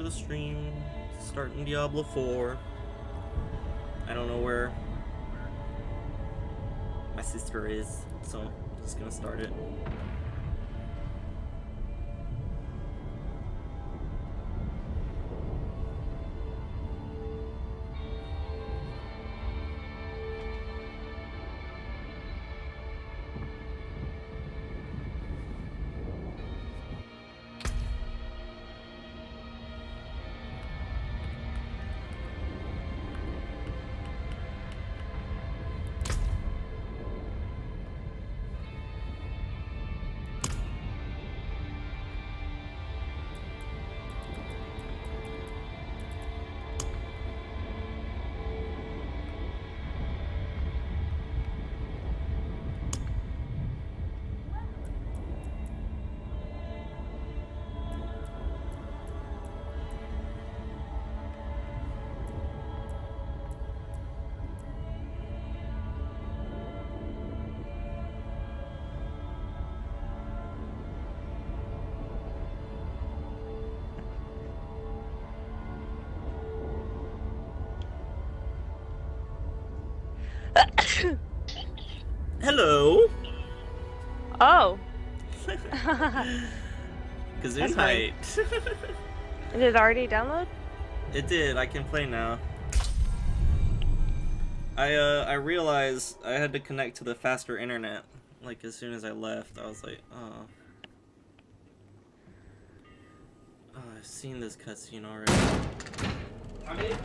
the stream. Starting Diablo 4. I don't know where my sister is, so I'm just gonna start it. Hello. Oh. Kazoo night. Did it already download? It did. I can play now. I realized I had to connect to the faster internet. Like as soon as I left, I was like, oh. Oh, I've seen this cutscene already.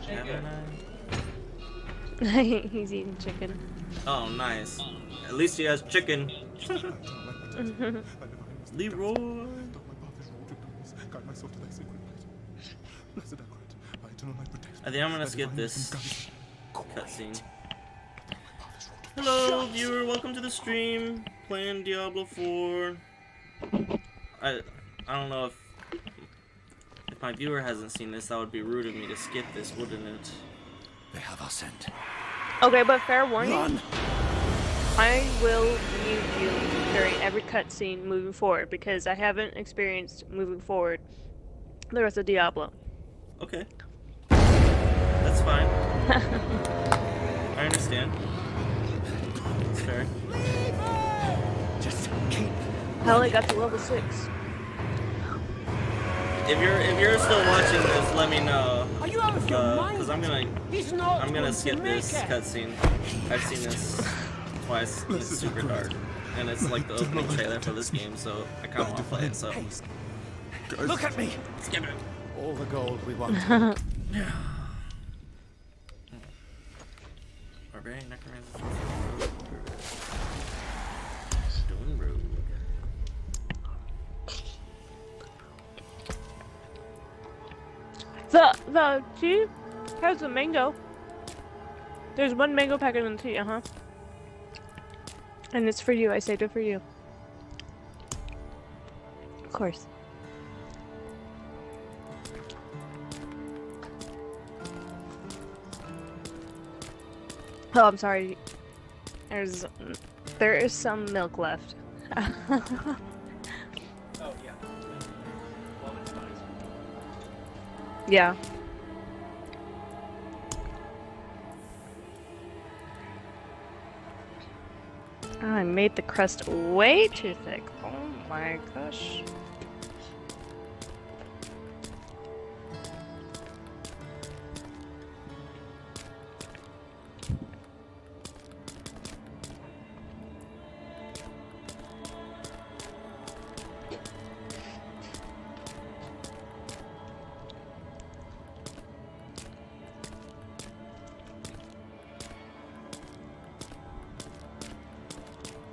Haven't I? He's eating chicken. Oh, nice. At least he has chicken. Leroy. I think I'm gonna skip this cutscene. Hello, viewer. Welcome to the stream. Playing Diablo 4. I don't know if my viewer hasn't seen this. That would be rude of me to skip this, wouldn't it? They have our scent. Okay, but fair warning. Run! I will mute you during every cutscene moving forward because I haven't experienced moving forward the rest of Diablo. Okay. That's fine. I understand. It's fair. Just keep. I only got to level 6. If you're still watching this, let me know. Are you out of your mind? Because I'm gonna skip this cutscene. I've seen this twice. It's super dark, and it's like the opening trailer for this game, so I kind of want to play it. So Look at me! skip it. All the gold we want. Barbarian Necromancer. Stone Road. The tea has a mango. There's one mango packet in the tea, And it's for you. I saved it for you. Of course. Oh, I'm sorry. There is some milk left. Oh, yeah. Yeah. I made the crust way too thick. Oh my gosh.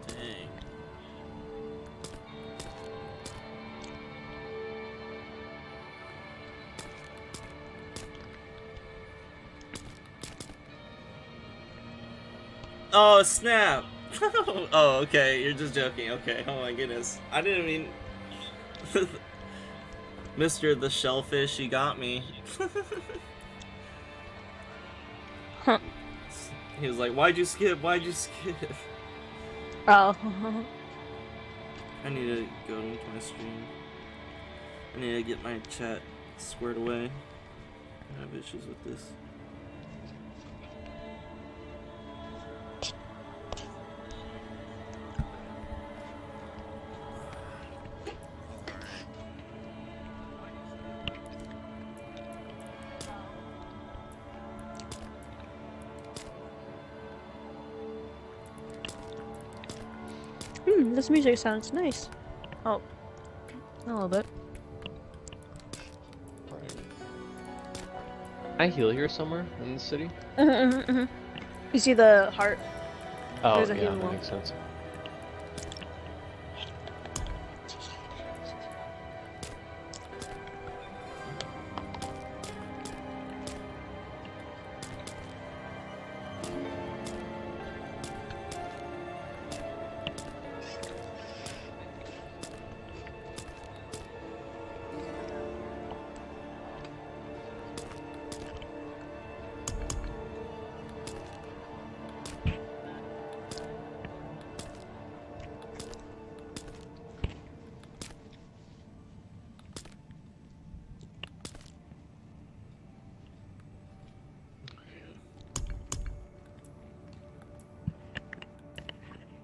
Dang. Oh snap! Oh, okay, you're just joking. Okay, oh my goodness. I didn't mean... Mr. the Shellfish, you got me. Huh. He was like, why'd you skip? Why'd you skip? Oh. I need to go into my stream. I need to get my chat squared away. I have issues with this. This music sounds nice. Oh, a little bit. Can I heal here somewhere in the city? You see the heart? Oh, There's a yeah, healing that wall. makes sense.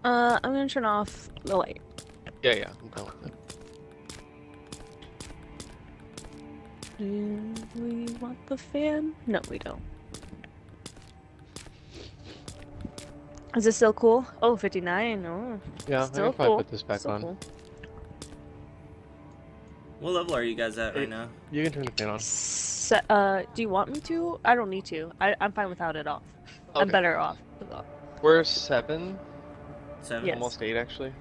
I'm gonna turn off the light. Yeah, yeah, I'm done with it. Do we want the fan? No, we don't. Is it still cool? Oh, 59. Oh, Yeah, I still can probably cool. put this back Still on. cool. What level are you guys at right now? You can turn the fan on. Do you want me to? I don't need to. I'm fine without it off. I'm Okay. better off without. We're 7, 7? Yes. almost 8 actually.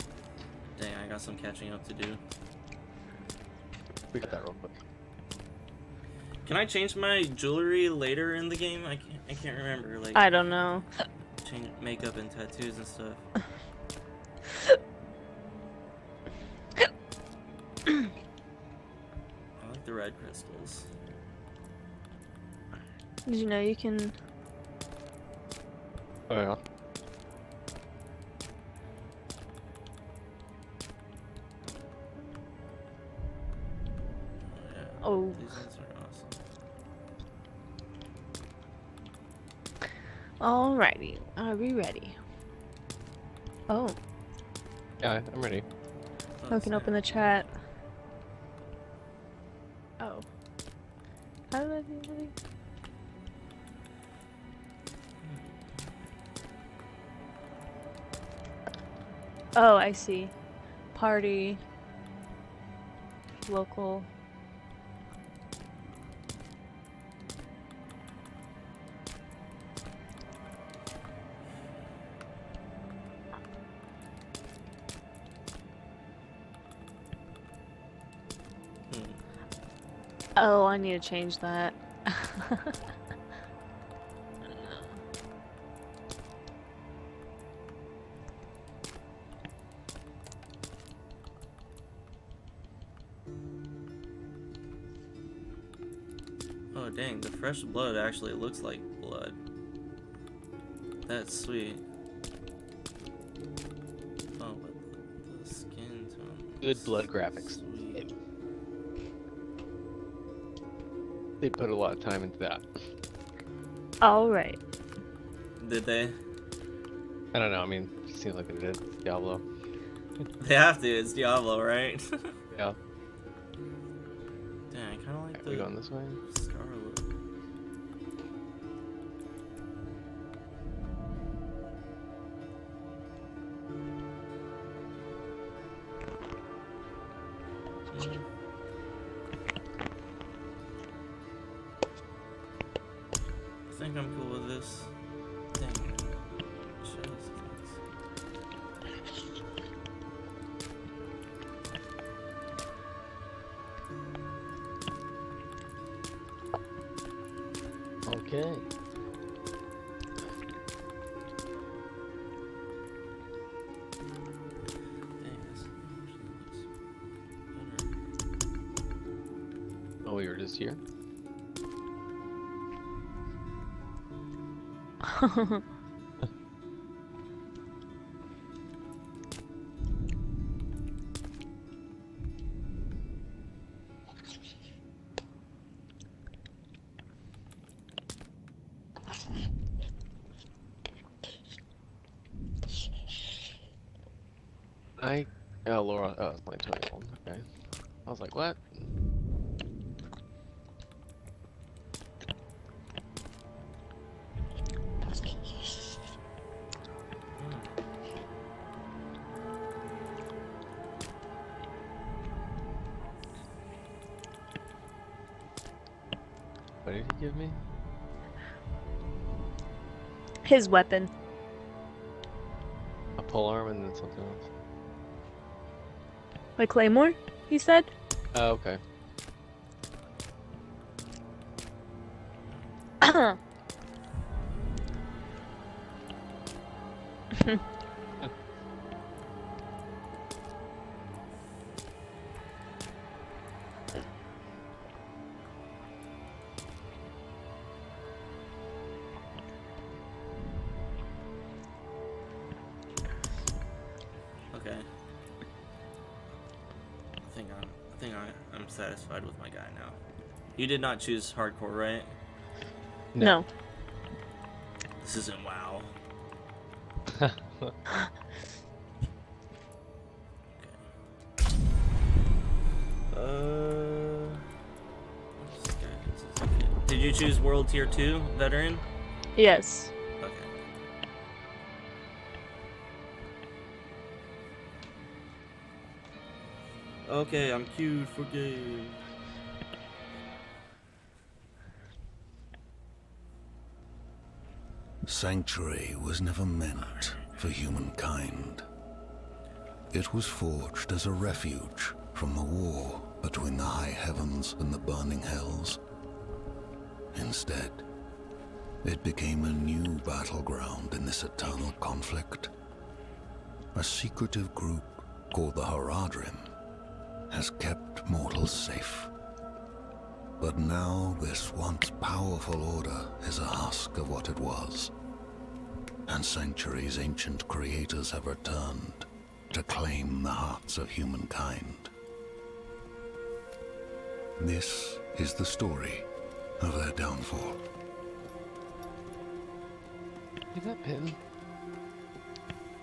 Dang, I got some catching up to do. We got that real quick. Can I change my jewelry later in the game? I can't remember. Like, I don't know. change makeup and tattoos and stuff. I like the red crystals. Did you know you can? Oh yeah. Yeah, Oh. these ones are awesome. Alrighty. Are we ready? Oh, Yeah, I'm ready. I can open the chat. Oh. How did I do that? Oh, I see. Party. Local. Oh, I need to change that. Oh dang, the fresh blood actually looks like blood. That's sweet. Oh, but the skin tone. Good blood graphics. Sweet. They put a lot of time into that. Alright. Did they? I don't know, I mean, it seems like they did. Diablo. They have to. It's Diablo, right? Yeah. Dang, I kind of like Are the we going this way? star look. I think I'm cool with this. Dang it. Jesus. Okay. Dang, this actually looks better. Oh, we were just here? Oh, Laura. Oh, it's my 20-year-old. Okay. I was like, what? What did he give me? His weapon. A polearm and then something else. Like Claymore, he said? Oh, okay. Okay. I'm satisfied with my guy now. You did not choose hardcore, right? No. This isn't WoW. Did you choose World Tier 2 Veteran? Yes. Okay. Okay, I'm queued for game. Sanctuary was never meant for humankind. It was forged as a refuge from the war between the high heavens and the burning hells. Instead, it became a new battleground in this eternal conflict. A secretive group called the Haradrim has kept mortals safe. But now this once powerful order is a husk of what it was. And Sanctuary's ancient creators have returned to claim the hearts of humankind. This is the story of their downfall. Is that pin?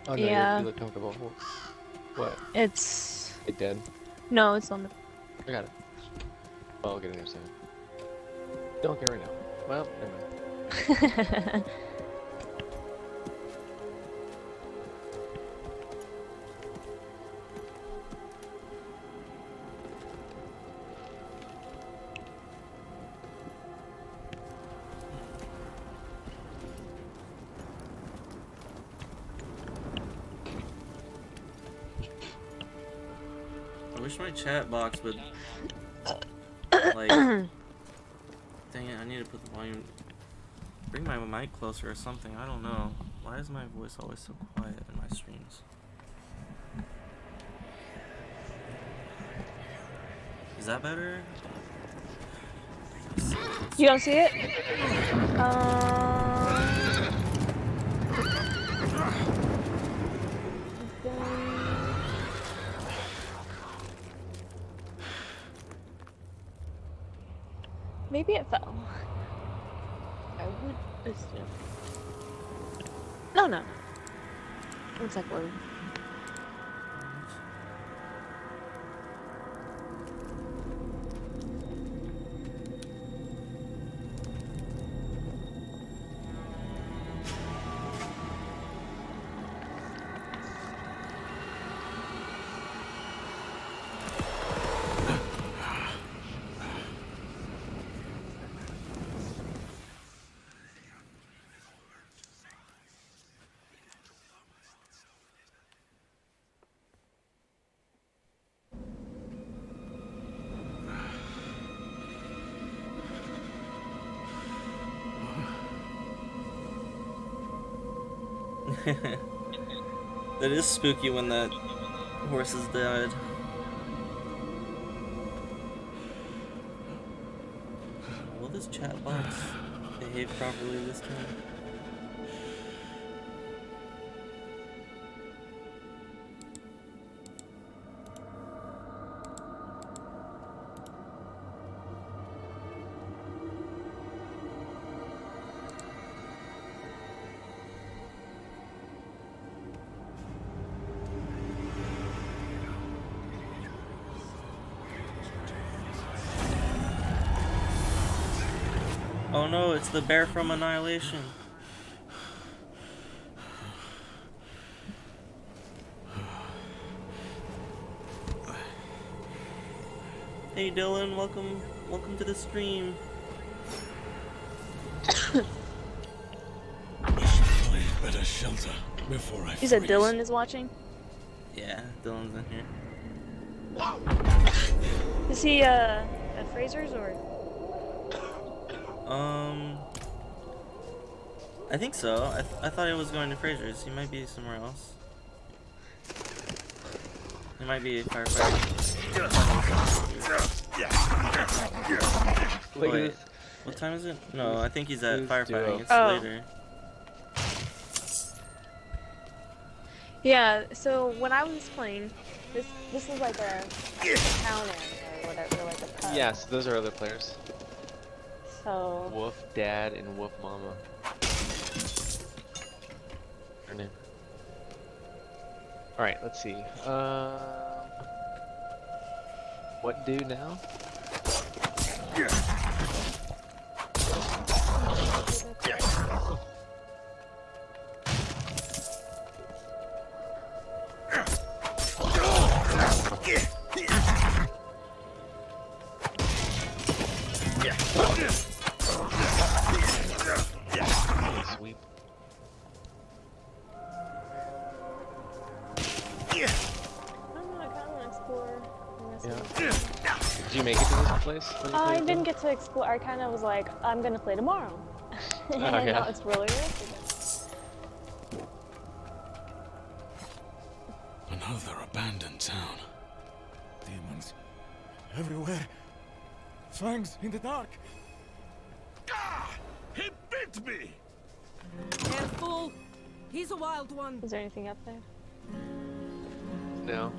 Oh no, Yeah. you look comfortable. What? It's... It dead? No, it's on the... I got it. Well, I'll get it in a second. Don't get it right now. Well, never mind. I wish my chat box would like dang it, I need to put the volume, bring my mic closer or something. I don't know. Why is my voice always so quiet in my streams? Is that better? You don't see it? Maybe it fell. I would assume. No. One sec, Logan. That is spooky when that horse is dead. Will this chat box behave properly this time? Oh no, it's the bear from Annihilation. Hey Dylan, welcome to the stream. Better shelter before I You said Dylan is watching? Yeah, Dylan's in here. Is he at Fraser's or? I think so. I thought he was going to Fraser's. He might be somewhere else. He might be a firefighter. Look at Wait, this. what time is it? No, I think he's at Who's firefighting. duo? It's Oh. later. Yeah. So when I was playing, this is like a town inn or whatever, like a pub. Yes, those are other players. So Wolf Dad and Wolf Mama. Her name. All right, let's see. What do now? Sweep. I don't know. I kind of want to explore. the rest of the game. Did you make it to this place? when you I played didn't it? get to explore. I kind of was like, I'm gonna play tomorrow, and yeah. I'll explore the rest of it. Another abandoned town. Demons everywhere. Fangs in the dark. Ah! He bit me! Careful! He's a wild one. Is there anything up there? No.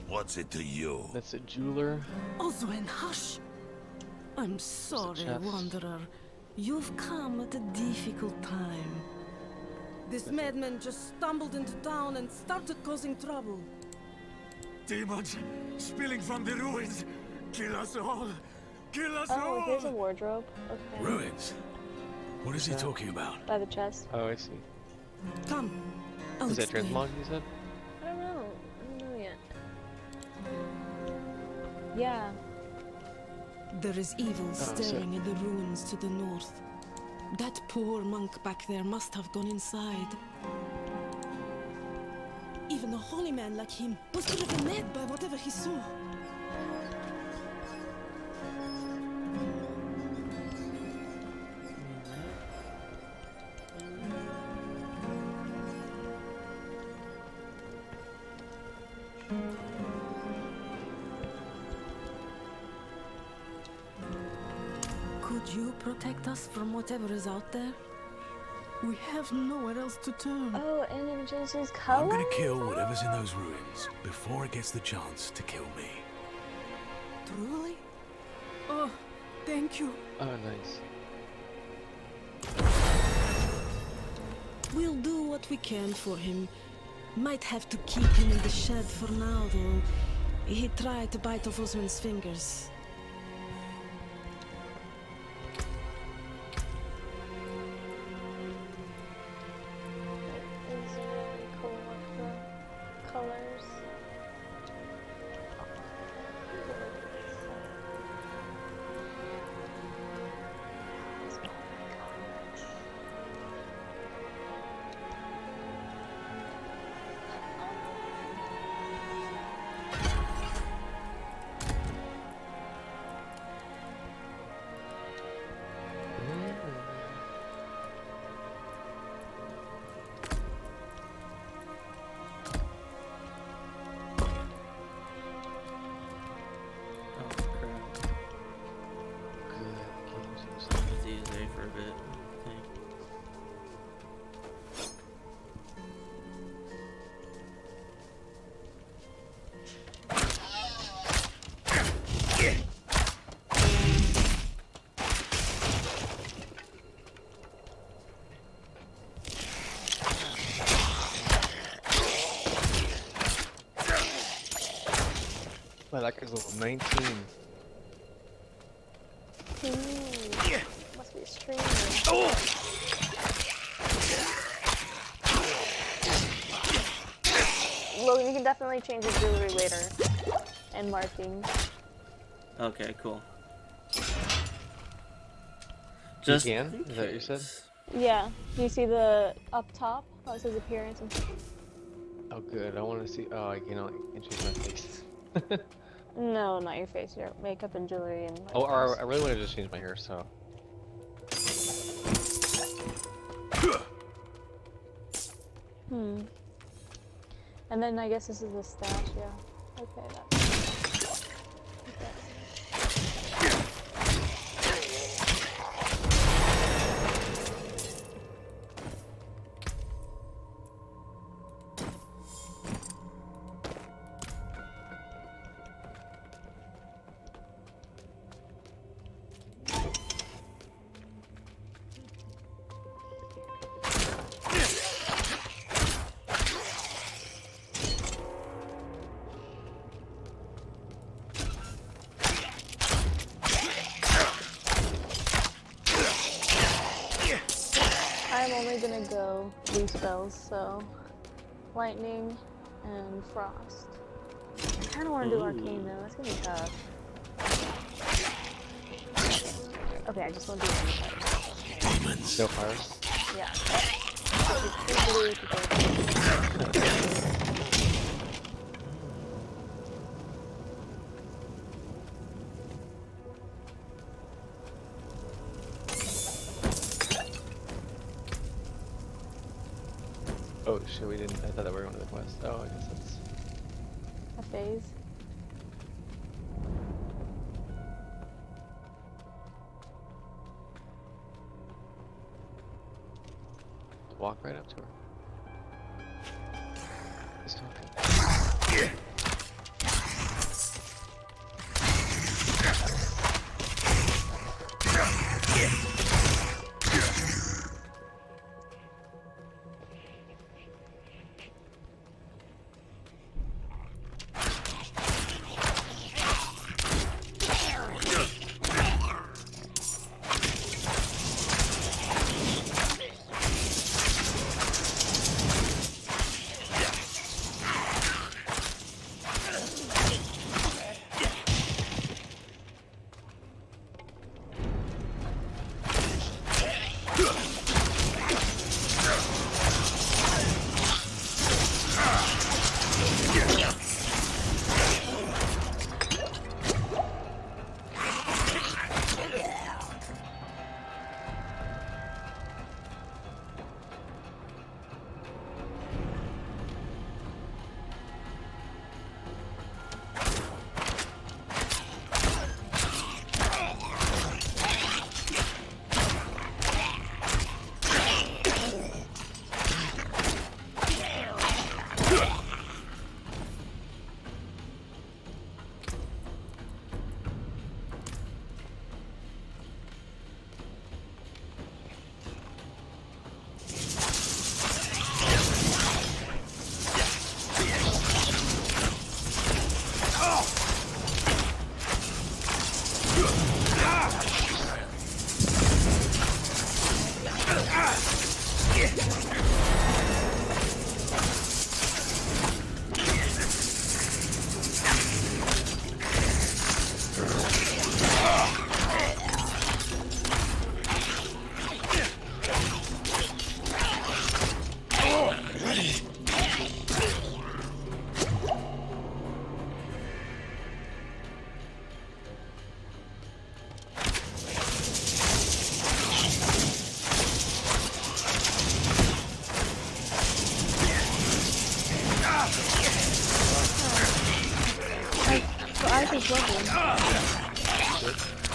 What's it to you? That's a jeweler. Oswin, hush! I'm sorry, chest. Wanderer. You've come at a difficult time. This madman just stumbled into town and started causing trouble. Demons spilling from the ruins. Kill us all. Kill us Oh, here's a wardrobe. Okay. Ruins? What is he talking about? By the chest. Oh, I see. Come. I'll Is that explain. transmog you said? I don't know. I don't know yet. Yeah. There is evil so- staring at the ruins to the north. That poor monk back there must have gone inside. Even a holy man like him was driven mad by whatever he saw. Could you protect us from whatever is out there? We have nowhere else to turn. Oh, and it changes I'm color? gonna kill whatever's in those ruins before it gets the chance to kill me. Truly? Oh, thank you. Oh, nice. We'll do what we can for him. Might have to keep him in the shed for now, though. He tried to bite off Osman's fingers. Is it really cool with the colors? Oh crap. Good games. It's easy for a bit. I think. Wow, that guy's level 19. Ooh. the stream. Logan, you can definitely change your jewelry later. And markings. Okay, cool. You can? Is that what you said? Yeah. Do you see the up top? How it says appearance and Oh, good. I want to see. Oh, I can't change my face. no, not your face, your makeup and jewelry and Oh, markings. I really want to just change my hair, so. And then I guess this is the stash, yeah. Okay, that's I'm only gonna go these spells, so lightning and frost. I kind of want to do arcane though. That's gonna be tough. Okay, I just want to do any fire. No fires? Yeah. Two blue, two gold. Oh shit, we didn't. I thought that we were going to the quest. Oh, I guess that's. A phase. Walk right up to her. Just talking.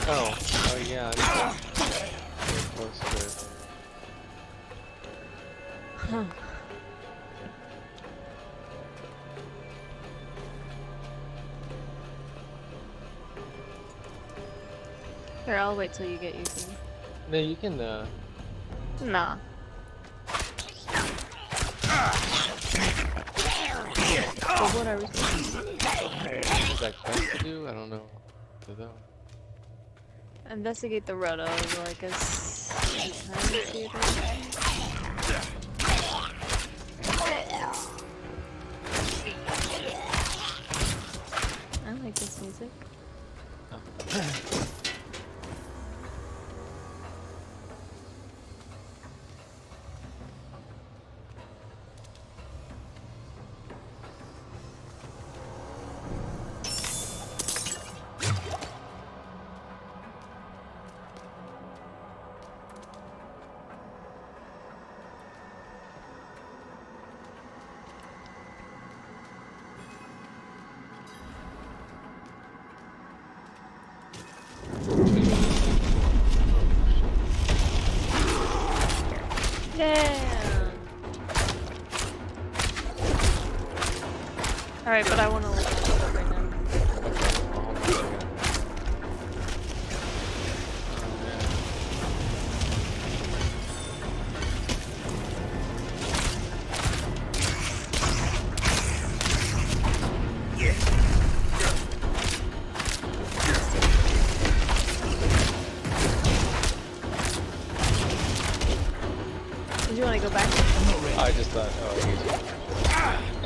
Oh yeah. Close to it. Here, I'll wait till you get Ethan. No, you can. Nah. So what are we supposed to do? Is that quest to do? I don't know. Investigate the roto, like a I like this music. Yeah. All right, but I want to look at it right now. Did you want to go back? I just thought, oh, easy.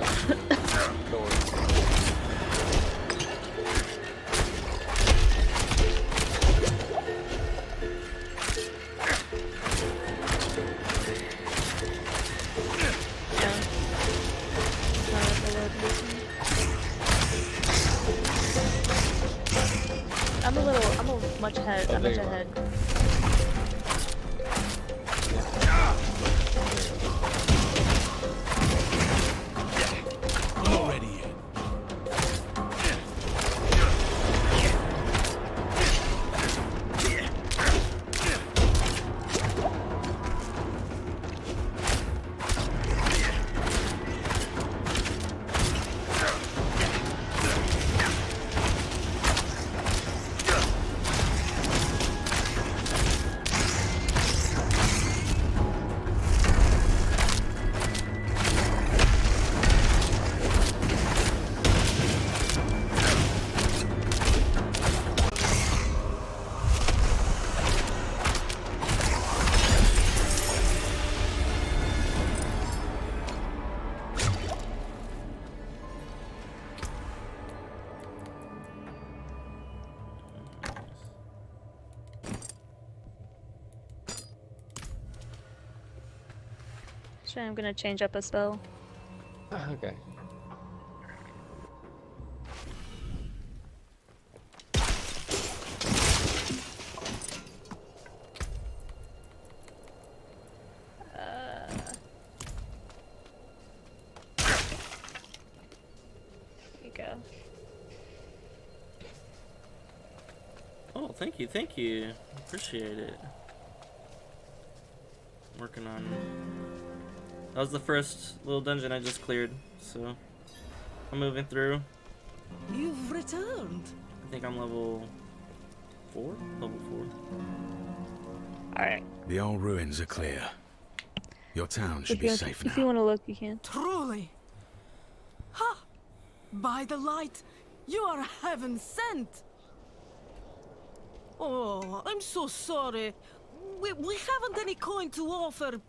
Don't worry. I'm a much ahead. I'm there much you are. ahead. Not ready yet. Actually, I'm gonna change up a spell. Okay. Here you go. Oh, thank you, thank you. Appreciate it. Working on. That was the first little dungeon I just cleared, so I'm moving through. You've returned. I think I'm level 4? Level 4. All right. The old ruins are clear. Your town should If be you, safe if now. you want to look, you can. Truly. Ha! By the light, you are heaven sent. Oh, I'm so sorry. We haven't any coin to offer.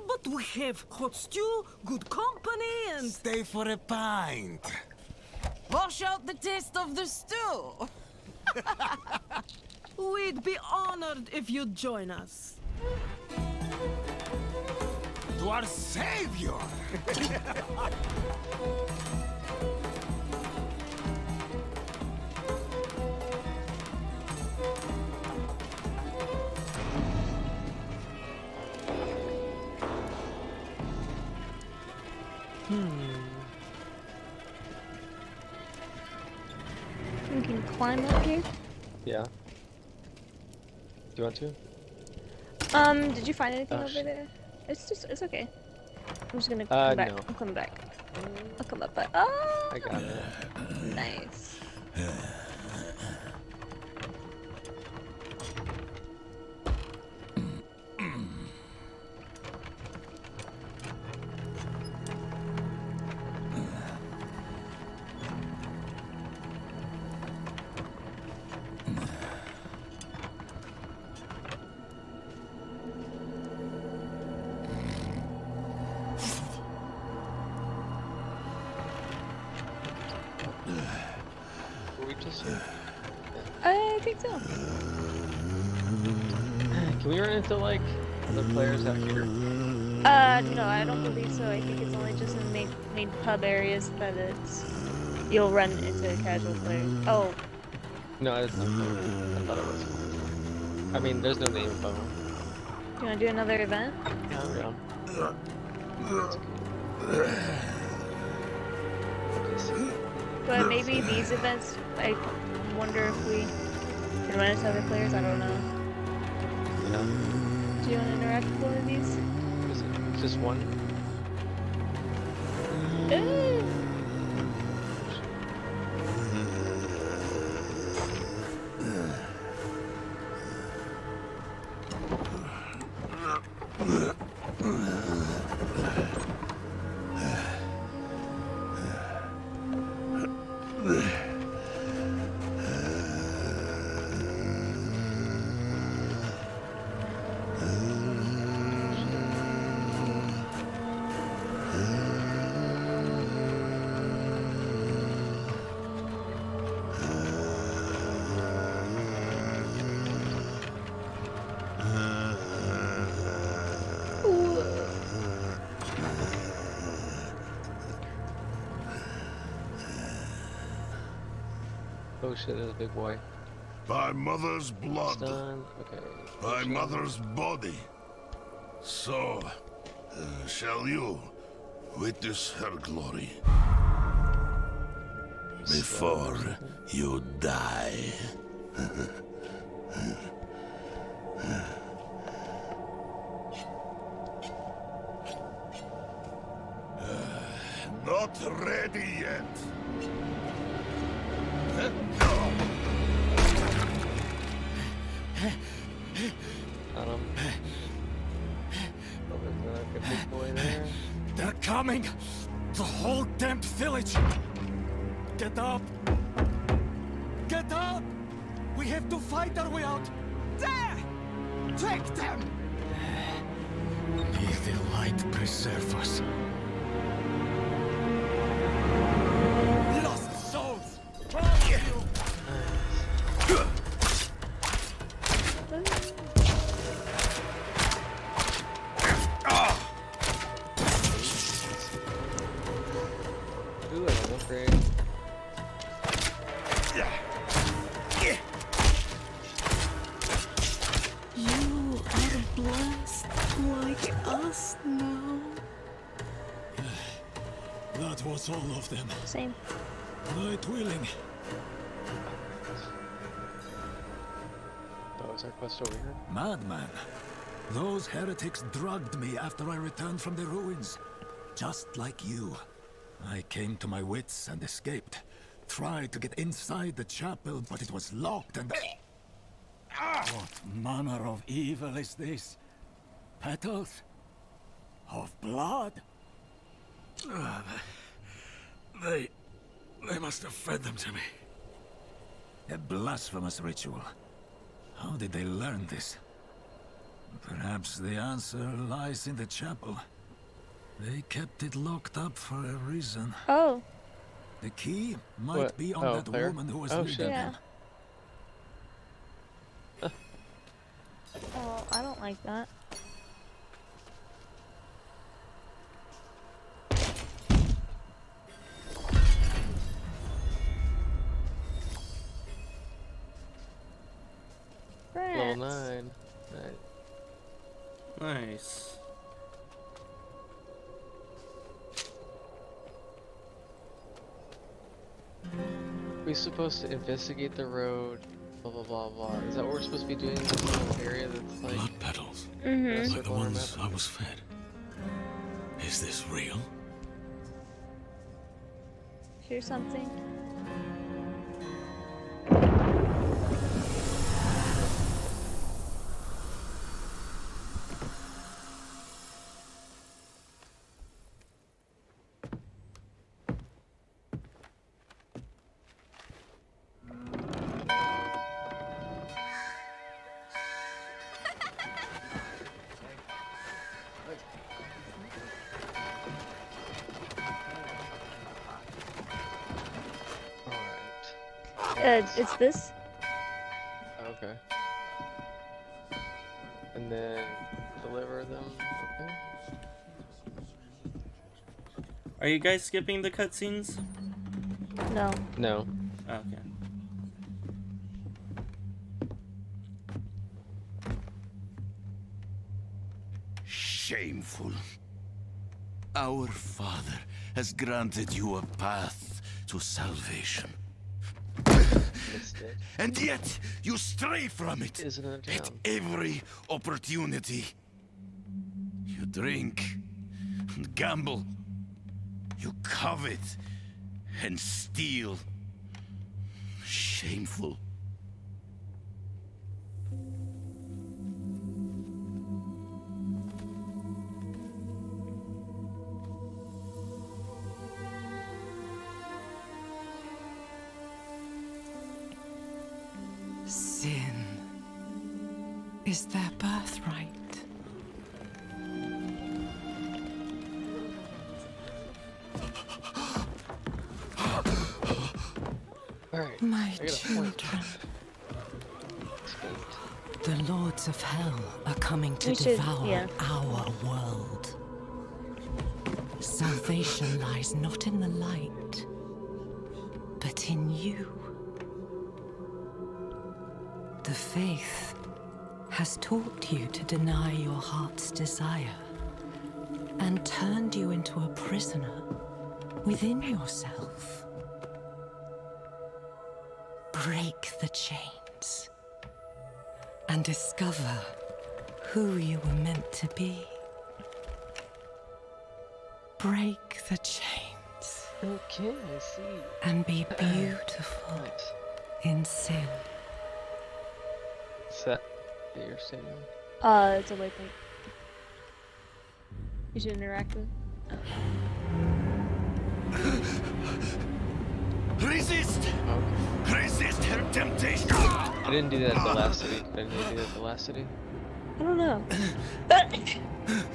But we have hot stew, good company, and... Stay for a pint. Wash out the taste of the stew. We'd be honored if you'd join us. To our savior. You can climb up here. Yeah. Do you want to? Did you find anything Oh, over shit. there? It's okay. I'm just gonna Uh, come back. no. I'm coming back. I'll come up, but oh, I got it. nice. Were we just here? I think so. Can we run into like other players out here? No, I don't believe so. I think it's only just in main pub areas that you'll run into casual players. Oh, No, it's not. I thought it was. I mean, there's no name phone. do you wanna do another event? Yeah, I'm down. But maybe these events, I wonder if we can run into other players. I don't know. Yeah. Do you want to interact with one of these? Is it just one? Oh shit, there's a big boy. By mother's blood, Stun. Okay. by Potion. mother's body. So, shall you witness her glory before you die? Not ready yet. Got him. Oh, there's a big boy there. They're coming! The whole damn village! Get up! Get up! We have to fight our way out! There! Take them! May the light preserve us. Lost souls! All of you! Ooh, an upgrade. You are blessed like us now. That was all of them. Same. Night willing. Oh, is our quest over here? Madman. Those heretics drugged me after I returned from the ruins. Just like you. I came to my wits and escaped. Tried to get inside the chapel, but it was locked and... What manner of evil is this? Petals? Of blood? They must have fed them to me. A blasphemous ritual. How did they learn this? Perhaps the answer lies in the chapel. They kept it locked up for a reason. Oh, The key might What? be on Oh, that there? woman who was Oh, leading shit. yeah. them. Oh, I don't like that. Level Rats. 9. Right. Nice. We're supposed to investigate the road, blah blah blah blah. Is that what we're supposed to be doing in this little area that's like... Blood petals, Mm-hmm. like the circle on our ones map? I was fed. Is this real? Here's something. It's this. Okay. And then deliver them. Okay. Are you guys skipping the cutscenes? No. No. Okay. Shameful. Our Father has granted you a path to salvation. Missed it. And yet, you stray from it Isn't it at down? every opportunity. You drink and gamble. You covet and steal. Shameful. Sin is their birthright. Alright. My I got a point. children, Escaped. the lords of hell are coming to We should- devour yeah. our world. Salvation lies not in the light, but in you. The faith has taught you to deny your heart's desire and turned you into a prisoner within yourself. Break the chains and discover who you were meant to be. Break the chains Okay, I see. and be beautiful Nice. in sin. Is that what you're saying? It's a waypoint. You should interact with. Resist! Okay. Resist her temptation! I didn't do that at the last city. I didn't do that at the last city. I don't know.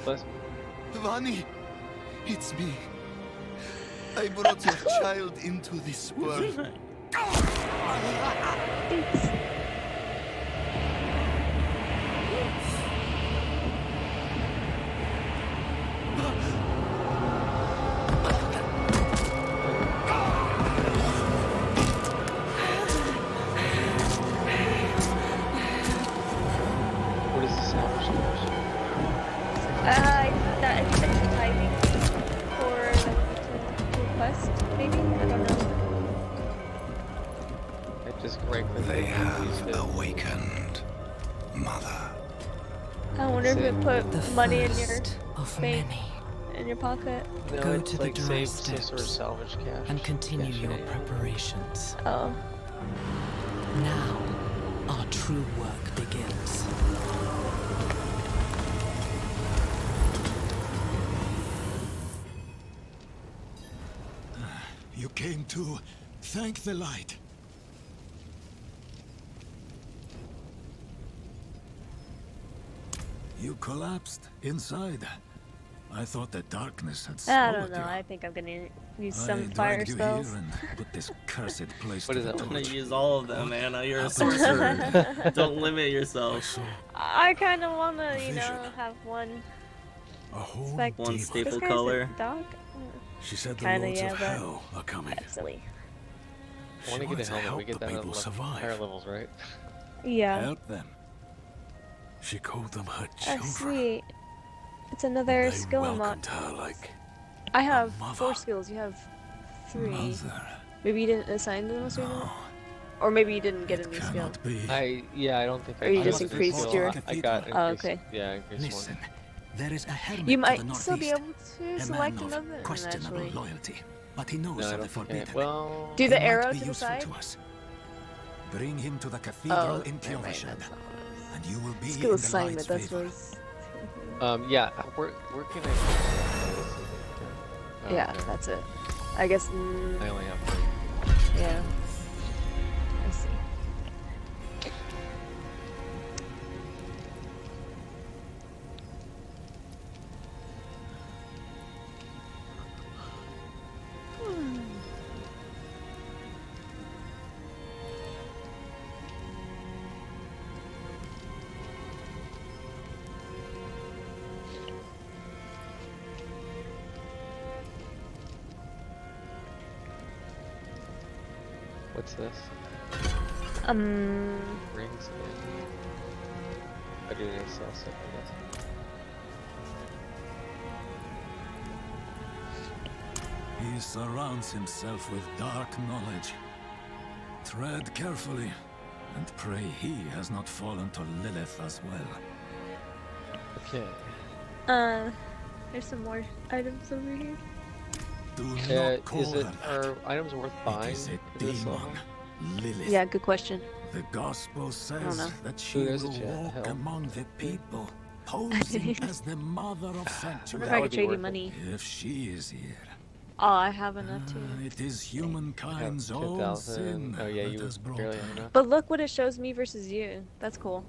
Plus, Vani, it's me. I brought your child into this world. Thanks. what is the salvage course? I think that's the timing for the quest, maybe? I don't know. I just correctly They used have it. awakened, Mother. I wonder if it put The money in your first of bank, many. in your pocket. No, Go it's to the like dry save some sort of steps salvage cash. and continue cash your in it. preparations. Oh. Now, our true work begins. You came to thank the light. You collapsed inside. I thought the darkness had I swallowed don't know. you. I think I'm gonna use I some fire dragged you spells. here and put this cursed place What to is the that I'm one? gonna torch. use all of them, Anna. You're a What sorcerer. Don't limit I yourself. saw I kind of wanna, you know, Vision. have one a whole spec. One demon. staple This guy's color. a dog? She said the Kinda, lords yeah, of but hell are coming. That's silly. I want She to get wanted a helmet. help We get the that people at survive. higher levels, right? Yeah. Help them. She called them her That's children. sweet. It's another They skill unlock. welcomed her like I have mother. 4 skills. You have 3. mother. Maybe you didn't assign them a certain, No, or maybe you didn't get a it new skill. cannot be. I don't think I Or you got just the increased skill. your- I got Oh, increased, okay. Yeah, increased Listen, one. there is a hermit You to might the still be northeast. able to A select man of another one, questionable actually. loyalty, but he knows No, I of the don't think forbidden. I. Well, Do He the might arrow be to the useful side? to us. Bring him to the cathedral Oh, in never mind, Kjolvashad, that's not what it and you will be was. in Skill the assignment, light's that's favor. what it's... yeah. Where can I? Oh, Yeah, okay. that's it. I guess, I only have 3. yeah. I see. What's this? Rings and... I do need to sell stuff, I guess. He surrounds himself with dark knowledge. Tread carefully, and pray he has not fallen to Lilith as well. Okay. There's some more items over here. Do not call Is it, her. are items worth It buying? is a at this level? demon, Lilith. Yeah, good question. The gospel know. says that she there's a will chat, walk hell. among the people, posing as the mother of I wonder if sanctuary. I would could be trade you worth it. money. If she is here, Oh, I have enough too. it is humankind's Have own 10,000. sin Oh yeah, that you has brought barely her. have enough. But look what it shows me versus you. That's cool.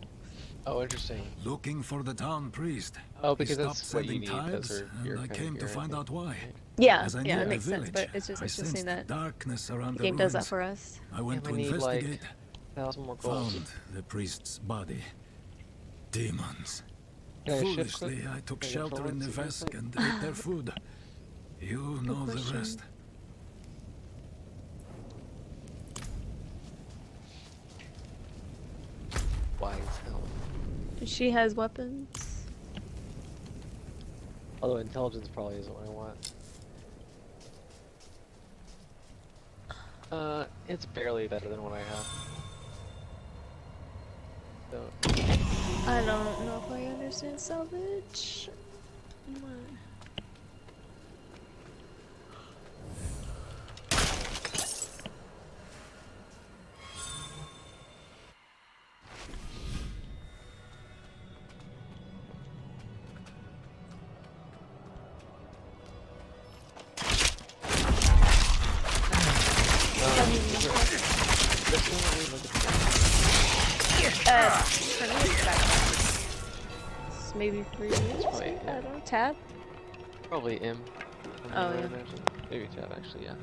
Oh, interesting. Looking for the town priest. Oh, He because stopped that's what you sending need. tithes, Those are your and I came to find out why. Yeah, As I yeah, neared it the makes sense. village, But it's I just sensed saying that darkness around the the game does that ruins. for us. I went Yeah, to we need, like, investigate. 1,000 more gold. Found the priest's body. Demons. Can I shift Foolishly, click? I took Can I shelter control in it? the See if Vesk it's and ate their food. You know the question. rest. Wise hell. She has weapons. Although intelligence probably isn't what I want. It's barely better than what I have. So, I don't know if I understand salvage. Come on. this one, we look For me, it's back. It's maybe 3 years. probably, I yeah. don't know. Tab? probably M. Oh, I would yeah. imagine. Maybe tab actually, yeah.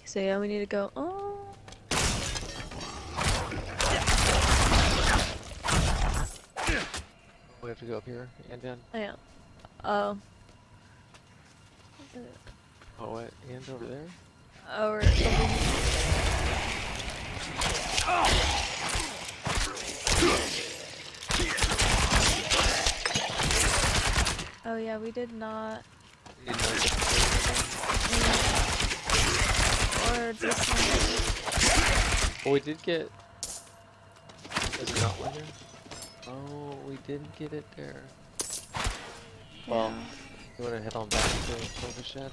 So yeah, we need to go. Oh. We have to go up here and down. Yeah. Oh. Oh, what? And over there? Or over here. Oh yeah, we did not. We didn't know the- Or this one. Well, we did get. Is it not one here? Oh, we didn't get it there. Well, Yeah. you want to head on back to Clover Shed?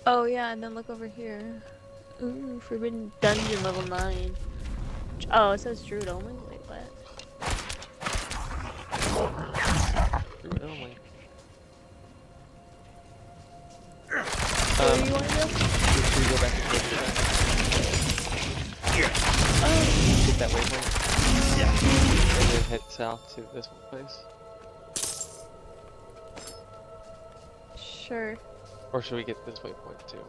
Oh yeah, and then look over here. Ooh, Forbidden Dungeon level 9. Oh, it says Druid only? Wait, what? Druid only. Where do you want to go? Should we go back to Clover Shed? Oh, Get that waypoint? Yeah. And then head south to this place? sure. Or should we get this waypoint too?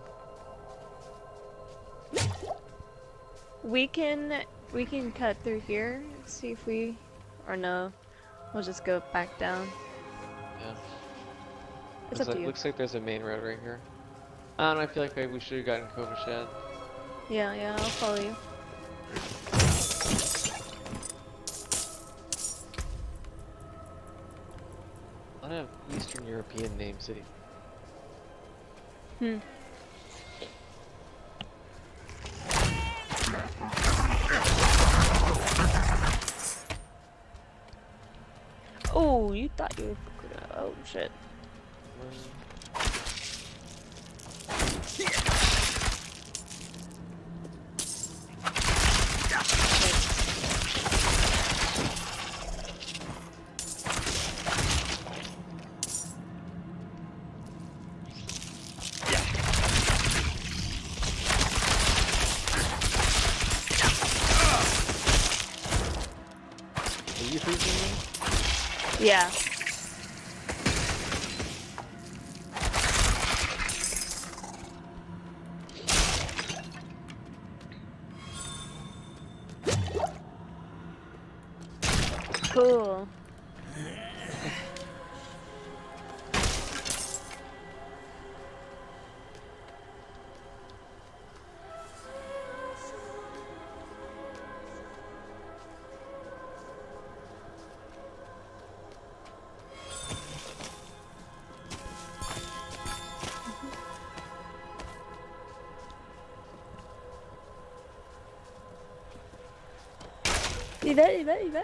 We can cut through here, see if we, or no, we'll just go back down. Yeah. It's up to you. Looks like there's a main road right here. I don't know, I feel like maybe we should have gotten Clover Shed. Yeah, yeah, I'll follow you. A lot of Eastern European name city. Hmm. Oh, you thought you were gonna, oh shit. Are you freezing me? Yeah. Cool. Yvette.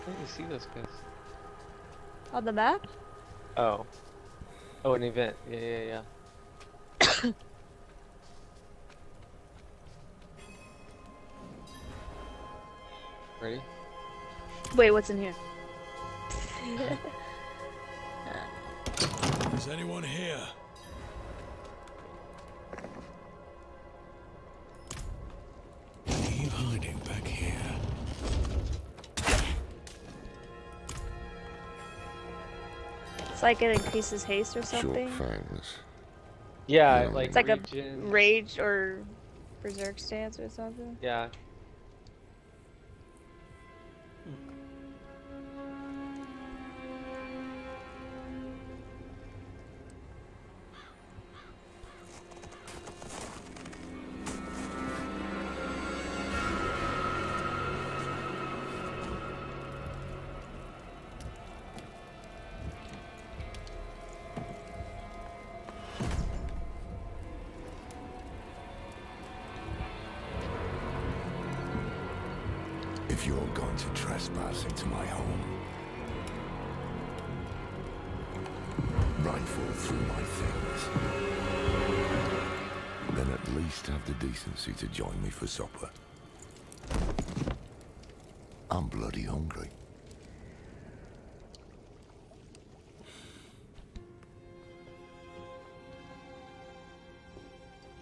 How do you see those guys? On the map? Oh. Oh, an event. Yeah. Ready? Wait, what's in here? Is anyone here? Keep hiding back here. It's like it increases haste or something. fangs. Yeah, Yeah. like It's like a regen. rage or berserk stance or something. Yeah. If you're going to trespass into my home, rifle through my things, then at least have the decency to join me for supper. I'm bloody hungry.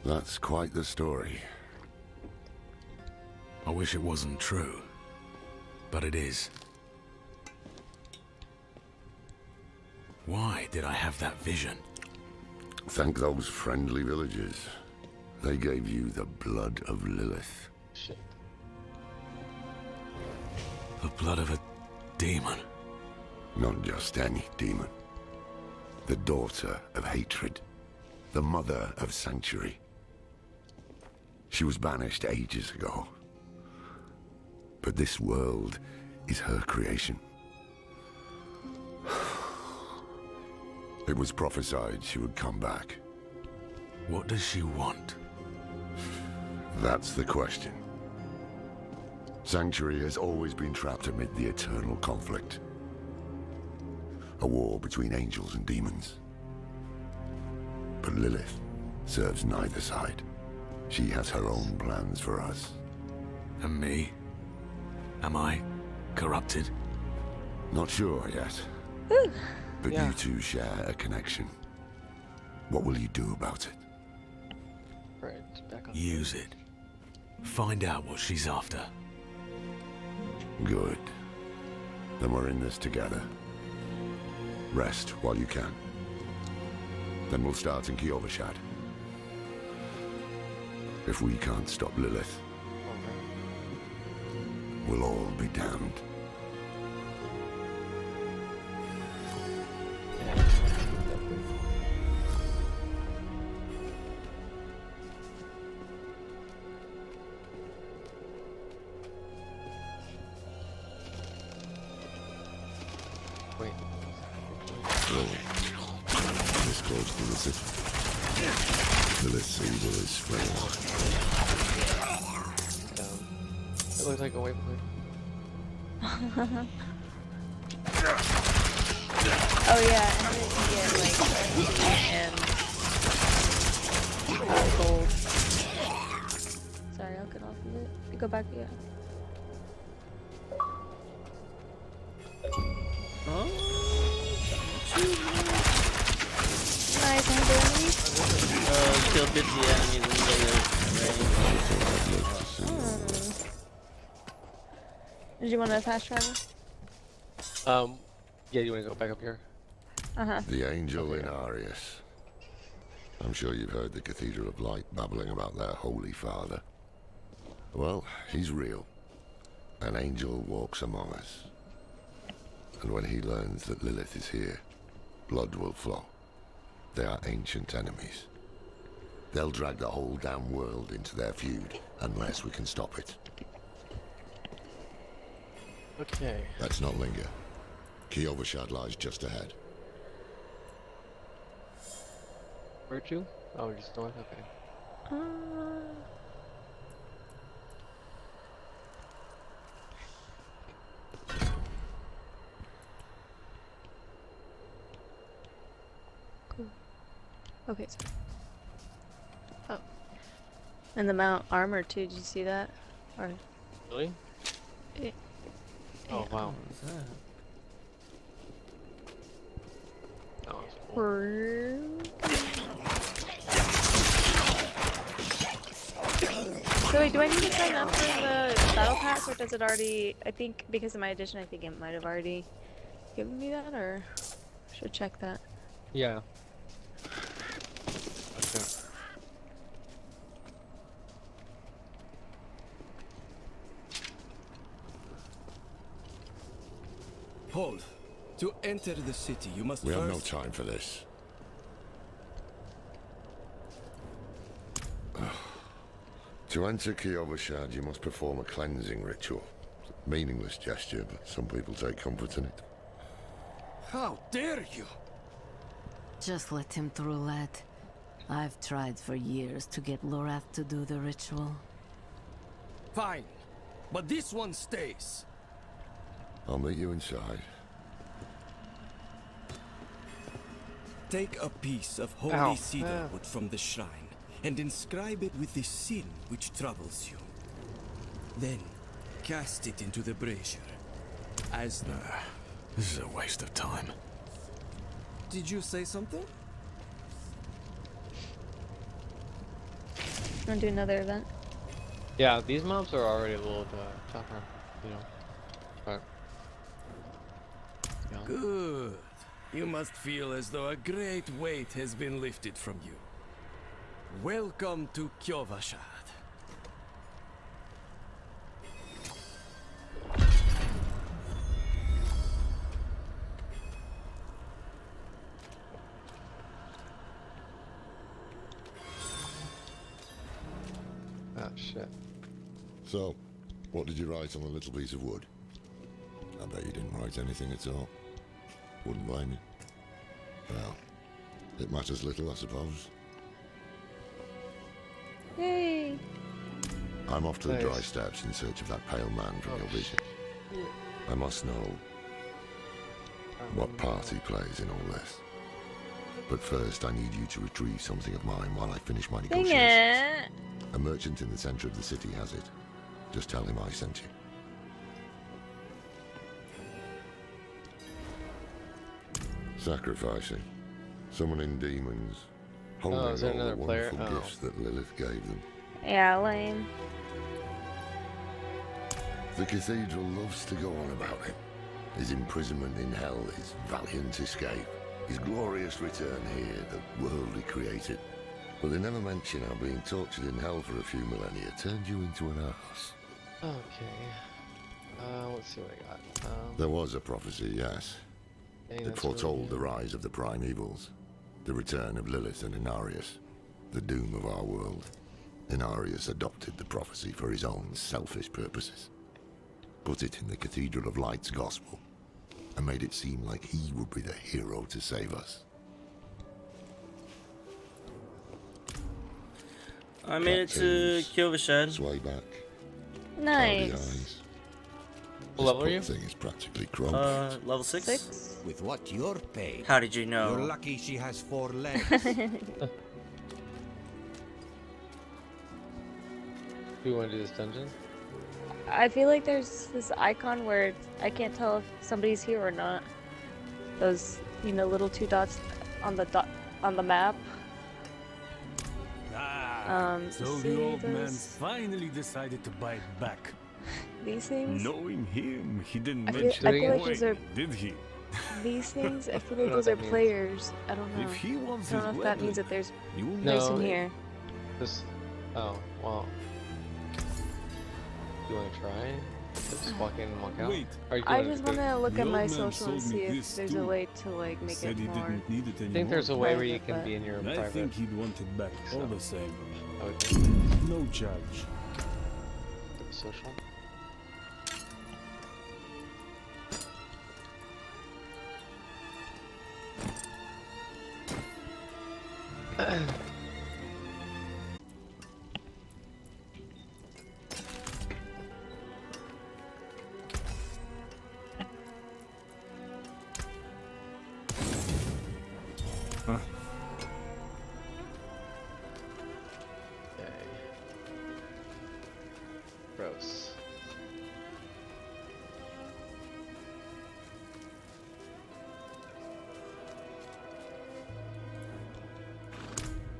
That's quite the story. I wish it wasn't true, but it is. Why did I have that vision? Thank those friendly villagers. They gave you the blood of Lilith. Shit. The blood of a demon. Not just any demon. The daughter of hatred. The mother of sanctuary. She was banished ages ago. But this world is her creation. It was prophesied she would come back. What does she want? That's the question. Sanctuary has always been trapped amid the eternal conflict. A war between angels and demons. But Lilith serves neither side. She has her own plans for us. And me? Am I corrupted? Not sure yet. But Yeah. you two share a connection. What will you do about it? Right, back on. Use it. Find out what she's after. Good. Then we're in this together. Rest while you can. Then we'll start in Kiovashad. If we can't stop Lilith, we'll all be damned. Wait. This close to the city. Lilith's evil is spreading. It looks like a waypoint. Oh yeah, and then you get like and gold. Sorry, I'll get off of it. You go back, yeah. Nice, Andy. Kill 50 enemies in the Did you want to fast travel? Yeah, you want to go back up here? The angel in Arius. I'm sure you've heard the Cathedral of Light babbling about their Holy Father. Well, he's real. An angel walks among us. And when he learns that Lilith is here, blood will flow. They are ancient enemies. They'll drag the whole damn world into their feud, unless we can stop it. Okay. Let's not linger. Kiyovershad lies just ahead. Where to? Oh, just north? Okay. Okay, sorry. Oh. And the mount armor too, did you see that? Or Really? it, Oh, wow. What is that? That was cool. So wait, do I need to sign up for the battle pass, or does it already? I think because of my edition, I think it might have already given me that, or I should check that. Yeah. Okay. Hold. To enter the city, you must We first... have no time for this. To enter Kiyovershad, you must perform a cleansing ritual. Meaningless gesture, but some people take comfort in it. How dare you! Just let him through, lad. I've tried for years to get Lorath to do the ritual. Fine. But this one stays. I'll meet you inside. Take a piece of holy Ow. cedar wood from the shrine and inscribe it with the sin which troubles you. Then cast it into the brazier. As This is a waste of time. Did you say something? Wanna do another event? Yeah, these mobs are already a little tougher, you know. But yeah. Good. You must feel as though a great weight has been lifted from you. Welcome to Kiyovershad. Oh shit. So, what did you write on a little piece of wood? I bet you didn't write anything at all. Wouldn't blame you. Well, it matters little, I suppose. Yay! I'm off to the Nice. dry steps in search of that pale man from your vision. I must know what part he plays in all this. But first, I need you to retrieve something of mine while I finish my Dang negotiations. it! A merchant in the center of the city has it. Just tell him I sent you. Sacrificing. Summoning demons. Holding is there all another the player? wonderful Oh. gifts that Lilith gave them. Yeah, lame. The cathedral loves to go on about it. His imprisonment in hell, his valiant escape, his glorious return here, the world he created. But they never mention how being tortured in hell for a few millennia turned you into an ass. Okay. Let's see what I got. There was a prophecy, yes. Dang, It that's foretold really the rise of the prime evils, the return of Lilith and Inarius, the doom of our world. Inarius adopted the prophecy for his own selfish purposes, put it in the Cathedral of Light's gospel, and made it seem like he would be the hero to save us. I made it to Kiyovershad. Sway back. Cloudy Nice. eyes. What level are you? This thing is practically crumbed. Level 6? 6? With what you're paid. How did you know? You're lucky she has 4 legs. Do you want to do this dungeon? I feel like there's this icon where I can't tell if somebody's here or not. Those, you know, little 2 dots on the map. So see the old man those- finally decided to bite back. These things? Knowing him, he didn't I feel mention like these are did he? these things. I feel I don't like know those what are that means. players. I don't know. If he wants I don't know his if that means weapon, that there's you a No, person it- here. This. Oh, well. You want to try? Just walk in and walk out. Wait. Or you I can just go- want to look The at old my man social sold and me see if this there's a too. way to like make Said it he more. didn't need it I anymore. think there's a way where you private, can but- be in your I private. think he'd want it back all the same. I would think. No charge. Social. Huh. Okay. Gross.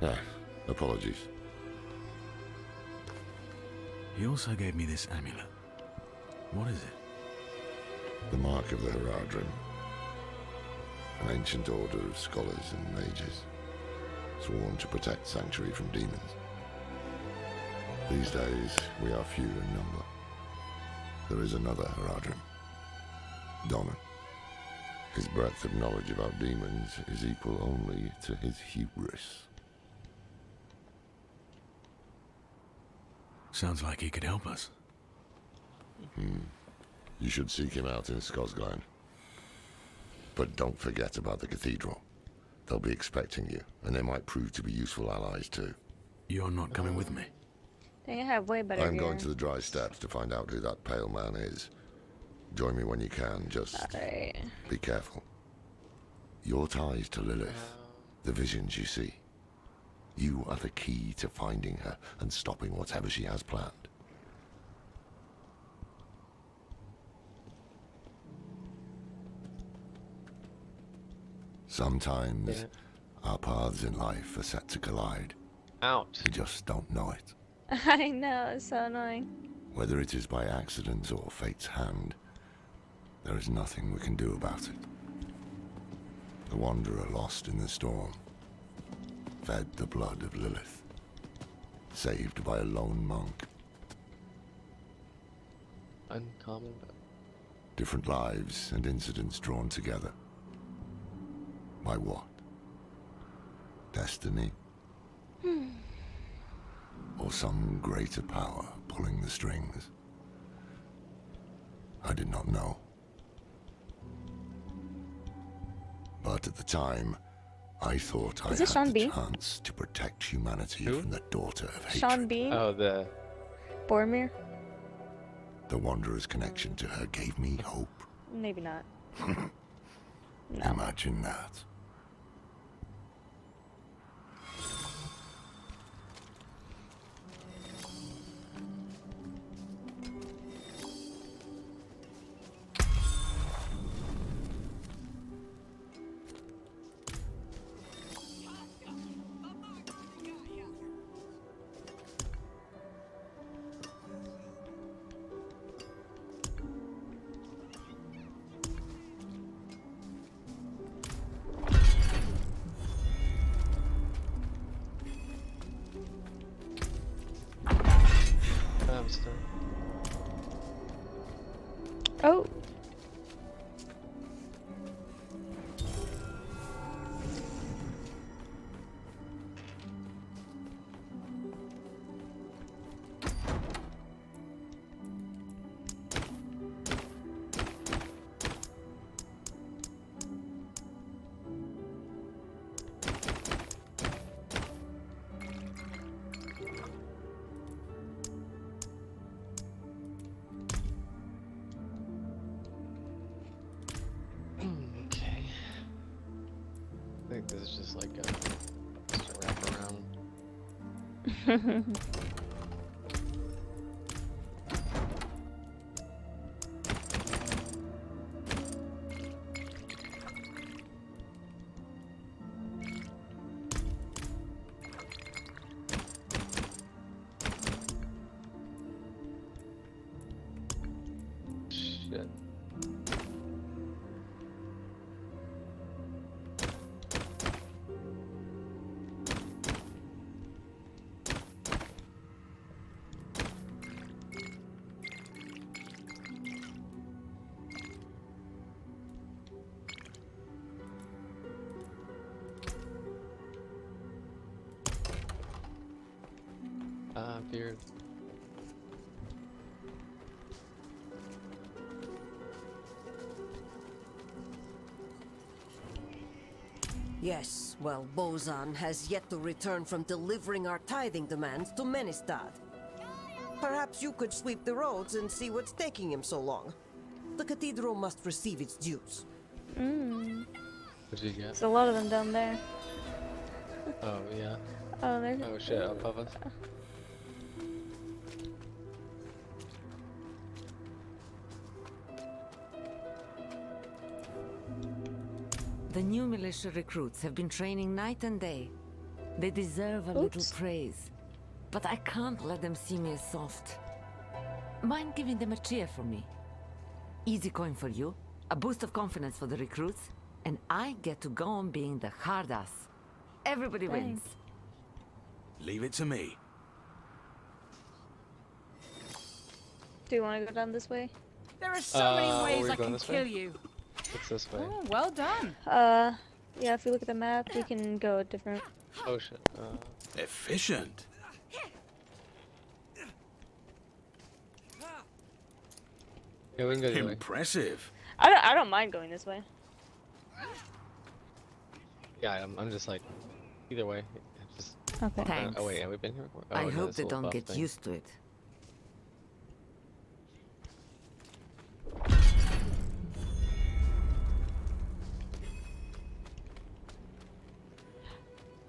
Ah, apologies. He also gave me this amulet. What is it? The mark of the Heradrim. An ancient order of scholars and mages, sworn to protect Sanctuary from demons. These days, we are few in number. There is another Heradrim, Donnan. His breadth of knowledge about demons is equal only to his hubris. Sounds like he could help us. You should seek him out in Skosglen. But don't forget about the cathedral. They'll be expecting you, and they might prove to be useful allies too. You're not coming with me. Dang, I have way better I'm gear. going to the dry steppes to find out who that pale man is. Join me when you can, just Alright. be careful. Your ties to Lilith, the visions you see. You are the key to finding her and stopping whatever she has planned. Sometimes our paths in life are set to collide. Out. We just don't know it. I know, it's so annoying. Whether it is by accident or fate's hand, there is nothing we can do about it. The wanderer lost in the storm, fed the blood of Lilith, saved by a lone monk. Uncommon. Different lives and incidents drawn together. By what? Destiny? Or some greater power pulling the strings? I did not know. But at the time, I thought I Is had this Sean the Bean? chance to protect humanity Who? from the daughter of hatred. Sean Bean? Oh, the. Boromir? The Wanderer's connection to her gave me hope. Maybe not. No. Imagine that. I'm still. Oh. Okay. I think this is just like just a wrap around. Shit. disappeared. Yes, well, Bozan has yet to return from delivering our tithing demands to Menestad. Perhaps you could sweep the roads and see what's taking him so long. The cathedral must receive its dues. Mm. What did you get? There's a lot of them down there. Oh yeah. Oh, there's. Oh shit, above us. The new militia recruits have been training night and day. They deserve a little praise. But I can't let them see me as soft. Mind giving them a cheer for me? Easy coin for you, a boost of confidence for the recruits, and I get to go on being the hard ass. Everybody wins. Leave it to me. Do you want to go down this way? There are so many ways we're I going can this way? kill you. It's this way. Oh, well done. Yeah, if you look at the map, we can go a different. Oh shit. Efficient. Yeah, we can go the other way. Impressive. I don't mind going this way. Yeah, I'm just like, either way. Just, Okay. Thanks. oh wait, yeah, we've been here before. Oh, I no, hope this they little don't buff get thing. used to it.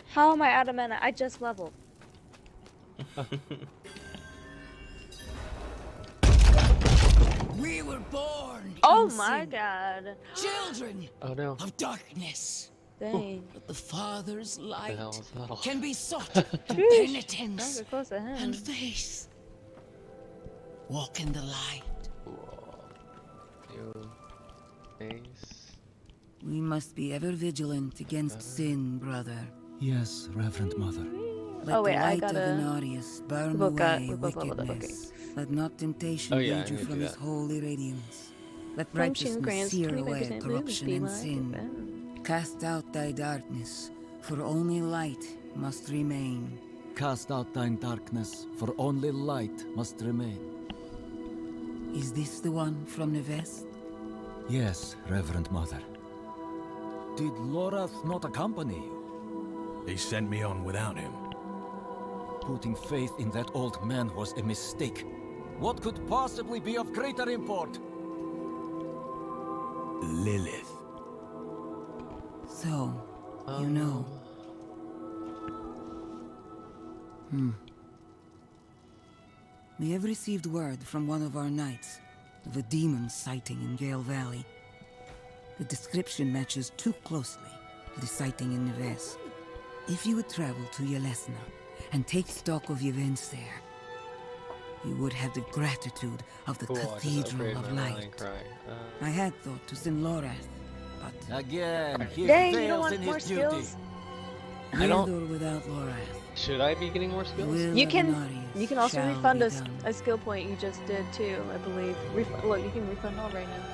How am I out of mana? I just leveled. We were born. Oh in my sin, god. children Oh no. of darkness. Dang. But the Father's What the light hell is that all? can be sought through Sheesh. penitence Don't get close to him. and faith. Walk in the light. You face. We must be ever vigilant against sin, brother. Yes, Reverend Mother. Let Oh, wait, the I light gotta- of Inarius burn We both got- away we both leveled up, wickedness. Let not temptation Oh, yeah, I lead you need to from do his that. holy radiance. Let Function righteousness grants sear 25% away boost corruption and BMI. sin. Cast out thy darkness, for only light must remain. Cast out thine darkness, for only light must remain. Is this the one from the west? Yes, Reverend Mother. Did Lorath not accompany you? He sent me on without him. Putting faith in that old man was a mistake. What could possibly be of greater import? Lilith. So, you know. We have received word from one of our knights of a demon sighting in Gale Valley. The description matches too closely to the sighting in the west. If you would travel to Yelesna and take stock of events there, you would have the gratitude of the Cool, I just Cathedral upgraded of my Light. rallying cry. I had thought to send Lorath, but Again, he Dang, you don't fails want in more his duty. skills? I don't- with or without Lorath, Should I be getting more the skills? will You of can. Inarius You can also shall refund be a, done. a skill point you just did too, I believe. Look, you can refund all right now.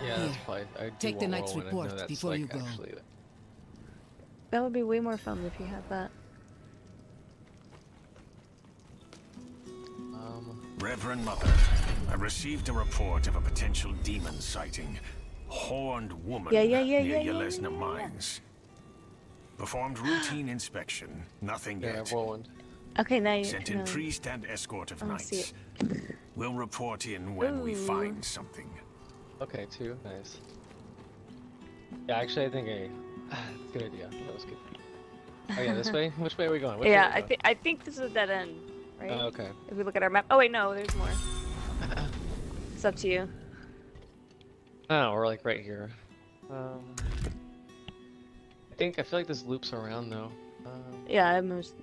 Yeah, that's Here, probably. I do take the want knight's whirlwind, I report know that's, before like, you go. Actually, That would be way more fun if you had that. Reverend Mother, I received a report of a potential demon sighting. Horned woman Yeah, near yeah. Yelesna Mines. Performed routine inspection. Nothing yeah, yet. whirlwind. Okay, now you. Sent in no. priest and escort of I don't see knights. We'll report in when we Ooh. find something. Okay, 2, nice. Yeah, actually, I think good idea. That was good. Oh yeah, this way. Which way are we going? Which way Yeah, are we going? I think this is a dead end, right? Oh, okay. If we look at our map. Oh wait, no, there's more. It's up to you. Oh, we're like right here. I feel like this loops around though. Yeah, I most.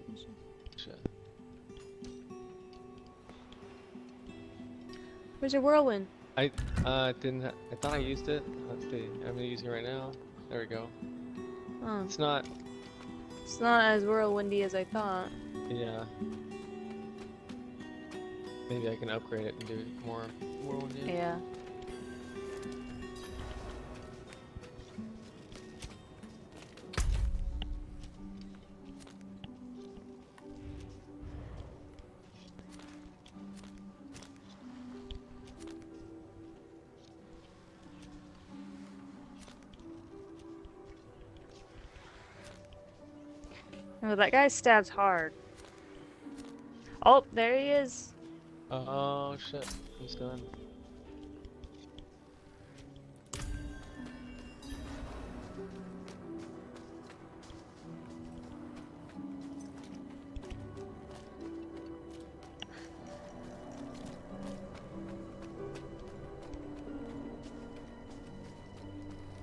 Shit. Where's your whirlwind? I didn't. I thought I used it. Let's see. I'm gonna use it right now. There we go. Oh, It's not. it's not as whirlwindy as I thought. Yeah. Maybe I can upgrade it and do more whirlwind. Yeah. Oh, that guy stabs hard. Oh, there he is. Oh shit, he's done.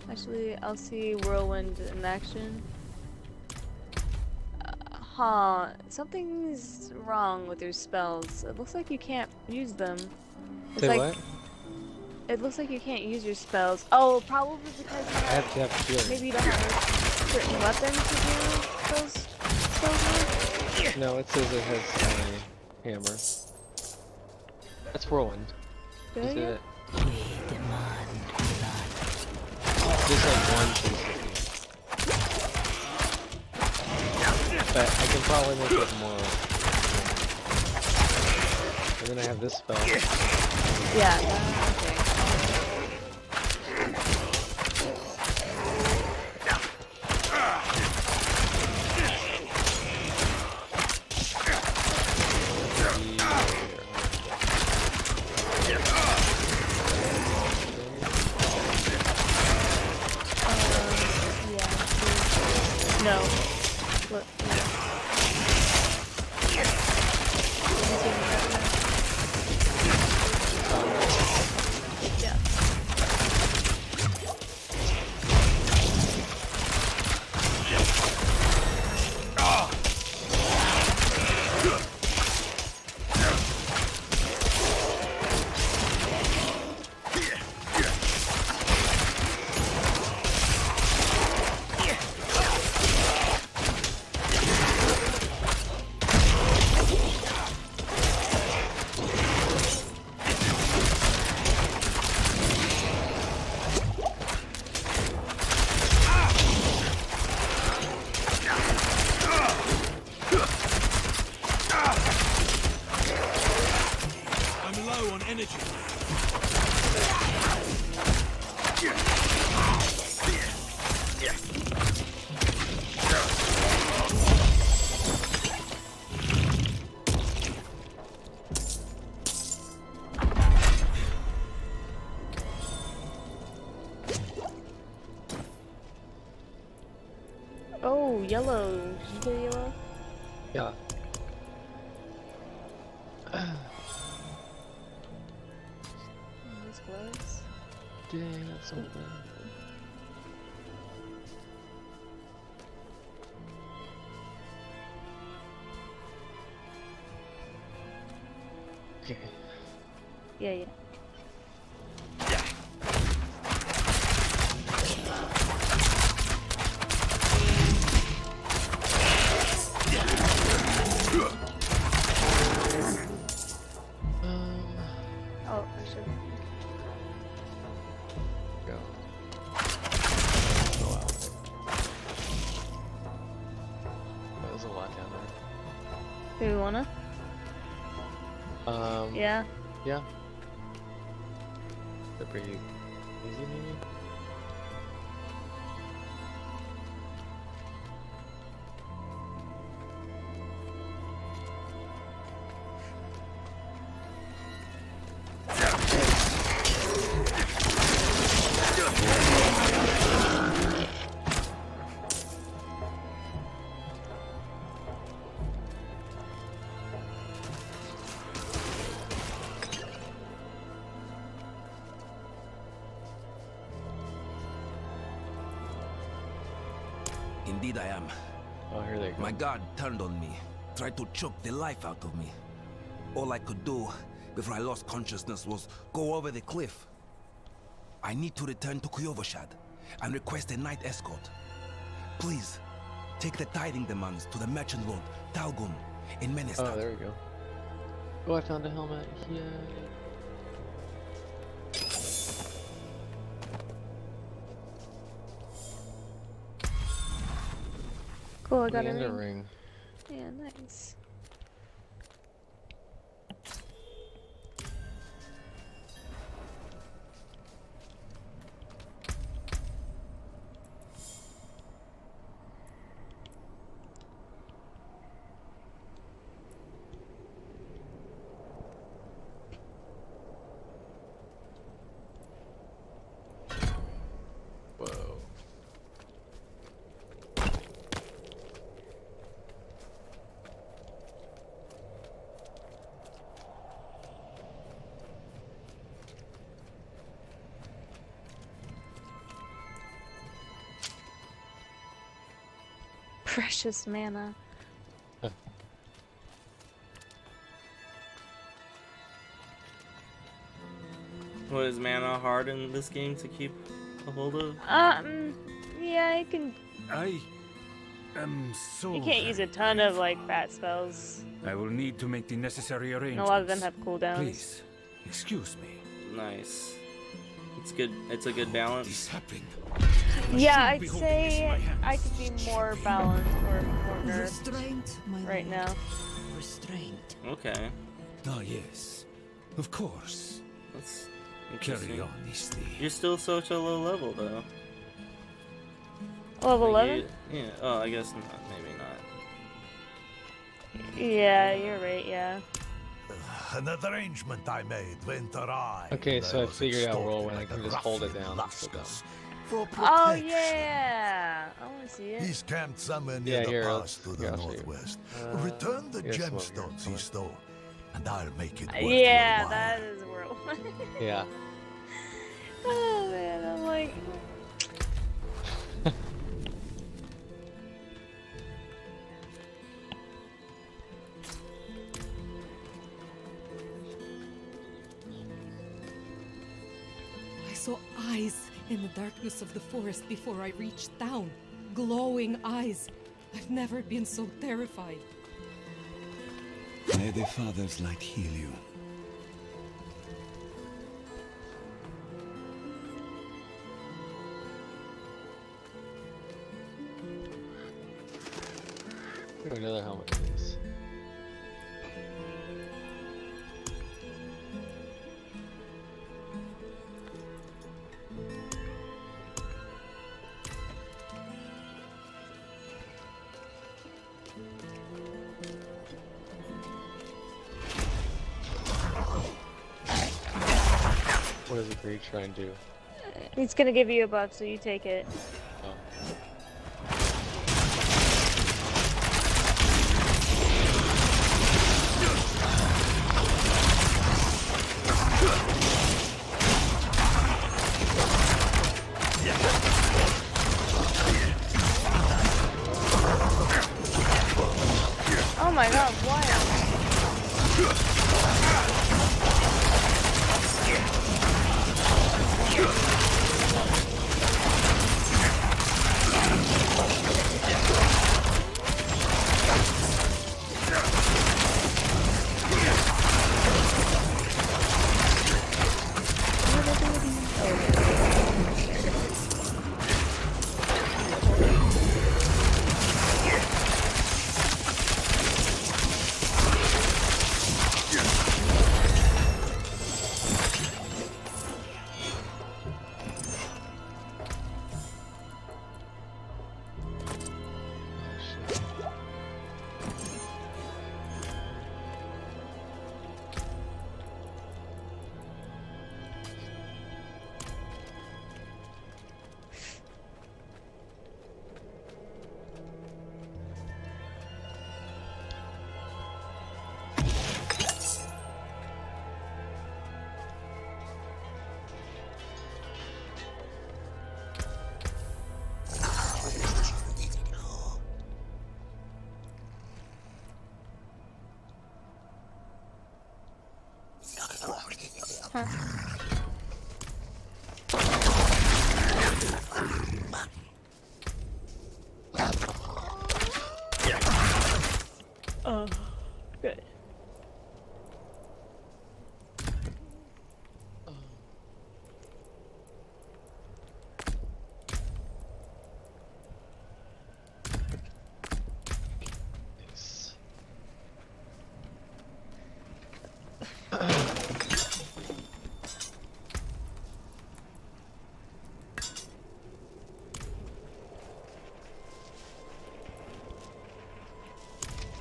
Actually, I'll see Whirlwind in action. Huh, something's wrong with your spells. It looks like you can't use them. It's Say like, what? it looks like you can't use your spells. Oh, probably because you I have to have feeling. maybe you don't have certain weapons to do those spells with. No, it says it has a hammer. That's Whirlwind. Do Just did you? it. We demand blood. Just like one piece. But I can probably make it more. And then I have this spell. Yeah, okay. Yeah. No. Look. Yeah. I'm low on energy. Oh, yellow. Did you get yellow? Yeah. These gloves. Dang, that's so bad. Okay. Yeah, yeah. Oh, I should. Go. Oh wow. There's a lot down Do we wanna? there. Yeah. Yeah. They're pretty easy, maybe? Indeed I am. Oh, here they go. My god turned on me, tried to choke the life out of me. All I could do before I lost consciousness was go over the cliff. I need to return to Kuyovashad and request a night escort. Please, take the tithing demands to the merchant lord, Talgun, in Menestad. Oh, there we go. Oh, I found a helmet. Yay. Cool, I got And a a ring. ring. Yeah, nice. Precious mana. What, is mana hard in this game to keep a hold of? Yeah, you can. I am so. You can't use a ton of like fat spells. I will need to make the necessary And arrangements. a lot of them have cooldowns. Please, excuse me. Nice. It's good. It's a good balance. Yeah, I'd say I could be more balanced or more nerfed right now. Restraint. Okay. Ah, yes. Of course. That's Carry interesting. on, Misty. You're still such a low level though. Level Like, 11? Yeah. Oh, I guess not. Maybe not. Yeah, you're right. Yeah. An arrangement I made went awry. Okay, so I was figured out extorted roll when I by can the just hold it ruffian down. That's so dumb. Luskus for Oh protection. yeah, I want to see it. He's camped somewhere Yeah, near here, the let's- pass to yeah, the I'll show you. northwest. Return the yes, well, gemstones here, he stole, and I'll make it worth Yeah, your while. that is world. Yeah. Oh man, I'm like. I saw eyes in the darkness of the forest before I reached town. Glowing eyes. I've never been so terrified. May the Father's light heal you. Another helmet, please. What does the greed try and do? He's gonna give you a buff, so you take it. Oh. Oh my god, why? Oh, good. Yes.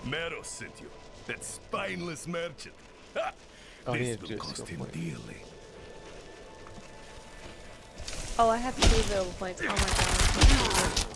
Meros sent you. That spineless merchant. Ha! Oh, This yeah, will just cost go him for it. dearly. Oh, I have 2 available points. Oh my god.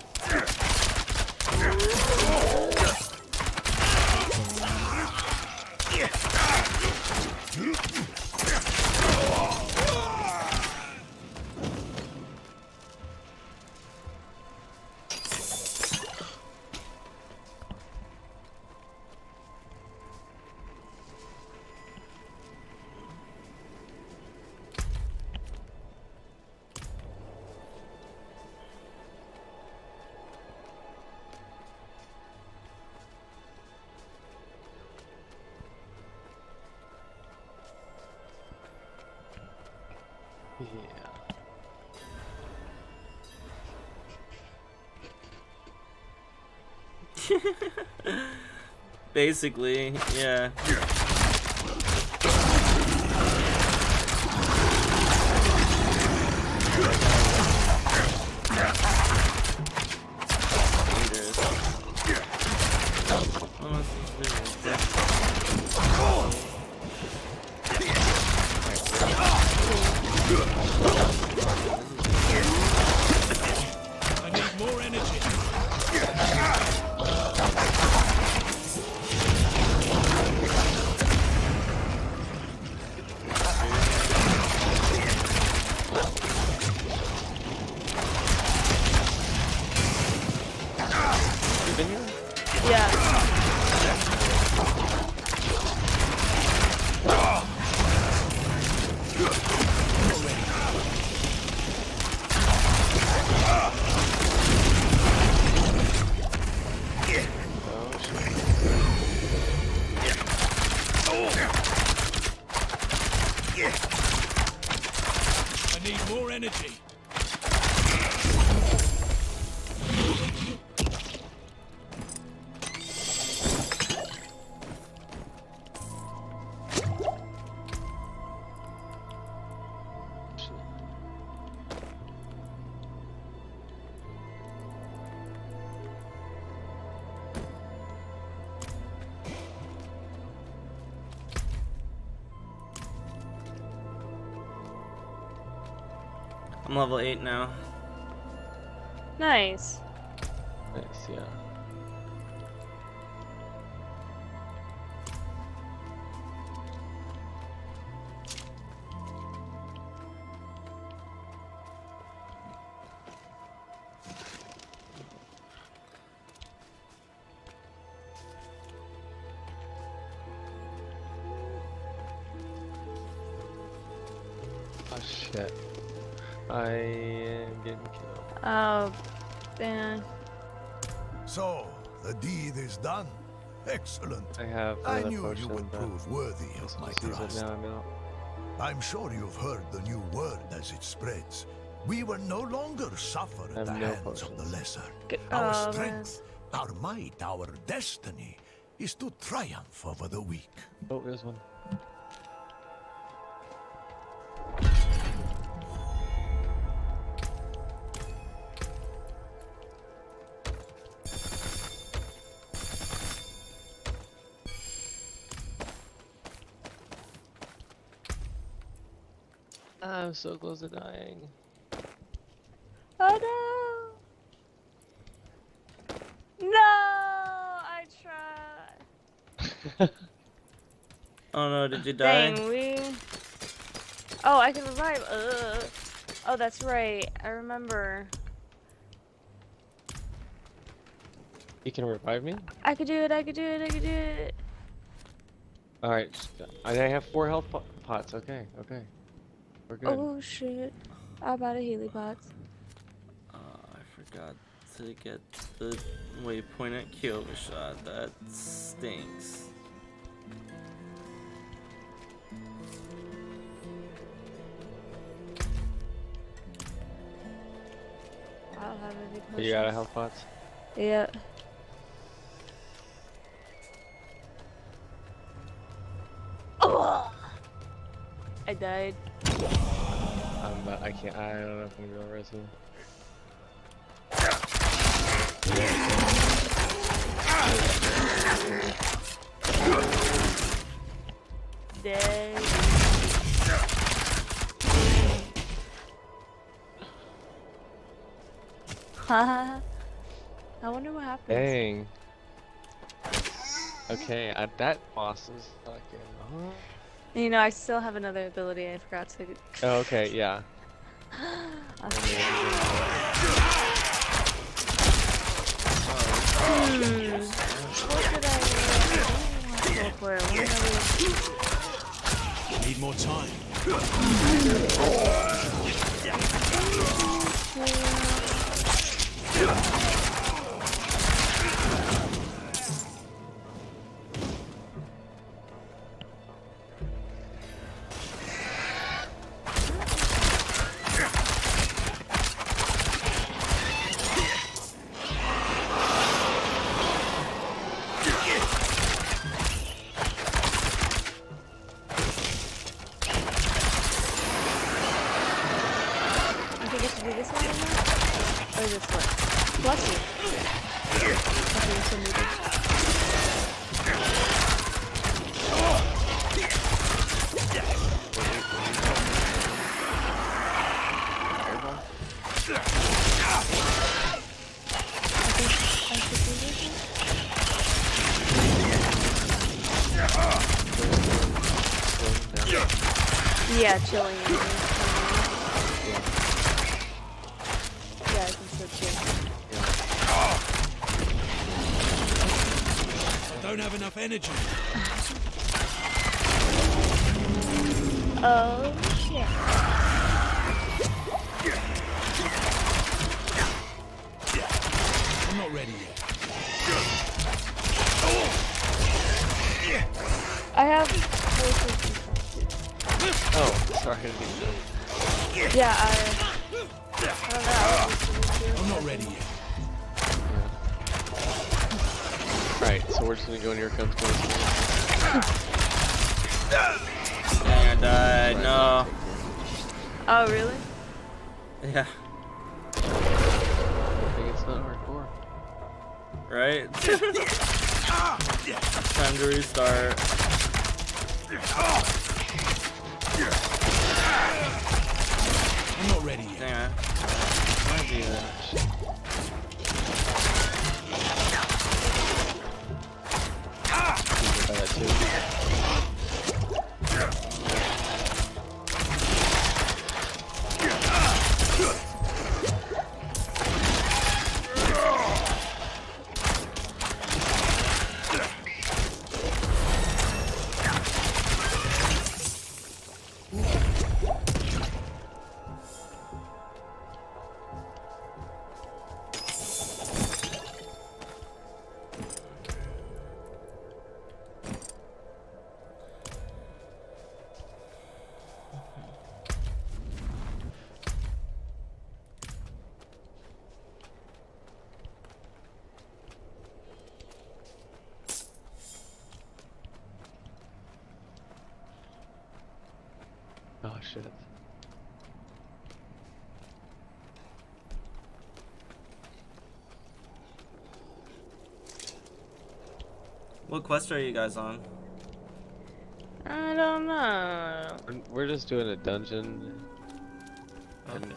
Yeah. Basically, yeah. I need more energy. You been here? Yeah. I need more energy. I'm level 8 now. Nice. Nice, yeah. Oh shit. I am getting killed. Oh, man. So, the deed is done. Excellent. I have I another knew potion, you would but prove worthy of my just use it trust. now, I'm out. I'm sure you've heard the new word as it spreads. We will no longer suffer I at have the no hands of the potions. lesser. Oh, Our man. strength, our might, our destiny is to triumph over the weak. Oh, there's one. I'm so close to dying. Oh no! No! I tried. Oh no, did you die? Dang, we... Oh, I can revive. Oh, that's right. I remember. You can revive me? I could do it, I could do it, I could do it. Alright, I have 4 health pots. Okay, okay. We're good. Oh shit. I bought a Healy pots. I forgot to get the waypoint at Kyoto shot. That stinks. I don't have any potions. You got a health pots? Yeah. Oh! I died. I can't. I don't know if I'm gonna res him. Dead. Haha. I wonder what happens. Dang. Okay, that boss is fucking. You know, I still have another ability I forgot to. Oh, okay, yeah. What did I Need more time. is this one? Bless you. Okay, you're so muted. Yeah, chilling. Yeah, I can still chill. I don't have enough energy. Oh, shit. I'm not ready yet. I have Oh, sorry, I didn't mean to. Yeah, I don't know. I'm not ready yet. Alright, so we're just gonna go in here comes Dang, I died. No. Oh, really? Yeah. I think it's not hardcore. Right? Time to restart. I'm not ready yet. Dang, I do that. Oh shit. What quest are you guys on? I don't know. We're just doing a dungeon. And,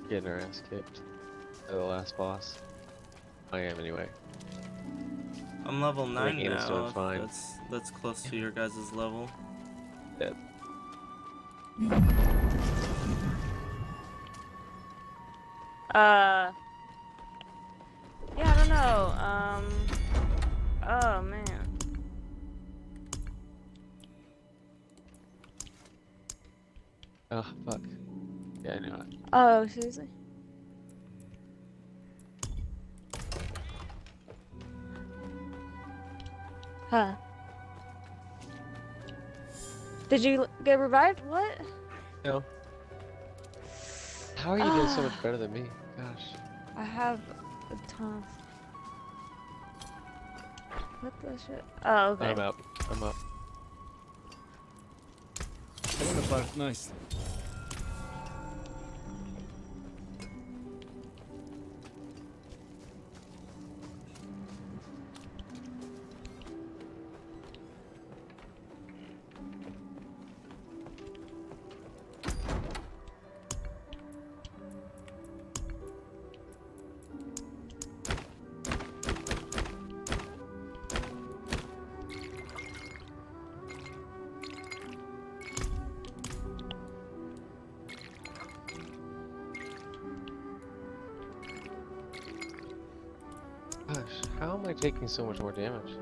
getting our ass kicked by the last boss. I am anyway. I'm level 9 Ian's now. doing fine. That's close to your guys' level. Dead. Yeah, I don't know. Oh man. Oh fuck. Yeah, I know it. Oh, seriously? Huh. Did you get revived? What? No. How are you doing so much better than me? Gosh. I have a ton of... What the shit? Oh, okay. I'm up. I'm up. Nice. Gosh, how am I taking so much more damage?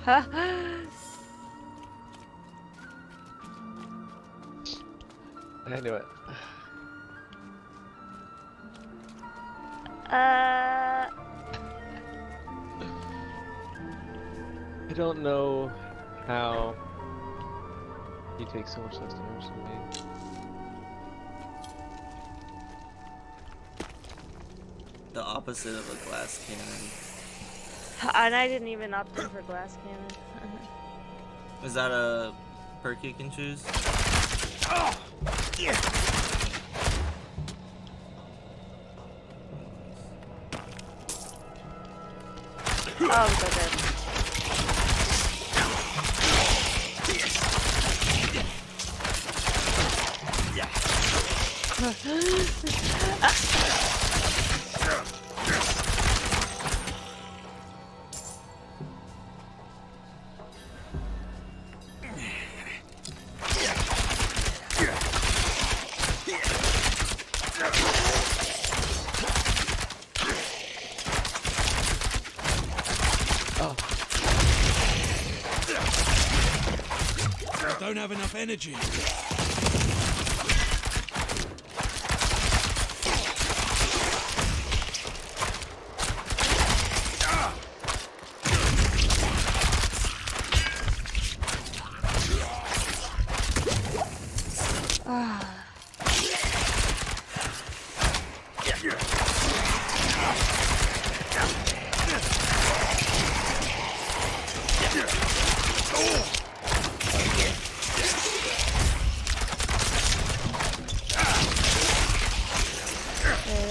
I knew it. I don't know how he takes so much less damage than me. The opposite of a glass cannon. And I didn't even opt in for glass cannon. Is that a perk you can choose? Oh, yeah. Oh, I'm so dead. I don't have enough energy.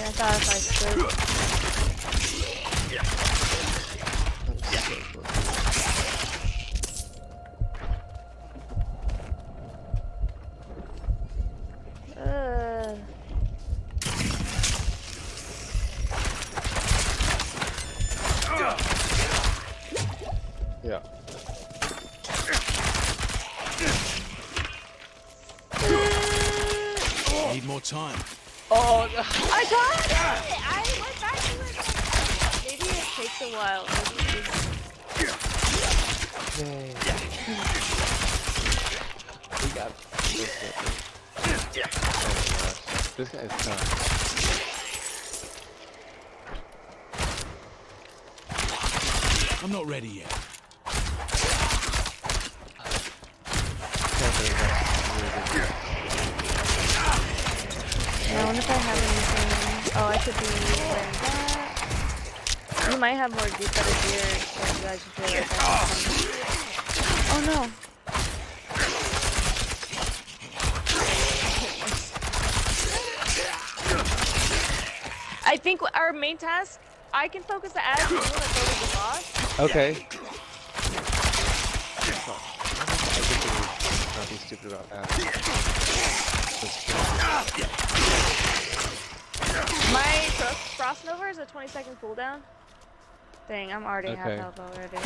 I thought if I stood. Yeah. Need more time. Oh, no. I got it! I went back to it. Maybe it takes a while. Yay. We got it. Oh my gosh. This guy is tough. I'm not ready yet. I wonder if I have anything. Oh, I could be wearing that. You might have more better gear, so you guys should feel like that. Oh no. I think our main task, I can focus the ads and you want to focus the boss. Okay. I think we not be stupid about that. My Frost Nova is a 20-second cooldown. Dang, I'm already half health already.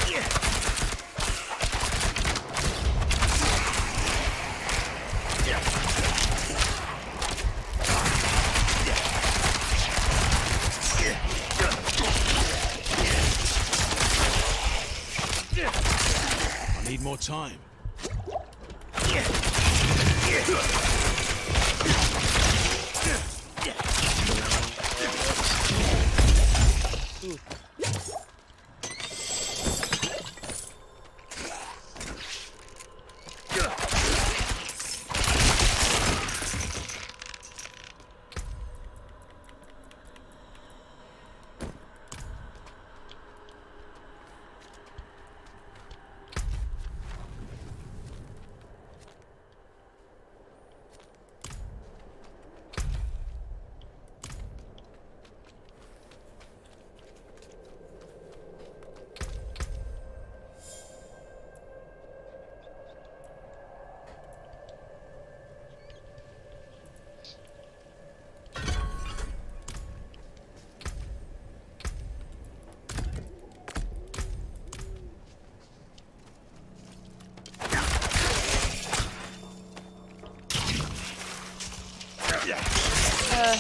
I need more time.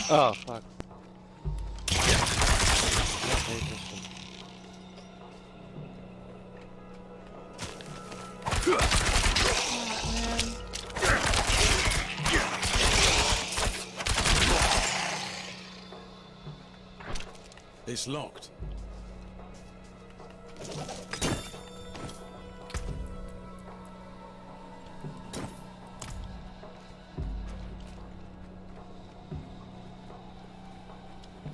Oh, fuck. this locked?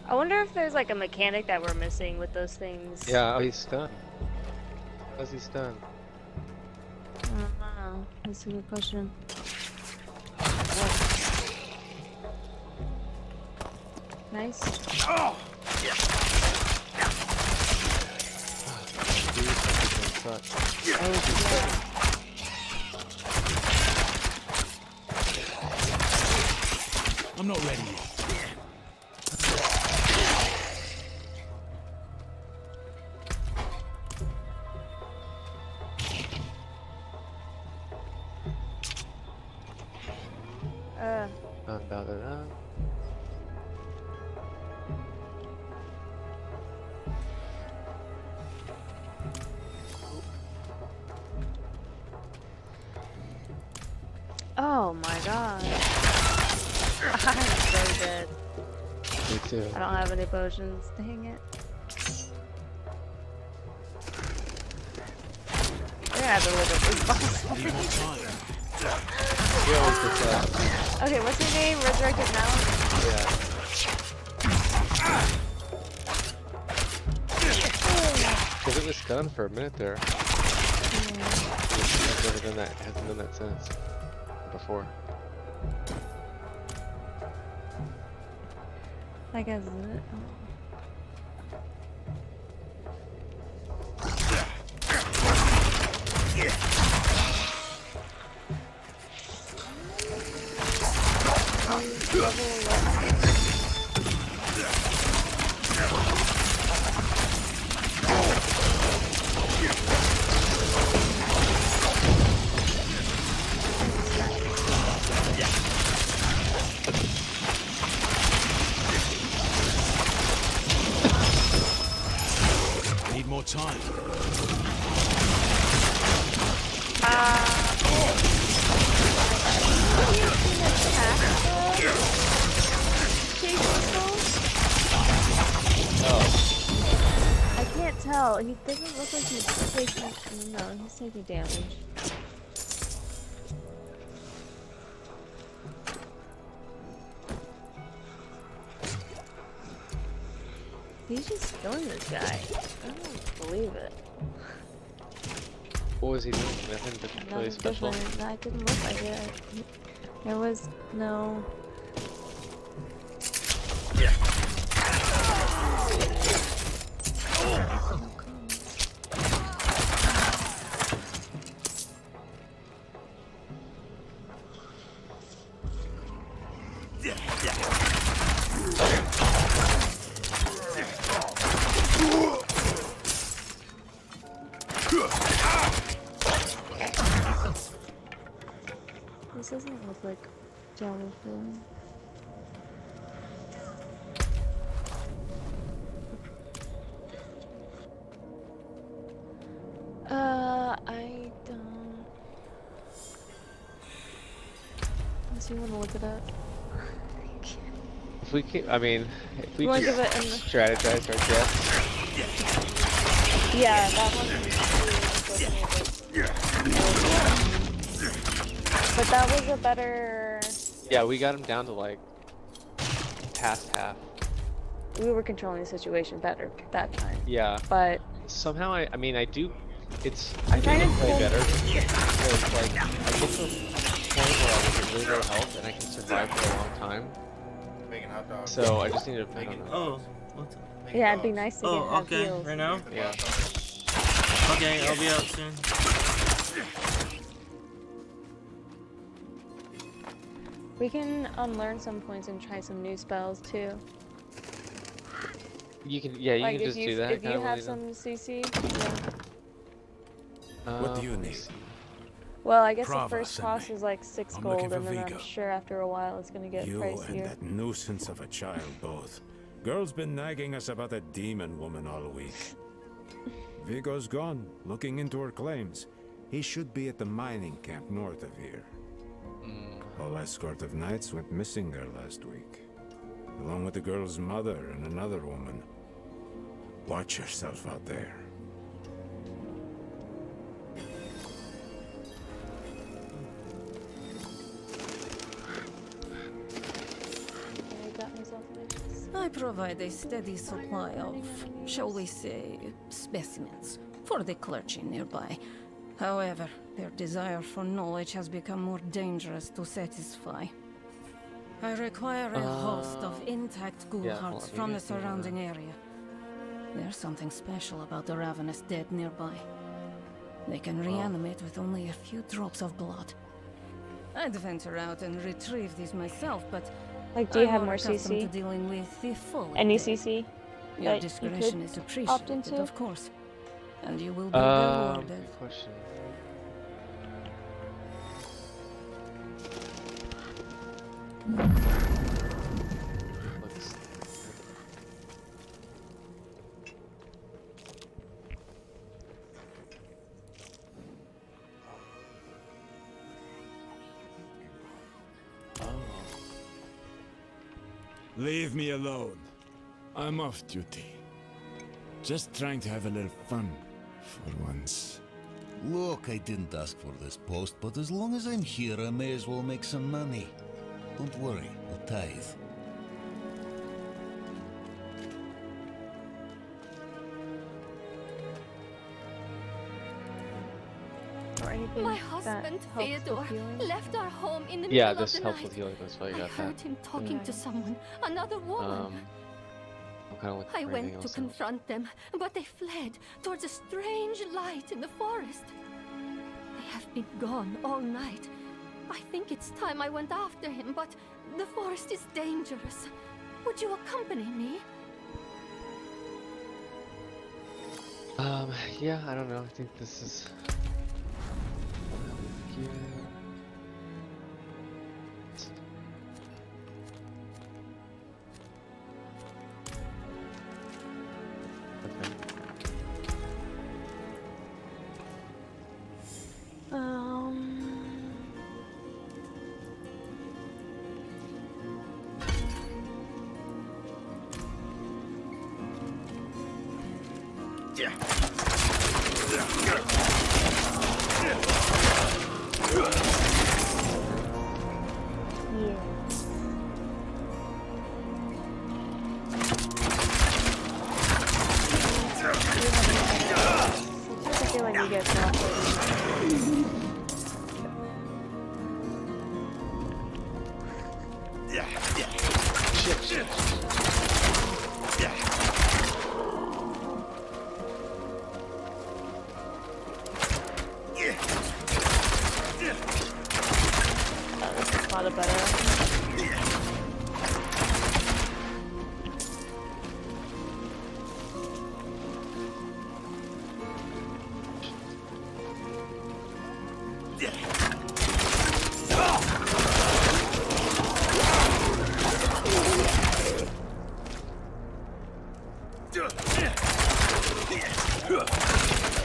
I wonder if there's like a mechanic that we're missing with those things. Yeah, oh, he's stunned. How's he stunned? I don't know. That's a good question. Nice. Oh! I'm not ready yet. About it up. Oh my god. I'm so dead. Me too. I don't have any potions. Dang it. We're gonna have to look at this boss. Okay, what's your name? Resurrected Malice? Yeah. Because it was stunned for a minute there. I've never done that. Hasn't done that since. Before. I guess it. Need more time. I can't tell. He doesn't look like he's taking. No, he's taking damage. He's just killing this guy. I don't believe it. What was he doing? Nothing really Nothing special. different. That didn't look like it. There was no. This doesn't look like Diablo film. I don't. Unless you want to look it up. If we keep, I mean, if we You wanna just give it an- strategize our deaths. Yeah, that one. But that was a better. Yeah, we got him down to like past half. We were controlling the situation better that time. Yeah. But somehow I mean I do. It's I'm I trying think to I play pull- better because like I get to a point where I get really low health and I can survive for a long time. So I just need to. I don't know. Oh, what's up? yeah, it'd be nice to get Oh, have okay. heals. Right now? Yeah. Okay, I'll be out soon. We can unlearn some points and try some new spells too. You can, yeah, you Like can just do that. if kinda you have what some CC. What do you need? Well, I guess the Prava first sent cost me. is like 6 I'm gold, looking and for then I'm Vigo. sure after a while it's gonna get You and pricier. that nuisance of a child both. Girl's been nagging us about a demon woman all week. Vigo's gone, looking into her claims. He should be at the mining camp north of here. Whole escort of knights went missing there last week, along with the girl's mother and another woman. Watch yourself out there. I provide a steady supply of, shall we say, specimens for the clergy nearby. However, their desire for knowledge has become more dangerous to satisfy. I require a host of intact ghoul hearts from the surrounding area. There's something special about the ravenous dead nearby. They can reanimate with only a few drops of blood. I'd venture out and retrieve these myself, but like, do you have I'm more accustomed CC? to dealing with the fully Any dead. CC? Your that discretion you is could appreciated, opt into? of course, and you will be rewarded. Good question. Leave me alone. I'm off duty. Just trying to have a little fun for once. Look, I didn't ask for this post, but as long as I'm here, I may as well make some money. Don't worry, I'll tithe. Or anything My that husband, helps with Theodore, healing? left our home in the Yeah, middle this of the helps night. with healing. That's why I I got heard that. him talking to someone, another woman. I'm kind of looking I for anything went to else. confront them, but they fled towards a strange light in the forest. They have been gone all night. I think it's time I went after him, but the forest is dangerous. Would you accompany me? Yeah, I don't know. I think this is. Here. Okay. Yeah. I feel like you get this is a lot better.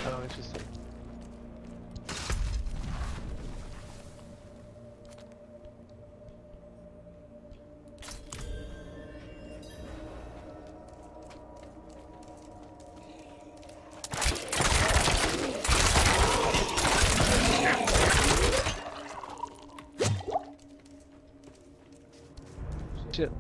Oh, interesting. Shit.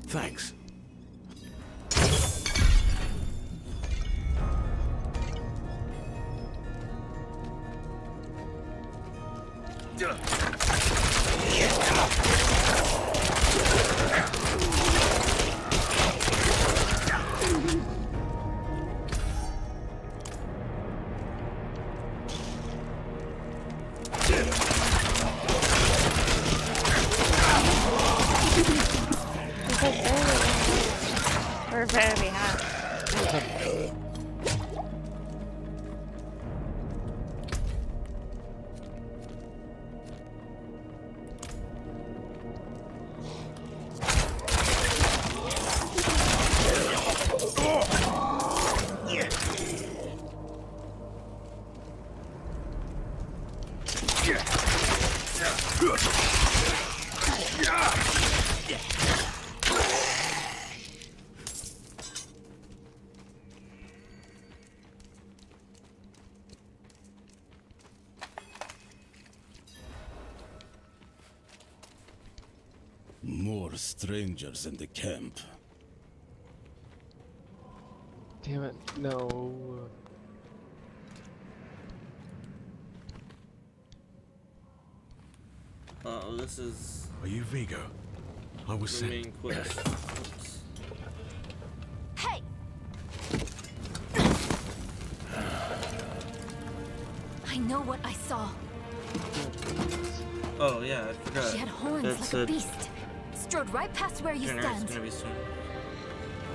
Thanks. We're very hot. more strangers in the camp. Damn it, no. Oh, this is. Are you Vigo? I was the sent. main quest. Oops. Hey! I know what I saw. Oh yeah, I forgot. She had horns That's like a beast. Strode right past where you dinner is stand. gonna be soon.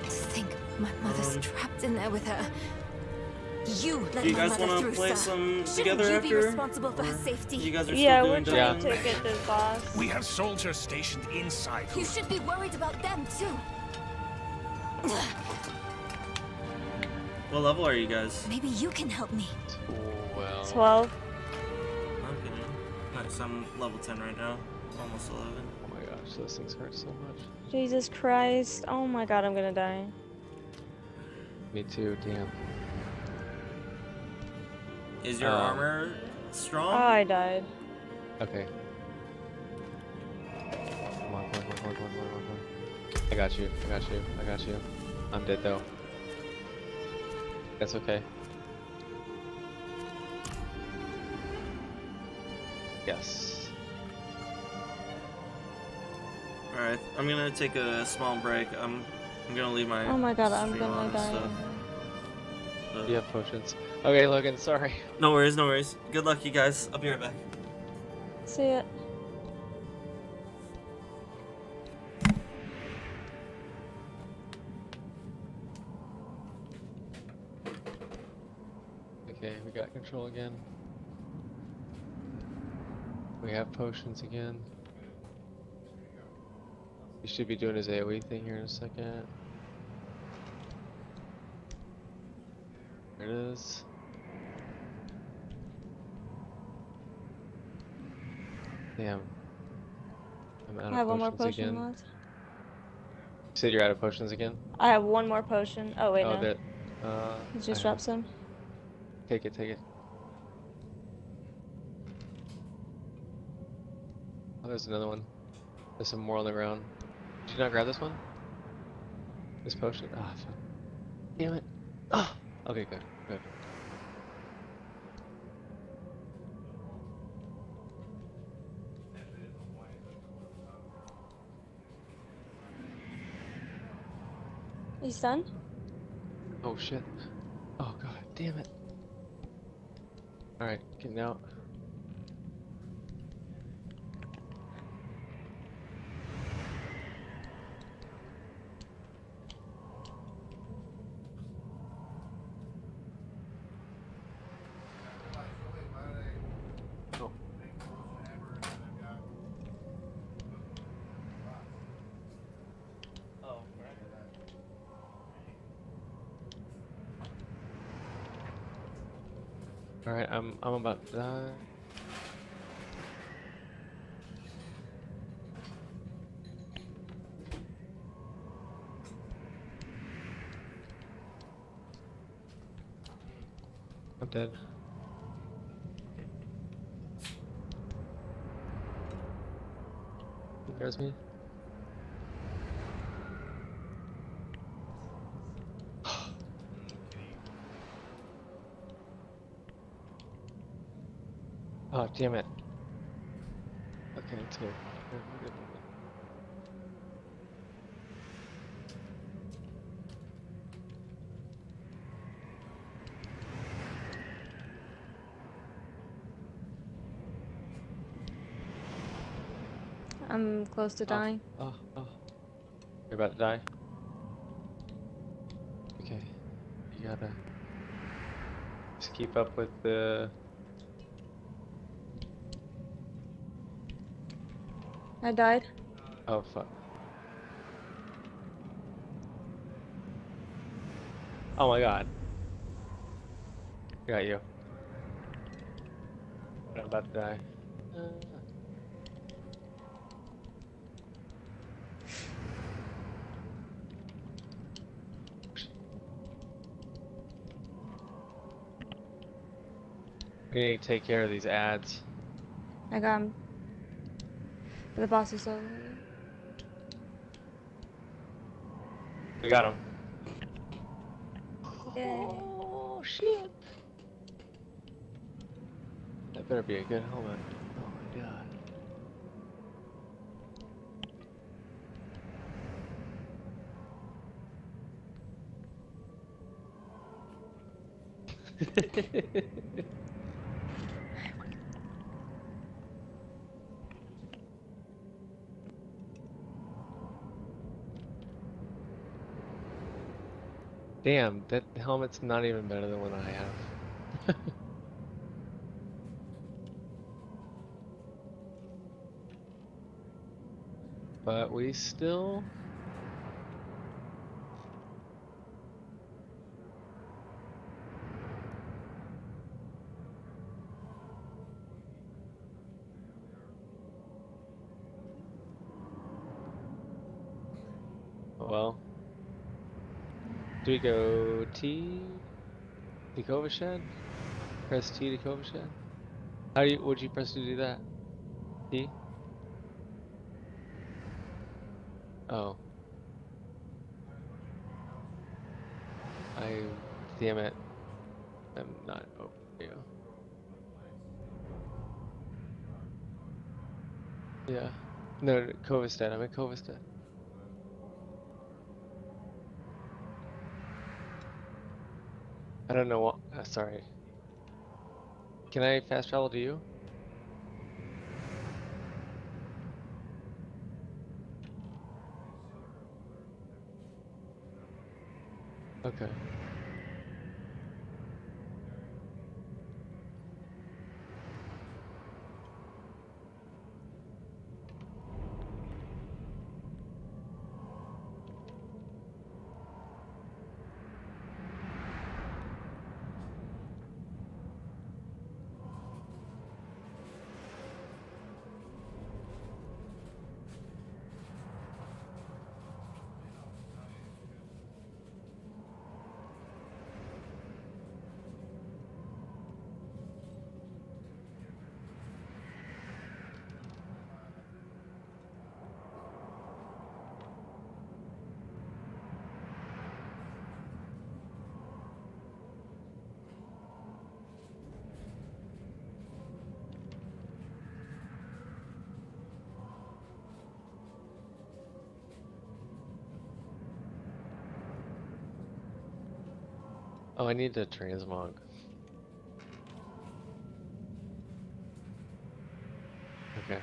To think my mother's trapped in there with her. You let Do you my guys mother want to through, play sir. some Shouldn't together you after? be responsible for her safety? You guys are still Yeah, doing we're trying dungeons? to get this boss. We have soldiers stationed inside. You should be worried about them too. What level are you guys? Maybe you can help me. Well. 12. Okay. Nice. I'm level 10 right now. Almost 11. Oh my gosh, those things hurt so much. Jesus Christ. Oh my god, I'm gonna die. Me too, damn. Is your armor strong? Oh, I died. Okay. Come on, come on, come on, come on, come on, come on. I got you, I got you, I got you. I'm dead though. That's okay. Yes. Alright, I'm gonna take a small break. I'm gonna leave my. Oh my god, I'm stream gonna on, die. so- You have potions. Okay, Logan, sorry. No worries, no worries. Good luck, you guys. I'll be right back. See it. Okay, we got control again. We have potions again. He should be doing his AoE thing here in a second. There it is. Damn. I'm out I have of one more potions potion again. left. You said you're out of potions again? I have one more potion. Oh wait, Oh, no. that. He I just have- dropped some. Take it, take it. Oh, there's another one. There's some more on the ground. Did you not grab this one? This potion? Ah, fuck. Damn it. Ah! Okay, good, good. He's done? Oh shit. Oh god, damn it. Alright, getting out. Oh. Alright, I'm about to die. I'm dead. There's me. Oh, damn it. Okay, it's good. We're good. I'm close to dying. Oh. You're about to die? Okay. You gotta just keep up with the... I died. Oh, fuck. Oh my god. Got you. I'm about to die. We need to take care of these ads. I got him. The boss is over here. We got him. Yay. Oh shit! That better be a good helmet. Oh my god. Damn, that helmet's not even better than what I have. But we still... Well... Do we go T to Kovashed? Press T to Kovashed? Would you press to do that? T? Oh. Damn it. I'm not, oh, there you go. Yeah. No, Kovasted, I'm at Kovasted. I don't know what, sorry. Can I fast travel to you? Okay. Oh, I need to transmog. Okay.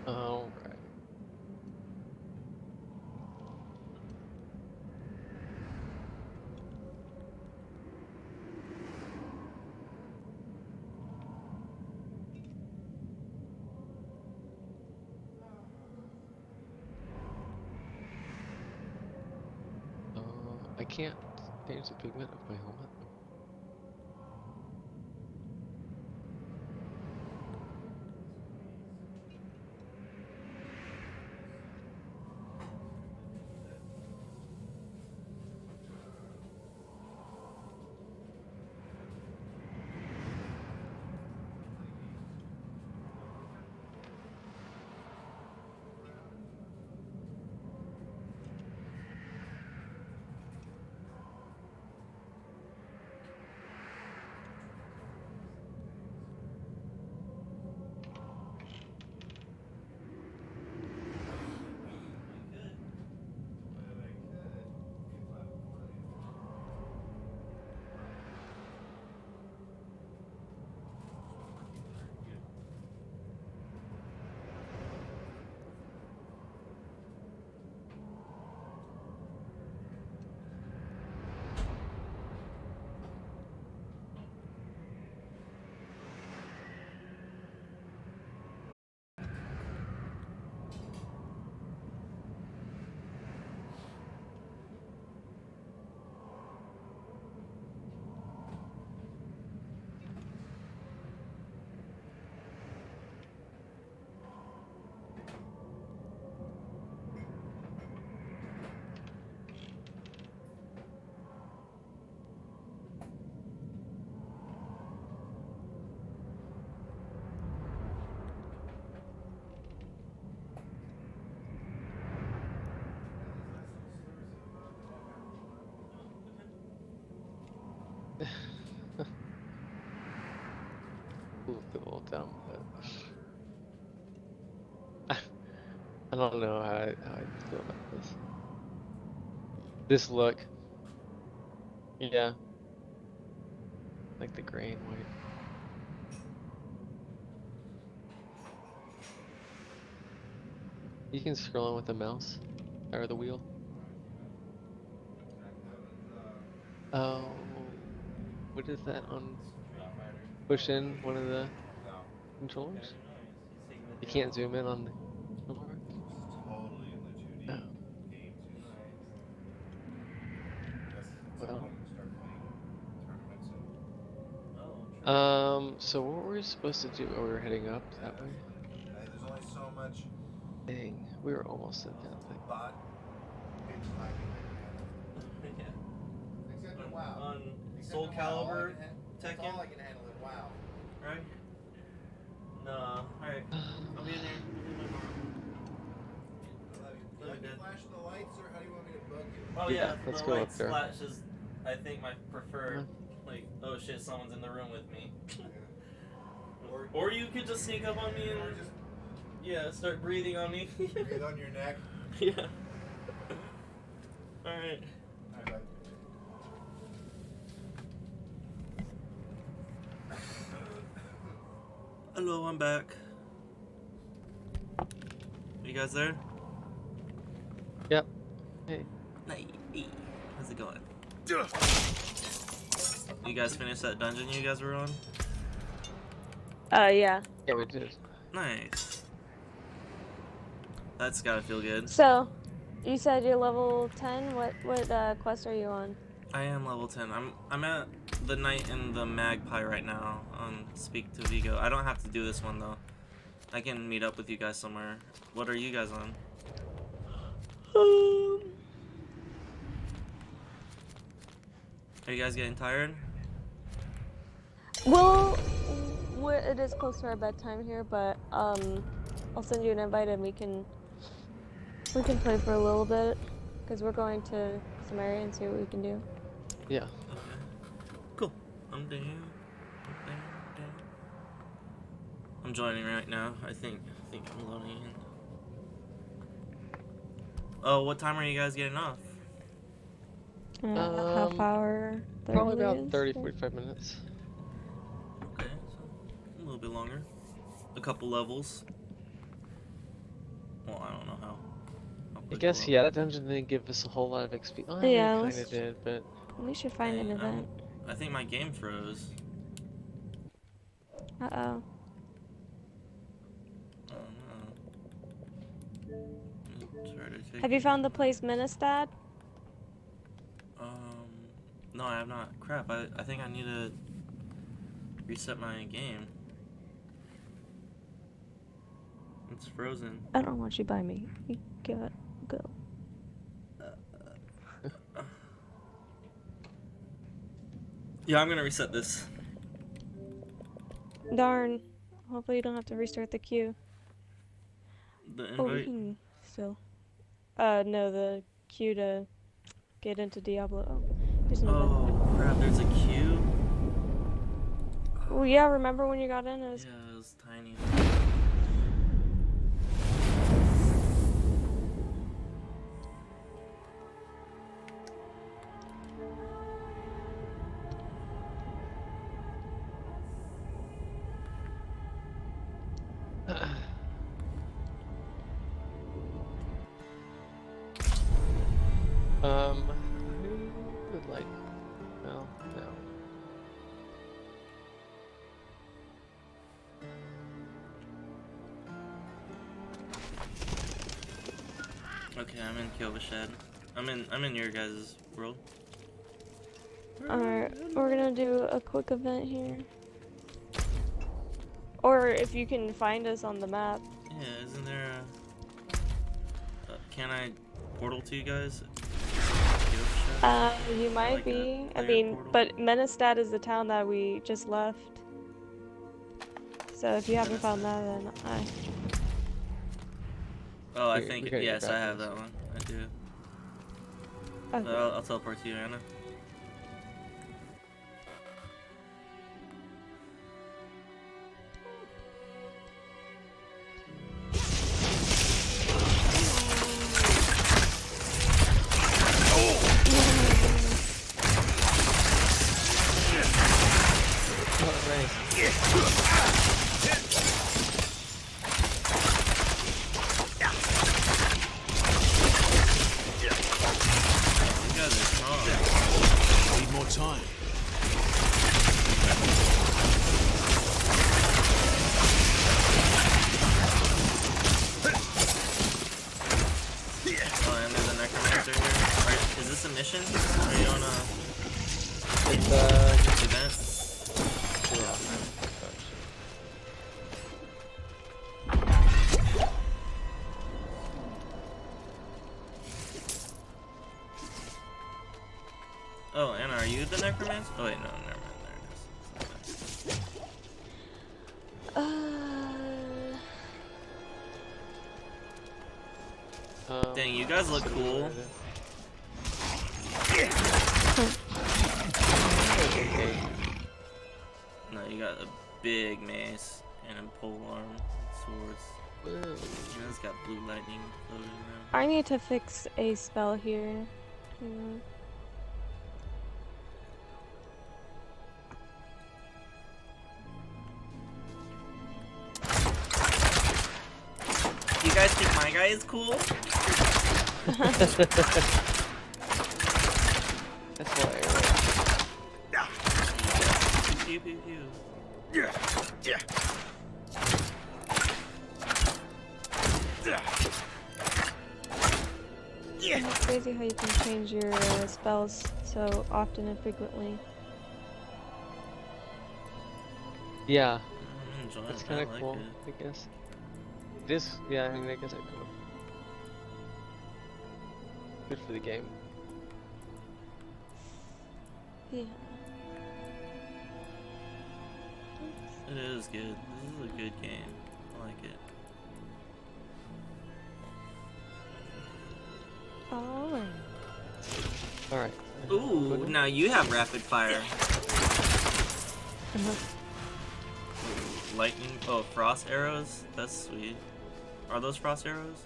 All right. I can't change the pigment of my helmet. I don't know how I feel about this. This look. Yeah. Like the gray and white. You can scroll on with the mouse or the wheel. Oh, what is that on? Push in one of the controllers? You can't zoom in on the controller? Oh. Well. So what were we supposed to do? Oh, we were heading up that way? There's only so much. Dang, we were almost at that thing. Except WoW. On Soul Calibur, Tekken. All I can handle in WoW. Right? No. Alright. I'll be in there. Do you like me flashing the lights, or how do you want me to bug you? Oh yeah, let's the go up lights there. flash is, I think, my preferred. Like, oh shit, someone's in the room with me. Or you could just sneak up on me and yeah, start breathing on me. Breathe on your neck. Yeah. Alright. Hello, I'm back. You guys there? Yep. Hey. How's it going? You guys finished that dungeon you guys were on? Yeah. Yeah, we did. Nice. That's gotta feel good. So, you said you're level 10? What quest are you on? I am level 10. I'm at the Knight in the Magpie right now on Speak to Vigo. I don't have to do this one though. I can meet up with you guys somewhere. What are you guys on? Are you guys getting tired? Well, it is close to our bedtime here, but I'll send you an invite and we can play for a little bit, because we're going to some area and see what we can do. Yeah. Okay. Cool. I'm down. I'm joining right now. I think I'm loading in. Oh, what time are you guys getting off? Half hour. Probably about 30-45 minutes. Okay, so a little bit longer. A couple levels. Well, I don't know how I guess, yeah, that dungeon didn't give us a whole lot of XP. Oh, yeah, it kinda did, but... We should find an event. I think my game froze. Uh-oh. Have you found the place Ministad? No, I have not. Crap, I think I need to reset my game. It's frozen. I don't want you by me. You gotta go. Yeah, I'm gonna reset this. Darn. Hopefully you don't have to restart the queue. The Oh, we invite? can still. No, the queue to get into Diablo. Oh, there's an event. Oh, crap, there's a queue? Well, yeah, remember when you got in? It was... Yeah, it was tiny. Who would like... Well, no. Okay, I'm in Kyovashed. I'm in your guys' world. Alright, we're gonna do a quick event here. Or if you can find us on the map. Yeah, isn't there a... can I portal to you guys? You might like be. I mean, portal? but Menestad is the town that we just left. So if you haven't found that, then Oh, I We think, gotta get yes, back I to have this. that one. I do. Okay. So I'll teleport to you, Anna. shoot the necromancer? Oh wait, no, never mind. There it is. Dang, you guys look cool. No, you got a big mace and a polearm swords. You guys got blue lightning floating around. I need to fix a spell here. You guys think my guy is cool? That's why. Pew pew pew. Yeah. It's crazy how you can change your spells so often and frequently. Yeah. Enjoy That's it, kind of like cool, it. I guess. This, yeah, I mean, I guess I know. Good for the game. Yeah. It is good. This is a good game. I like it. Alright. Ooh, now you have rapid fire. Lightning, oh, frost arrows? That's sweet. Are those frost arrows?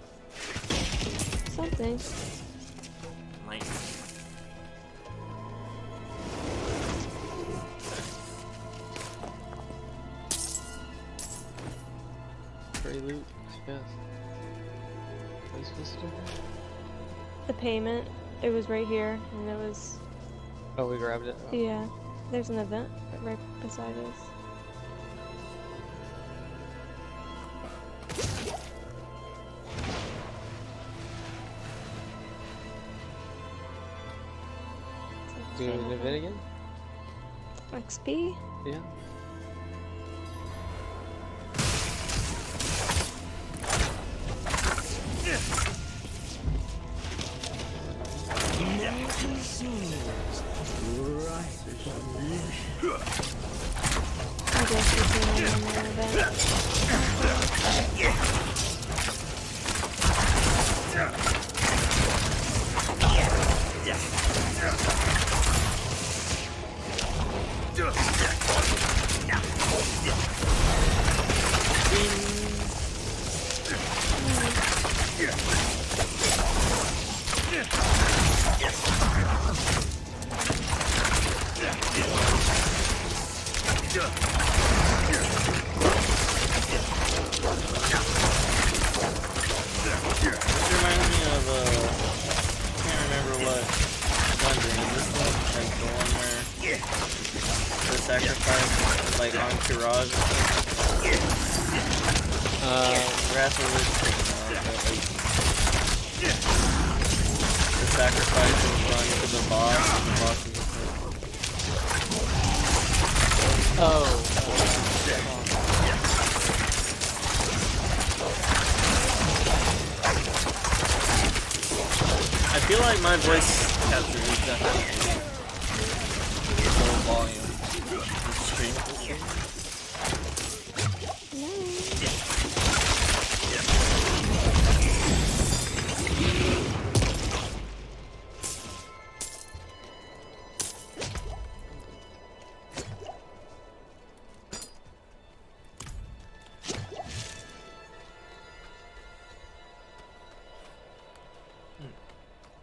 Something. Lightning. Free loot, yes. What are you supposed to do? The payment, it was right here, and it was... Oh, we grabbed it? Oh. Yeah, there's an event right beside us. Do an event again? XP? Yeah. I guess we can do an event. My voice capture is definitely full volume. The stream.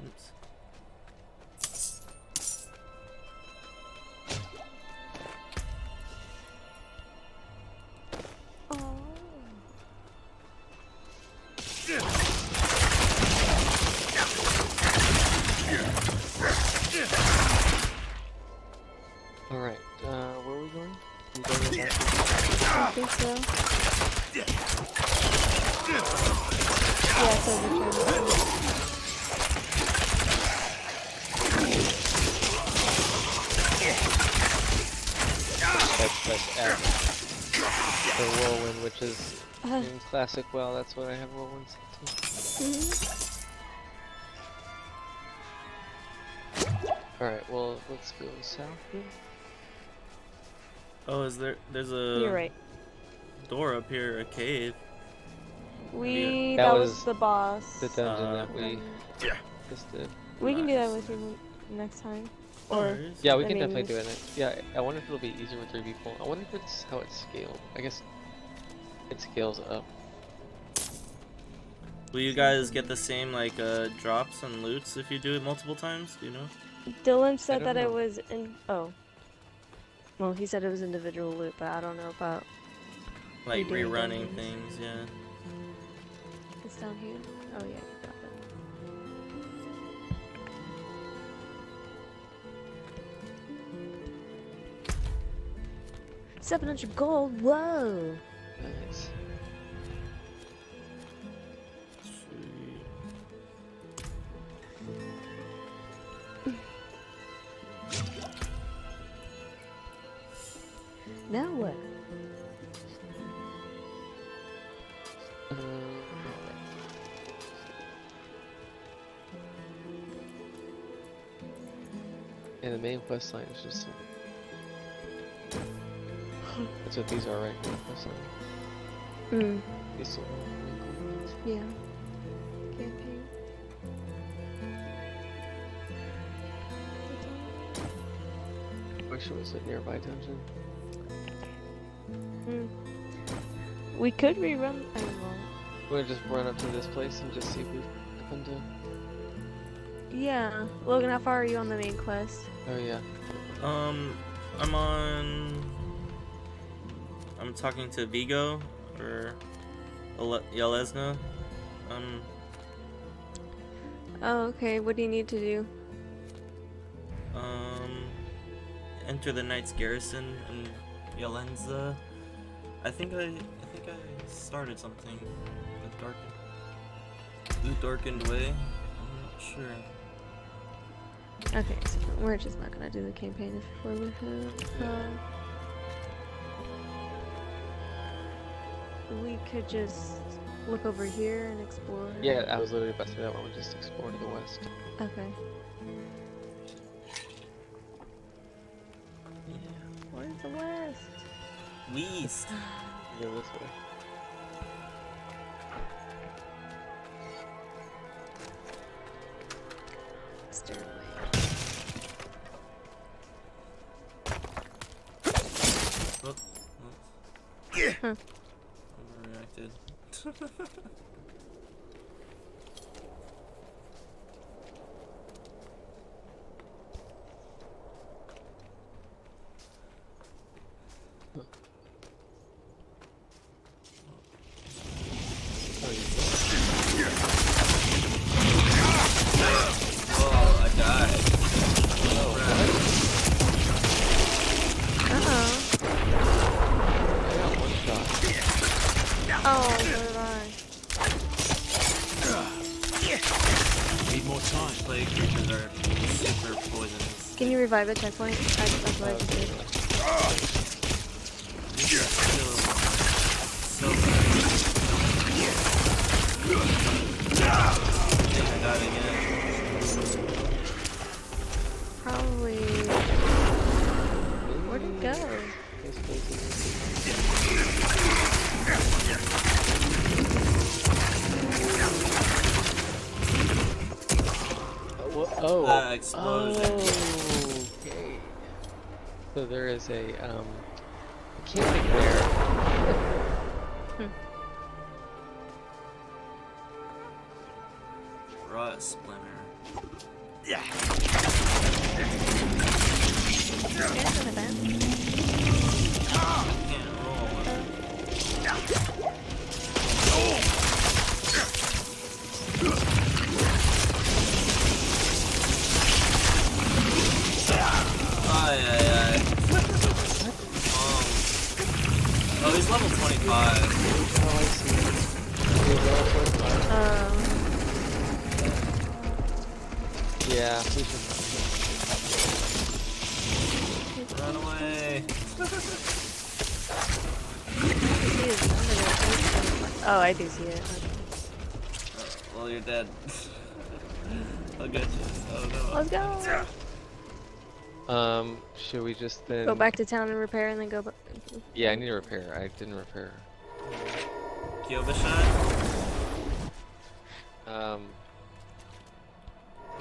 Oops. Alright, where are we going? We going back? I think so. Yeah, it says return. That's F. For Whirlwind, which is in classic WoW, that's what I have Whirlwind set to. Alright, well, let's go south then. Oh, there's a You're right. door up here, a cave. That was the boss. The dungeon that we just did. We can do that with you next time. Or yeah, we can definitely do it. Yeah, I wonder if it'll be easier with 3 people. I wonder if it's how it's scaled. I guess it scales up. Will you guys get the same like drops and loots if you do it multiple times? Do you know? Dylan said that it was in. Oh. Well, he said it was individual loot, but I don't know about. Like rerunning things, yeah. It's down here. Oh yeah, you got it. 700 gold. Whoa. Nice. Now what? And the main quest line is just. That's what these are, right? Quest line. Mm. These are Yeah. Campaign. Where should was it nearby dungeon? We could rerun. I don't know. We'll just run up to this place and just see if we come to. Yeah. Logan, how far are you on the main quest? Oh yeah. I'm talking to Vigo or Yelesna. Oh, okay. What do you need to do? Enter the knight's garrison in Yelenza. I think I started something. The darkened way. I'm not sure. Okay, so we're just not gonna do the campaign if we're with him. We could just look over here and explore. Yeah, I was literally about to say that one. We'll just explore to the west. Okay. Where's the west? West. Yeah, this way. Huh. Overreacted. Oh, I died. Oh, Oh, so did I. Need more time. Plague creatures are super poisonous. Can you revive a checkpoint? That's what I just did. I died again. Probably. Where'd it go? Oh, explosion. Okay. So there is a camping there. Rot splinter. Yeah. Can't roll. Oh, he's level 25. Oh, I see. He's level 25. Yeah, we should run away. Oh, I do see it. Well, you're dead. I'll get you. Oh no. Let's go. Should we just then Go back to town and repair, and then go back. Yeah, I need to repair. I didn't repair. Kyoba shot? Um.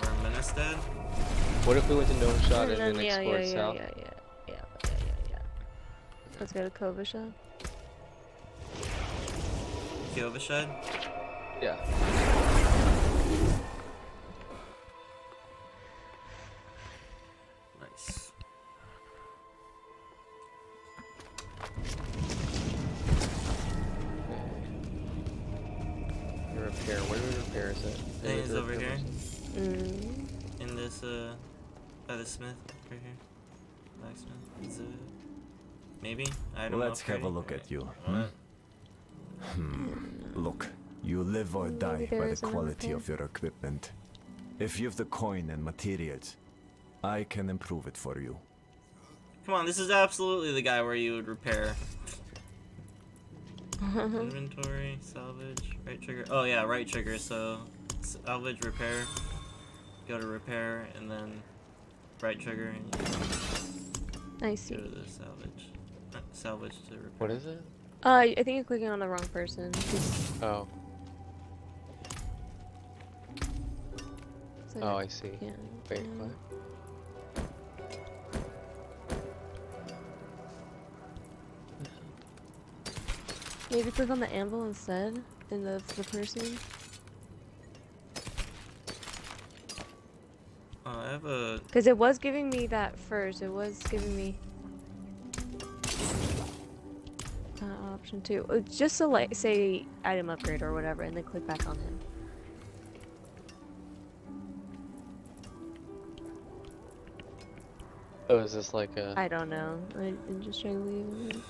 Or Ministed? What if we went to no shot and then yeah, explored south? Yeah. Let's go to Kovasha. Kyoba shed? Yeah. Nice. The repair. Where do we repair is it? I think it's over here. Mm. In this, by the smith, right here. Blacksmith. Is it? Maybe? I don't know. Let's have a look at you. Look, you live or die by the quality of your equipment. If you've the coin and materials, I can improve it for you. Come on, this is absolutely the guy where you would repair. Inventory, salvage, right trigger. Oh yeah, right trigger. So salvage, repair. Go to repair and then right trigger and I see. go to the salvage. Salvage to repair. What is it? I think you're clicking on the wrong person. Oh. So Oh, I see. Yeah. Wait, what? Maybe click on the anvil instead, in the person. I have a. Because it was giving me that first. It was giving me option 2. Just select, say, item upgrade or whatever, and then click back on him. Oh, is this like a... I don't know. I'm just trying to leave.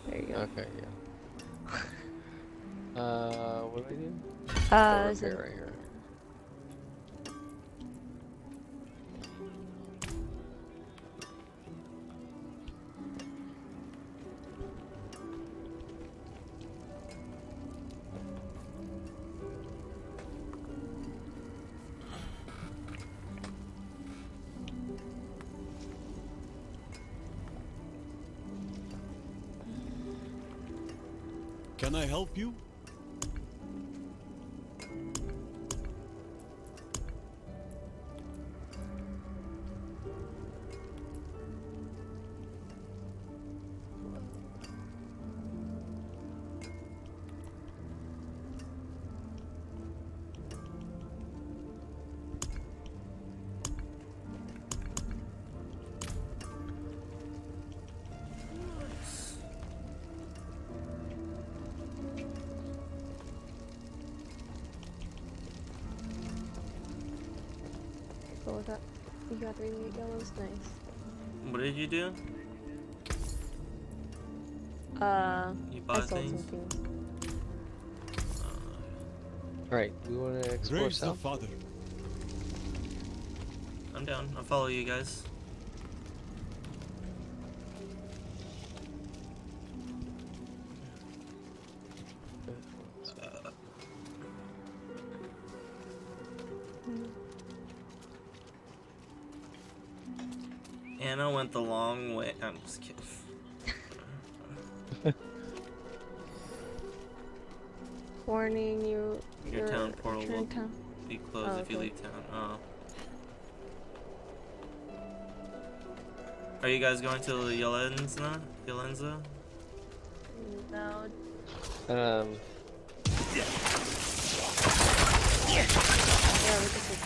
There you go. Okay, yeah. What do I do? Is repair it... right here. Can I help you? Go with that. You got 3 yellows. Nice. What did you do? You I bought sold things? something. Alright, we want to explore Praise the south? Father. I'm down. I'll follow you guys. Anna went the long way. I'm just kidding. Warning, Your town portal will town. be closed if you leave town. Oh. Are you guys going to Yolenza? No. Yeah, we can take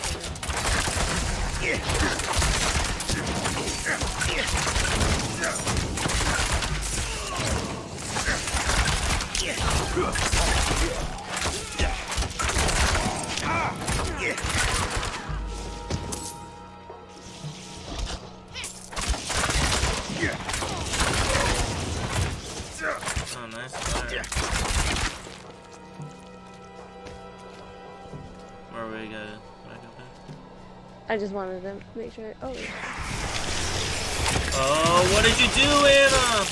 Oh, nice fire. Where are we going? Back up there? I just wanted to make sure. Oh. Oh, what did you do, Anna?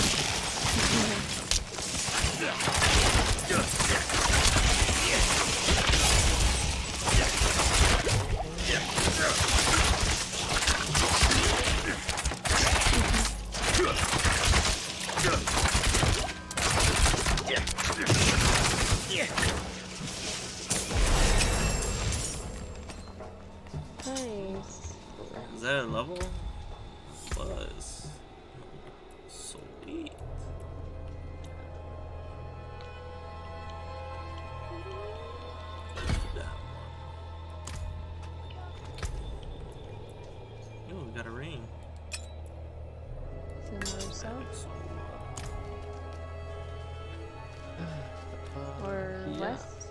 west.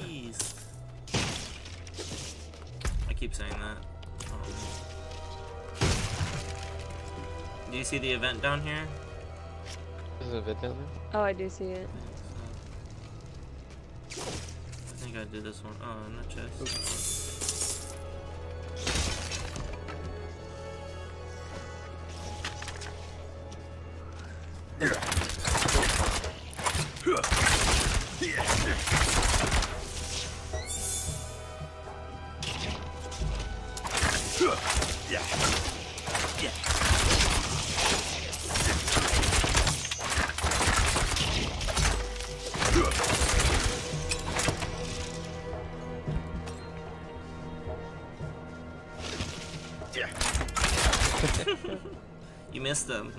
East. I keep saying that. Do you see the event down here? There's an event down there? Oh, I do see it. I think I did this one. Oh, in the chest. You missed them.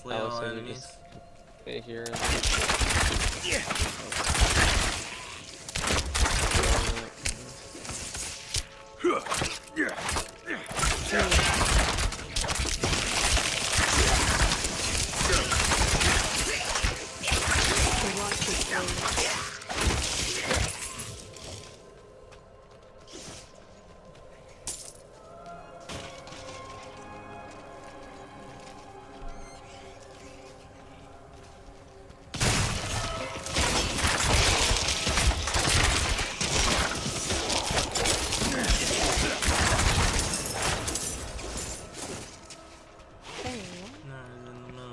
Slay all so you enemies. just stay here and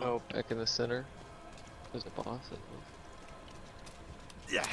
oh, back in the center. There's a boss. Yeah.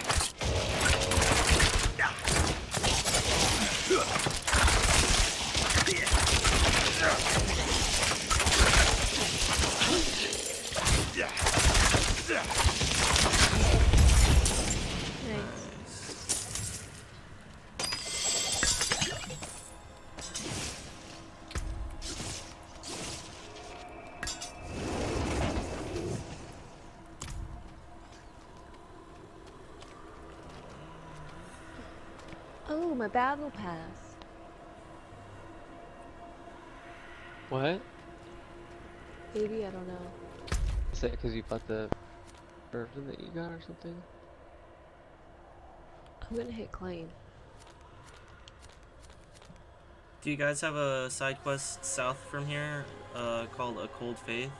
Oh, my battle pass. What? Maybe, I don't know. Is that because you bought the version that you got or something? I'm gonna hit claim. Do you guys have a side quest south from here called A Cold Faith?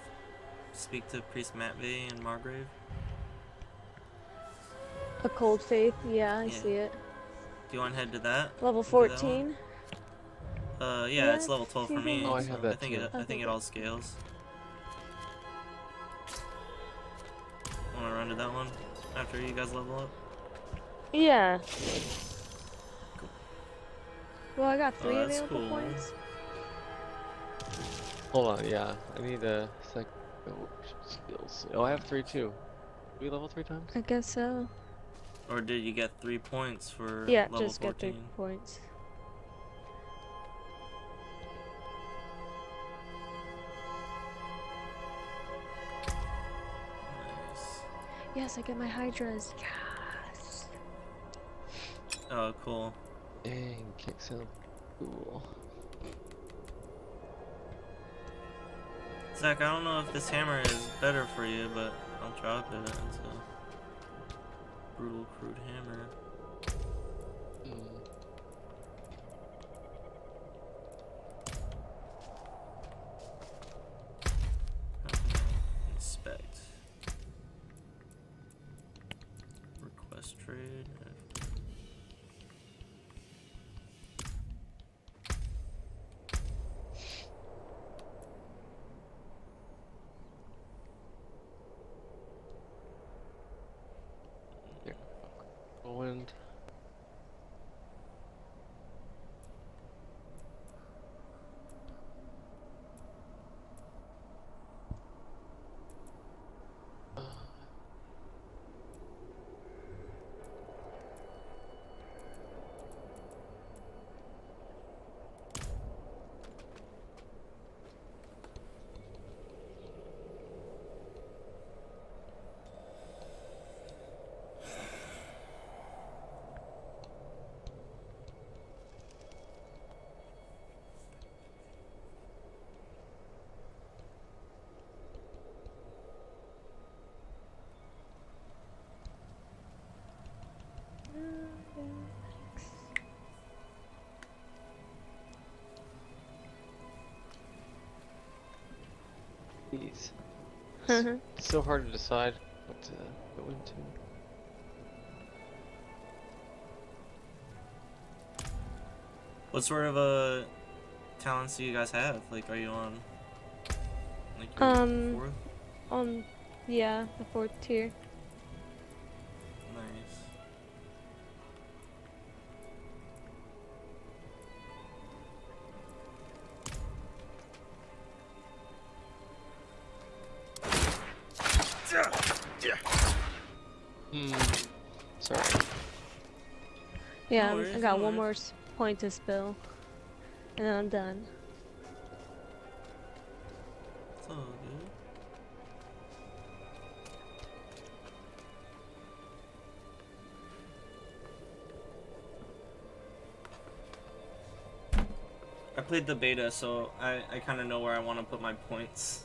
Speak to Priest Matvey and Margrave. A cold faith, yeah, I see it. Do you want to head to that? Level Do that 14. one? Yeah, Yeah, it's level 12 for me. Oh, I so have that I think too. I think it all scales. Want to run to that one after you guys level up? Yeah. Well, I got 3 that's available cool. points. Hold on, yeah. I need a sec. Oh, skills. Oh, I have 3 too. We level 3 times? I guess so. Or did you get 3 points for Yeah, level just 14? get 3 points. Nice. Yes, I get my Hydras. Yes. Oh, cool. Dang, kick sound cool. Zach, I don't know if this hammer is better for you, but I'll drop it. It's a brutal, crude hammer. Inspect. It's so hard to decide what to go into. What sort of talents do you guys have? Like, are you on like your fourth? Yeah, the 4th tier. Nice. Sorry. Yeah, No worries, I got no one more worries. point to spill, and then I'm done. It's all good. I played the beta, so I kind of know where I want to put my points.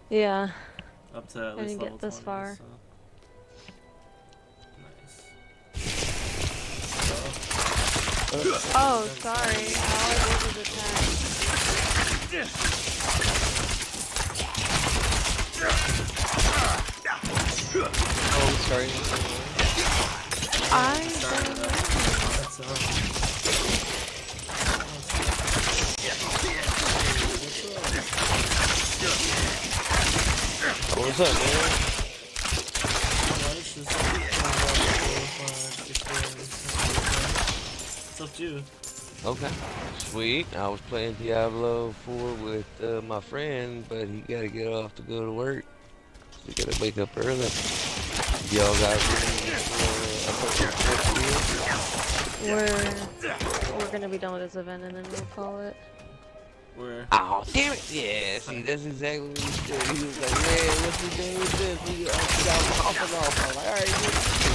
Yeah. Up to at I least didn't level get this 20, far. so. Nice. Oh, sorry. All I did was attack. Oh, sorry. What's up, man? What's up, you? Okay, sweet. I was playing Diablo 4 with my friend, but he got to get off to go to work. So he got to wake up early. Y'all got We're gonna be done with this event and then we'll call it. Where? Oh, damn it! Yeah, see, that's exactly what he said. He was like, man, what's the thing with this? We got off and off. I'm like, alright, you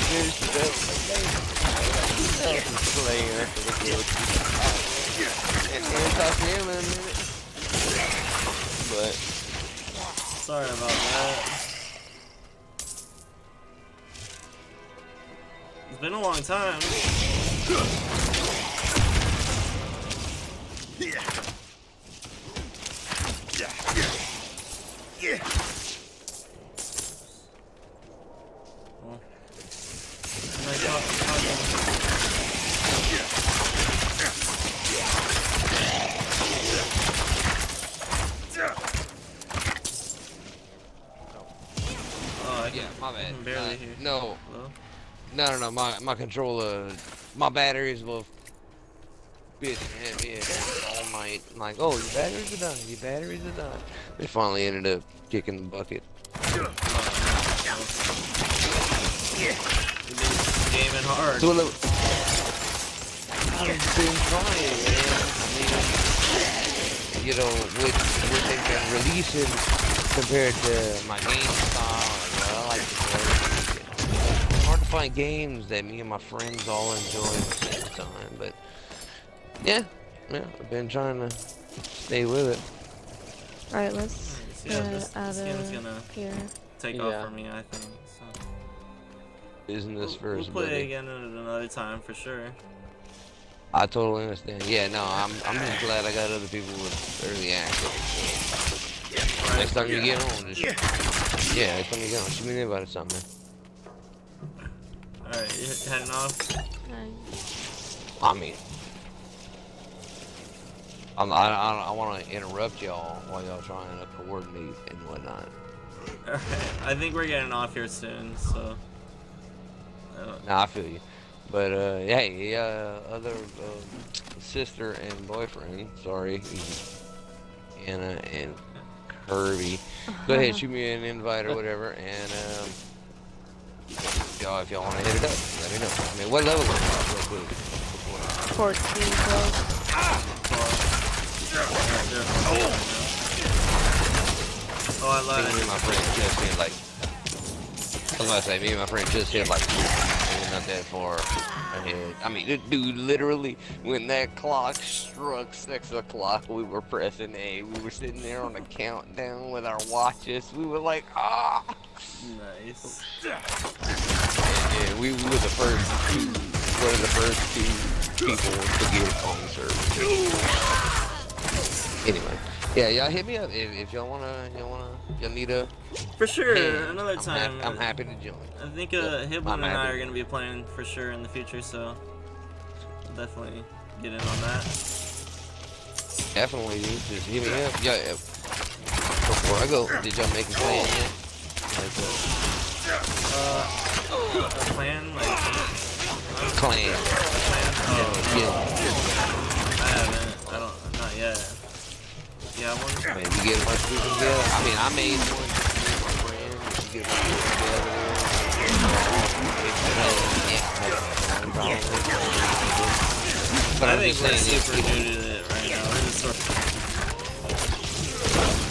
finish stuff. Like, playing after the kill. And talk to him in a minute. But, sorry about that. It's been a long time. yeah, my bad. I'm barely here. No. Hello? No, my controller, my batteries will bitch heavy all night. I'm like, oh, your batteries are done. Your batteries are done. They finally ended up kicking the bucket. Gaming hard. So, look, I've been trying, man. I mean, you know, what they've been releasing compared to my game style, and what I like to play. It's hard to find games that me and my friends all enjoy at the same time, but yeah, I've been trying to stay with it. Alright, let's Yeah, this out game's of gonna here. take off for me, I think. So. Isn't this We'll first, play buddy? it again at another time for sure. I totally understand. Yeah, no, I'm just glad I got other people with early access. Right. Next time you get on, just next time you get on, shoot me an invite or something, man. Alright, you heading off? I mean, I want to interrupt y'all while y'all trying to coordinate and whatnot. Alright, I think we're getting off here soon, so. Nah, I feel you. But, hey, other sister and boyfriend, sorry, Anna and Kirby. Go ahead, shoot me an invite or whatever, and, y'all, if y'all want to hit it up, let me know. I mean, what level is it? Real quick. 14, 12. Oh, I lied. Me and my friend just hit, like, I was about to say, me and my friend just hit, like, not that far ahead. I mean, dude, literally, when that clock struck 6 o'clock, we were pressing A. We were sitting there on a countdown with our watches. We were like, ah! Nice. Yeah, we were the first two, one of the first two people to get on service. Anyway, Yeah, y'all hit me up if y'all need a. For sure, hand. another time. I'm happy to join. I think Yep, Hiblin I'm and I happy. are gonna be playing for sure in the future, so I'll definitely get in on that. Definitely, dude. Just hit me up. Yeah. Before I go, did y'all make a plan yet? A plan like Clan. Oh, Yeah. I haven't. I don't. Not yet. Yeah, I want. Maybe get a bunch of people together. I mean, I made one just with my friend. If you get a bunch of people together. But I'm think just we're saying, super new to it right now. We're just sort of.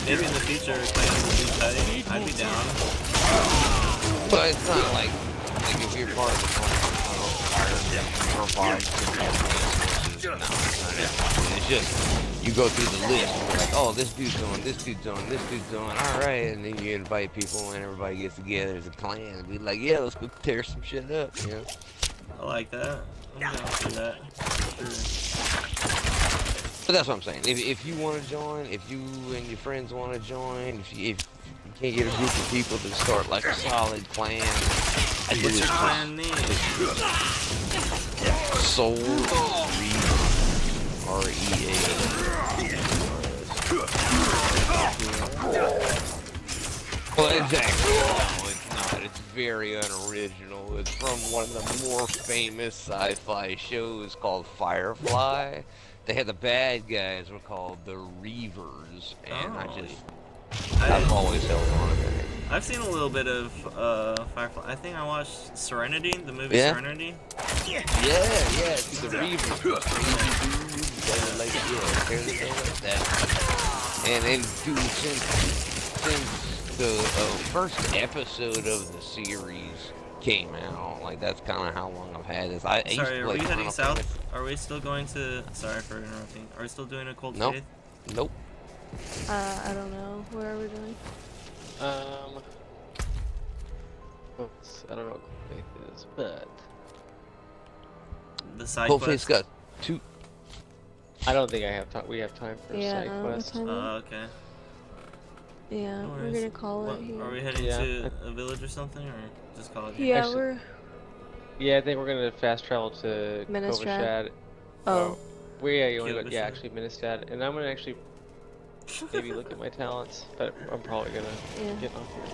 Maybe in the future, plans will be tight. I'd be down. but it's not like if you're part of the fire, it's just you go through the list and you're like, oh, this dude's on, this dude's on, this dude's on, all right, and then you invite people and everybody gets together as a clan and be like, yeah, let's go tear some shit up, you know? I like that. I'm down for that. Sure. But that's what I'm saying. If you want to join, if you and your friends want to join, if you can't get a group of people to start like a solid clan, What's your clan name? Soul R-E-A. Well, exactly. No, it's not. It's very unoriginal. It's from one of the more famous sci-fi shows called Firefly. They had the bad guys were called the Reavers, and I've always held on to that. I've seen a little bit of Firefly. I think I watched Serenity, the movie Serenity. Yeah, the Reavers. Like that. And then, dude, since the first episode of the series came out, like that's kind of how long I've had this. Sorry, are we heading south? Are we still going to? Sorry for interrupting. Are we still doing a cold faith? Nope. I don't know. Where are we doing? I don't know what cold faith is, but the side cold quest. faith's got 2. I don't think I have time. We have time for a side quest. Okay. Yeah, we're gonna call it here. Are we heading to a village or something, or just call it here? Yeah, Actually, yeah, I think we're gonna fast travel to Ministrad. Kovashad. Oh. Actually Ministrad, and I'm gonna actually maybe look at my talents, but I'm probably gonna get off here.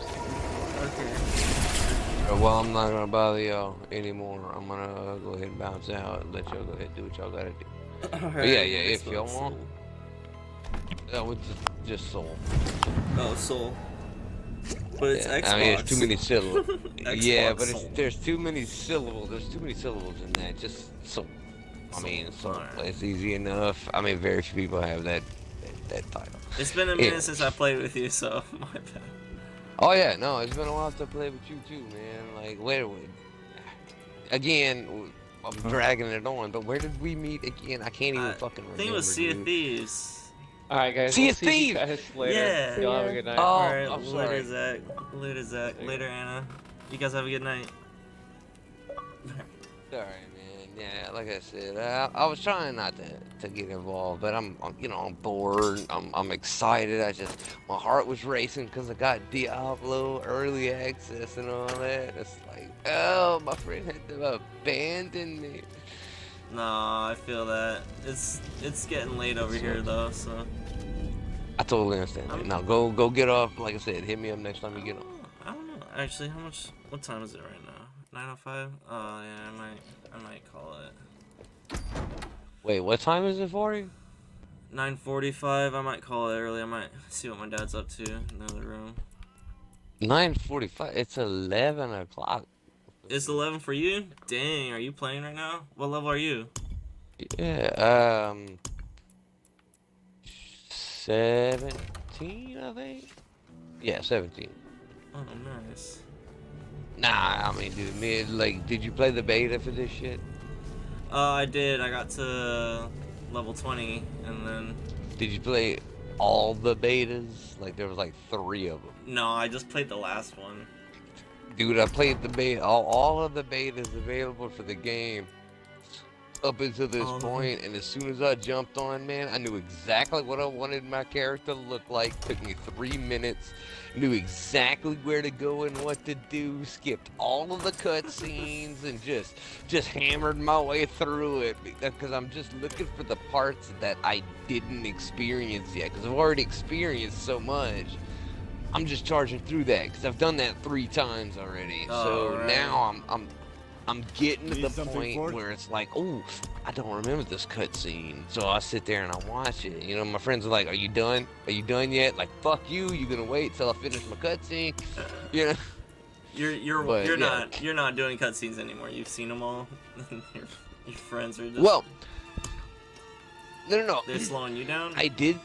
Okay. Well, I'm not gonna bother y'all anymore. I'm gonna go ahead and bounce out and let y'all go ahead and do what y'all gotta do. But yeah, if y'all want. That was just Soul. Oh, Soul. But it's Xbox. I mean, it's too many syllables. Yeah, but Soul. there's too many syllables. There's too many syllables in that. Just Soul. I mean, Soul. It's easy enough. I mean, very few people have that title. It's been a minute since I played with you, so my bad. Oh yeah, no, it's been a while to play with you too, man. Like, again, I'm dragging it on, but where did we meet again? I can't even fucking remember. I think it was Sea of Thieves. Alright, guys. Sea We'll of see you Thieves! guys later. Yeah. Y'all have a good night. Oh, Alright, I'm sorry. Later, Zach. Later, Anna. You guys have a good night. Sorry, man. Yeah, like I said, I was trying not to get involved, but I'm bored. I'm excited. My heart was racing because I got Diablo early access and all that. It's like, oh, my friend had to abandon me. No, I feel that. It's getting late over here though, so. I totally understand that. Now go get off. Like I said, hit me up next time you get on. I don't know. Actually, what time is it right now? 9:05? Oh yeah, I might call it. Wait, what time is it for you? 9:45. I might call it early. I might see what my dad's up to in the other room. 9:45. It's 11 o'clock. It's 11 for you? Dang, are you playing right now? What level are you? Yeah, 17, I think. Yeah, 17. Oh, nice. Nah, I mean, dude, did you play the beta for this shit? I did. I got to level 20, and then. Did you play all the betas? Like, there was like 3 of them. No, I just played the last one. Dude, I played the beta, all of the betas available for the game. up until this point, and as soon as I jumped on, man, I knew exactly what I wanted my character to look like. Took me 3 minutes, knew exactly where to go and what to do, skipped all of the cutscenes, and just hammered my way through it, because I'm just looking for the parts that I didn't experience yet, because I've already experienced so much. I'm just charging through that, because I've done that 3 times already. So now I'm getting to the point where it's like, oh, I don't remember this cutscene. So I sit there and I watch it. You know, my friends are like, "Are you done? Are you done yet?" Like, fuck you. You gonna wait till I finish my cutscene? You know. You're not doing cutscenes anymore. You've seen them all. your friends are just. Well. No. They're slowing you down. I did.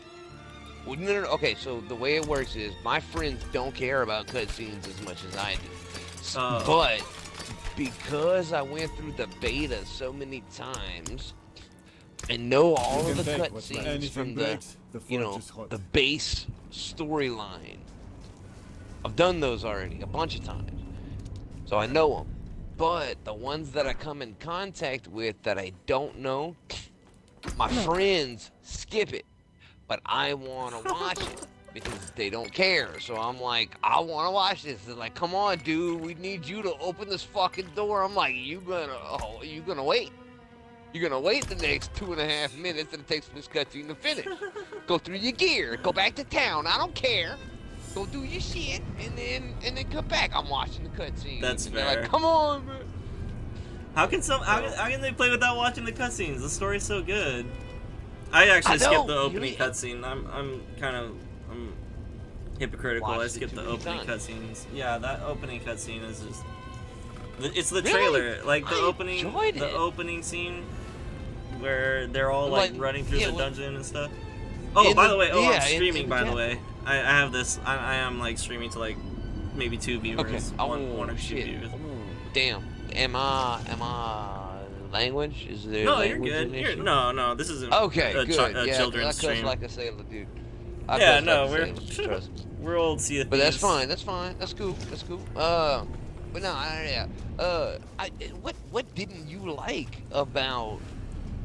Well, no. Okay, so the way it works is my friends don't care about cutscenes as much as I do. But because I went through the beta so many times and know all of the cutscenes from the the base storyline, I've done those already a bunch of times, so I know them. But the ones that I come in contact with that I don't know, my friends skip it. But I want to watch it because they don't care. So I'm like, I want to watch this. They're like, come on, dude, we need you to open this fucking door. I'm like, you gonna wait? You're gonna wait the next 2.5 minutes that it takes for this cutscene to finish. Go through your gear, go back to town. I don't care. Go do your shit, and then come back. I'm watching the cutscene. That's and fair. They're like, come on, man. How can they play without watching the cutscenes? The story's so good. I actually skipped the opening cutscene. I'm hypocritical. I skipped the opening cutscenes. Yeah, that opening cutscene is just. It's the trailer, like the opening scene where they're all like running through the dungeon and stuff. Oh, by the way, I'm streaming. By the way, I have this. I am like streaming to like maybe 2 viewers. Okay. One or 2 viewers. Damn. Am I language? Is there? No, you're good. No. This isn't. Okay, good. Children's stream. Like a sailor, dude. We're old Sea of Thieves. But that's fine. That's fine. That's cool. But no, what didn't you like about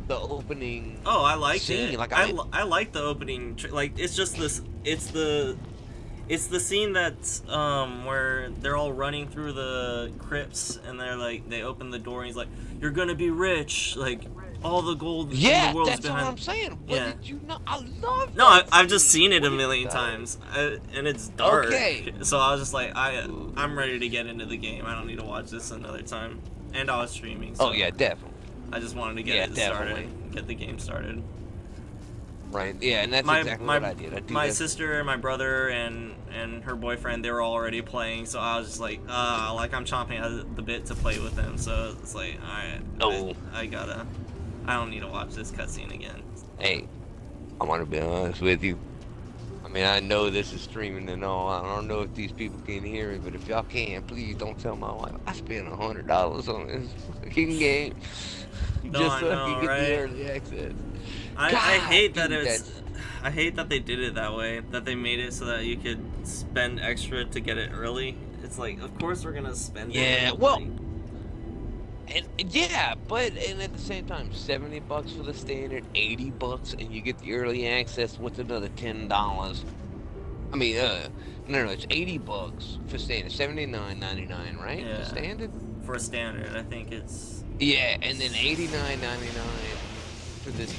the opening? Oh, I liked scene? it. Like I like the opening. Like it's just this. It's the scene that's where they're all running through the crypts and they're like they open the door and he's like, "You're gonna be rich." Like all the gold in the world's that's behind. what I'm saying. What did you know? I love. No, I've just seen it a million times, and it's dark. Okay. So I was just like, I'm ready to get into the game. I don't need to watch this another time. And I was streaming. So oh yeah, definitely. I just wanted to get it started, get the game started. Right. Yeah, and that's exactly what I did. My sister, my brother, and her boyfriend, they were already playing. So I was just like I'm chomping at the bit to play with them. So it's like, all right, I don't need to watch this cutscene again. Hey, I want to be honest with you. I mean, I know this is streaming and all. I don't know if these people can hear it, but if y'all can, please don't tell my wife I spent $100 on this fucking game just so I can get the early access. I hate that I hate that they did it that way. That they made it so that you could spend extra to get it early. It's like, of course we're gonna spend it. Yeah, well. But at the same time, $70 for the standard, $80, and you get the early access with another $10. I mean, no, it's $80 for standard, $79.99, right? Yeah. For standard. For standard, I think it's. Yeah, and then $89.99 for this.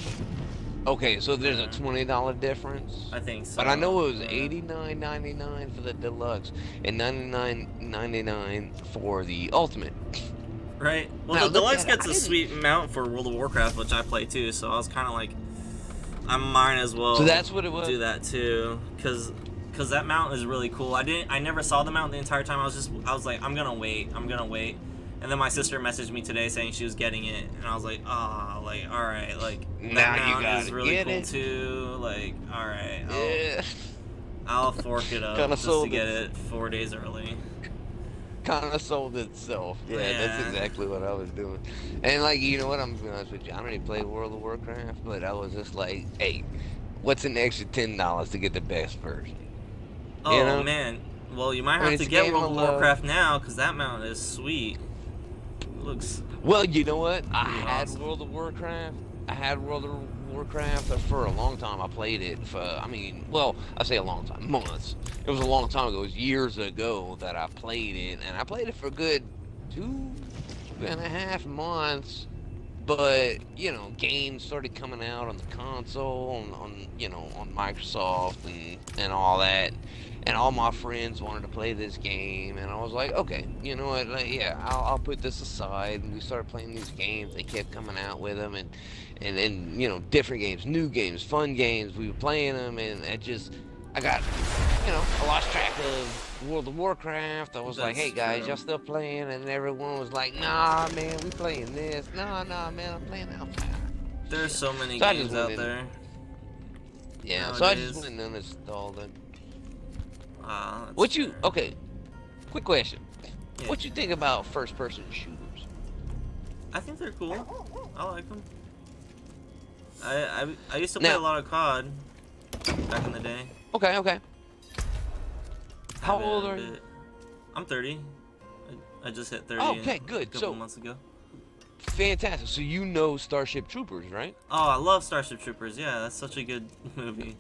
Okay, so there's a $20 difference. I think so. But I know it was $89.99 for the deluxe and $99.99 for the ultimate. Right. Well, now, the deluxe gets a sweet mount for World of Warcraft, which I play too. So I was kind of like, I might as well. So that's what it was. Do that too, because that mount is really cool. I never saw the mount the entire time. I was like, I'm gonna wait. And then my sister messaged me today saying she was getting it, and I was like, all right, like that mount is really cool too. Like, all right, I'll fork it up just to get it 4 days early. Kind of sold itself. Yeah, that's exactly what I was doing. And like, you know what, I'm gonna be honest with you, I don't even play World of Warcraft, but I was just like, hey, what's an extra $10 to get the best version? Oh, you know? Man, well, you might have to get World of Warcraft now, because that mount is sweet. looks. Well, you know what? I pretty had awesome. World of Warcraft. I had World of Warcraft for a long time. I played it for, I mean, well, I say a long time, months. It was a long time ago. It was years ago that I played it, and I played it for a good 2.5 months. But you know, games started coming out on the console, on you know, on Microsoft and all that, and all my friends wanted to play this game, and I was like, okay, you know what, like, yeah, I'll put this aside. And we started playing these games. They kept coming out with them, and then you know, different games, new games, fun games. We were playing them, and I got, you know, I lost track of World of Warcraft. I was like, hey guys, true. y'all still playing? And everyone was like, nah, man, we playing this. Nah, man, I'm playing Outside. There's so many So I games just went out in, there. yeah, Nowadays. so I just went in and installed it. Ah, that's What you, fair. okay, quick question. Yeah. What you think about first-person shooters? I think they're cool. I like them. I used to play a lot of COD back in the day. Okay. How old are you? I'm 30. I just hit 30. Okay, good. A couple months ago. Fantastic. So you know Starship Troopers, right? Oh, I love Starship Troopers. Yeah, that's such a good movie.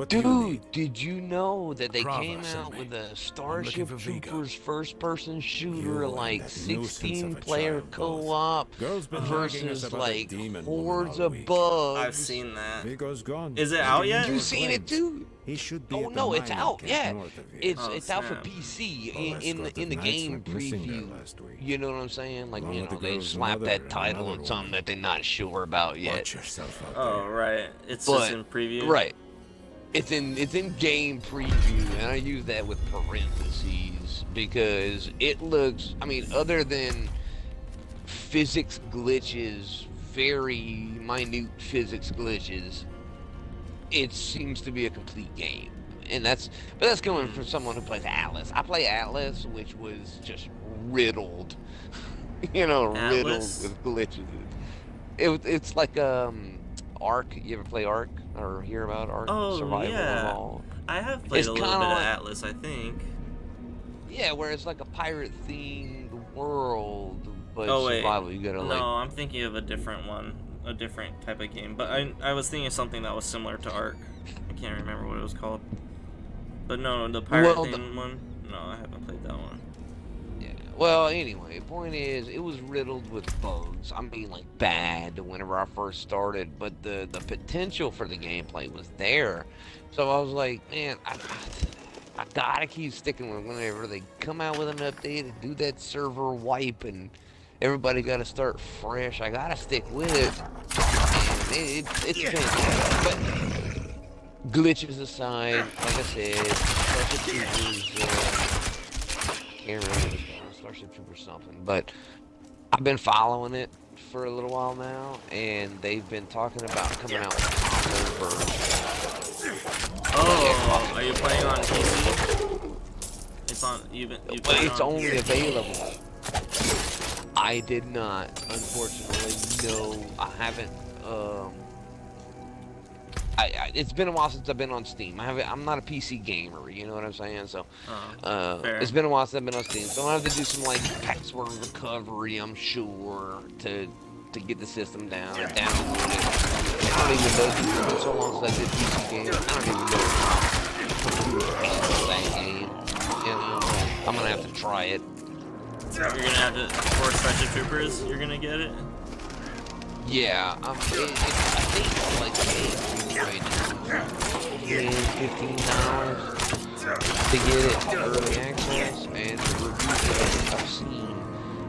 Dude, did you know that they Bravo, came send out me. with a I'm Starship looking for Vigo. Troopers first-person shooter, You and like that nuisance of a 16-player child both. co-op Girl's been nagging us versus about a like demon woman hordes all of week. bugs? I've seen that. Vigo's gone. Is it out yet? You seen it too? He should be Oh at the no, it's mining out. camp Yeah, north of here. it's out for snap. PC Well, in the escorted knights game went missing there preview. last week. You know what I'm saying? Like, Along you with know, the they girl's slapped mother that and title another on something woman. that they're not sure about yet. Watch yourself out Oh, there. right. It's But- just in preview. Right. It's in game preview, and I use that with parentheses because it looks, I mean, other than physics glitches, very minute physics glitches, it seems to be a complete game. And that's coming from someone who plays Atlas. I play Atlas, which was just riddled, you know, Atlas? riddled with glitches. It's like Ark. You ever play Ark or hear about Ark? Oh, Survival yeah. Evolved? I have played It's a little bit kinda of like- Atlas, I think. Yeah, where it's like a pirate-themed world, but Oh, wait. survival. You gotta No, like. I'm thinking of a different one. A different type of game. But I was thinking of something that was similar to Ark. I can't remember what it was called. But no, the pirate Well, theme one? No, I haven't played that one. Yeah. Well, anyway, point is, it was riddled with bugs. I mean, like, bad whenever I first started, but the potential for the gameplay was there. So I was like, man, I gotta keep sticking with it. Whenever they come out with an update and do that server wipe and everybody gotta start fresh, I gotta stick with it. And it's fantastic. But glitches aside, like I said, Starship Troopers, can't remember what it's called, Starship Troopers something, but I've been following it for a little while now, and they've been talking about coming out with console versions. Oh, are you playing on PC? It's on, But it's only available. I did not, unfortunately. No, I haven't. It's been a while since I've been on Steam. I'm not a PC gamer, you know what I'm saying? So, fair. it's been a while since I've been on Steam. So I have to do some like password recovery, I'm sure, to get the system down and download it. I don't even know. It's been so long since I did PC games. I don't even know how that game. You know, I'm gonna have to try it. You're gonna have to, for Starship Troopers, you're gonna get it? Yeah, I think like $15 to get it early access, and the reviews that I've seen,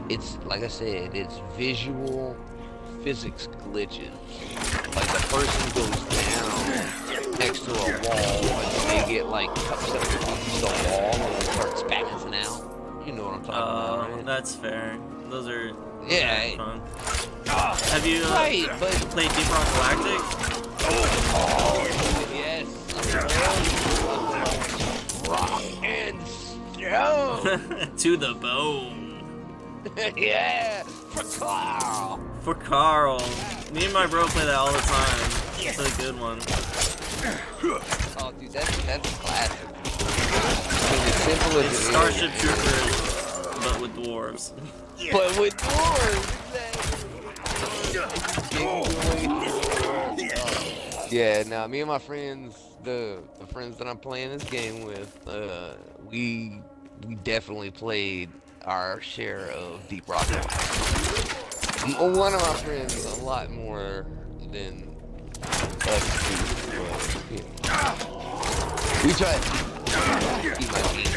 it's like I said, it's visual physics glitches. Like the person goes down next to a wall and they get like upset against the wall and they start spazzing out. You know what I'm talking about, right? That's fair. Those are Yeah. fun. Have you Right, but played Deep Rock Galactic? Oh, yes. Rock and stone. To the bone. Yeah, for Carl. For Carl. Me and my bro play that all the time. It's a good one. Oh, dude, that's classic. I mean, as simple as It's it Starship is, Troopers but with dwarves. But with dwarves, yeah, now me and my friends, the friends that I'm playing this game with, we definitely played our share of Deep Rock. One of my friends a lot more than us two, but, you know. We tried to keep my team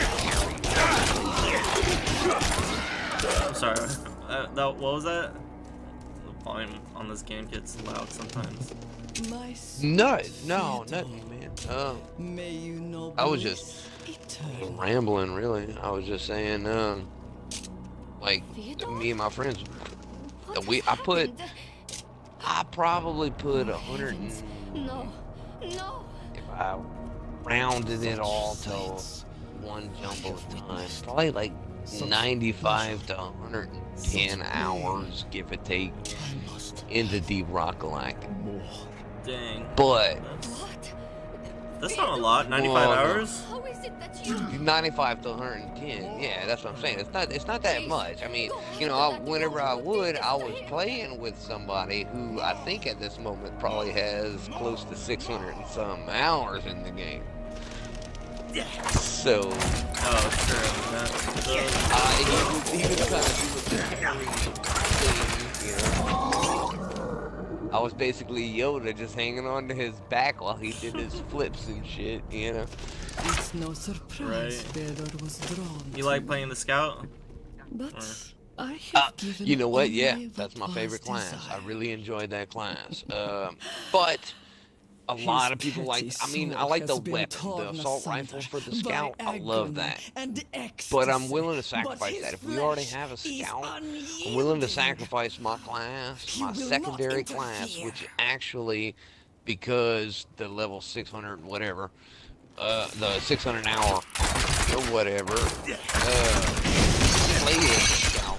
I'm sorry. What was that? The volume on this game gets loud sometimes. No, nothing, man. I was just rambling, really. I was just saying, like, me and my friends, I probably put 100 and, if I rounded it all to one jump of time, probably like 95 to 110 hours, give or take, into Deep Rock Galactic. Dang. But that's not a lot. 95 hours. 95 to 110. Yeah, that's what I'm saying. It's not that much. I mean, you know, whenever I was playing with somebody who I think at this moment probably has close to 600 and some hours in the game. So. Oh, sure. He was kind of doing thing, you know. I was basically Yoda, just hanging on to his back while he did his flips and shit, you know. It's no surprise Bedor was drawn. You like playing the scout? But I have given you know what? Yeah, only that's my what favorite was class. desired. I really enjoyed that class. But a lot of people like. I mean, I like the weapon, the assault rifle for the scout. I love that. But I'm willing to sacrifice that. If we already have a scout, I'm willing to sacrifice my class, my secondary class, which actually, because the level 600 whatever, the 600 hour or whatever, played as a scout.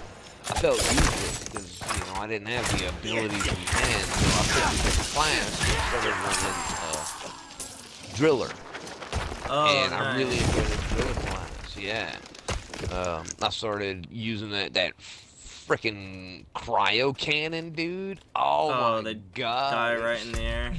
I felt useless because, you know, I didn't have the ability to defend, so I picked a different class and started running Driller. Oh, and I really enjoyed the Driller class, yeah. I started using that freaking cryo cannon, dude. Oh my god. Die right in the air.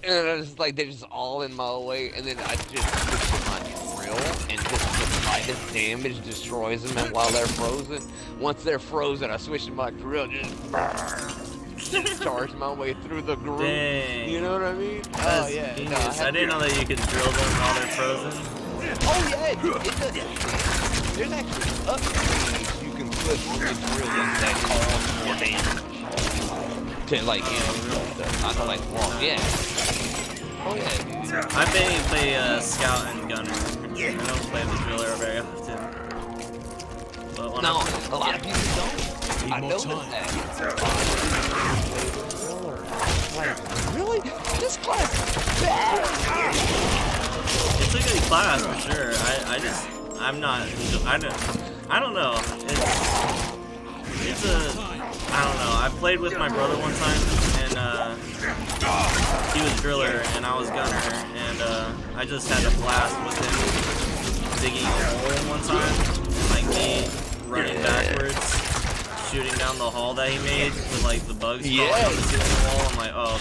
And I was like, they're just all in my way, and then I just switched to my drill, and just the slightest damage destroys them, and while they're frozen, once they're frozen, I switch to my drill, just charge my way through the groove. Dang. You know what I mean? That's yeah. genius. I didn't know that you could drill them while they're frozen. Oh yeah, dude, there's actually upgrades you can put on the drill that cause more damage. To like, you know, not to like walk, yeah. Oh yeah, dude. I mainly play scout and gunner. I don't play the driller very often. But when No, a lot of people don't. I noticed that. Really? This class is bad. It's a good class for sure. I'm not. I don't know. It's a. I don't know. I played with my brother one time, and he was driller and I was gunner, and I just had a blast with him digging a hole one time, and like me running backwards, shooting down the hall that he made with like the bugs falling on the ceiling of the wall. I'm like, oh,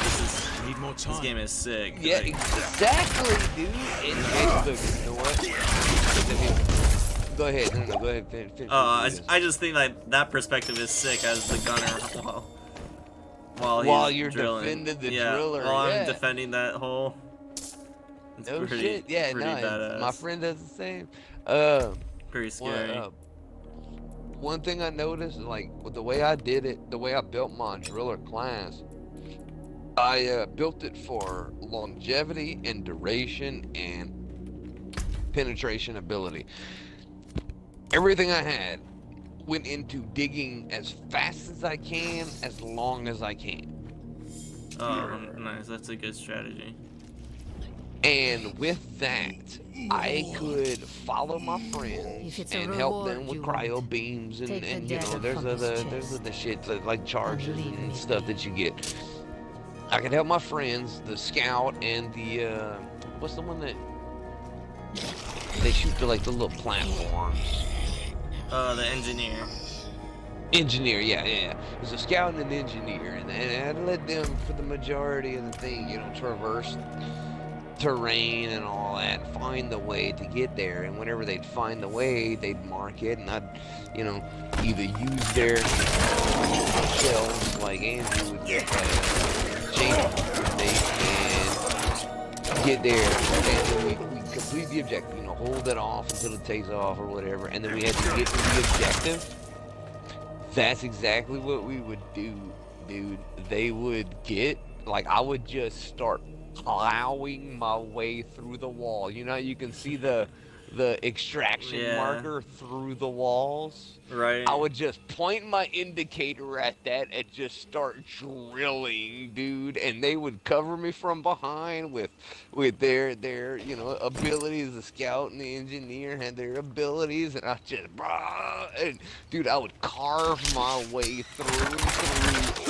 this game is sick. Yeah, exactly, dude. And look, you know what? Go ahead, no, go ahead, finish. I just think like that perspective is sick as the gunner while you're drilling. defending the driller. While I'm defending that hole. It's no pretty, shit, yeah, pretty badass. my friend does the same. Pretty scary. One thing I noticed, like with the way I did it, the way I built my driller class, I built it for longevity and duration and penetration ability. Everything I had went into digging as fast as I can, as long as I can. Oh, nice. That's a good strategy. And with that, I could follow my friends and help them with cryo beams and you know, there's other shit like charges and stuff that you get. I could help my friends, the scout and the what's the one that they shoot the like the little platforms. The engineer. Engineer, yeah. There's a scout and an engineer, and I let them, for the majority of the thing, you know, traverse terrain and all that, find the way to get there. And whenever they'd find the way, they'd mark it, and I'd, you know, either use their shells, like Andrew would change and get there, and then we complete the objective, you know, hold it off until it takes off or whatever, and then we had to get to the objective. That's exactly what we would do, dude. They would get, like, I would just start plowing my way through the wall. You know, you can see the extraction marker through the walls. Right. I would just point my indicator at that and just start drilling, dude. And they would cover me from behind with their you know, abilities. The scout and the engineer had their abilities, and I just and dude, I would carve my way through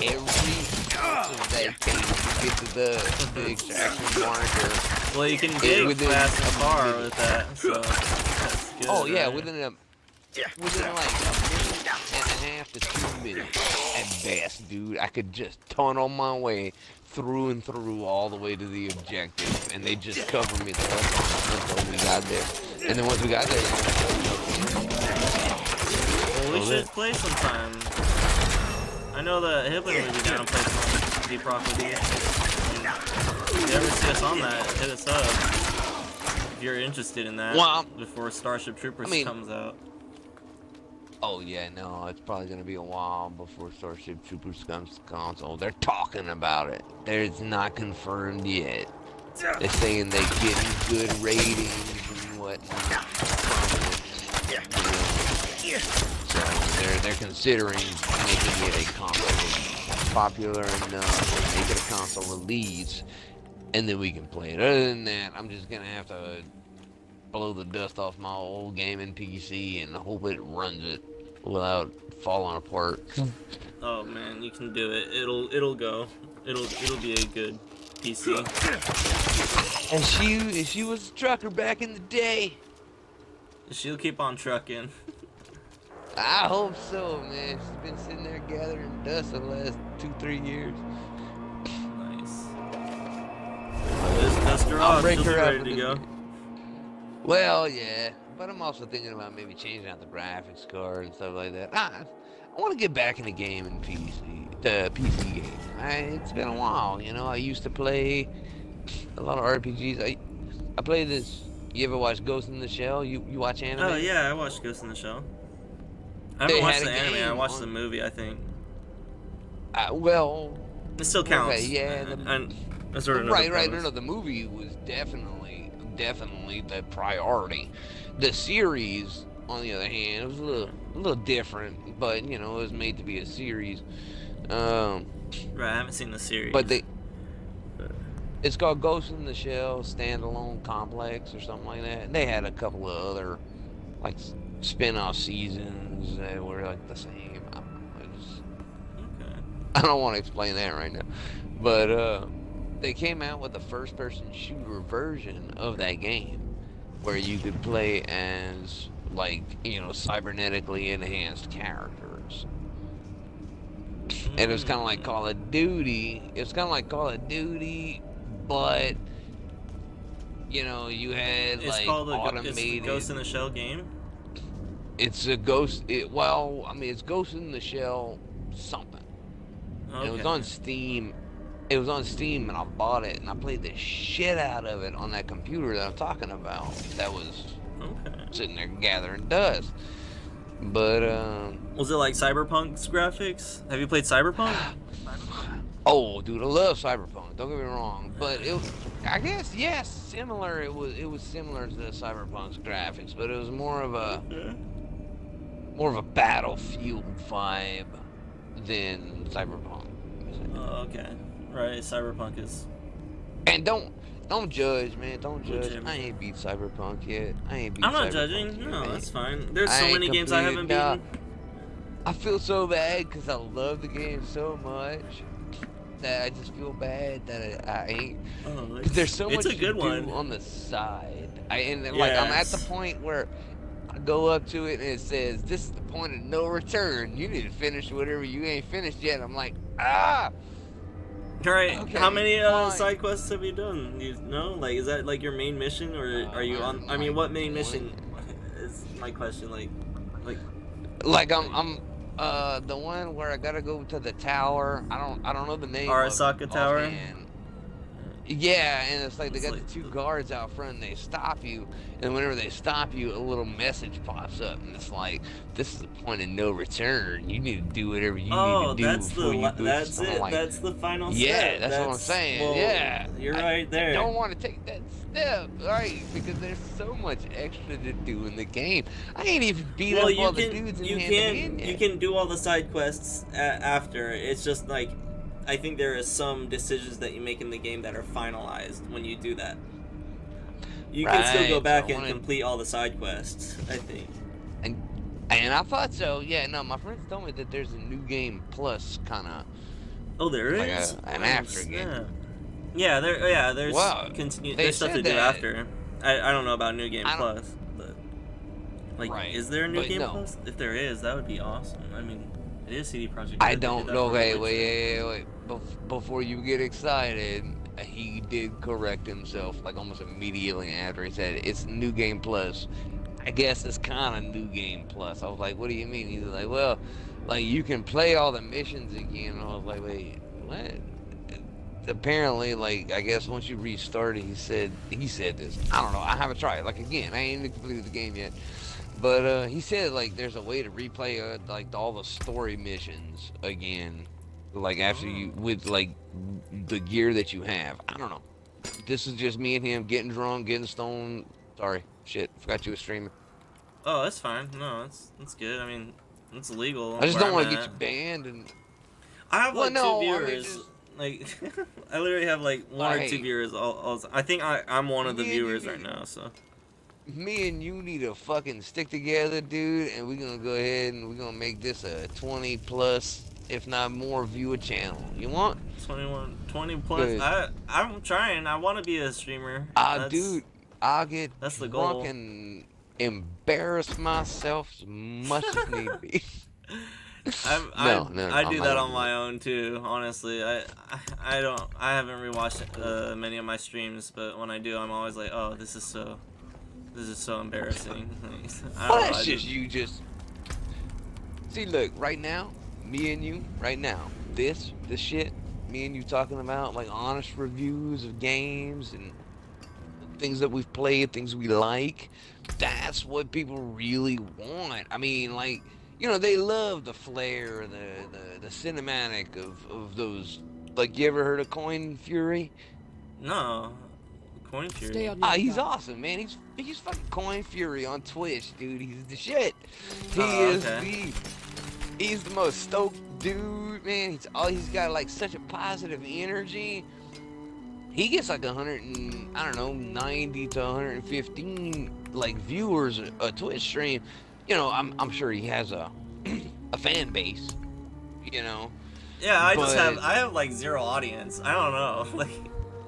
every ounce of that cave to get to the extraction marker. Well, you can dig fast and far with that, so that's good. Oh yeah, right? within like a minute and a half to 2 minutes at best, dude. I could just tunnel my way through and through all the way to the objective, and they just cover me the whole time until we got there. And then once we got there, well, we should play sometime. I know that Hibbler would be down to play some Deep Rock with you. If you ever see us on that, hit us up. If you're interested in that, before Starship Troopers comes out. Oh yeah, no, it's probably gonna be a while before Starship Troopers comes to console. They're talking about it. It's not confirmed yet. They're saying they're getting good ratings and whatnot from it. So they're considering making it a console popular enough, make it a console release, and then we can play it. Other than that, I'm just gonna have to blow the dust off my old gaming PC and hope it runs it without falling apart. Oh man, you can do it. It'll go. It'll be a good PC. And she was a trucker back in the day. She'll keep on trucking. I hope so, man. She's been sitting there gathering dust for the last 2-3 years. Nice. Just dust her I'll off. break She'll her be up ready to go. Well, yeah, but I'm also thinking about maybe changing out the graphics card and stuff like that. I want to get back in the game in the PC game. It's been a while, you know. I used to play a lot of RPGs. I play this. You ever watch Ghost in the Shell? You watch anime? Oh yeah, I watched Ghost in the Shell. I haven't watched the anime. I watched the movie, I think. Well, it still counts. Okay, yeah. I sort of know right. No, the movie was definitely the priority. The series, on the other hand, it was a little different, but you know, it was made to be a series. Right, I haven't seen the series. But it's called Ghost in the Shell Standalone Complex or something like that. They had a couple of other like spin-off seasons that were like the same. I don't want to explain that right now, but they came out with a first-person shooter version of that game where you could play as, like, you know, cybernetically enhanced characters. And it was kind of like Call of Duty. It was kind of like Call of Duty, but you know, you had like automated. It's the Ghost in the Shell game. It's a Ghost. Well, I mean, it's Ghost in the Shell something. Okay. It was on Steam. It was on Steam, and I bought it, and I played the shit out of it on that computer that I'm talking about. That was sitting there gathering dust. But was it like Cyberpunk's graphics? Have you played Cyberpunk? Oh, dude, I love Cyberpunk. Don't get me wrong, but I guess yes, similar. It was similar to Cyberpunk's graphics, but it was more of a Battlefield vibe than Cyberpunk. Oh, okay. Right, Cyberpunk is. And don't judge, man. Don't judge. I ain't beat Cyberpunk yet. I'm not judging. No, that's fine. There's so many games I haven't beaten. I feel so bad because I love the game so much that I just feel bad that I ain't. There's so much to do on the side. I'm at the point where I go up to it and it says, "This is the point of no return. You need to finish whatever you ain't finished yet." I'm like, ah. Alright, Okay, how many fine. side quests have you done? You know, like, is that like your main mission, or are you on? I mean, what main mission is my question? Like I'm the one where I gotta go to the tower. I don't know the name. Arasaka Tower. Offhand. Yeah, and it's like they got the 2 guards out front and they stop you, and whenever they stop you, a little message pops up and it's like, "This is the point of no return. You need to do whatever you need to do before you do that's it." it. Like, That's the final yeah, step. that's what I'm saying. Well, yeah, you're right there. I don't want to take that step, right? Because there's so much extra to do in the game. I ain't even beat up all the dudes in hand yet. You can do all the side quests after. It's just like, I think there are some decisions that you make in the game that are finalized when you do that. You can still go back and complete all the side quests, I think. And I thought so. Yeah, no, my friends told me that there's a new game plus kind of. Oh, there like is an after game. Yeah, there's there's stuff to do after. I don't know about New Game Plus, but like, is there a New Game Plus? If there is, that would be awesome. I mean, it is CD Projekt. I don't know. Wait. Before you get excited, he did correct himself like almost immediately after he said it's New Game Plus. I guess it's kind of New Game Plus. I was like, what do you mean? He's like, well, like you can play all the missions again. And I was like, wait, what? Apparently, like, I guess once you restart it, he said this. I don't know. I haven't tried. Like, again, I ain't even completed the game yet. But he said, like, there's a way to replay, like, all the story missions again. Like, after you, with, like, the gear that you have. I don't know. This is just me and him getting drunk, getting stoned. Sorry. Shit. Forgot you were streaming. Oh, that's fine. No, that's good. I mean, it's legal. I just don't want to get you banned. And I have, like, 2 viewers. I mean, just... Like, I literally have, like, 1 or 2 viewers. I think I'm one of the viewers right now, so. Me and you need to fucking stick together, dude, and we're gonna go ahead and we're gonna make this a 20 plus, if not more, viewer channel. You want? 20 plus. I'm trying. I want to be a streamer. Dude, I'll get that's the drunk goal. And embarrass myself as much as need be. I do that on my own too. Honestly, I haven't rewatched many of my streams, but when I do, I'm always like, oh, this is so embarrassing. That's just you just see. Look, right now, me and you, right now, this shit, me and you talking about like honest reviews of games and things that we've played, things we like. That's what people really want. I mean, like, you know, they love the flair, the cinematic of those. Like, you ever heard of Coin Fury? No. Coin Fury. He's awesome, man. He's fucking Coin Fury on Twitch, dude. He's the shit. He's the most stoked dude, man. He's got like such a positive energy. He gets like 90 to 115 like viewers a Twitch stream. You know, I'm sure he has a fan base, you know. Yeah, I have like 0 audience. I don't know.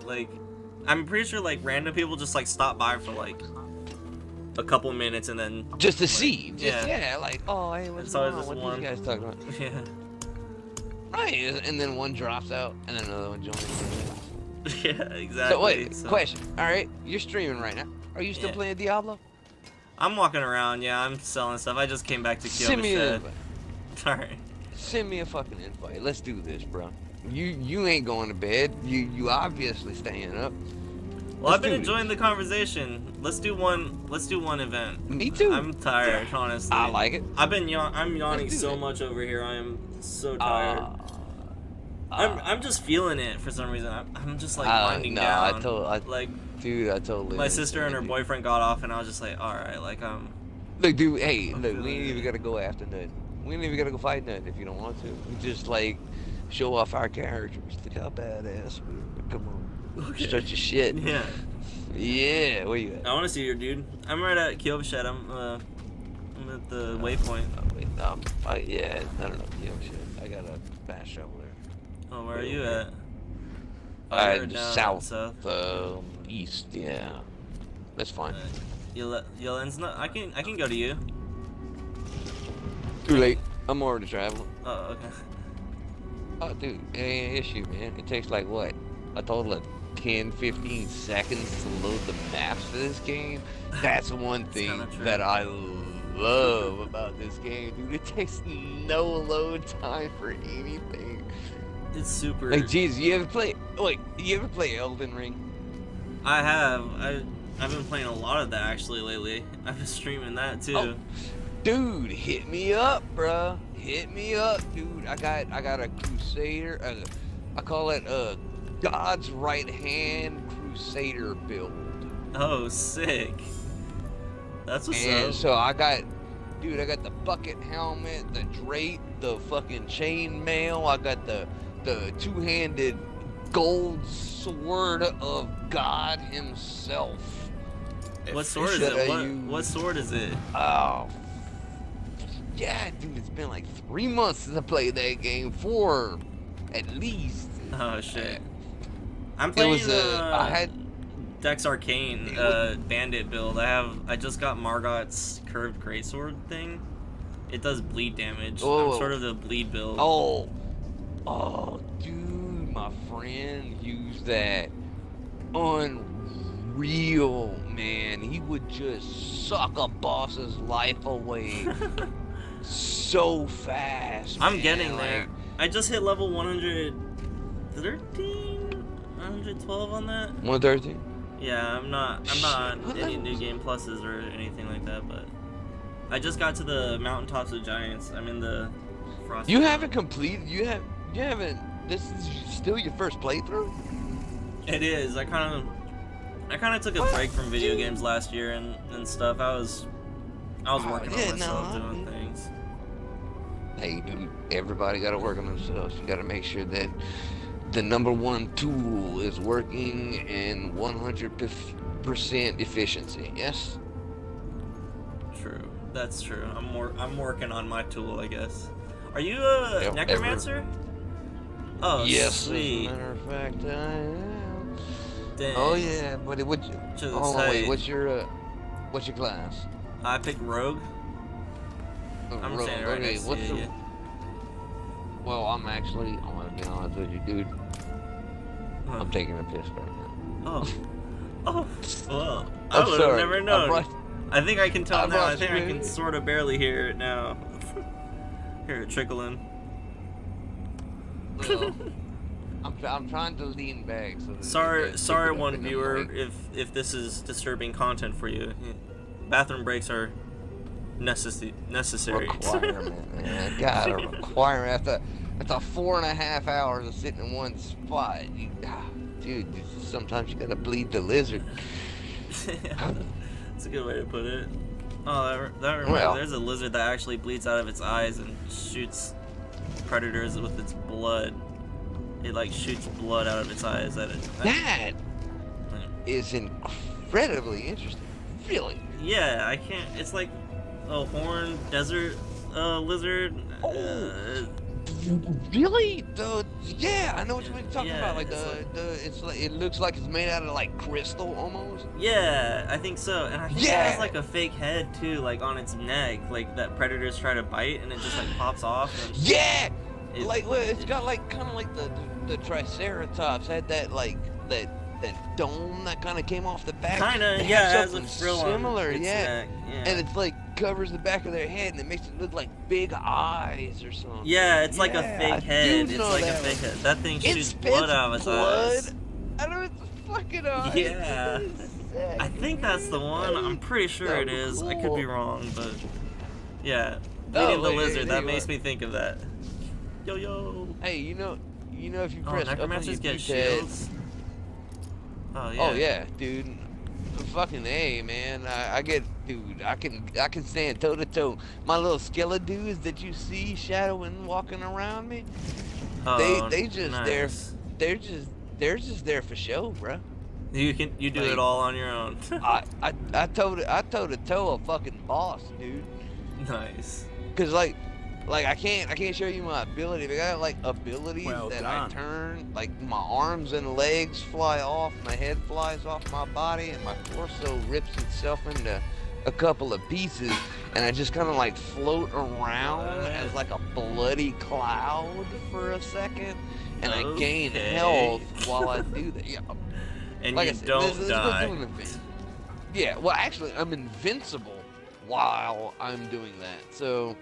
Like I'm pretty sure like random people just like stop by for like a couple minutes and then just to see. Like, oh, hey, what's going on? What one. you guys talking about? Yeah. Right, and then one drops out and then another one joins. Yeah, exactly. So wait, question. All right, you're streaming right now. Are you still playing Diablo? I'm walking around. Yeah, I'm selling stuff. I just came back to kill the shed. Sorry. Send me a fucking invite. Let's do this, bro. You ain't going to bed. You obviously staying up. Well, I've been enjoying the conversation. Let's do one event. Me too. I'm tired, honestly. I like it. I'm yawning so much over here. I am so tired. I'm just feeling it for some reason. I'm just like winding down. I totally. My sister and her boyfriend got off, and I was just like, all right, like Look, dude. Hey, look. We ain't even gotta go after nothing. We ain't even gotta go fight nothing if you don't want to. We just like show off our characters. Look how badass we are. Come on. Okay. Start your shit. Yeah. Yeah. Where you at? I want to see your dude. I'm right at Kyoto Shed. I'm at the waypoint. Yeah. I don't know Kyoto Shed. I got a fast travel there. Oh, where are you at? I'm south, east, yeah. That's fine. Yolen's not. I can go to you. Too late. I'm already traveling. Oh, okay. Oh, dude, it ain't an issue, man. It takes like what? A total of 10, 15 seconds to load the maps for this game. That's one thing that I love about this game, dude. It takes no load time for anything. It's super. Like, geez, you ever play? Wait, you ever play Elden Ring? I have. I've been playing a lot of that actually lately. I've been streaming that too. Oh, dude, hit me up, bruh. Hit me up, dude. I got a Crusader. I call it God's right hand Crusader build. Oh, sick. That's what's And up. so I got the bucket helmet, the drape, the fucking chainmail. I got the two-handed gold sword of God himself. What sword is it? What sword is it? Oh, yeah, dude. It's been like 3 months since I played that game. 4, at least. Oh shit. I'm playing. I had Dex Arcane Bandit build. I just got Margot's curved greatsword thing. It does bleed damage. Oh. I'm sort of the bleed build. Oh, dude, my friend used that. Unreal, man. He would just suck a boss's life away so fast. I'm man. getting there. Like, I just hit level 113, 112 on that. 113. Yeah, I'm not on any new game pluses or anything like that, but I just got to the mountaintops of giants. I'm in the frost. You haven't completed. You haven't. This is still your first playthrough. It is. I kind of took a break from video games last year and stuff. I was working on myself, doing things. Hey, dude, everybody got to work on themselves. You got to make sure that the #1 tool is working in 100% efficiency. Yes. True. That's true. I'm working on my tool, I guess. Are you a necromancer? Oh, yes, sweet. as a matter of fact, I am. Dang. Oh yeah, but wait, what's your class? I picked rogue. I'm saying it right next to you. Yeah. Well, I want to be honest with you, dude. Huh. I'm taking a piss right now. Oh, well, I would have never known. I think I can tell now. I think I can sort of barely hear it now. Hear it trickling. Well, I'm trying to lean back. So sorry, one viewer, if this is disturbing content for you. Bathroom breaks are necessary. Requirement, man. I got a requirement. After 4.5 hours of sitting in one spot, dude, sometimes you gotta bleed the lizard. That's a good way to put it. Oh, that reminds me, there's a lizard that actually bleeds out of its eyes and shoots predators with its blood. It like shoots blood out of its eyes. That is incredibly interesting. Really? Yeah, I can't. It's like a horned desert lizard. Really? Yeah, I know what you're talking about. Like it's like it looks like it's made out of like crystal almost. Yeah, I think so. And I think it has like a fake head too, like on its neck, like that predators try to bite and it just like pops off. And it's got like kind of like the Triceratops had that like that dome that kind of came off the back. Kinda, it has something a frill similar, on its neck, And it's like covers the back of their head and it makes it look like big eyes or something. Yeah, it's like a fake head. It's like a fake head. That thing shoots blood out of its eyes. I know it's fucking eyes. Yeah. I think that's the one. I'm pretty sure it is. I could be wrong, but yeah. Bleeding the lizard, that makes me think of that. Yo. Hey, you know if you press up on your necromancers get keypad- shields. Oh yeah. Oh yeah, dude. Fucking A, man. I can stand toe to toe. My little skeleton dudes that you see shadowing walking around me. Oh, they just nice. they're just there for show, bro. You do it all on your own. I toe to toe a fucking boss, dude. Nice. Cause like Like I can't show you my ability. But I got like abilities Well that done. I turn. Like my arms and legs fly off, my head flies off my body, and my torso rips itself into a couple of pieces, and I just kind of like float around as like a bloody cloud for a second, and I gain health while I do that. Yeah. And Like you I said, don't this die. doing the thing. Yeah, well, actually, I'm invincible while I'm doing that. So,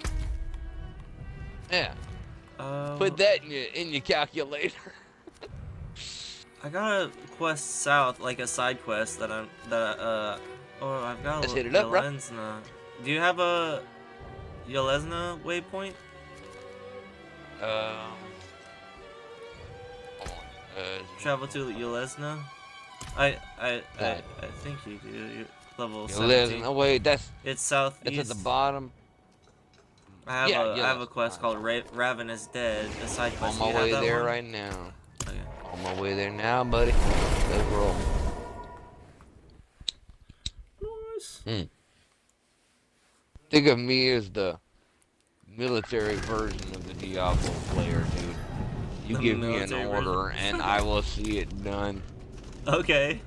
yeah. Put that in your calculator. I got a quest south, like a side quest that I've got Let's a hit it up, bro. Yelesna. Do you have a Yelesna waypoint? Travel to Yelesna. I think you do. You're level 17. Oh wait, it's southeast. It's at the bottom. I have a quest called Ravenous Dead. A side quest. On my way there one? right now. Okay. On my way there now, buddy. Let's roll. Nice. Think of me as the military version of the Diablo player, dude. You give me an order and I will see it done. Okay.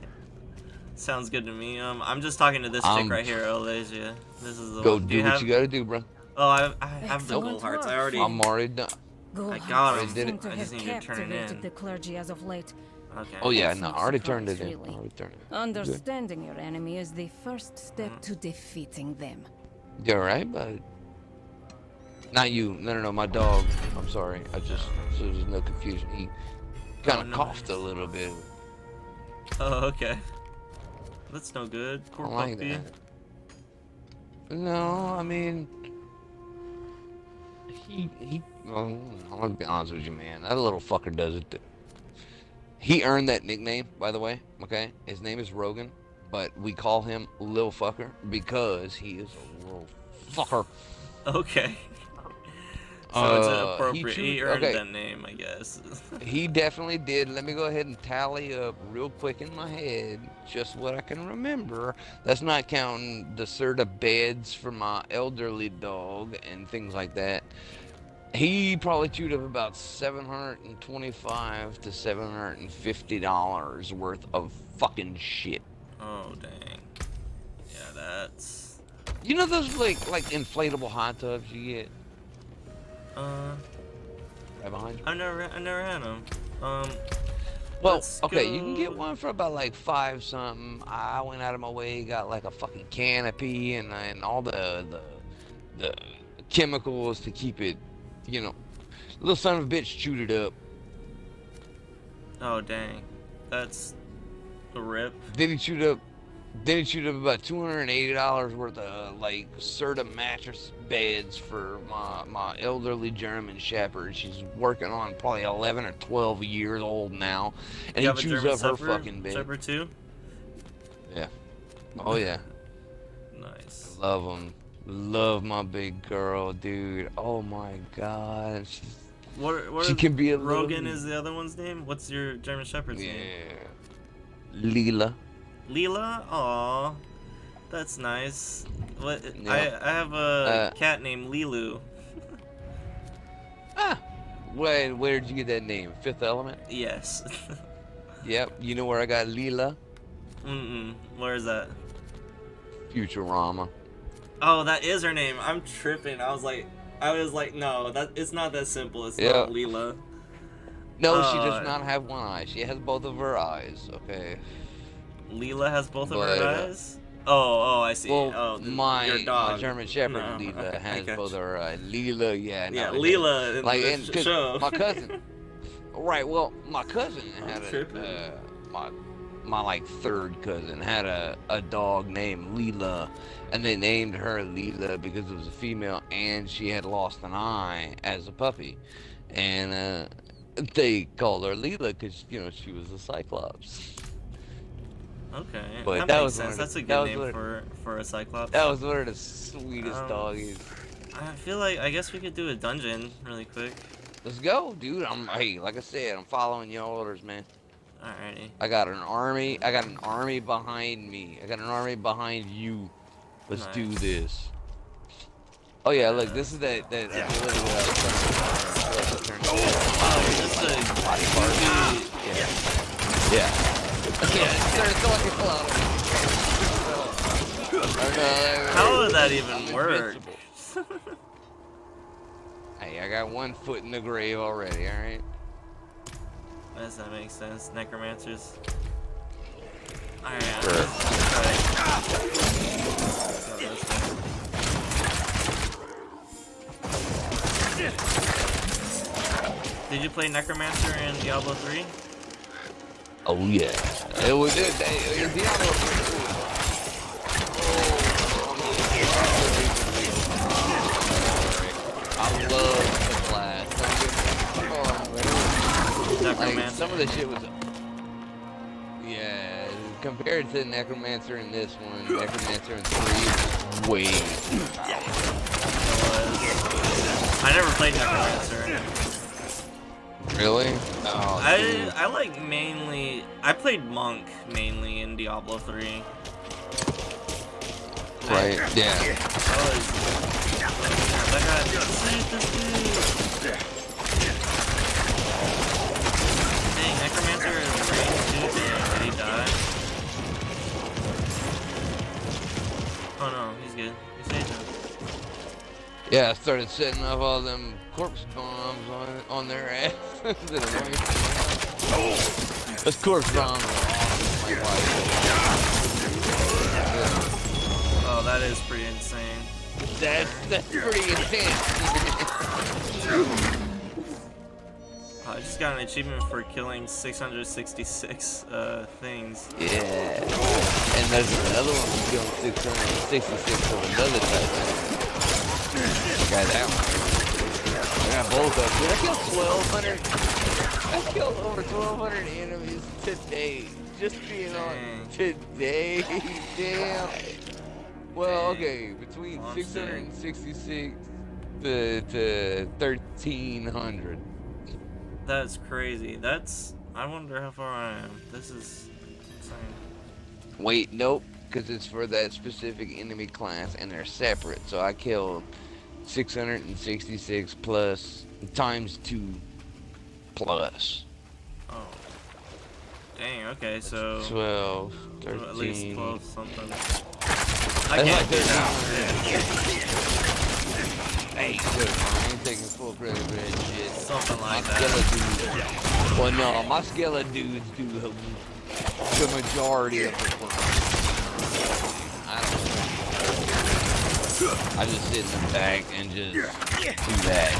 Sounds good to me. I'm just talking to this chick right here, Olasia. This is the go one. do what you gotta do, bro. Oh, I have the gold hearts. I'm already done. I got him. Did it. I just need to turn it in. The clergy as of late. Okay. Oh yeah, no, I already turned it in. Understanding your enemy is the first step to defeating them. You're right, bud. Not you. No, my dog. I'm sorry. So there's no confusion. He kind of coughed a little bit. Oh, okay. That's no good. Poor I like puppy. that. No, I mean, well, I'm gonna be honest with you, man. That little fucker does it. He earned that nickname, by the way. Okay, his name is Rogan, but we call him Lil Fucker because he is a little fucker. Okay. So it's inappropriate. He earned that name, I guess. He definitely did. Let me go ahead and tally up real quick in my head just what I can remember. That's not counting the Serta beds for my elderly dog and things like that. He probably chewed up about $725 to $750 worth of fucking shit. Oh dang. Yeah, that's. You know those like inflatable hot tubs you get? Right behind you. I never had them. Well, okay, you can get one for about like $5 something. I went out of my way, got like a fucking canopy and all the chemicals to keep it, you know. Little son of a bitch chewed it up. Oh dang, that's a rip. Then he chewed up about $280 worth of like Serta mattress beds for my elderly German Shepherd. She's working on probably 11 or 12 years old now, and he chews up her fucking bed. Shepherd too? Yeah. Oh yeah. Nice. Love them. Love my big girl, dude. Oh my god. She can be a Rogan little... is the other one's name? What's your German Shepherd's name? Leela. Leela? Aw. That's nice. What? Yeah. I have a cat named Lilu. Where did you get that name? Fifth Element? Yes. Yep. You know where I got Leela? Where is that? Futurama. Oh, that is her name. I'm tripping. I was like, no, it's not that simple. It's not Leela. No, she does not have one eye. She has both of her eyes. Okay. Leela has both of her eyes? Oh, I see. Well, your dog. my German Shepherd Leela has both of her eyes. Leela, yeah. Yeah, no, Leela like, in the show. My cousin. Right, well, my cousin had my like third cousin had a dog named Leela, and they named her Leela because it was a female and she had lost an eye as a puppy, and they called her Leela because, you know, she was a Cyclops. Okay, but that makes sense. That's a good name for a Cyclops. That was one of the sweetest doggies. I feel like, I guess we could do a dungeon really quick. Let's go, dude. Hey, like I said, I'm following your orders, man. Alrighty. I got an army behind me. I got an army behind you. Let's do this. Oh yeah, look, this is that ability that I was talking about. Oh, is this the body part? Yeah. Yeah, it started so like a cloud. How would that even work? Hey, I got one foot in the grave already, alright? Does that make sense? Necromancers. Did you play Necromancer in Diablo 3? Oh yeah. It was good. Diablo 3. I love the class. Like, some of the shit was... Yeah, compared to Necromancer in this one, Necromancer in 3 is way I never played Necromancer. Really? Oh, I like mainly... I played Monk mainly in Diablo 3. Right, yeah. Dang, Necromancer is range too. Did he die? Oh no, he's good. He saved him. Yeah, I started setting up all them corpse bombs on their ass. Those corpse bombs are awesome. Like, oh, that is pretty insane. That's pretty intense. I just got an achievement for killing 666 things. Yeah. And there's another one for killing 666 of another type. I got that one. I got both of them. Dude, I killed 1,200. I killed over 1,200 enemies today. Just being on today. Damn. Well, okay, between 666 to 1,300. That's crazy. I wonder how far I am. This is insane. Wait, nope, because it's for that specific enemy class and they're separate. So I killed 666 plus times 2 plus. Oh. Dang, okay, so 12, 13. At least 12 something. I That's can't like do that. Hey, good, I ain't taking full credit for that shit. Something like that. Well, no, my skeleton dudes do the majority of the work. I don't know. I just sit in the back and just do that.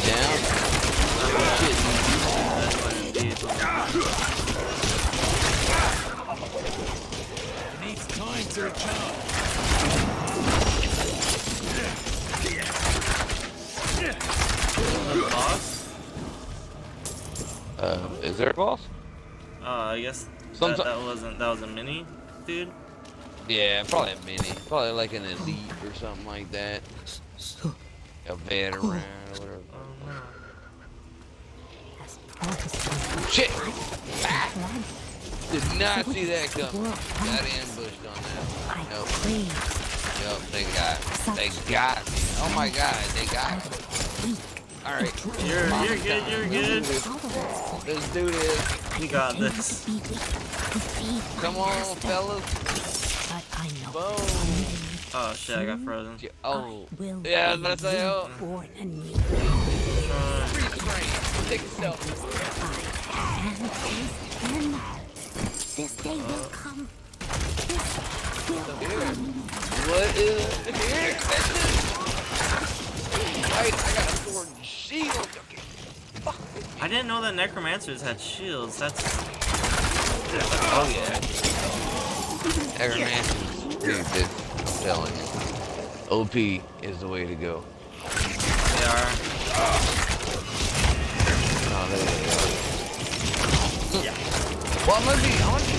Down. It needs time to recharge. Is there a boss? I guess that was a mini, dude. Yeah, probably a mini. Probably like an elite or something like that. A veteran or whatever. Shit! Ah! Did not see that coming. Got ambushed on that. Nope. Nope, they got me. Oh my god, they got me. Alright. You're good. Let's do this. You got this. Come on, fellas. Boom. Oh shit, I got frozen. Oh. Yeah, I was about to say, oh. Take yourself. This day will come. What is here? I got a sword and shield. I didn't know that necromancers had shields. That's. Oh yeah. Necromancers, dude, I'm telling you. OP is the way to go. They are. Oh, there they go. Well, I'm gonna be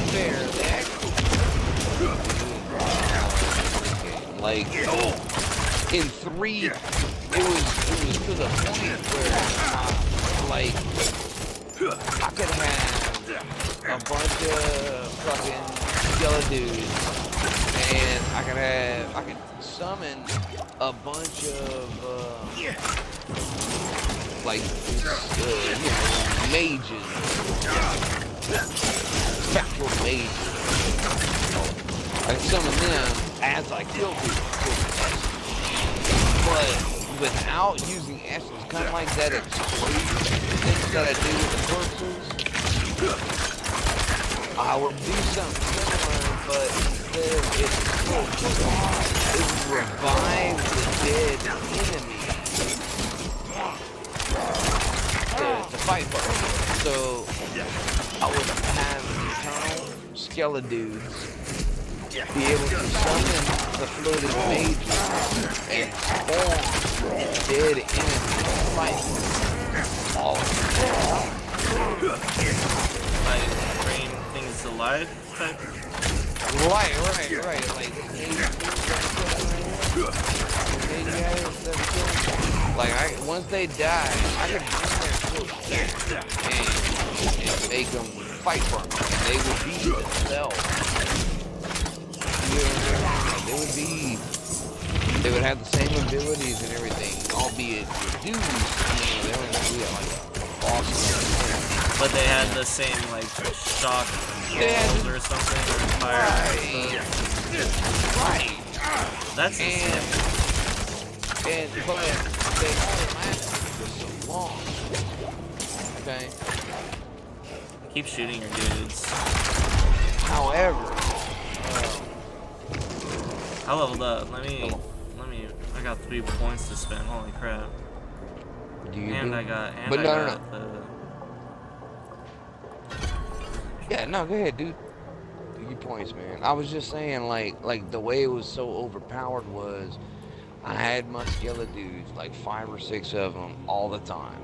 fair. They actually, like, in 3, it was to the point where, like, I could have a bunch of fucking skeleton dudes, and I can summon a bunch of like mages, spectral mages. I can summon them as I kill people, but without using essence, kind of like that explosion things that I do with the corpses. I would do something similar, but instead of it would revive the dead enemy to fight for them. So I would have eternal skeleton dudes be able to summon the floating mages and spawn dead enemies to fight for them. All like bring things to life type. Right. Like once they die, I can bring their corpse and make them fight for them. And they would be themselves. You know what I mean? They would have the same abilities and everything, albeit reduced. They don't be like awesome. But they had the same like shock walls or something, or fire. Right. That's insane. But they only lasted for so long. Okay. Keep shooting your dudes. However, I leveled up. Let me. I got 3 points to spend. Holy crap! I got. Yeah, no, go ahead, dude. Do your points, man. I was just saying, like the way it was so overpowered was, I had my skeleton dudes, like 5 or 6 of them, all the time.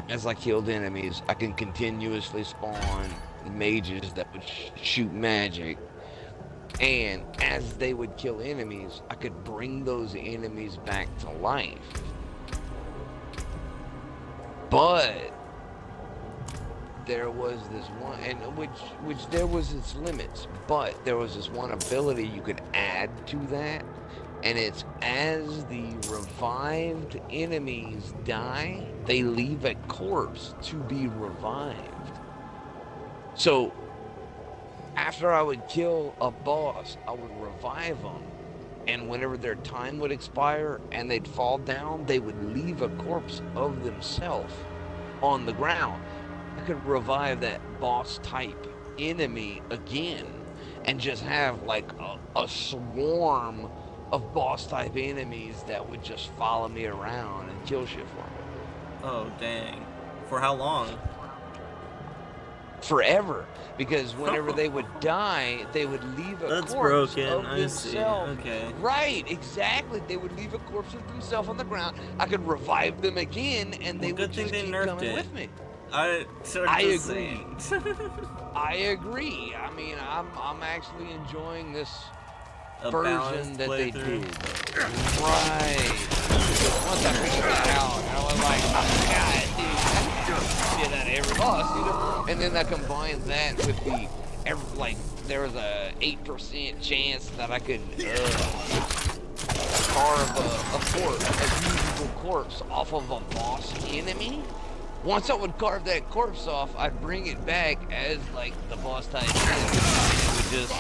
As I killed enemies, I can continuously spawn mages that would shoot magic. And as they would kill enemies, I could bring those enemies back to life. But there was this one, and which there was its limits, but there was this one ability you could add to that, and it's as the revived enemies die, they leave a corpse to be revived. So after I would kill a boss, I would revive them, and whenever their time would expire and they'd fall down, they would leave a corpse of themselves on the ground. I could revive that boss type enemy again and just have like a swarm of boss type enemies that would just follow me around and kill shit for me. Oh dang. For how long? Forever, because whenever they would die, they would leave a That's corpse broken. of I see. themselves. Okay. Right, exactly. They would leave a corpse of themselves on the ground. I could revive them again, and they would just keep coming with me. I agree. I agree. I mean, I'm actually enjoying this version that they did. Right. Once I figured that out, I was like, oh god, dude, shit out of every boss, you know? And then I combined that with the, there was a 8% chance that I could carve a usable corpse off of a boss enemy. Once I would carve that corpse off, I'd bring it back as like the boss type enemy. It would just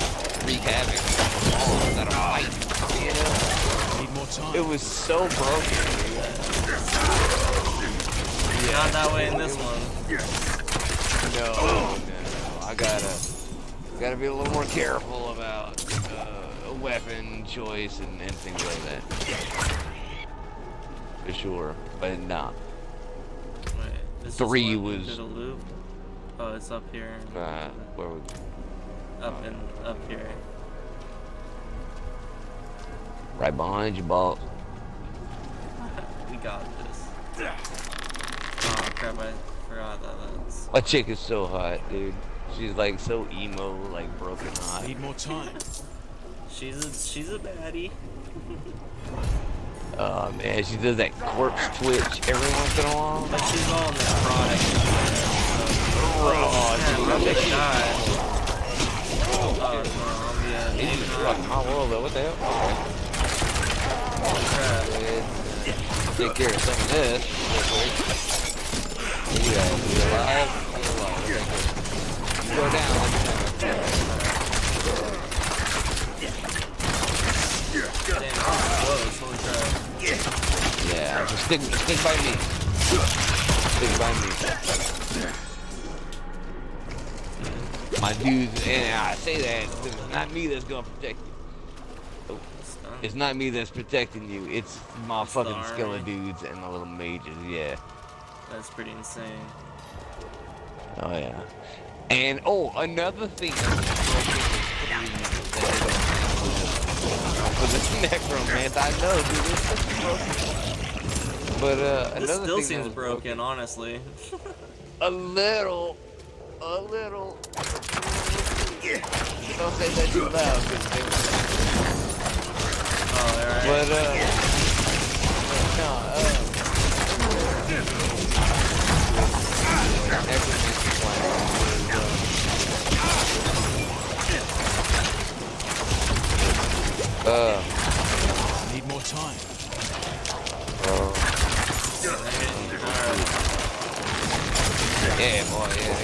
wreak havoc on the boss that I'm fighting, you know? Need more time. It was so broken. Yeah, not that way in this one. No. I gotta be a little more careful about weapon choice and things like that. For sure, but nah. This 3 was. Did a loop? Oh, it's up here. Where was it? Up here. Right behind you, boss. We got this. Oh crap! I forgot that. That's. My chick is so hot, dude. She's like so emo, like broken hot. Need more time. She's a baddie. Oh man, she does that corpse twitch every once in a while. But she's all necrotic. Oh, dude, I'm that gonna shit. die. Oh, Oh, shit. no, yeah, He maybe just not. fucked my world up. What the hell? Okay. Crap. Go ahead and take care of some of this real quick. Yeah, you alive? You're alive. Okay, good. You go down, let me know. Damn, that was close. Holy crap. Yeah, just stick by me. Stick by me. My dudes, and I say that, it's not me that's gonna protect you. It's not me that's protecting you. It's my fucking skeleton dudes and the little mages, yeah. That's pretty insane. Oh, yeah. And, oh, another thing for this necromant, I know, dude, it's such a broken. But, This another still thing seems that was broken, honestly. a little. Don't say that too loud, because they were. Oh, alright. But, Need more time. Yeah, boy, yeah.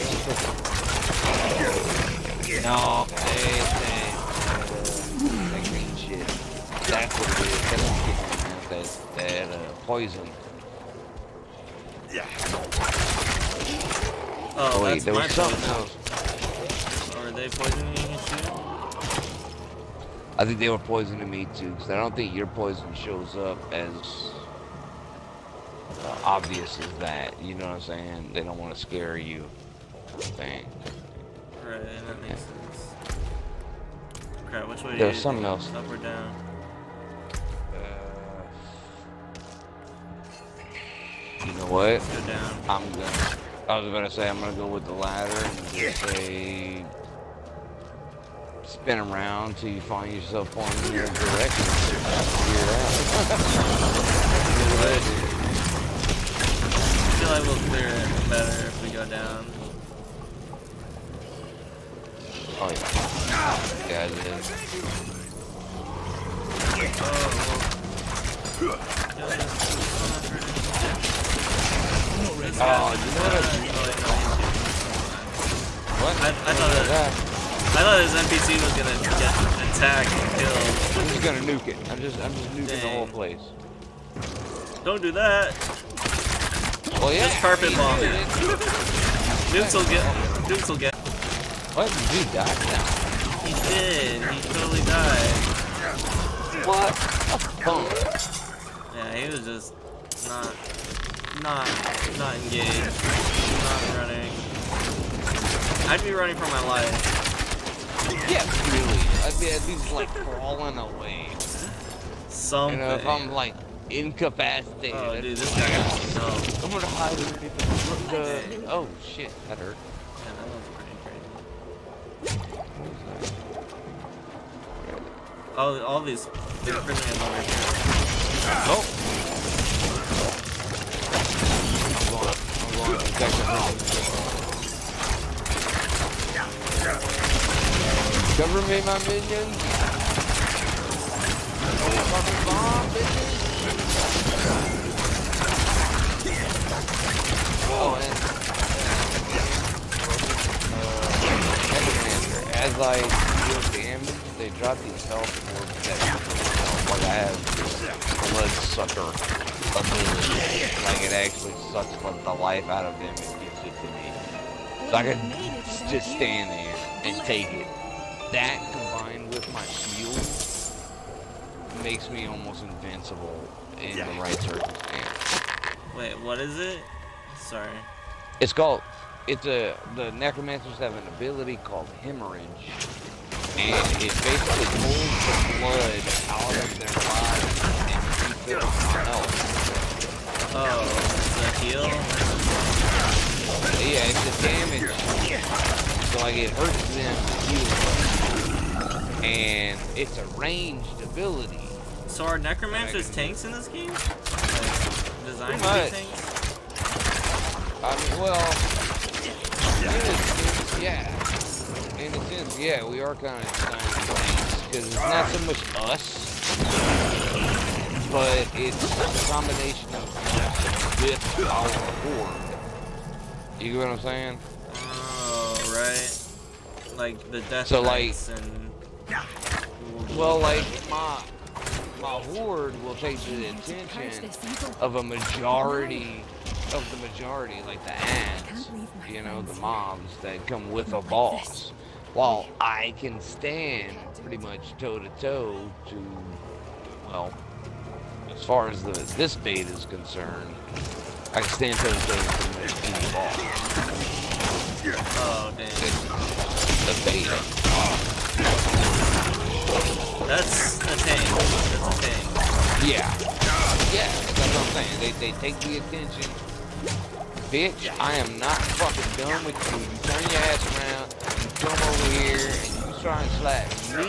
No, that green shit. That's what it is. That poison. Oh, wait, that's there my was something poison. else. Or are they poisoning you too? I think they were poisoning me too, because I don't think your poison shows up as obvious as that. You know what I'm saying? They don't want to scare you. I think. Right, that makes sense. Crap, which way do There's you something think? else. Up or down? You know what? Let's go down. I was gonna say I'm gonna go with the ladder and just say spin around till you find yourself pointing in your direction. I feel like we'll clear it better if we go down. Oh yeah. Yeah, it is. Oh, you know what? I thought his NPC was gonna get attacked and killed. I'm just gonna nuke it. I'm just nuking the whole place. Don't do that. Well, yeah. Just carpet bomb it. Nukes will get. What? Did he die? No. He did. He totally died. What? Yeah, he was just not engaged. Not running. I'd be running for my life. Yeah, really. I'd be at least like crawling away. Something. You know, if I'm like incapacitated. Oh, dude, this guy got some help. I'm gonna hide underneath the. Oh shit, that hurt. Yeah, that was pretty crazy. All these big freaking over here. Oh. I'm going to protect the Cover me, my minions. Fucking bomb, bitches. Oh, and as I deal damage, they drop these health orbs that like I have bloodsucker ability. Like it actually sucks the life out of them and gives it to me. So I can just stand there and take it. That combined with my shield makes me almost invincible in the right circumstance. Wait, what is it? Sorry. It's called, the necromancers have an ability called hemorrhage, and it basically pulls the blood out of their bodies and refills their health. Oh, it's a heal? Yeah, it's a damage. So like it hurts them to heal, and it's a ranged ability. So are necromancers tanks in this game? Like, designed to be tanks? I mean, well, Yeah. In a sense, yeah, we are kind of because it's not so much us, but it's a combination of us with our horde. You get what I'm saying? Oh, right. Like the death So knights like, and. well, like my horde will take the attention of a majority of the majority, like the ants, you know, the mobs that come with a boss. While I can stand pretty much toe to toe to, well, as far as this beta is concerned, I can stand toe to toe to pretty much any boss. Oh, damn. The beta. That's a thing. That's a thing. Yeah. Yeah, that's what I'm saying. They take the attention. Bitch, I am not fucking done with you. You turn your ass around, you come over here, and you try and slap me.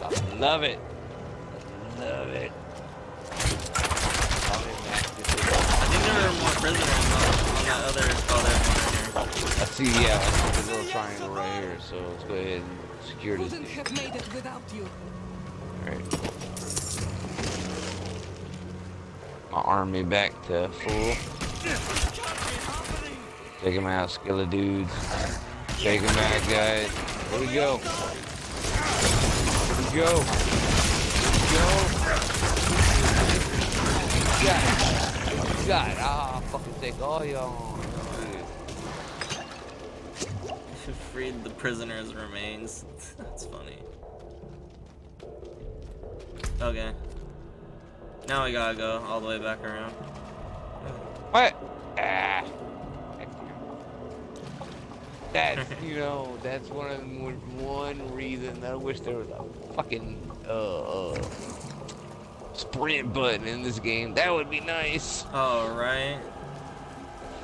I love it. Love it. I think there were more prisoners on that other one right here. I see, yeah, I see the little triangle right here, so let's go ahead and secure this Wouldn't thing. have made it without you. Alright. My army back to full. Take him out, skillet dudes. Take him out, guys. Where'd we go? Where'd we go? Where'd we go? God, I'll fucking take all y'all. Freed the prisoner's remains. That's funny. Okay. Now we gotta go all the way back around. What? Ah. That's, you know, that's one reason that I wish there was a fucking sprint button in this game. That would be nice. Oh, right.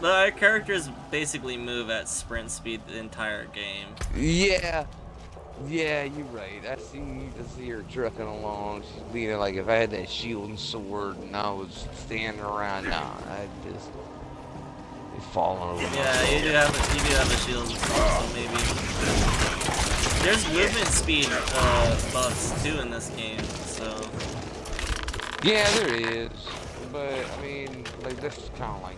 But our characters basically move at sprint speed the entire game. Yeah. Yeah, you're right. I see her trucking along. She's leaning like if I had that shield and sword and I was standing around, nah, I'd just be falling over. Yeah, you do have a shield and sword, so maybe. There's movement speed buffs too in this game, so. Yeah, there is. But I mean, like this is kind of like.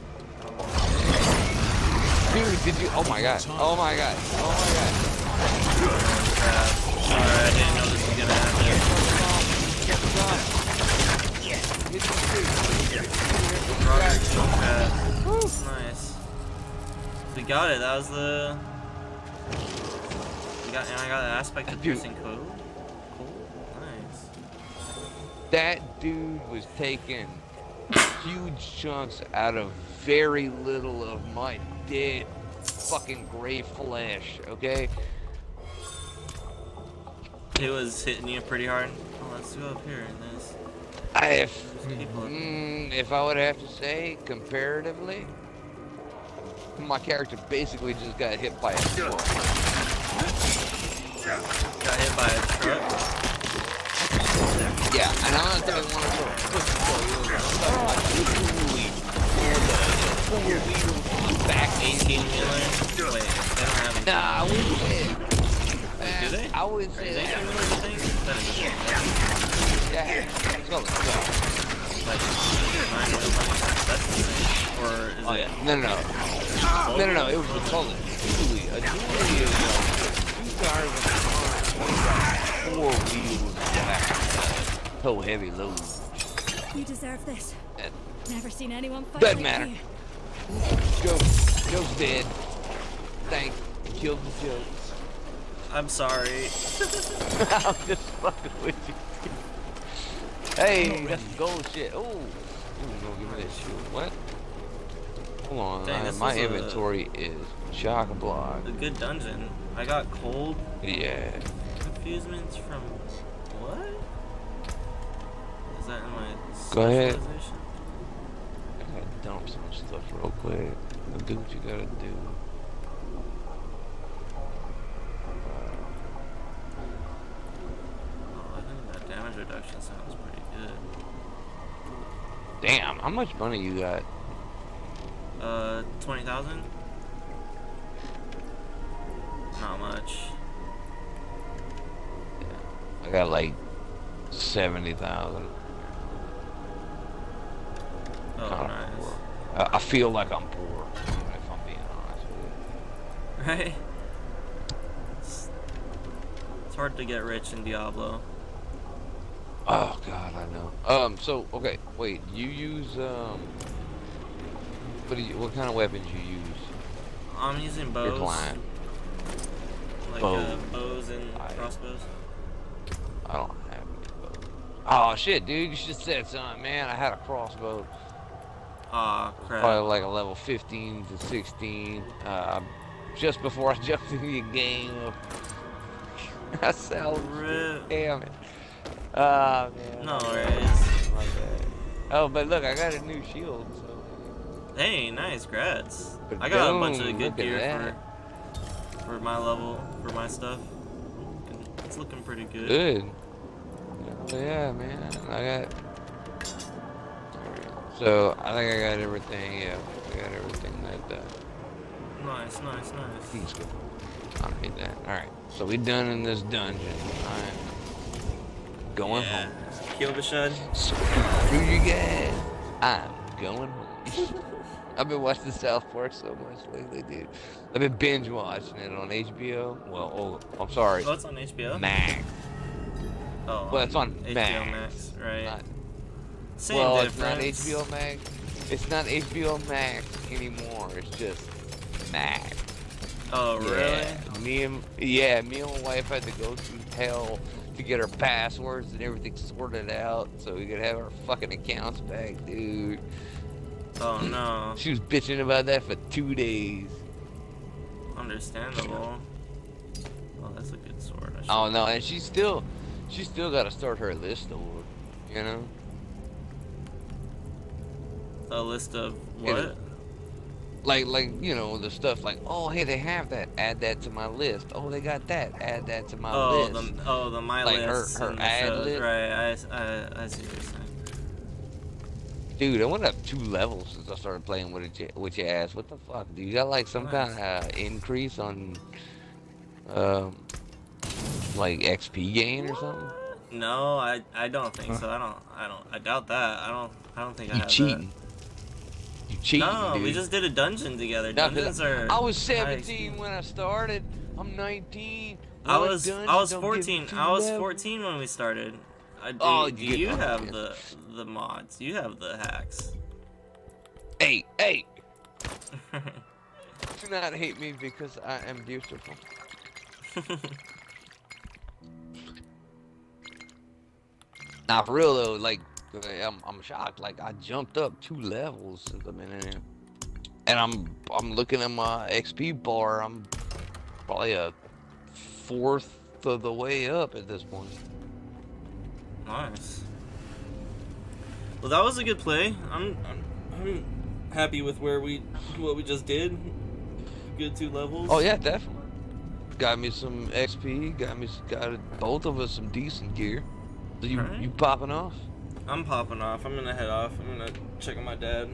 Dude, did you? Oh my god! Oh my god! Oh my god! Sorry, I didn't know this was gonna happen. Nice. We got it. That was the. And I got an aspect of piercing code. Cool. Nice. That dude was taking huge chunks out of very little of my dead fucking gray flesh, okay? It was hitting you pretty hard. Oh, let's go up here in this. If I would have to say, comparatively, my character basically just got hit by a truck. Got hit by a truck? Yeah, and I'm not talking one of those pussy trucks. I'm talking like the back 18-wheeler. Wait, they don't have Nah, I wouldn't say it. Do they? I wouldn't say that. Yeah, let's go. Like, 9-wheel money, that's the same. Or is it? No, it was a Tully. A dually is two cars on the front, 4 wheels back, tow heavy load. You deserve this. Never seen anyone fight Doesn't like matter. you. Joe's dead. Thanks. Killed the Joe. I'm sorry. I'm just fucking with you. Hey, that's gold shit. Oh, no, give me that shit. What? Hold on, Dang, my inventory is chock-a-block. A good dungeon. I got cold. Yeah. Confusements from what? Is that in my Go ahead. specialization? I gotta dump some stuff real quick. Do what you gotta do. Oh, I think that damage reduction sounds pretty good. Damn, how much money you got? 20,000. much. Yeah. I got like 70,000. Oh, nice. I feel like I'm poor, if I'm being honest with you. Right? It's hard to get rich in Diablo. Oh god, I know. So okay, wait, you use what kind of weapons you use? I'm using bows. Your client. Like bows and crossbows. I don't have any bows. Oh shit, dude, you should have said something, man. I had a crossbow. Aw, crap. Probably like a level 15 to 16. Just before I jumped into the game. I sound damn it. Ah, man. No worries. My bad. Oh, but look, I got a new shield, so. Hey, nice, grats. But I got a boom, bunch of good look at gear that. for my level, for my stuff. It's looking pretty good. Good. Yeah, man. I got. So I think I got everything. Yeah, I got everything that. Nice, nice, nice. He's good. I don't need that. All right. So we done in this dungeon. I'm going home. Kill the shed. Screw you guys. I'm going home. I've been watching South Park so much lately, dude. I've been binge watching it on HBO. Well, oh, I'm sorry. Oh, it's on HBO? Max. Oh, well, it's on HBO Max, right? Not, Same well, difference. it's not HBO Max. It's not HBO Max anymore. It's just Max. Oh, really? Me and my wife had to go through hell to get our passwords and everything sorted out so we could have our fucking accounts back, dude. Oh no. She was bitching about that for 2 days. Understandable. Oh, that's a good sword. Oh no, and she still got to start her list over, you know. A list of what? Like you know, the stuff like, oh hey, they have that, add that to my list. Oh, they got that, add that to my list. The my like list. Her ad list. Right, I see what you're saying. Dude, I went up 2 levels since I started playing with your ass. What the fuck? Do you got like some kind of increase on like XP gain or something? No, I don't think so. I doubt that. I don't think I have cheating. that. You cheating, No, dude. we just did a dungeon together. No, Dungeons are. I was 17 when I started. I'm 19. I was 14. I was 14 when we started. Do you have the mods? You have the hacks. Hey! Do not hate me because I am beautiful. Nah, for real though, like I'm shocked. Like I jumped up 2 levels since I've been in here, and I'm looking at my XP bar. I'm probably a 4th of the way up at this point. Nice. Well, that was a good play. I'm happy with what we just did. Good 2 levels. Oh yeah, definitely. Got me some XP. Got both of us some decent gear. So you popping off? I'm popping off. I'm gonna head off. I'm gonna check on my dad.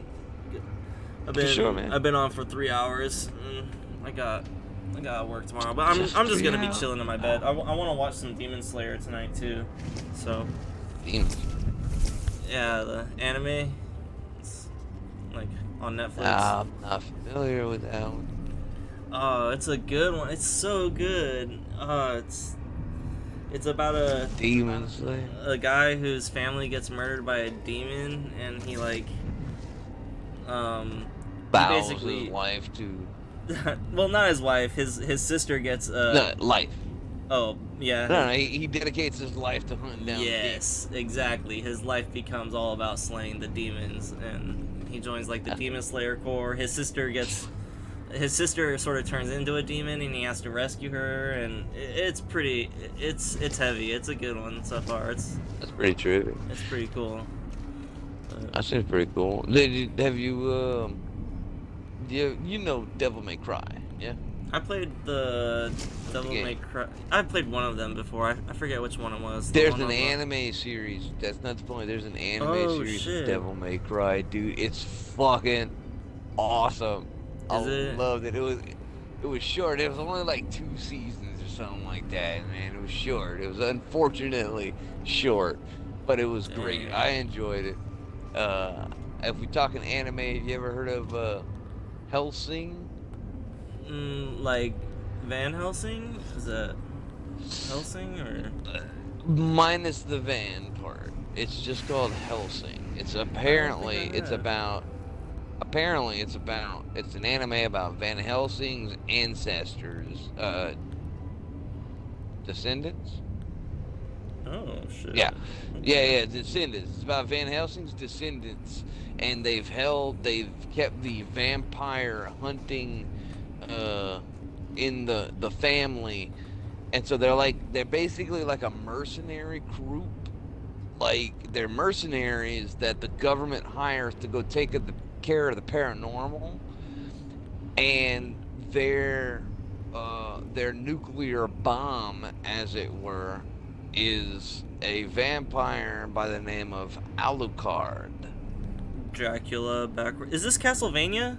I've been on for 3 hours. I got work tomorrow, but I'm just gonna be chilling in my bed. I want to watch some Demon Slayer tonight too. So. Yeah, the anime. It's like on Netflix. I'm not familiar with that one. Oh, it's a good one. It's so good. It's about a Demon Slayer. A guy whose family gets murdered by a demon, and he like bows his wife to. Well, not his wife. His sister gets life. Oh yeah. No, he dedicates his life to hunting down. Yes, exactly. His life becomes all about slaying the demons, and he joins like the Demon Slayer Corps. His sister sort of turns into a demon, and he has to rescue her. And it's heavy. It's a good one so far. That's pretty true. It's pretty cool. That seems pretty cool. Have you you know Devil May Cry? Yeah. I played the Devil May Cry. I played one of them before. I forget which one it was. There's an anime series. That's not the point. There's an anime series of Devil May Cry, dude. It's fucking awesome. I loved it. It was short. It was only like 2 seasons or something like that, man. It was short. It was unfortunately short, but it was great. I enjoyed it. If we talking anime, have you ever heard of Hellsing? Like Van Helsing? Is that Helsing or? Minus the Van part. It's just called Hellsing. It's an anime about Van Helsing's ancestors, descendants. Oh shit. Yeah, descendants. It's about Van Helsing's descendants, and they've kept the vampire hunting, in the family, and so they're basically like a mercenary group. Like, they're mercenaries that the government hires to go take care of the paranormal, and their nuclear bomb, as it were, is a vampire by the name of Alucard. Dracula backward. Is this Castlevania?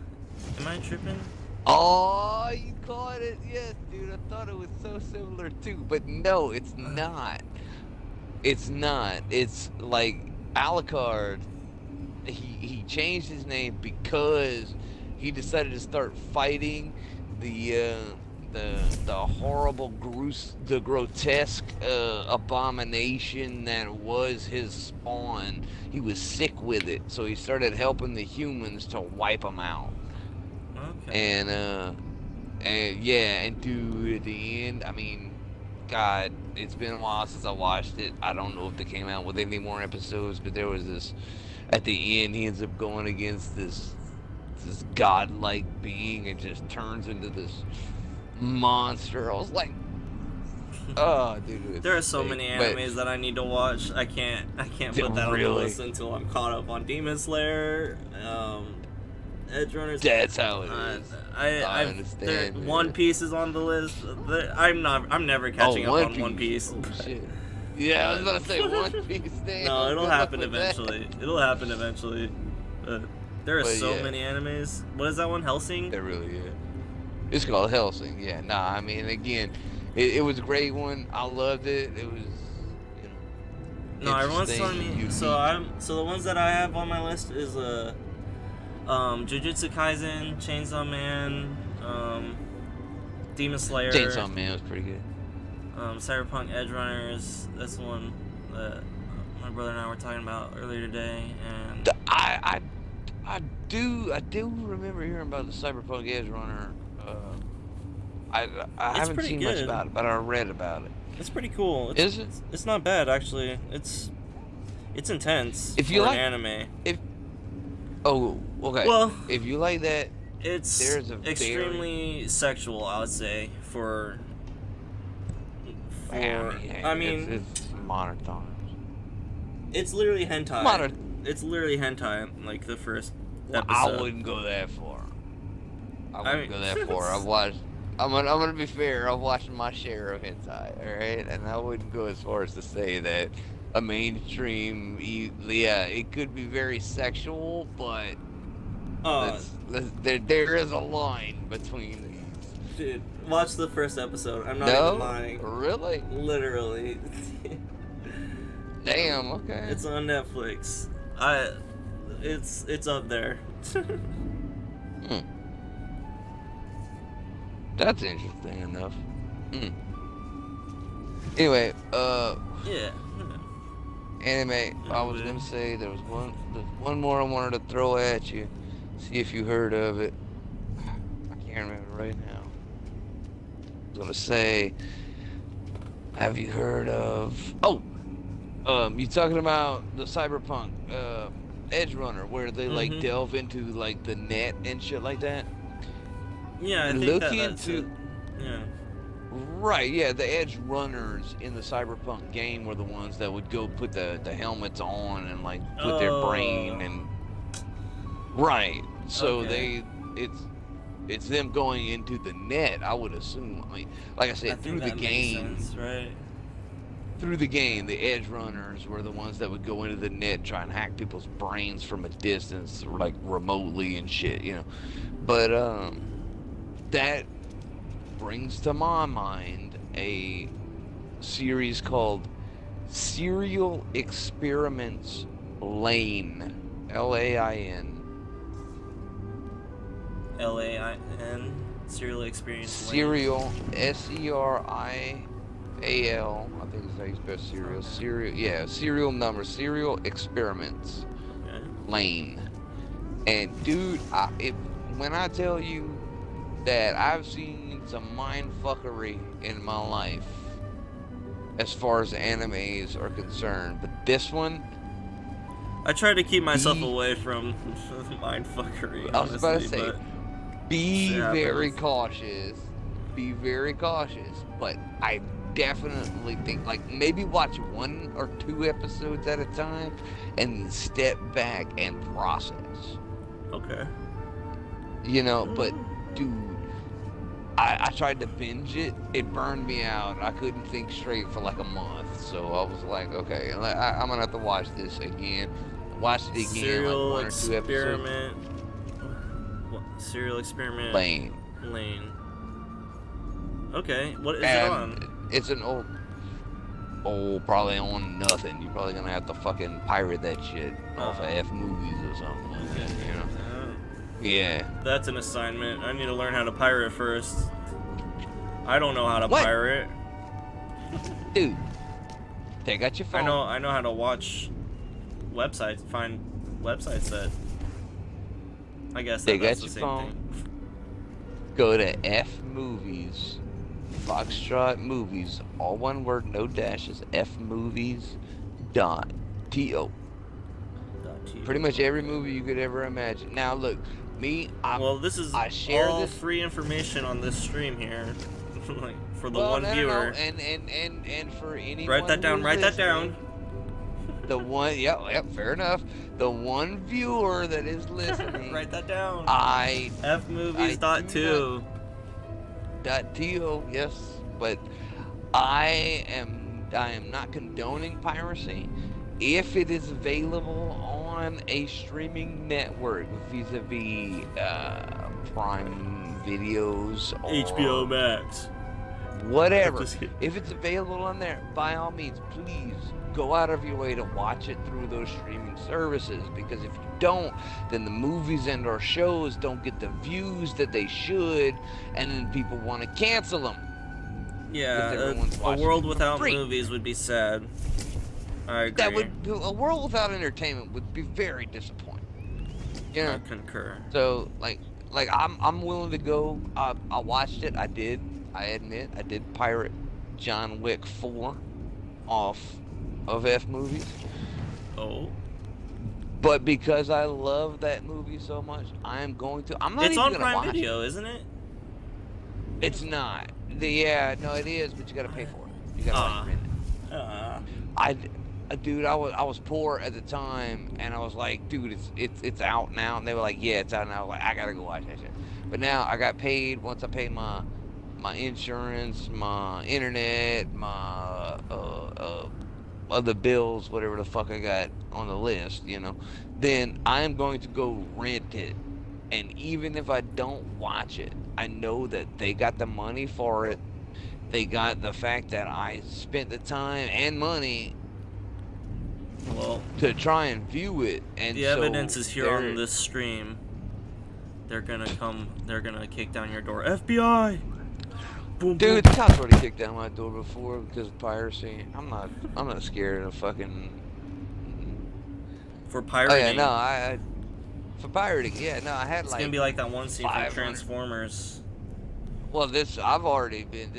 Am I tripping? Oh, you caught it? Yes, dude. I thought it was so similar too, but no, it's not. It's not. It's like Alucard. He changed his name because he decided to start fighting the horrible, the grotesque abomination that was his spawn. He was sick with it, so he started helping the humans to wipe them out. Okay. And dude, at the end, I mean, God, it's been a while since I watched it. I don't know if they came out with any more episodes, but there was this, at the end, he ends up going against this godlike being and just turns into this monster. I was like, oh, dude. There are so many animes that I need to watch. I can't put that on the list until I'm caught up on Demon Slayer, Edge Runners. That's how it is. I understand. One Piece is on the list. I'm never catching up on One Piece. Oh, shit. Yeah, I was about to say One Piece. Damn, no, it'll happen eventually. It'll happen eventually. But there are so many animes. What is that one? Hellsing? There really is. It's called Hellsing. Yeah. Nah, I mean, again, it was a great one. I loved it. It was, No, everyone's telling me. So the ones that I have on my list is Jujutsu Kaisen, Chainsaw Man, Demon Slayer. Chainsaw Man was pretty good. Cyberpunk Edge Runners. That's the one that my brother and I were talking about earlier today. And I do remember hearing about the Cyberpunk Edge Runner. I haven't seen much about it, but I read about it. It's pretty cool. Is it? It's not bad actually. It's intense. If you for like an anime. Oh, okay. Well, if you like that, it's extremely sexual, I would say, for I mean, it's modern times. It's literally hentai. It's literally hentai, like the first episode. I wouldn't go that far. I wouldn't go that far. I'm gonna be fair. I've watched my share of hentai, all right, and I wouldn't go as far as to say that a mainstream. Yeah, it could be very sexual, but there is a line between these. Dude, watch the first episode. I'm not even lying. Really? Literally. Damn. Okay. It's on Netflix. It's up there. That's interesting enough. Anyway, yeah. Anime. I was gonna say there's one more I wanted to throw at you. See if you heard of it. I can't remember right now. I was gonna say, have you heard of? Oh, you talking about the Cyberpunk Edge Runner, where they like delve into like the net and shit like that? Yeah, I think that's it. Yeah. Right, yeah, the Edge Runners in the Cyberpunk game were the ones that would go put the helmets on and like put their brain and right. So it's them going into the net, I would assume. I mean, like I said, through the game, right? Through the game, the Edge Runners were the ones that would go into the net and try and hack people's brains from a distance, like remotely and shit, you know. But that brings to my mind a series called Serial Experiments Lane. Lain. Lain. Serial Experience. Serial. Serial. I think it's how you spell serial. Serial. Yeah. Serial number. Serial Experiments. Okay. Lane. And dude, when I tell you that I've seen some mind fuckery in my life as far as animes are concerned, but this one, I try to keep myself away from mind fuckery. I was about to say, but be very cautious. Be very cautious. But I definitely think, like, maybe watch 1 or 2 episodes at a time and step back and process. Okay. You know, but dude, I tried to binge it. It burned me out. I couldn't think straight for like a month. So I was like, okay, I'm gonna have to watch this again. Watch it again, Serial like 1 or 2 episodes. Serial Experiment Lane. Okay, what is And it on? It's an old, probably on nothing. You're probably gonna have to fucking pirate that shit off of F movies or something like that, you know? Yeah. That's an assignment. I need to learn how to pirate first. I don't know how to pirate. Dude, take out your phone. I know how to watch websites, find websites that. I guess Take that's out the your same phone. thing. Go to F movies, Foxtrot movies, all one word, no dashes. fmovies.to. Pretty much every movie you could ever imagine. Now look, this is I share all this free information on this stream here, like for the well, one no, viewer. No. And for anyone. Write that down. who's Write that listening, down. The one, yep, fair enough. The one viewer that is listening. Write that down. fmovies.to. .to, yes, but I am not condoning piracy. If it is available on a streaming network vis-a-vis Prime Videos or HBO Max, whatever, if it's available on there, by all means, please go out of your way to watch it through those streaming services, because if you don't, then the movies and our shows don't get the views that they should, and then people want to cancel them. Yeah, a world without movies would be sad. I agree. A world without entertainment would be very disappointing. You know? I concur. So like I'm willing to go. I watched it. I admit I did pirate John Wick 4 off of F movies. Oh. But because I love that movie so much, I am going to. I'm not It's even on gonna Prime watch Video, it. isn't it? It's not. Yeah, no, it is, but you gotta pay for it. You gotta rent it. Dude, I was poor at the time, and I was like, dude, it's out now, and they were like, yeah, it's out now. I was like, I gotta go watch that shit. But now I got paid. Once I paid my insurance, my internet, my other bills, whatever the fuck I got on the list, you know, then I am going to go rent it. And even if I don't watch it, I know that they got the money for it. They got the fact that I spent the time and money to try and view it. And the so evidence is here on this stream. They're gonna kick down your door. FBI! Boom, dude, the cops already kicked down my door before because of piracy. I'm not scared of fucking. For pirating. Oh yeah, no, for pirating, yeah, no, I had it's like. It's gonna be like that one scene from Transformers. Well, I've already been.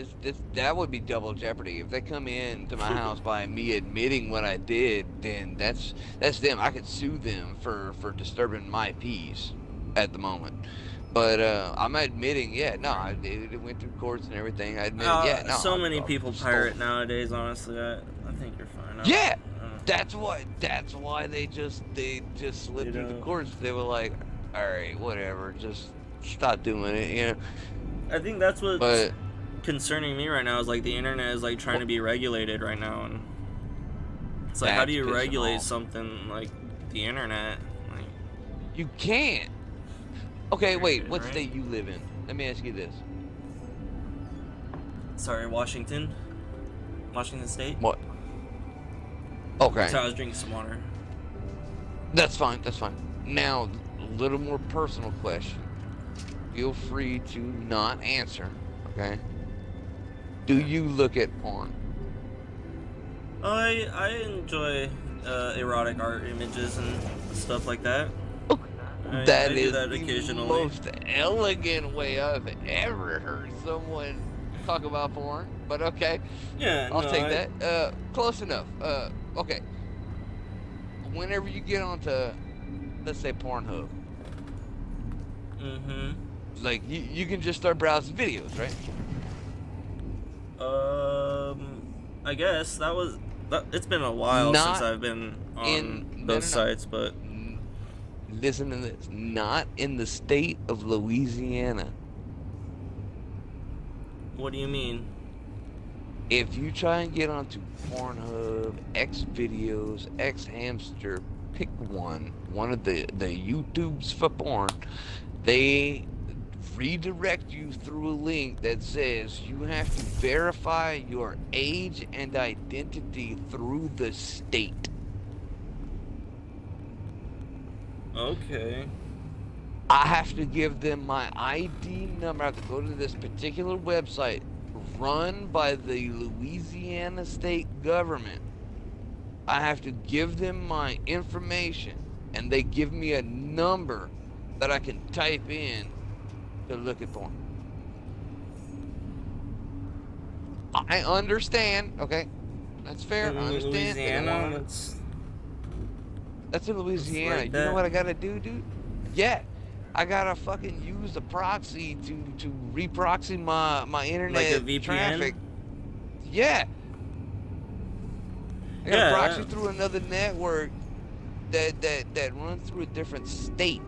That would be double jeopardy. If they come in to my house by me admitting what I did, then that's them. I could sue them for disturbing my peace at the moment. But I'm admitting, yeah, no, it went through courts and everything. I admit, yeah, no. So many people pirate nowadays. Honestly, I think you're fine. Yeah, that's why they just slipped through the courts. They were like, all right, whatever, just stop doing it, you know. I think that's what's concerning me right now is like the internet is like trying to be regulated right now, and it's like how do you regulate something like the internet? Like, you can't. Okay, wait, what state you live in? Let me ask you this. Sorry, Washington State. What? Okay. So I was drinking some water. That's fine. That's fine. Now, a little more personal question. Feel free to not answer. Okay. Do you look at porn? I enjoy erotic art images and stuff like that. That I do is that the occasionally. most elegant way I've ever heard someone talk about porn. But okay. Yeah, I'll no, take that. Close enough. Okay. Whenever you get onto, let's say, Pornhub. Mm-hmm. Like, you can just start browsing videos, right? I guess it's been a while Not since I've been on those sites, but listen to this. Not in the state of Louisiana. What do you mean? If you try and get onto Pornhub, X videos, X hamster, pick one of the YouTubes for porn, they redirect you through a link that says you have to verify your age and identity through the state. Okay. I have to give them my ID number. I have to go to this particular website run by the Louisiana state government. I have to give them my information, and they give me a number that I can type in to look at porn. I understand, okay? That's fair. I understand. Louisiana, that's in Louisiana. like you that. know what I gotta do, dude? Yeah. I gotta fucking use the proxy to reproxy my internet Like a VPN? traffic. Yeah. I gotta proxy through another network that runs through a different state,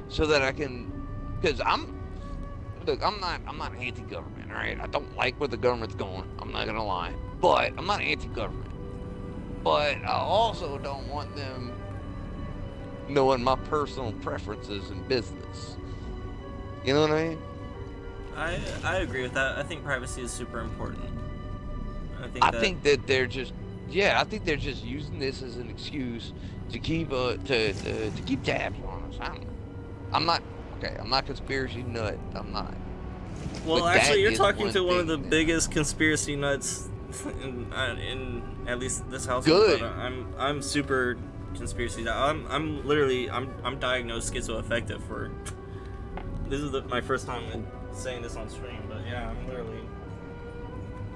so that I can, because I'm not anti-government, all right? I don't like where the government's going. I'm not gonna lie, but I'm not anti-government. But I also don't want them knowing my personal preferences in business. You know what I mean? I agree with that. I think privacy is super important. I think that they're just, I think they're just using this as an excuse to keep to keep tabs on us. I don't know. I'm not conspiracy nut. I'm not. Well, But actually, that you're is talking to one of the thing biggest conspiracy nuts in at least this household. Good. But I'm super conspiracy nut. I'm literally diagnosed schizoaffective for. This is my first time saying this on stream, but yeah,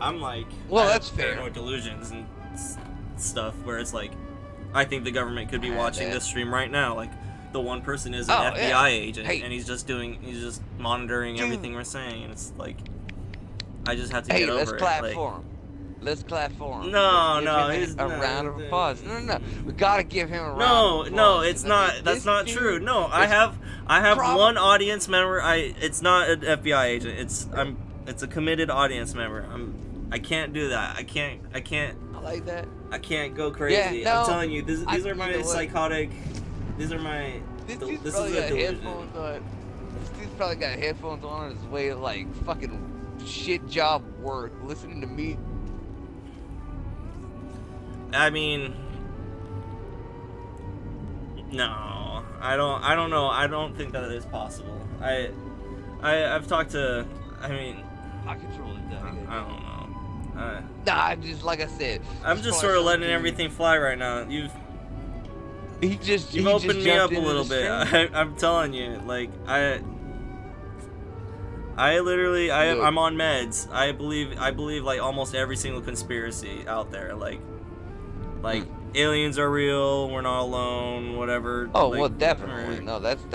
I'm like. Well, I have that's fair. Paranoid delusions and stuff where it's like, I think the government could be watching this stream right now. Like, the one person is an FBI agent, and he's just monitoring everything we're saying, and it's like, I just have to get over it. Let's clap for him. Let's clap for him. No, Let's give him a round of applause. No. We gotta give him a round of applause. No, it's not. That's not true. No, I have one audience member. It's not an FBI agent. It's a committed audience member. I can't do that. I can't. I like that. I can't go crazy. Yeah, no, I'm telling you, these are my you know what? psychotic. These are my. This This is probably a got delusion. headphones on. This dude's probably got headphones on his way to like fucking shit job work, listening to me. I mean, no, I don't know. I don't think that is possible. I've talked to. I mean, I control it. I don't know. Nah, just like I said. I'm just sort of letting everything fly right now. You've opened me up a little bit. I'm telling you, like I'm on meds. I believe like almost every single conspiracy out there. Like aliens are real. We're not alone. Whatever. Oh, like, well, definitely. No, that's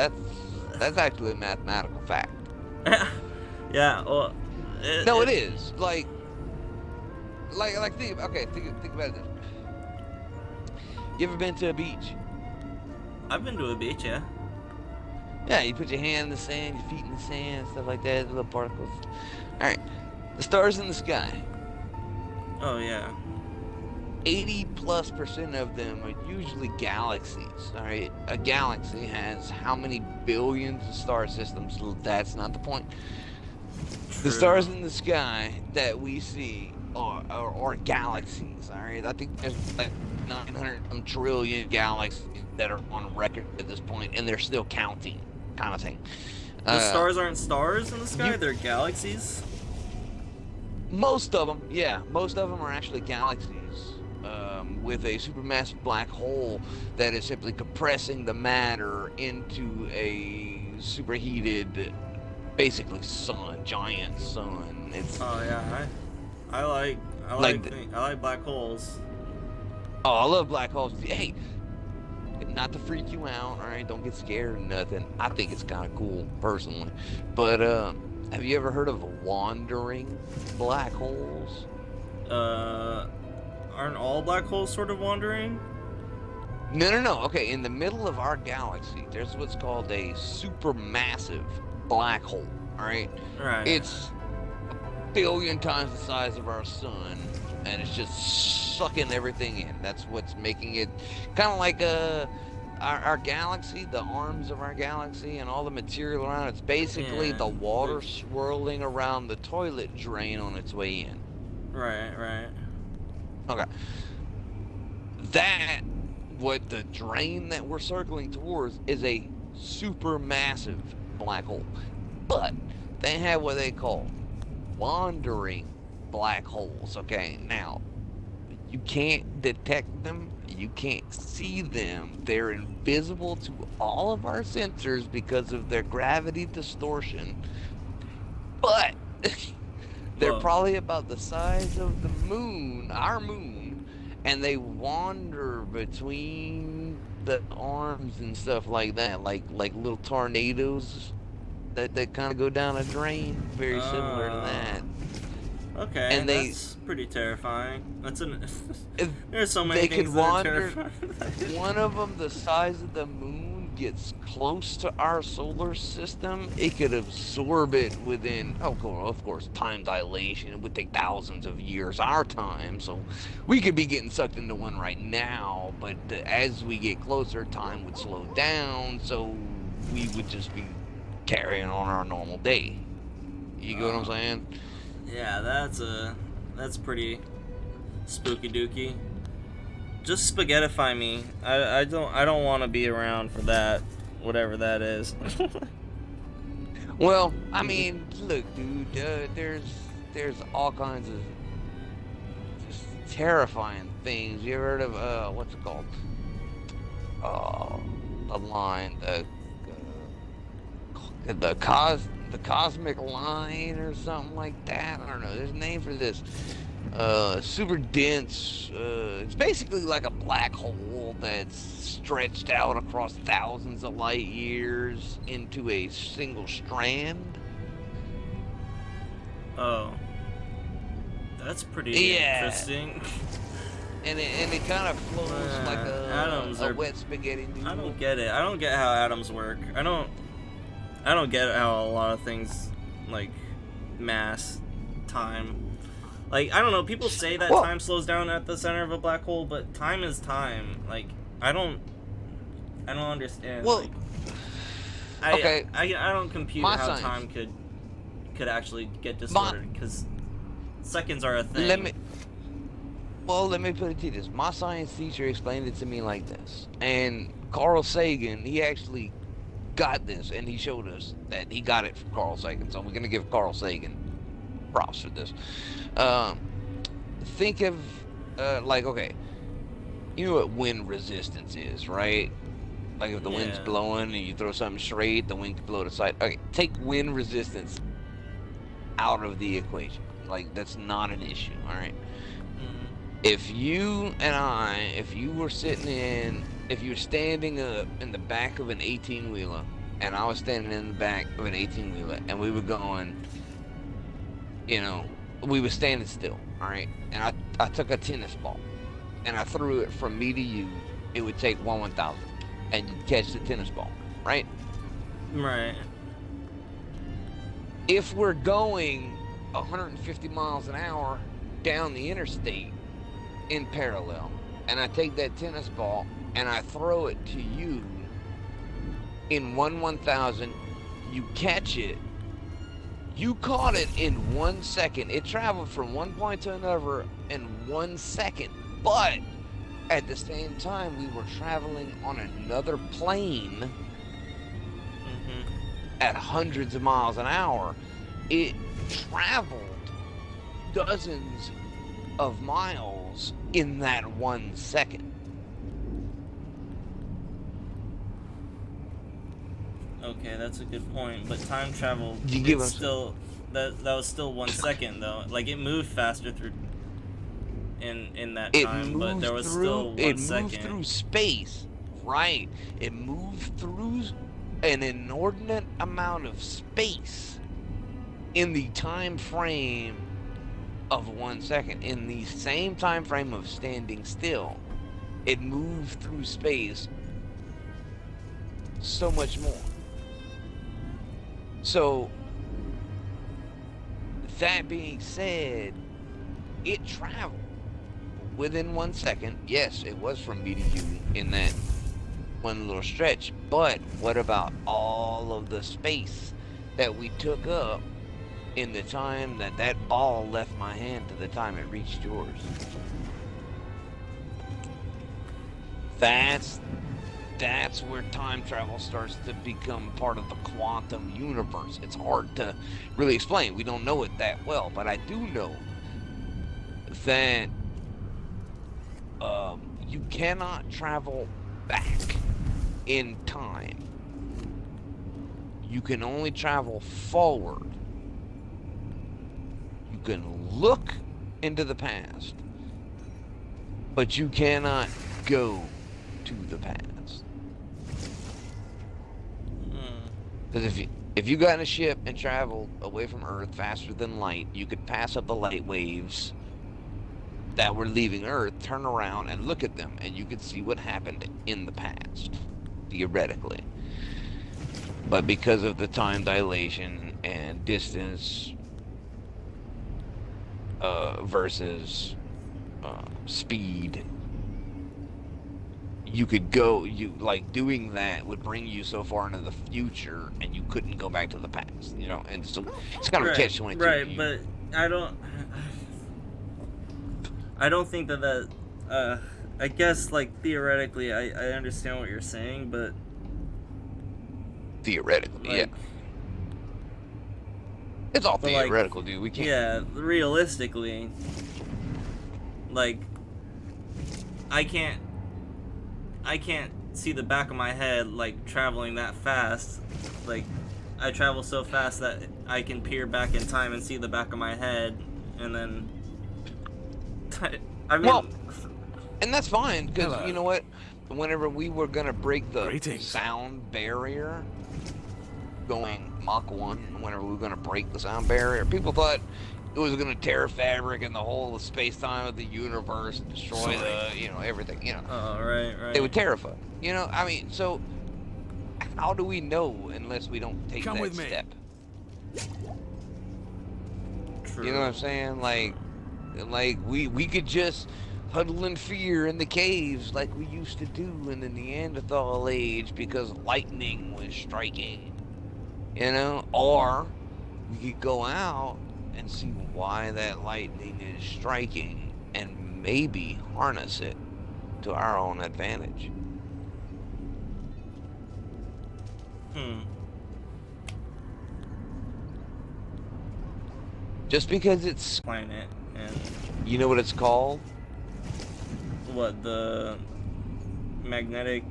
actually a mathematical fact. Yeah. Well. It is. Like think about it. You ever been to a beach? I've been to a beach, yeah. Yeah, you put your hand in the sand, your feet in the sand, stuff like that, little particles. Alright, the stars in the sky. Oh, yeah. 80+% of them are usually galaxies, alright? A galaxy has how many billions of star systems? That's not the point. The stars in the sky that we see are galaxies, alright? I think there's like 900 trillion galaxies that are on record at this point, and they're still counting, kind of thing. The stars aren't stars in the sky, they're galaxies? Most of them, yeah. Most of them are actually galaxies with a supermassive black hole that is simply compressing the matter into a superheated, basically giant sun. It's I like black holes. Oh, I love black holes. Hey, not to freak you out, all right? Don't get scared or nothing. I think it's kind of cool personally, but have you ever heard of wandering black holes? Aren't all black holes sort of wandering? No. Okay, in the middle of our galaxy, there's what's called a supermassive black hole. All right. Right. It's a billion times the size of our sun, and it's just sucking everything in. That's what's making it kind of like our galaxy, the arms of our galaxy, and all the material around it's basically the water swirling around the toilet drain on its way in. Right. Okay. What the drain that we're circling towards is a supermassive black hole. But they have what they call wandering black holes, okay? Now, you can't detect them, you can't see them. They're invisible to all of our sensors because of their gravity distortion. But they're probably about the size of the moon, our moon, and they wander between the arms and stuff like that, like little tornadoes that kind of go down a drain, very similar to that. Okay, and that's pretty terrifying. There's so many they things could that are wander. terrifying. One of them, the size of the moon, gets close to our solar system. It could absorb it within, of course, time dilation. It would take thousands of years our time, so we could be getting sucked into one right now. But as we get closer, time would slow down, so we would just be carrying on our normal day. You get what I'm saying? Yeah, that's pretty spooky dooky. Just spaghettify me. I don't want to be around for that, whatever that is. Well, I mean, look, dude, there's all kinds of just terrifying things. You ever heard of what's it called? The line, the cosmic line or something like that. I don't know. There's a name for this. Super dense. It's basically like a black hole that's stretched out across thousands of light years into a single strand. Oh, that's pretty interesting. And it kind of flows like a wet spaghetti noodle. I don't get it. I don't get how atoms work. I don't get how a lot of things like mass, time. Like, I don't know, people say that time slows down at the center of a black hole, but time is time. Like, I don't understand. Well, like, I don't compute how time could actually get distorted, because seconds are a thing. Let me put it to you this. My science teacher explained it to me like this. And Carl Sagan, he actually got this, and he showed us that he got it from Carl Sagan. So we're going to give Carl Sagan props for this. Think of, okay, you know what wind resistance is, right? Like if the wind's blowing and you throw something straight, the wind can blow to the side. Okay, take wind resistance out of the equation. Like, that's not an issue, all right? If you and I, if you were standing up in the back of an 18-wheeler, and I was standing in the back of an 18-wheeler, and we were going, we were standing still, all right? And I took a tennis ball, and I threw it from me to you. It would take 1/1000, and you'd catch the tennis ball, right? Right. If we're going 150 miles an hour down the interstate in parallel, and I take that tennis ball and I throw it to you in 1/1000, you catch it, You caught it in 1 second. It traveled from one point to another in 1 second. But at the same time, we were traveling on another plane at hundreds of miles an hour. It traveled dozens of miles in that 1 second. Okay, that's a good point. But time travel, You it's still that was still 1 second though. Like it moved faster through in that time, but there was still 1 second. It moved through space, right? It moved through an inordinate amount of space in the time frame of 1 second. In the same time frame of standing still, it moved through space so much more. So, that being said, it traveled within 1 second. Yes, it was from me to you in that one little stretch, but what about all of the space that we took up in the time that that ball left my hand to the time it reached yours? That's where time travel starts to become part of the quantum universe. It's hard to really explain. We don't know it that well, but I do know that you cannot travel back in time. You can only travel forward. You can look into the past, but you cannot go to the past. Because if you got in a ship and traveled away from Earth faster than light, you could pass up the light waves that were leaving Earth, turn around and look at them, and you could see what happened in the past, theoretically. But because of the time dilation and distance versus speed, you could go, doing that would bring you so far into the future, and you couldn't go back to the past, you know, and so it's kind of a catch-22. Right, but I don't think that I guess, like, theoretically, I understand what you're saying, but... Theoretically, like, yeah. It's all theoretical, like, dude. We can't... Yeah, realistically, like, I can't see the back of my head, like, traveling that fast. Like, I travel so fast that I can peer back in time and see the back of my head, and then... I mean... Well, and that's fine, because, you know what? Whenever we were going to break the sound barrier, going Mach 1, whenever we were going to break the sound barrier, people thought it was going to tear fabric and the whole of space-time of the universe and destroy everything, you know. Oh, right. They were terrified. You know, I mean, so how do we know unless we don't take that step? True. You know what I'm saying? Like we could just huddle in fear in the caves like we used to do in the Neanderthal age because lightning was striking, you know? Or we could go out and see why that lightning is striking and maybe harness it to our own advantage. Just because it's planet and you know what it's called? What, the magnetic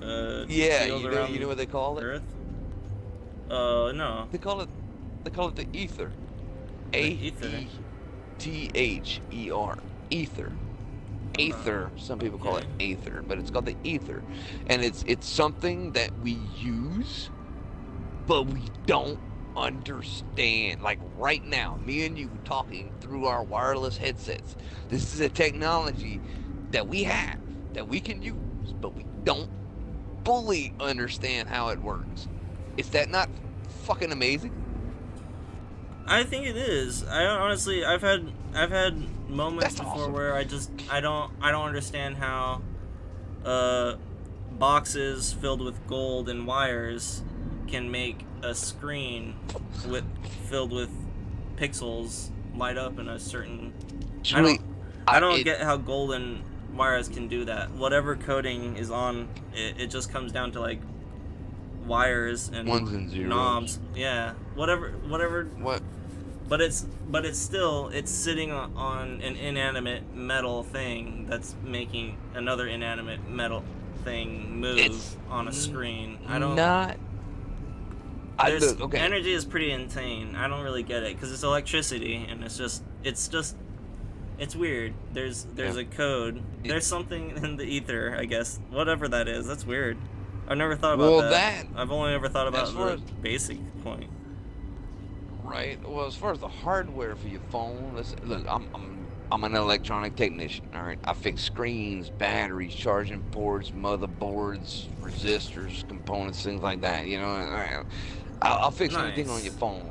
yeah, field you know what they call it? Earth? No. They call it the ether. A-E-T-H-E-R. Ether. Aether. Some people call it aether, but it's called the ether. And it's something that we use, but we don't understand. Like right now, me and you talking through our wireless headsets. This is a technology that we have, that we can use, but we don't fully understand how it works. Is that not fucking amazing? I think it is. I honestly, I've had moments before where I don't understand how boxes filled with gold and wires can make a screen filled with pixels light up in a certain. I don't get how golden wires can do that. Whatever coding is on it just comes down to like wires and ones and zeros. knobs. Yeah, whatever. What? But it's still sitting on an inanimate metal thing that's making another inanimate metal thing move on a screen. I don't. Okay. Energy is pretty insane. I don't really get it because it's electricity and it's weird. There's a code. There's something in the ether, I guess. Whatever that is. That's weird. I've never thought about that. I've only ever thought about the basic point. Right. Well, as far as the hardware for your phone, look, I'm an electronic technician. All right. I fix screens, batteries, charging ports, motherboards, resistors, components, things like that. You know, I'll fix anything on your phone.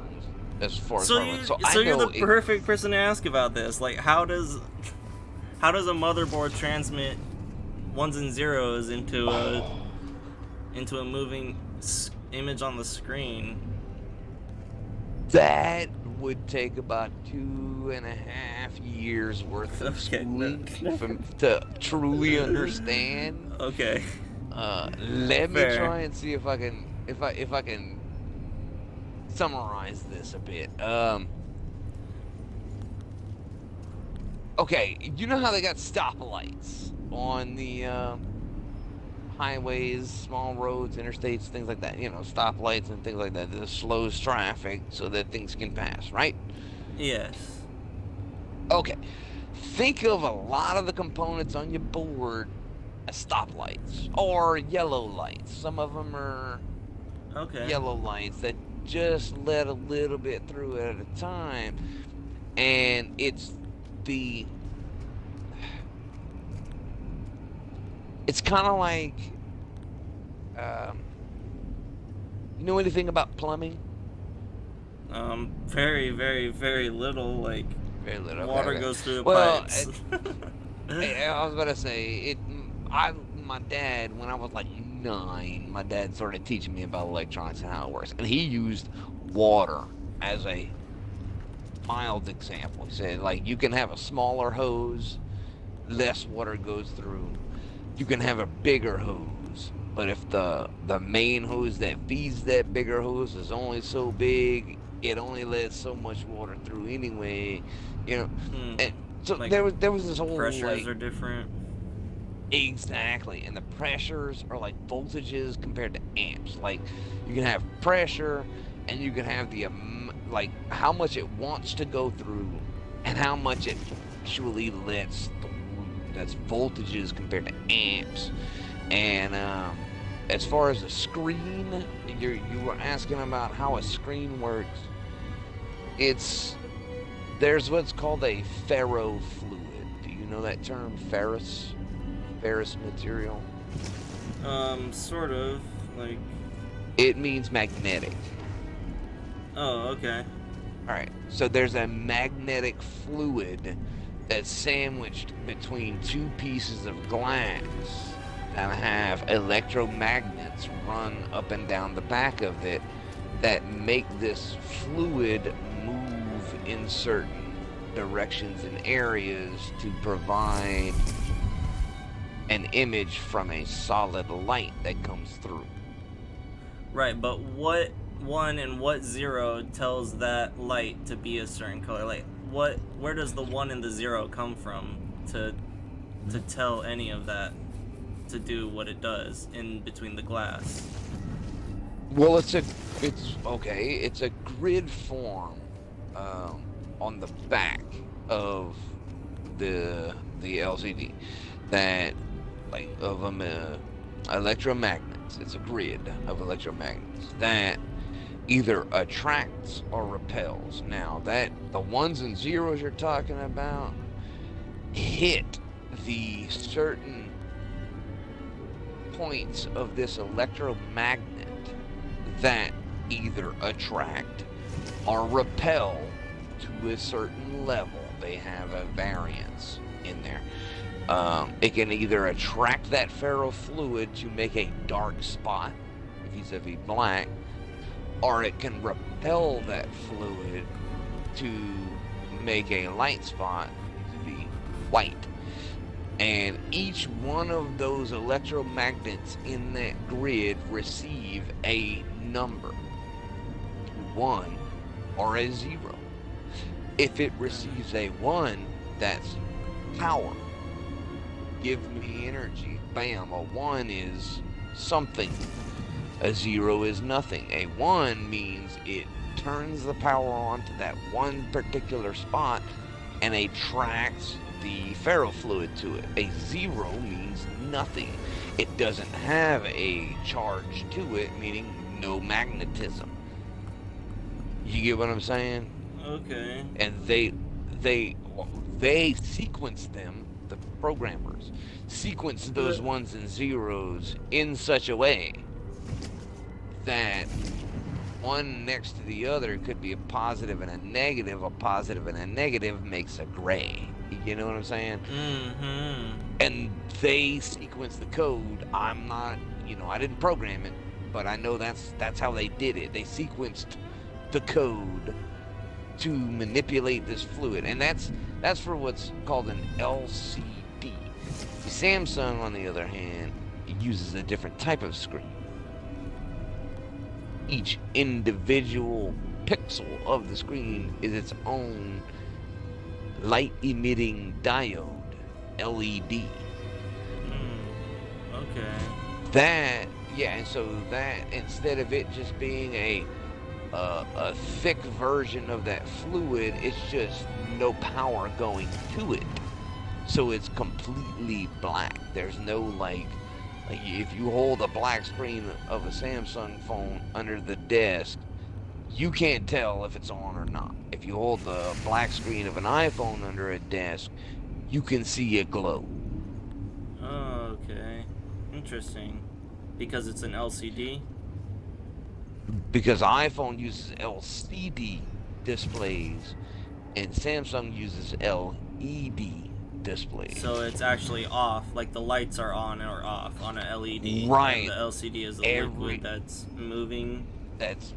As far as hardware. So you're the perfect person to ask about this. Like, how does a motherboard transmit ones and zeros into a moving image on the screen? That would take about 2.5 years worth of schooling to truly understand. Okay. Let me try and see if I can summarize this a bit. Okay, you know how they got stoplights on the highways, small roads, interstates, things like that. You know, stoplights and things like that. This slows traffic so that things can pass, right? Yes. Okay. Think of a lot of the components on your board as stoplights or yellow lights. Some of them are yellow lights that just let a little bit through at a time, and it's kind of like you know anything about plumbing? Very, very, very little. Like, very little. Water goes through the pipes. I was about to say my dad, when I was like 9, my dad started teaching me about electronics and how it works, and he used water as a mild example. He said, like, you can have a smaller hose, less water goes through. You can have a bigger hose, but if the main hose that feeds that bigger hose is only so big, it only lets so much water through anyway, you know. And so like there was this whole pressures are different. Exactly, and the pressures are like voltages compared to amps. Like, you can have pressure, and you can have the like how much it wants to go through, and how much it actually lets through. That's voltages compared to amps. And as far as a screen, you were asking about how a screen works. There's what's called a ferrofluid. Do you know that term, ferrous material? Sort of, like... It means magnetic. Oh, okay. Alright, so there's a magnetic fluid that's sandwiched between two pieces of glass that have electromagnets run up and down the back of it that make this fluid move in certain directions and areas to provide an image from a solid light that comes through. Right, but what 1 and what 0 tells that light to be a certain color? Like, where does the 1 and the 0 come from to tell any of that to do what it does in between the glass? Well, it's a grid form on the back of the LCD that, like, of electromagnets. It's a grid of electromagnets that either attracts or repels. Now, that the 1s and 0s you're talking about hit the certain points of this electromagnet that either attract or repel to a certain level. They have a variance in there. It can either attract that ferrofluid to make a dark spot, vis-a-vis black, or it can repel that fluid to make a light spot to be white. And each one of those electromagnets in that grid receive a number, 1 or a 0. If it receives a 1, that's power. Give me energy. Bam. A 1 is something. A 0 is nothing. A 1 means it turns the power on to that one particular spot and attracts the ferrofluid to it. A 0 means nothing. It doesn't have a charge to it, meaning no magnetism. You get what I'm saying? Okay. And they sequence them, the programmers sequence those 1s and 0s in such a way that one next to the other could be a positive and a negative. A positive and a negative makes a gray. You know what I'm saying? Mm-hmm. And they sequence the code. I'm not, I didn't program it, but I know that's how they did it. They sequenced the code to manipulate this fluid, and that's for what's called an LCD. Samsung, on the other hand, uses a different type of screen. Each individual pixel of the screen is its own light-emitting diode, LED. Okay. And so that, instead of it just being a thick version of that fluid, it's just no power going to it. So it's completely black. There's no like if you hold a black screen of a Samsung phone under the desk, you can't tell if it's on or not. If you hold the black screen of an iPhone under a desk, you can see it glow. Oh, okay. Interesting. Because it's an LCD? Because iPhone uses LCD displays and Samsung uses LED displays. So it's actually off, like the lights are on or off on an LED. Right. And the LCD is a liquid that's moving. That's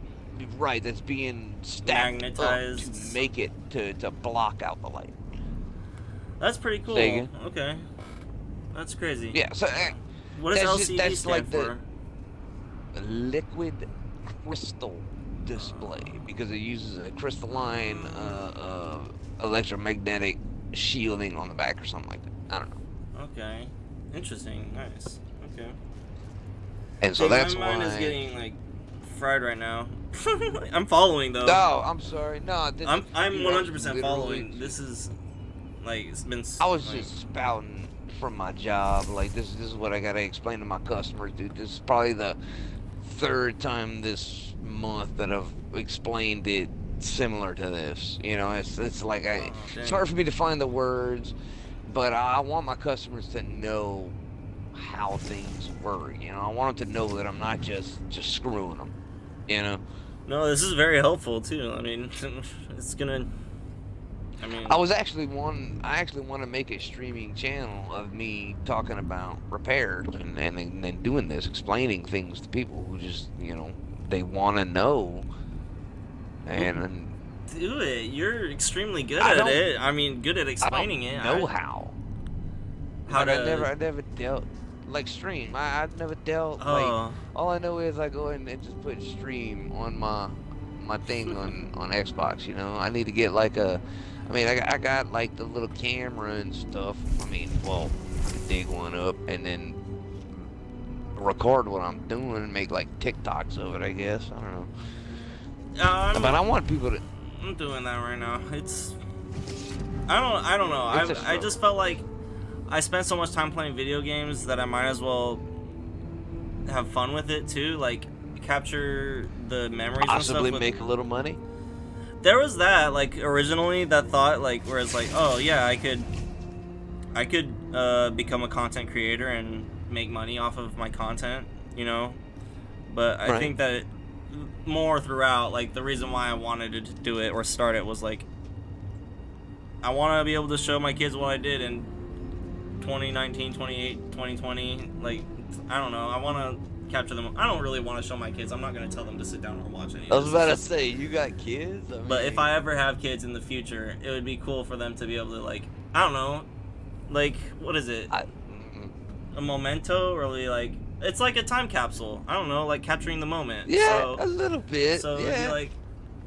right, that's being stacked magnetized up to make it to block out the light. That's pretty cool. Okay. That's crazy. Yeah, so what does LCD stand like for? The liquid crystal display, because it uses a crystalline electromagnetic shielding on the back or something like that. I don't know. Okay. Interesting. Nice. Okay. And so that's my mind why is getting like fried right now. I'm following though. No, I'm sorry. No, I'm 100% following. This is like it's been. I was just spouting from my job. Like this is what I gotta explain to my customers, dude. This is probably the 3rd time this month that I've explained it similar to this. It's like it's hard for me to find the words, but I want my customers to know how things work. I want them to know that I'm not just screwing them. No, this is very helpful too. I mean, it's gonna. I actually want to make a streaming channel of me talking about repairs and then doing this, explaining things to people who just they want to know. And do it. You're extremely good at it. I mean, good at explaining it. I don't know how. How to? I never dealt like stream. I've never dealt like. All I know is I go in and just put stream on my thing on Xbox. I need to get like a. I got like the little camera and stuff. I can dig one up and then record what I'm doing and make like TikToks of it. I guess I don't know. But I want people to. I'm doing that right now. I don't know. I just felt like I spent so much time playing video games that I might as well have fun with it too. Like capture the memories Possibly and stuff. Make a little money. There was that, like, originally, that thought, like, where it's like, oh, yeah, I could become a content creator and make money off of my content, but I think that more throughout, like, the reason why I wanted to do it or start it was, like, I want to be able to show my kids what I did in 2019, 2020, like, I don't know, I want to capture them. I don't really want to show my kids. I'm not gonna tell them to sit down and watch any of this. I was about to say, you got kids? I But mean, if I ever have kids in the future, it would be cool for them to be able to, like, I don't know, like, what is it? A memento, really, like, it's like a time capsule. I don't know, like capturing the moment. Yeah, so, a little bit. So yeah. it'd be like,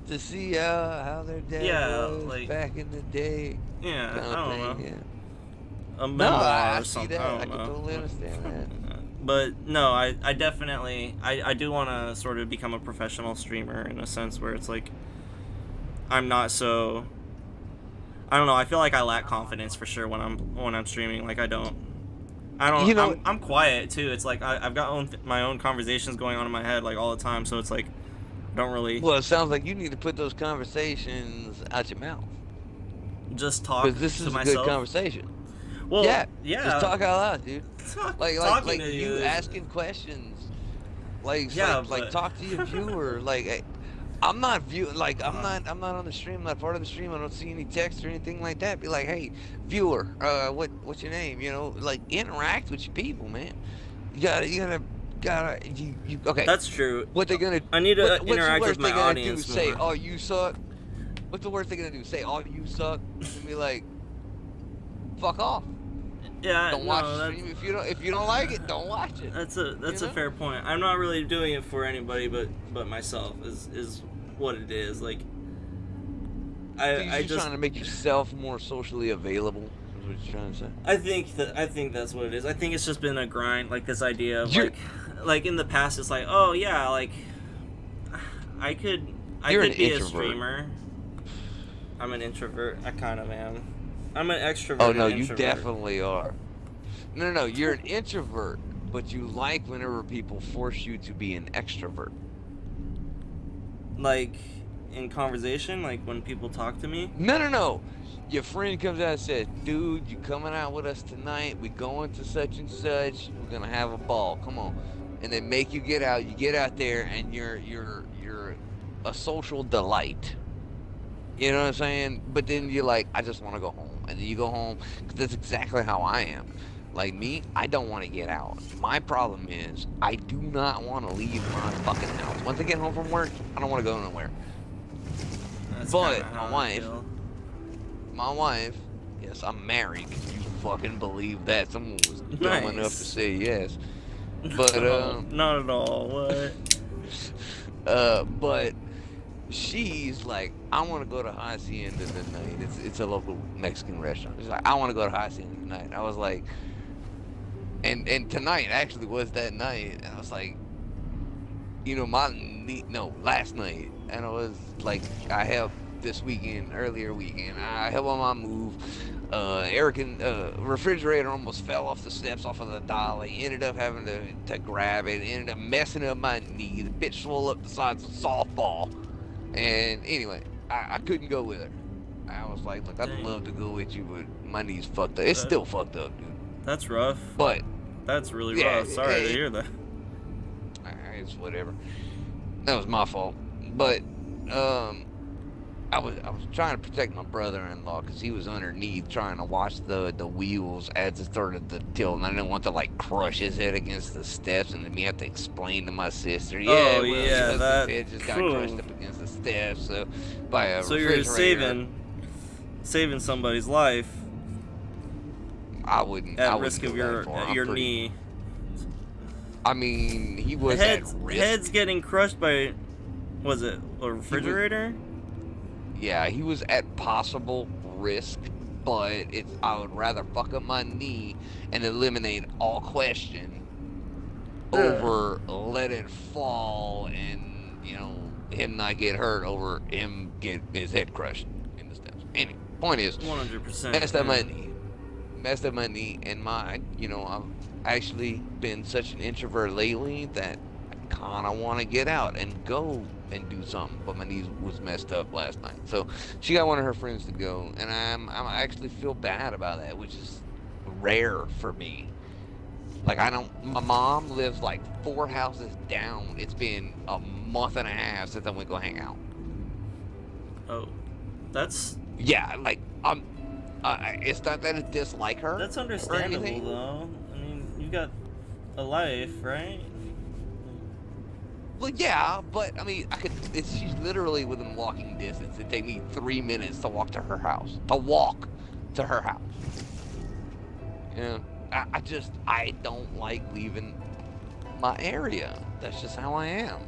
to see how their dad was like, back in the day. Yeah, kind of I don't know. thing, yeah. A memoir I or see something. that. I can don't know. totally understand that. But no, I definitely I do want to sort of become a professional streamer in a sense where it's like I'm not so, I don't know, I feel like I lack confidence for sure when I'm streaming. Like I don't You know, I'm quiet too. It's like I've got my own conversations going on in my head like all the time, so it's like I don't really Well, it sounds like you need to put those conversations out your mouth. just talk Because this to is a myself. good conversation. Well, yeah. yeah. Just talk out loud, dude. Like talking to you you asking questions. Like, Yeah, like talk to your viewer. Like, I'm not I'm not on the stream. I'm not part of the stream. I don't see any text or anything like that. Be like, hey, viewer, what's your name? You know, like interact with your people, man. You gotta. Okay. That's true. What they gonna? I need to what's the interact worst with my they gonna audience do? Say, more. oh, you suck. What's the worst they gonna do? Say, oh, you suck, and be like, fuck off. Yeah, Don't watch the stream if you don't like it. Don't watch it. That's a fair point. I'm not really doing it for anybody but myself. Is what it is. Like You're just trying to make yourself more socially available. Is what you're trying to say. I think that's what it is. I think it's just been a grind. Like this idea of like in the past, it's like, oh yeah, like I could be a streamer. I'm an introvert. I kind of am. I'm an extrovert. Oh no, you definitely are. No, you're an introvert, but you like whenever people force you to be an extrovert. Like in conversation, like when people talk to me. No. Your friend comes out and says, "Dude, you coming out with us tonight? We going to such and such. We're gonna have a ball. Come on." And they make you get out. You get out there, and you're a social delight. You know what I'm saying? But then you're like, I just want to go home. And then you go home, because that's exactly how I am. Like me, I don't want to get out. My problem is, I do not want to leave my fucking house. Once I get home from work, I don't want to go nowhere. That's But my wife, yes, I'm married. Can you fucking believe that? Someone was dumb enough to say yes. But, not at all. What? But she's like, I want to go to Hacienda tonight. It's a local Mexican restaurant. She's like, I want to go to Hacienda tonight. I was like, and tonight actually was that night. And I was like, you know, last night. And I was like, I helped earlier weekend. I helped my mom move. Refrigerator almost fell off the steps off of the dolly. Ended up having to grab it. Ended up messing up my knee. The bitch swole up the size of a softball. And anyway, I couldn't go with her. I was like, look, I'd love to go with you, but my knee's fucked up. It's still fucked up, dude. That's rough. But that's really rough. Sorry to hear that. It's whatever. That was my fault. But I was trying to protect my brother-in-law because he was underneath trying to watch the wheels as it started to tilt, and I didn't want to like crush his head against the steps and then me have to explain to my sister. Yeah, that head just got crushed up against the steps, so by a refrigerator. So you're saving somebody's life. I wouldn't. At risk of your knee. I mean, he was at risk. Head's getting crushed by, was it a refrigerator? Yeah, he was at possible risk, but I would rather fuck up my knee and eliminate all question over let it fall and, you know, him not get hurt over him get his head crushed in the steps. Anyway, point is, 100%. Messed up my knee, and I've actually been such an introvert lately that I kind of want to get out and go and do something, but my knee was messed up last night. So she got one of her friends to go, and I actually feel bad about that, which is rare for me. Like my mom lives like 4 houses down. It's been a month and a half since I went to go hang out. Oh, that's... Yeah, like, it's not that I dislike her. That's understandable, though. I mean, you got a life, right? Well, yeah, but I mean, she's literally within walking distance. It'd take me 3 minutes to walk to her house. To walk to her house. You know, I don't like leaving my area. That's just how I am.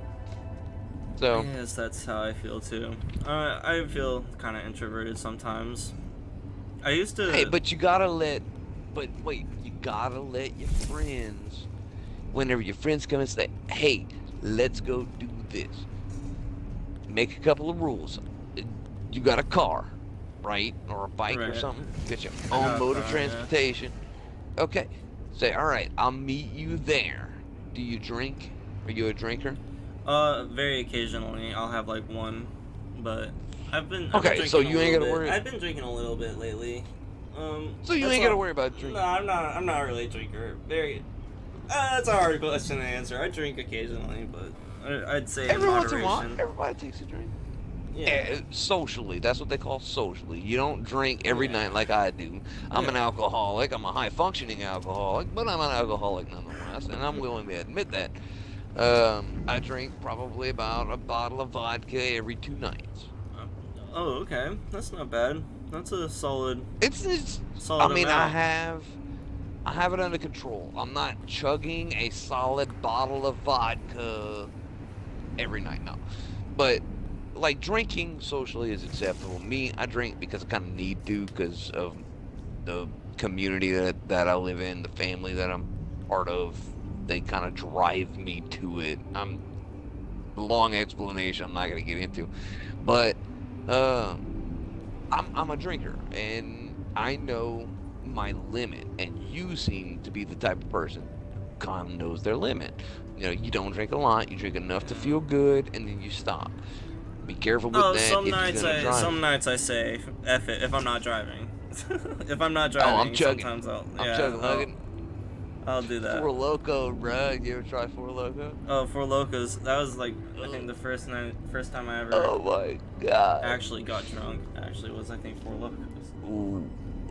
So. Yes, that's how I feel too. I feel kind of introverted sometimes. I used to. Hey, but you gotta let. But wait, you gotta let your friends. Whenever your friends come and say, "Hey, let's go do this," make a couple of rules. You got a car, right, or a bike or something. Get your own mode of transportation. Yeah. Okay. Say, all right, I'll meet you there. Do you drink? Are you a drinker? Very occasionally. I'll have like one, but I've been so you ain't gotta worry. I've been drinking a little bit lately. So you ain't gotta worry about drinking. No, I'm not really a drinker. That's a hard question to answer. I drink occasionally, but I'd say every in once in a moderation. while, everybody takes a drink. Yeah. Socially. That's what they call socially. You don't drink every night like I do. I'm an alcoholic. I'm a high-functioning alcoholic, but I'm an alcoholic nonetheless, and I'm willing to admit that. I drink probably about a bottle of vodka every 2 nights. Oh, okay. That's not bad. That's a solid. It's solid. I mean, amount. I have it under control. I'm not chugging a solid bottle of vodka every night, no. But like drinking socially is acceptable. Me, I drink because I kind of need to because of the community that I live in, the family that I'm part of. They kind of drive me to it. Long explanation I'm not gonna get into, but I'm a drinker and I know my limit, and you seem to be the type of person who kind of knows their limit. You know, you don't drink a lot, you drink enough to feel good, and then you stop. Be careful with that. Some nights I say F it if I'm not driving. If I'm not driving, I'm chugging. Sometimes I'm chugging. I'll do that. Four Loko, bro. You ever try Four Loko? Oh, Four Locos. That was like I think the first time I ever. Oh my god. Actually got drunk. Actually was I think Four Locos.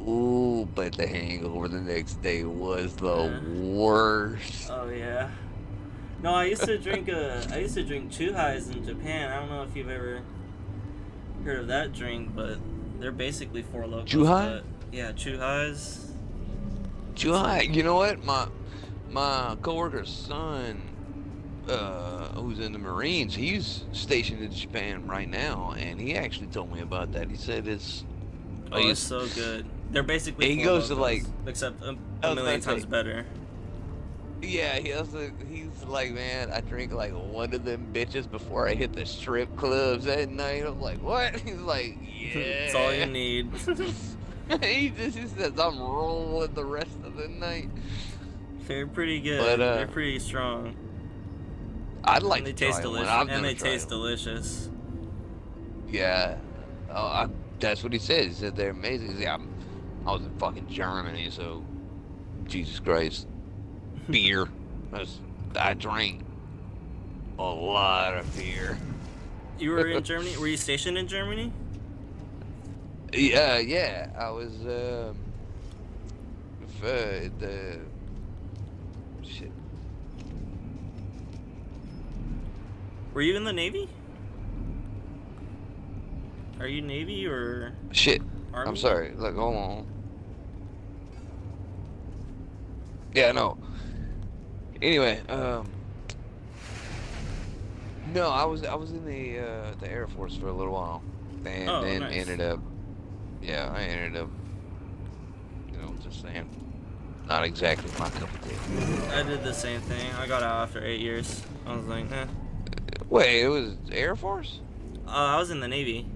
Ooh, but the hangover the next day was the worst. Oh yeah. No, I used to drink Chu Highs in Japan. I don't know if you've ever heard of that drink, but they're basically Four Locos. Chu Hai? Yeah, Chu Highs. Chu Hai. You know what? My coworker's son, who's in the Marines, he's stationed in Japan right now, and he actually told me about that. He said it's so good. They're basically. He goes to like, except a million times better. Yeah, he's like, man, I drink like one of them bitches before I hit the strip clubs at night. I'm like, what? He's like, yeah. It's all you need. he says I'm rolling the rest of the night. They're pretty good. But, they're pretty strong. I'd like to try taste delicious. And they taste delicious. Yeah. That's what he said. He said they're amazing. He said, I was in fucking Germany, so Jesus Christ. Beer. I drank a lot of beer. You were in Germany? Were you stationed in Germany? Yeah. I was shit. Were you in the Navy? Are you Navy or shit? Army? I'm sorry. Look, hold on. Yeah, no. Anyway, no, I was in the Air Force for a little while, and then nice. I ended up, just saying, not exactly my cup of tea. I did the same thing. I got out after 8 years. I was like, eh. Wait, it was Air Force? I was in the Navy.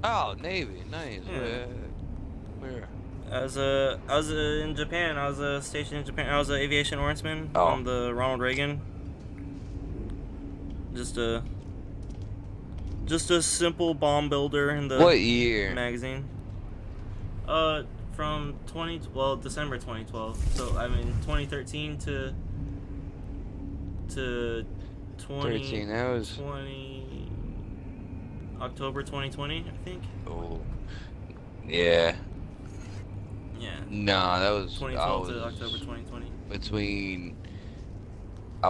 Oh, Navy, nice. Yeah. Where? I was in Japan. I was stationed in Japan. I was an aviation oarsman on the Ronald Reagan. Just a simple bomb builder in the what year magazine. From December 2012. So I mean 2013 to 13. That was 20 October 2020, I think. Oh, yeah. Yeah. No, that was 2012 to October 2020.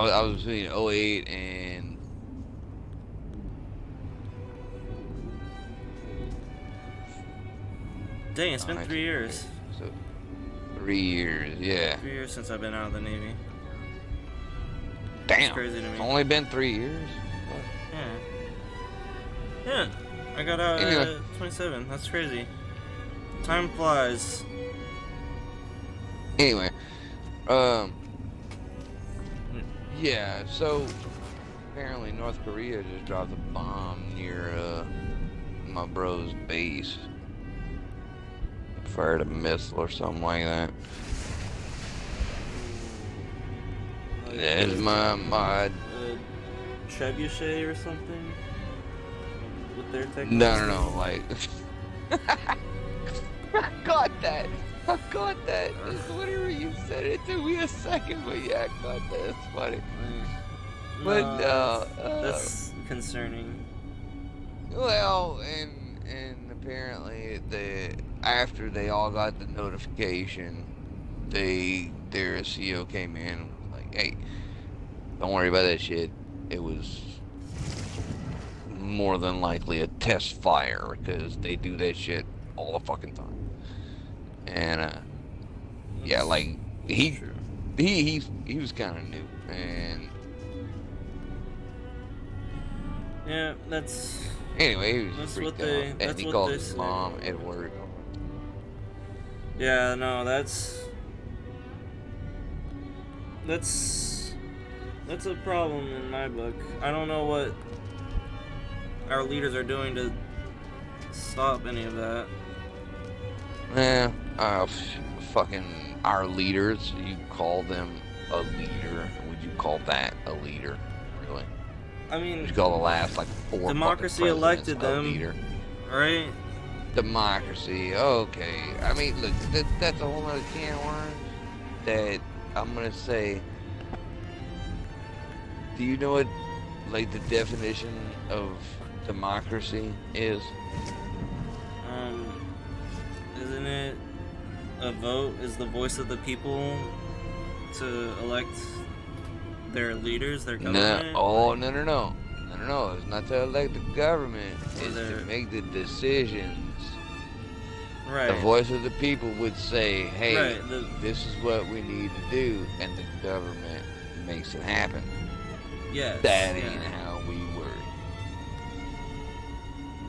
I was between 08 and Dang, it's been 3 years. So 3 years, yeah. 3 years since I've been out of the Navy. Damn. It's crazy to me. It's only been 3 years. Yeah. Yeah. I got out Anyway. at 27. That's crazy. Time flies. Anyway, yeah. So apparently North Korea just dropped a bomb near my bro's base. Fired a missile or something like that. There's my Trebuchet or something with their technology. no, like I got that. Just whenever you said it, it took me a second, but yeah, I got that. It's funny. But that's concerning. Well, and apparently after they all got the notification, their CEO came in and was like, "Hey, don't worry about that shit. It was more than likely a test fire because they do that shit all the fucking time." And yeah, like he was kind of new, and yeah, that's anyway, he was that's freaked what they out, that's and he what called they his say. mom at work. Yeah, no, that's a problem in my book. I don't know what our leaders are doing to stop any of that. Yeah, fucking our leaders. You call them a leader? Would you call that a leader? Really? I mean, would you call the last like 4 democracy fucking elected presidents a them, leader? right? Democracy. Okay. I mean, look, that's a whole other can of worms. That I'm gonna say. Do you know what, like, the definition of democracy is? Isn't it a vote? Is the voice of the people to elect their leaders, their government? No. It's not to elect the government. It's to make the decisions. Right. The voice of the people would say, "Hey, Right, this is what we need to do," and the government makes it happen. Yes. That ain't how we work.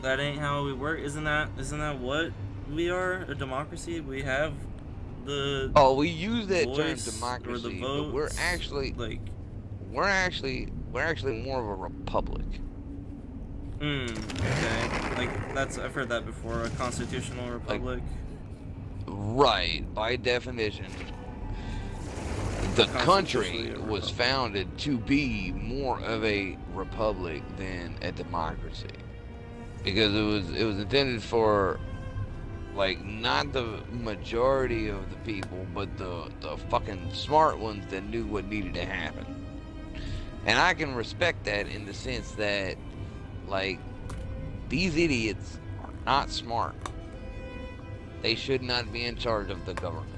That ain't how we work. Isn't that what we are? A democracy? We have the we use that term voice democracy, or the but votes. we're actually more of a republic. Okay. Like I've heard that before. A constitutional republic. Right. By definition, the country was founded to be more of a republic than a democracy, because it was intended for, like, not the majority of the people, but the fucking smart ones that knew what needed to happen. And I can respect that in the sense that, like, these idiots are not smart. They should not be in charge of the government.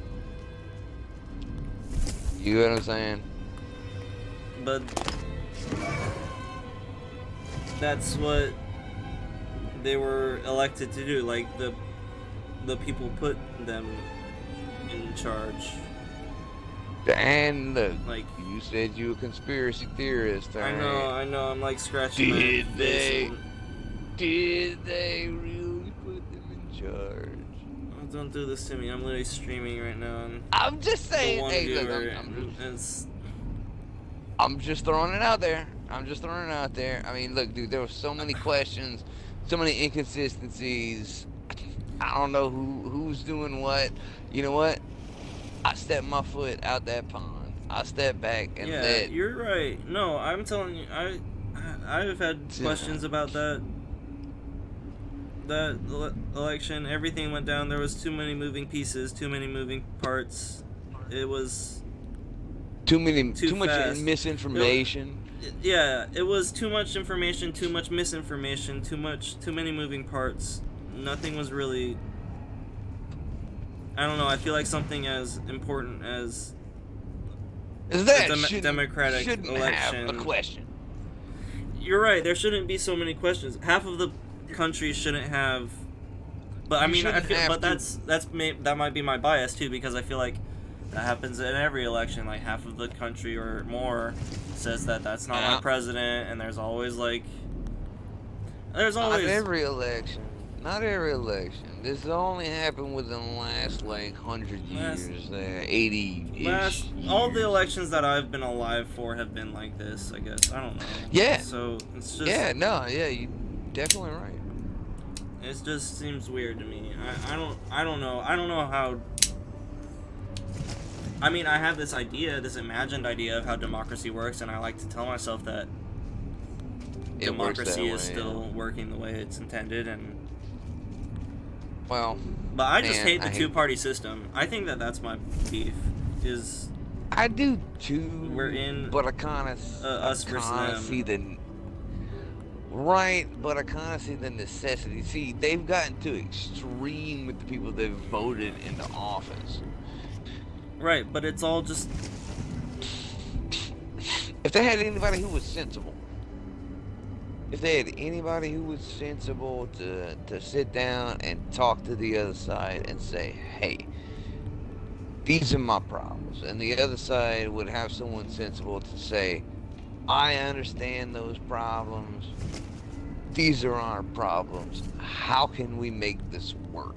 You know what I'm saying? But that's what they were elected to do. Like, the people put them in charge. And look, like, you said you a conspiracy theorist. I know. I'm like scratching Did my they? face. Did they really put them in charge? Oh, don't do this to me. I'm literally streaming right now. And I'm just saying. one Hey, look, viewer, I'm just throwing it out there. I mean, look, dude, there were so many questions, so many inconsistencies. I don't know who's doing what. You know what? I stepped my foot out that pond. I stepped back and let. You're right. No, I'm telling you, I've had questions about that election. Everything went down. There was too many moving pieces, too many moving parts. It was too much fast. misinformation. It was too much information, too much misinformation, too many moving parts. Nothing was really. I don't know. I feel like something as important as That democratic shouldn't election. have a question. You're right. There shouldn't be so many questions. Half of the countries shouldn't have. But I mean, I feel, but that might be my bias too, because I feel like that happens in every election. Like half of the country or more says that that's not my president, and there's always like. There's always. Not every election. Not every election. This only happened within the last like 100 years, 80-ish. All the elections that I've been alive for have been like this, I guess. I don't know. Yeah. So it's just. Yeah. No. Yeah. You definitely right. It just seems weird to me. I don't know. I don't know how. I mean, I have this idea, this imagined idea of how democracy works, and I like to tell myself that democracy is still working the way it's intended, and. Well, but I just hate the two-party system. I think that that's my beef. Is I do too. We're in, but I kind of us versus them. See the right, but I kind of see the necessity. See, they've gotten too extreme with the people they've voted into office. Right, but it's all just. If they had anybody who was sensible. If they had anybody who was sensible to sit down and talk to the other side and say, hey, these are my problems. And the other side would have someone sensible to say, I understand those problems. These are our problems. How can we make this work?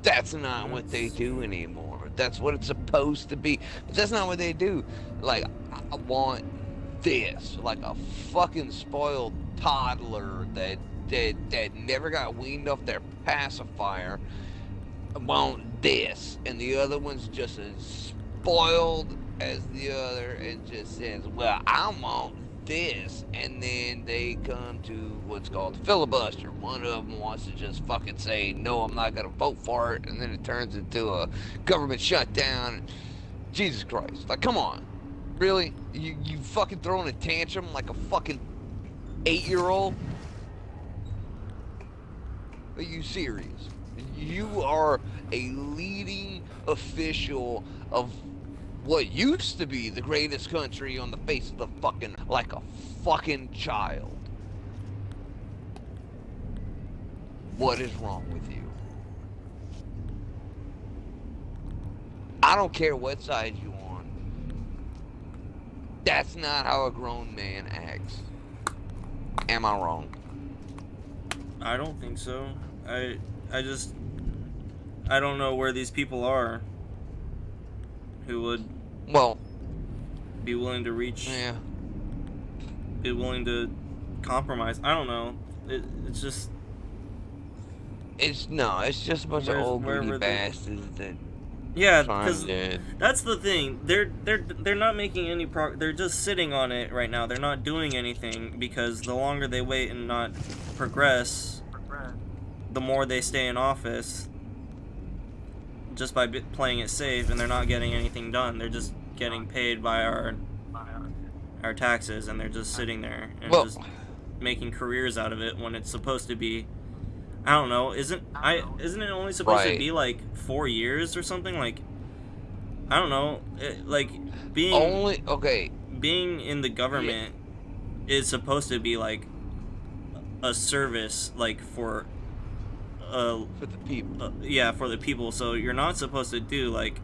That's not what they do anymore. That's what it's supposed to be. But that's not what they do. Like, I want this, like a fucking spoiled toddler that never got weaned off their pacifier. I want this, and the other one's just as spoiled as the other and just says, well, I want this, and then they come to what's called filibuster. One of them wants to just fucking say, no, I'm not gonna vote for it, and then it turns into a government shutdown. Jesus Christ, like, come on. Really? You fucking throwing a tantrum like a fucking 8-year-old? Are you serious? You are a leading official of what used to be the greatest country on the face of the fucking, like a fucking child. What is wrong with you? I don't care what side you on. That's not how a grown man acts. Am I wrong? I don't think so. I don't know where these people are who would be willing to reach, be willing to compromise. I don't know. It's just a bunch of old greedy bastards that. Yeah, because that's the thing. They're not making any they're just sitting on it right now. They're not doing anything, because the longer they wait and not progress, the more they stay in office just by playing it safe, and they're not getting anything done. They're just getting paid by our taxes, and they're just sitting there and just making careers out of it when it's supposed to be. I don't know. Isn't it only supposed to be like 4 years or something? Like, I don't know. Being in the government is supposed to be like a service, like for the people. For the people. So you're not supposed to do like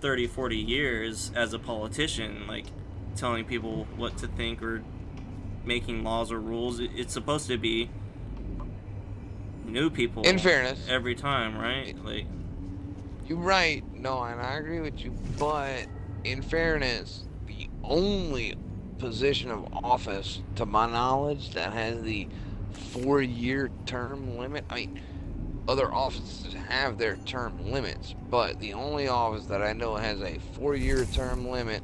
30, 40 years as a politician, like telling people what to think or making laws or rules. It's supposed to be new people, in fairness, every time, right? Like, you're right. No, and I agree with you. But in fairness, the only position of office, to my knowledge, that has the 4-year term limit. I mean, other offices have their term limits, but the only office that I know has a 4-year term limit,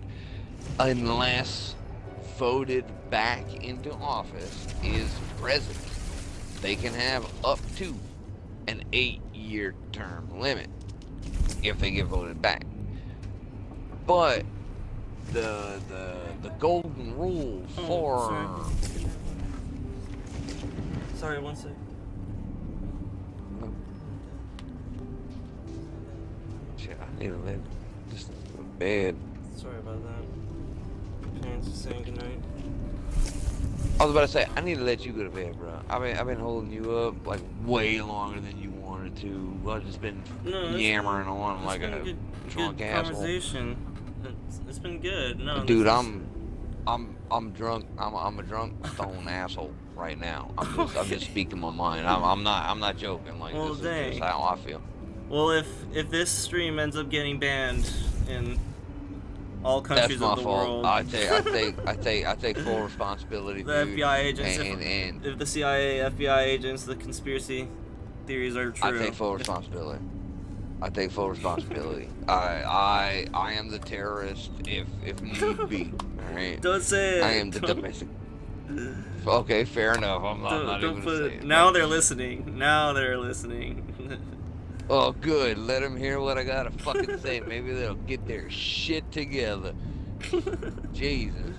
unless voted back into office, is president. They can have up to an 8-year term limit if they get voted back. But the golden rule for sorry, one sec. Shit, I need to lay just in bed. Sorry about that. Parents are saying goodnight. I was about to say, I need to let you go to bed, bro. I've been holding you up like way longer than you wanted to. I've just been yammering on like a drunk good asshole. Conversation. It's been good. No, Dude, I'm drunk. I'm a drunk stone asshole right now. I'm just speaking my mind. I'm not joking. Like well, this is just how I feel. Well, if this stream ends up getting banned in all countries That's my of the fault. world, I take full responsibility. The dude. FBI agents, and if the CIA, FBI agents, the conspiracy theories are true. I take full responsibility. I take full responsibility. I am the terrorist if need be. All right. Don't say it. I am the domestic. Okay, fair enough. I'm not even gonna say it. Now they're listening. Now they're listening. Oh, good. Let them hear what I gotta fucking say. Maybe they'll get their shit together. Jesus.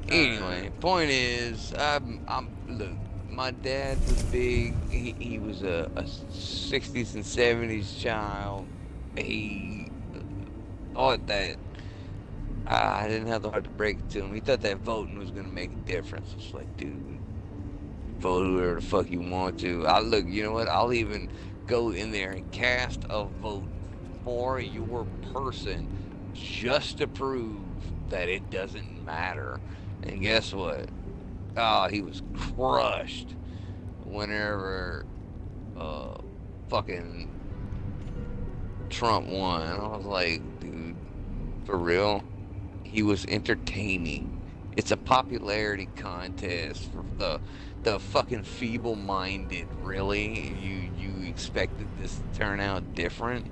Anyway, point is, look. My dad was big. He was a 60s and 70s child. He thought that I didn't have the heart to break it to him. He thought that voting was gonna make a difference. It's like, dude, vote whoever the fuck you want to. Look, you know what? I'll even go in there and cast a vote for your person just to prove that it doesn't matter. And guess what? He was crushed whenever fucking Trump won. I was like, dude, for real? He was entertaining. It's a popularity contest for the fucking feeble-minded. Really? You expected this to turn out different?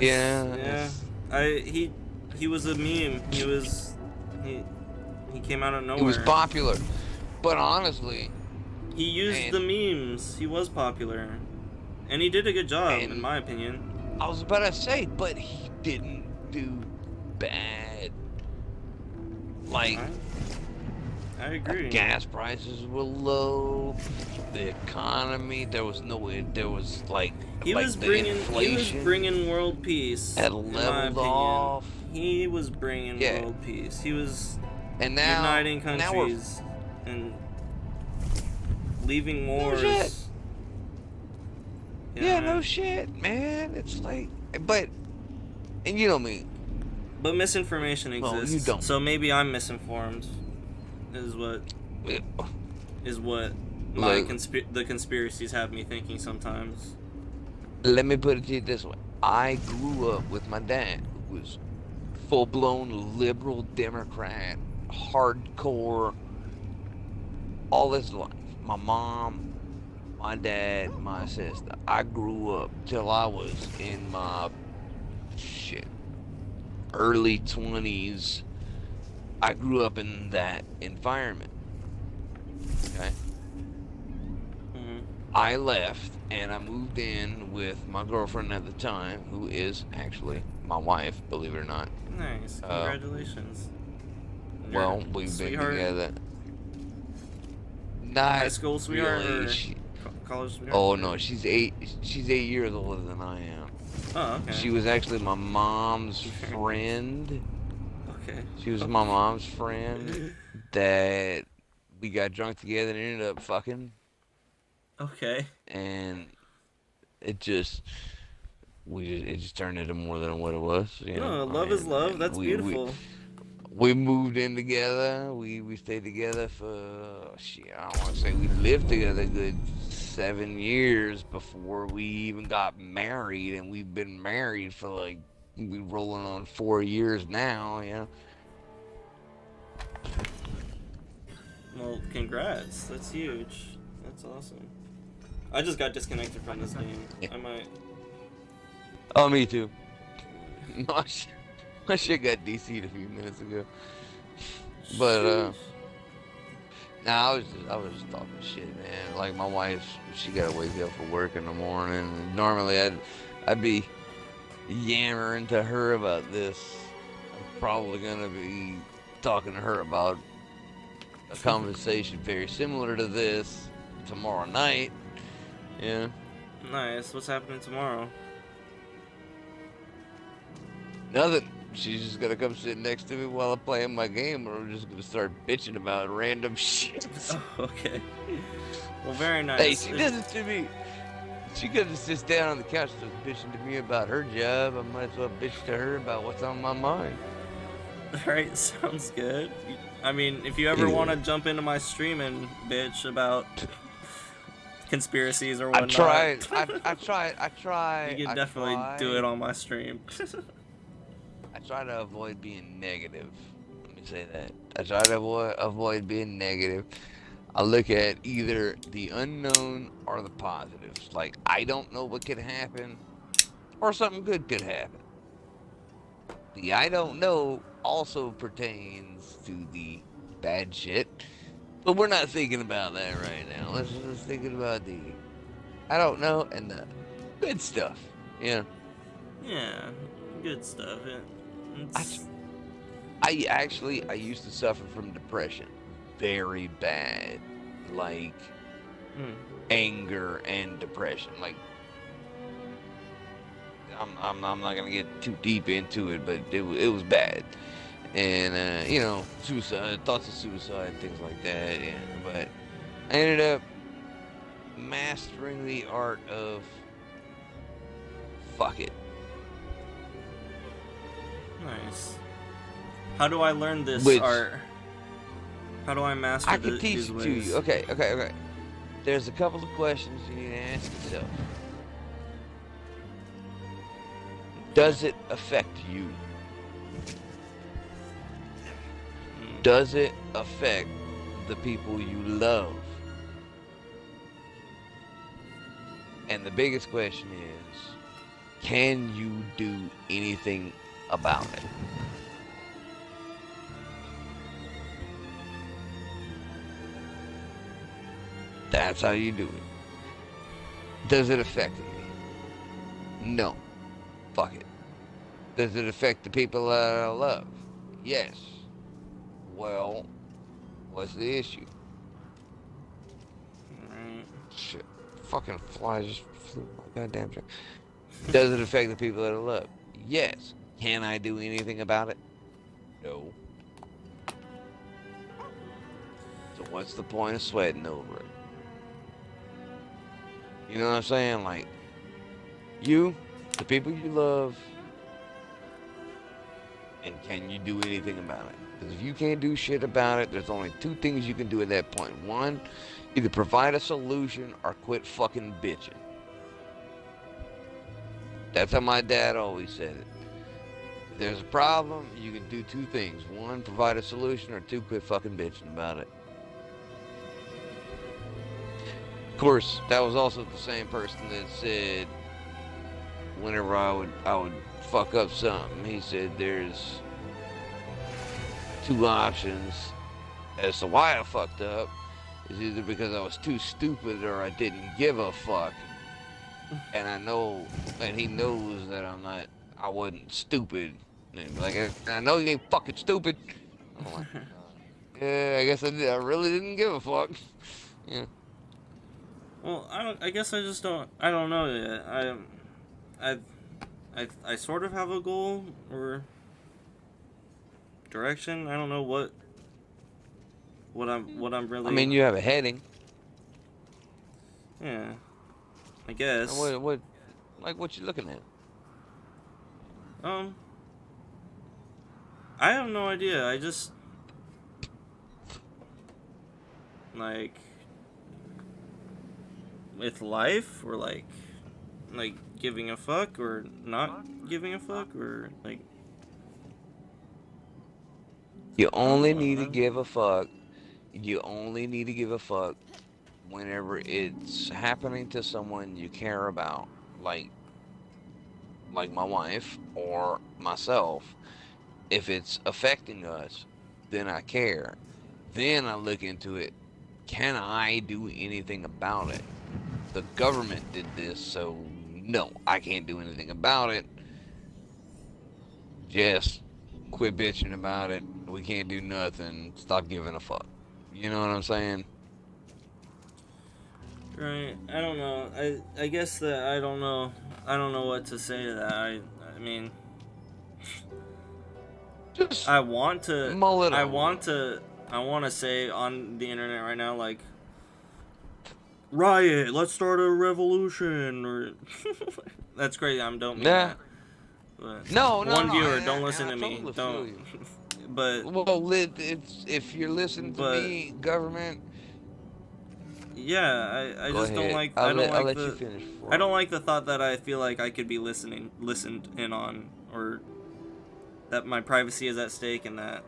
Yeah. He was a meme. He came out of nowhere. He was popular, but honestly, he used the memes. He was popular, and he did a good job, in my opinion. I was about to say, but he didn't do bad. Like, I agree. Gas prices were low. The economy, there was like he was bringing world peace. Had leveled off. He was bringing world peace. He was. And now, uniting countries and leaving wars. No shit. Yeah, no shit, man. It's like, and you know me. But misinformation exists. Well, you don't. So maybe I'm misinformed. Is what the conspiracies have me thinking sometimes. Let me put it to you this way: I grew up with my dad, who was full-blown liberal Democrat. Hardcore all his life. My mom, my dad, my sister. I grew up till I was in my early 20s. I grew up in that environment. Okay. I left and I moved in with my girlfriend at the time, who is actually my wife, believe it or not. Nice. Congratulations. Well, we've been together. High school sweetheart or college sweetheart? Oh no, she's 8 years older than I am. Oh, okay. She was actually my mom's friend. Okay. She was my mom's friend that we got drunk together and ended up fucking. Okay. And it just turned into more than what it was. You know? Love is love. That's beautiful. We moved in together. We stayed together for I don't want to say we lived together a good 7 years before we even got married, and we've been married for like we rolling on 4 years now. Yeah. Well, congrats. That's huge. That's awesome. I just got disconnected from this game. I might. Oh, me too. My shit got DC'd a few minutes ago. But I was just talking shit, man. Like my wife, she gotta wake up for work in the morning. And normally I'd be yammering to her about this. I'm probably gonna be talking to her about a conversation very similar to this tomorrow night. Yeah. Nice. What's happening tomorrow? Nothing. She's just gonna come sit next to me while I'm playing my game, or we're just gonna start bitching about random shit. Oh, okay. Well, very nice. Hey, she does it to me. She could just sits down on the couch and starts bitching to me about her job. I might as well bitch to her about what's on my mind. Alright, sounds good. I mean, if you ever want to jump into my stream and bitch about conspiracies or whatnot, I try. You can definitely do it on my stream. I try to avoid being negative. Let me say that. I try to avoid being negative. I look at either the unknown or the positives. Like, I don't know what could happen, or something good could happen. The I don't know also pertains to the bad shit, but we're not thinking about that right now. Let's just thinking about the I don't know and the good stuff. Yeah. Yeah, good stuff. I used to suffer from depression, very bad, like anger and depression. Like, I'm not gonna get too deep into it, but it was bad, and you know, suicide, thoughts of suicide, things like that. Yeah, but I ended up mastering the art of fuck it. Nice. How do I learn this art? How do I master I can teach these it ways? to you. Okay. There's a couple of questions you need to ask yourself. Does it affect you? Does it affect the people you love? And the biggest question is, can you do anything about it? That's how you do it. Does it affect me? No. Fuck it. Does it affect the people that I love? Yes. Well, what's the issue? Shit. Fucking flies just flew my goddamn thing. Does it affect the people that I love? Yes. Can I do anything about it? No. So what's the point of sweating over it? You know what I'm saying? Like, you, the people you love, and can you do anything about it? Because if you can't do shit about it, there's only two things you can do at that point. One, either provide a solution or quit fucking bitching. That's how my dad always said it. If there's a problem, you can do two things. One, provide a solution, or two, quit fucking bitching about it. Of course, that was also the same person that said whenever I would fuck up something, he said there's two options as to why I fucked up. It's either because I was too stupid or I didn't give a fuck. And I know, and he knows that I wasn't stupid. And like, I know you ain't fucking stupid. I'm like, yeah, I guess I really didn't give a fuck. Yeah. Well, I guess I just don't. I don't know yet. I sort of have a goal or direction. I don't know what I'm really. I mean, you have a heading. Yeah. I guess. What you looking at? I have no idea. I just like with life or like giving a fuck or not giving a fuck or like you only need to give a fuck. You only need to give a fuck whenever it's happening to someone you care about, like my wife or myself. If it's affecting us, then I care. Then I look into it. Can I do anything about it? The government did this, so no, I can't do anything about it. Just quit bitching about it. We can't do nothing. Stop giving a fuck. You know what I'm saying? right. I don't know. I guess that I don't know what to say to that. I mean Just I want to. mull it I over. want to. I want to say on the internet right now, like, riot, let's start a revolution, or that's crazy. I don't mean Nah. that. But No, one viewer, and don't listen I to me. totally feel Don't. you. But Well, it's if you're listening to but me, government. yeah, I Go just don't ahead. like. I'll I don't I'll like let you the. finish. I don't like the thought that I feel like I could be listened in on, or that my privacy is at stake, and that.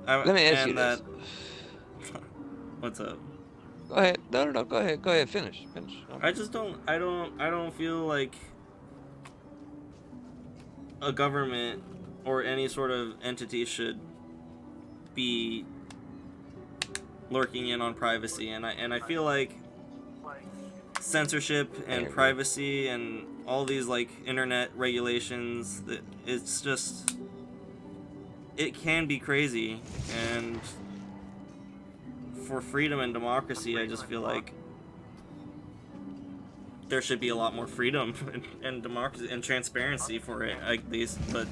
Let me ask you that. this. What's up? Go ahead. No. Go ahead. Go ahead. Finish. I just don't. I don't feel like a government or any sort of entity should be lurking in on privacy, and I feel like censorship and privacy and all these like internet regulations, that it's just, it can be crazy, and for freedom and democracy, I just feel like there should be a lot more freedom and democracy and transparency for it, at least, but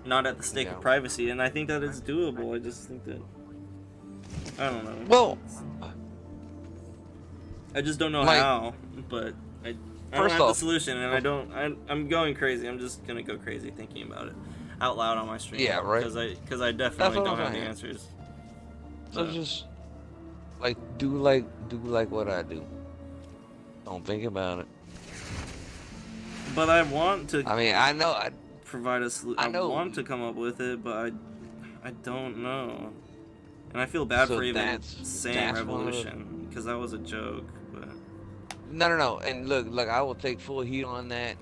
not at the stake of privacy. And I think that it's doable. I just think that, I don't know. Well, I just don't know like, how. But I don't have the solution, and I'm going crazy. I'm just gonna go crazy thinking about it out loud on my stream. Yeah, right. Because I definitely don't have the answers. So just do like what I do. Don't think about it. But I want to. I mean, I know. I provide a solution. I want to come up with it, but I don't know. And I feel bad for even saying revolution, because that was a joke. But no. And look, I will take full heat on that.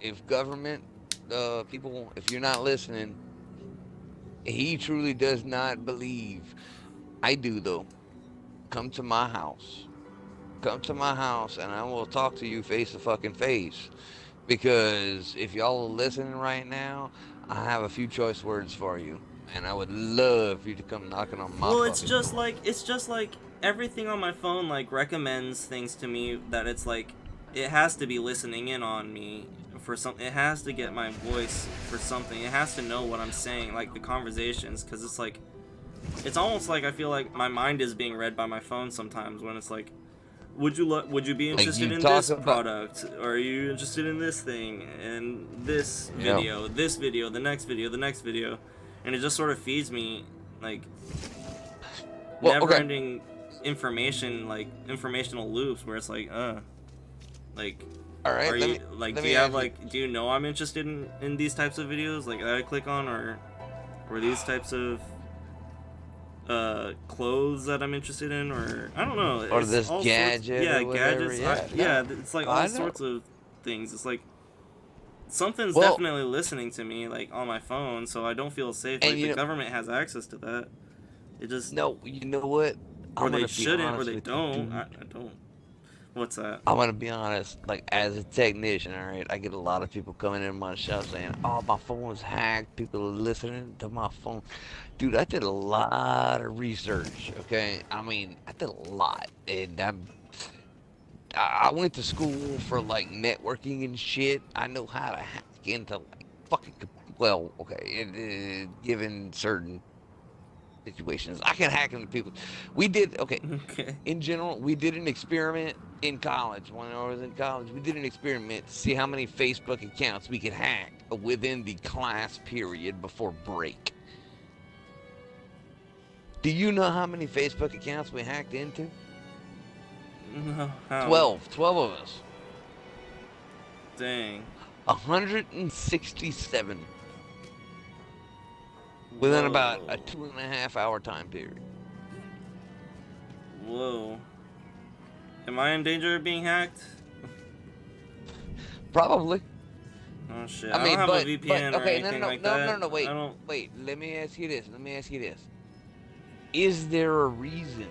If government people, if you're not listening, he truly does not believe. I do though. Come to my house. Come to my house, and I will talk to you face to fucking face. Because if y'all are listening right now, I have a few choice words for you, and I would love for you to come knocking on my. Well, it's just like everything on my phone like recommends things to me that it's like it has to be listening in on me for something. It has to get my voice for something. It has to know what I'm saying, like the conversations, because it's like. It's almost like I feel like my mind is being read by my phone sometimes when it's like, would you be interested in this product? Or are you interested in this thing and this video, this video, the next video, the next video, and it just sort of feeds me like never-ending information, like informational loops where it's like, like. All right. Are you like? Do you have like? Do you know I'm interested in these types of videos like that I click on, or these types of clothes that I'm interested in, or I don't know, or this gadget, or whatever. gadgets. It's like all sorts of things. It's like something's definitely listening to me, like on my phone, so I don't feel safe. Like the government has access to that. It just you know what? Or they shouldn't, or they don't. I don't. What's that? I'm gonna be honest. Like as a technician, all right, I get a lot of people coming in my shop saying, "Oh, my phone's hacked. People are listening to my phone." Dude, I did a lot of research. Okay, I mean, I did a lot, and I went to school for like networking and shit. I know how to hack into like fucking given certain situations, I can hack into people. We did in general. We did an experiment in college. When I was in college, we did an experiment to see how many Facebook accounts we could hack within the class period before break. Do you know how many Facebook accounts we hacked into? No, how? 12 of us. Dang. 167. Within about a 2.5 hour time period. Whoa. Am I in danger of being hacked? Probably. Oh shit. I mean, I don't have a VPN or anything like that. No, wait. Let me ask you this. Is there a reason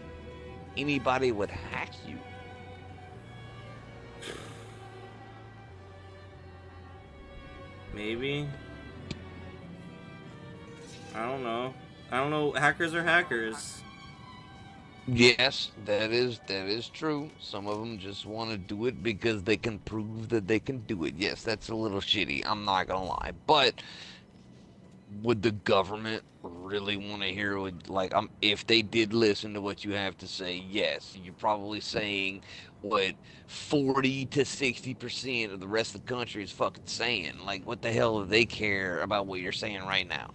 anybody would hack you? Maybe. I don't know. Hackers are hackers. Yes, that is true. Some of them just want to do it because they can prove that they can do it. Yes, that's a little shitty. I'm not gonna lie, but would the government really want to hear what, like, if they did listen to what you have to say? Yes, you're probably saying what 40 to 60% of the rest of the country is fucking saying. Like, what the hell do they care about what you're saying right now?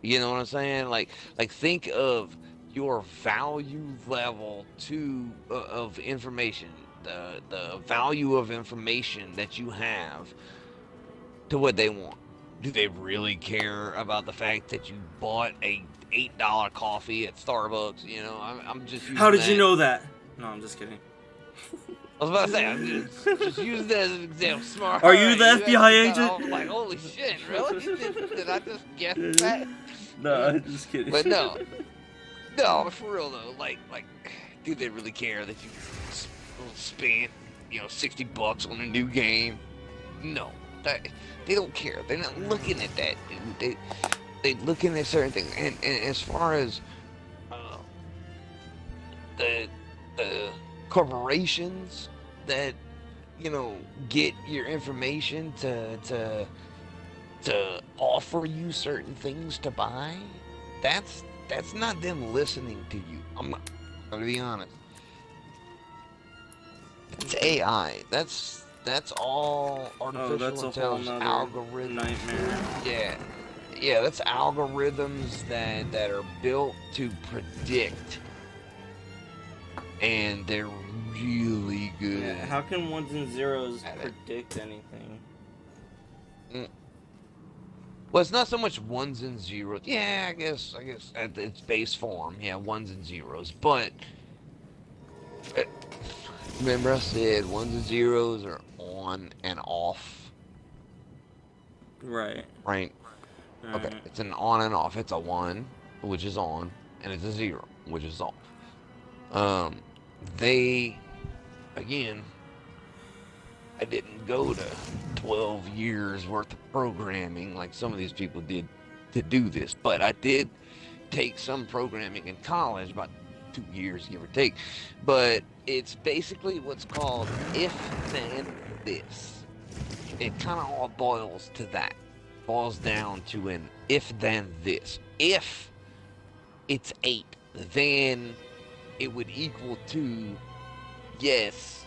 You know what I'm saying? Like think of your value level of information, the value of information that you have to what they want. Do they really care about the fact that you bought a $8 coffee at Starbucks? You know, I'm just using How did that. you know that? No, I'm just kidding. I was about to say, I'm just using that as an example. Smart. Are you the FBI agent? I was like, holy shit, really? Did I just guess that? No, I'm just kidding. But no, but for real though, like, do they really care that you spent, $60 on a new game? No, they don't care. They're not looking at that, dude. They looking at certain things, and as far as the corporations that get your information to offer you certain things to buy, that's not them listening to you. I'm gonna be honest. It's AI. That's all artificial intelligence algorithm nightmare. Yeah, that's algorithms that are built to predict, and they're really good. Yeah, how can ones and zeros predict anything? Well, it's not so much ones and zeros. Yeah, I guess at its base form, yeah, ones and zeros. But remember, I said ones and zeros are on and off. Right. Right. Okay, it's an on and off. It's a 1, which is on, and it's a 0, which is off. They, again, I didn't go to 12 years worth of programming like some of these people did to do this, but I did take some programming in college, about 2 years, give or take. But it's basically what's called if then this. It kind of all boils to that. Boils down to an if then this. If it's 8, then it would equal to yes,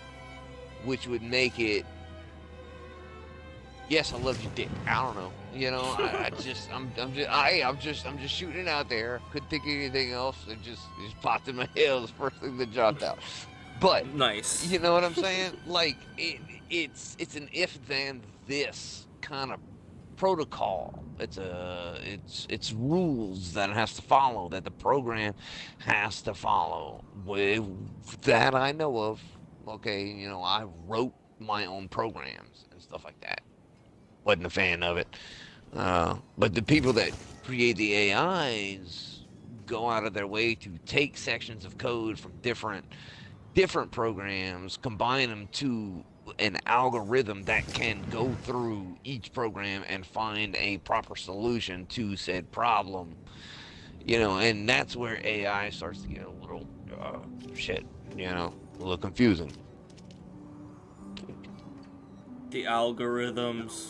which would make it yes, I love you, dick. I don't know. I'm just shooting it out there. Couldn't think of anything else. It just popped in my head. The first thing that dropped out. But nice. You know what I'm saying? Like it's an if then this kind of protocol. It's rules that it has to follow, that the program has to follow. With that I know of. Okay, I wrote my own programs and stuff like that. Wasn't a fan of it. But the people that create the AIs go out of their way to take sections of code from different programs, combine them to an algorithm that can go through each program and find a proper solution to said problem. And that's where AI starts to get a little a little confusing. The algorithms.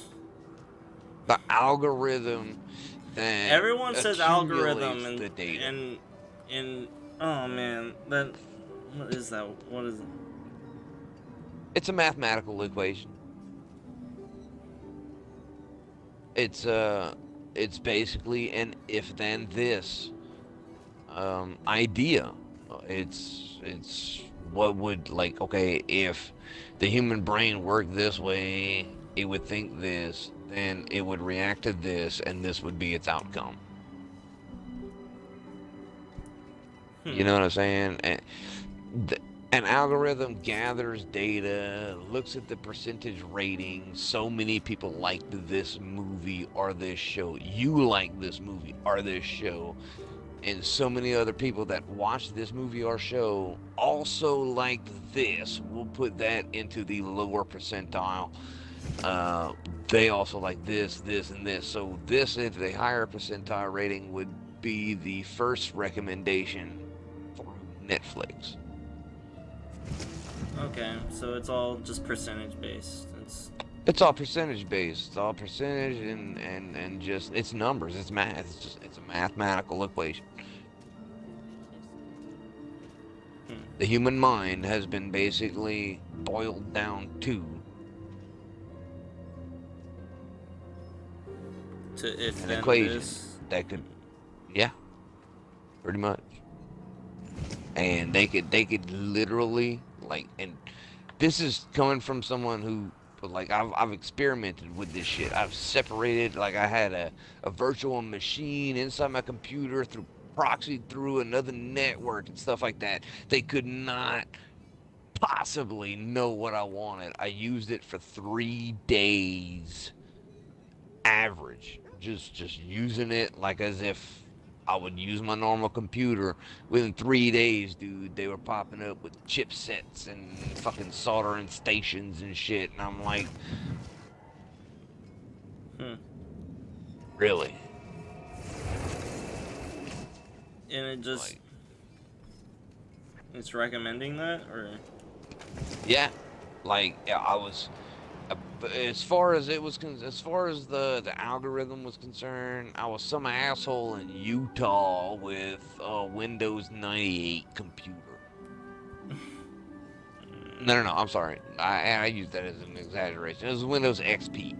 The algorithm that everyone says algorithm the data. and oh man, then what is that? What is it? It's a mathematical equation. It's basically an if then this idea. It's what would, like, okay, if the human brain worked this way, it would think this, then it would react to this, and this would be its outcome. You know what I'm saying? And an algorithm gathers data, looks at the percentage rating. So many people liked this movie or this show. You like this movie or this show. And so many other people that watched this movie or show also liked this. We'll put that into the lower percentile. They also like this, and this. So this, if the higher percentile rating, would be the first recommendation through Netflix. Okay, so it's all just percentage based. It's all percentage based. It's all percentage and just it's numbers. It's math. It's a mathematical equation. The human mind has been basically boiled down to if an then equation this. that could, yeah, pretty much. And they could literally like, and this is coming from someone who, like, I've experimented with this shit. I've separated, like, I had a virtual machine inside my computer through proxy through another network and stuff like that. They could not possibly know what I wanted. I used it for 3 days average, just using it like as if I would use my normal computer. Within 3 days, dude, they were popping up with chipsets and fucking soldering stations and shit, and I'm like, really? And it just, like, it's recommending that, or? Yeah, like, yeah, I was, as far as it was, as far as the algorithm was concerned, I was some asshole in Utah with a Windows 98 computer. No, I'm sorry. I used that as an exaggeration. It was Windows XP.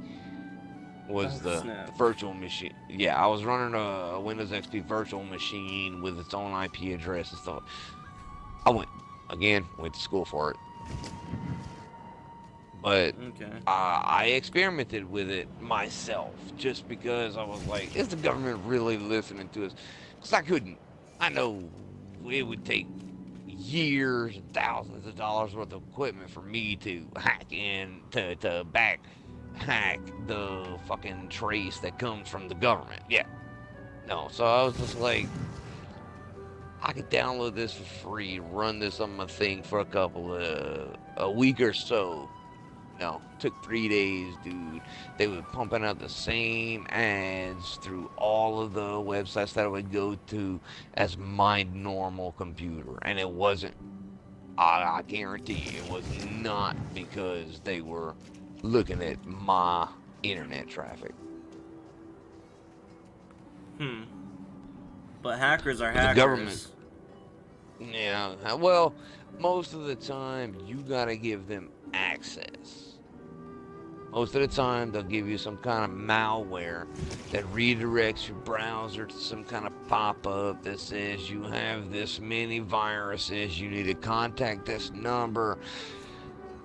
Was the virtual machine. Yeah, I was running a Windows XP virtual machine with its own IP address and stuff. I went to school for it. But I experimented with it myself just because I was like, is the government really listening to us? Because I couldn't. I know it would take years and thousands of dollars worth of equipment for me to hack in, to back hack the fucking trace that comes from the government. Yeah. No, so I was just like, I could download this for free, run this on my thing for a week or so. No, took 3 days, dude. They were pumping out the same ads through all of the websites that I would go to as my normal computer. And it wasn't, I guarantee you, it was not because they were looking at my internet traffic. But hackers are hackers. The government. Yeah, well, most of the time, you gotta give them access. Most of the time, they'll give you some kind of malware that redirects your browser to some kind of pop-up that says you have this many viruses, you need to contact this number.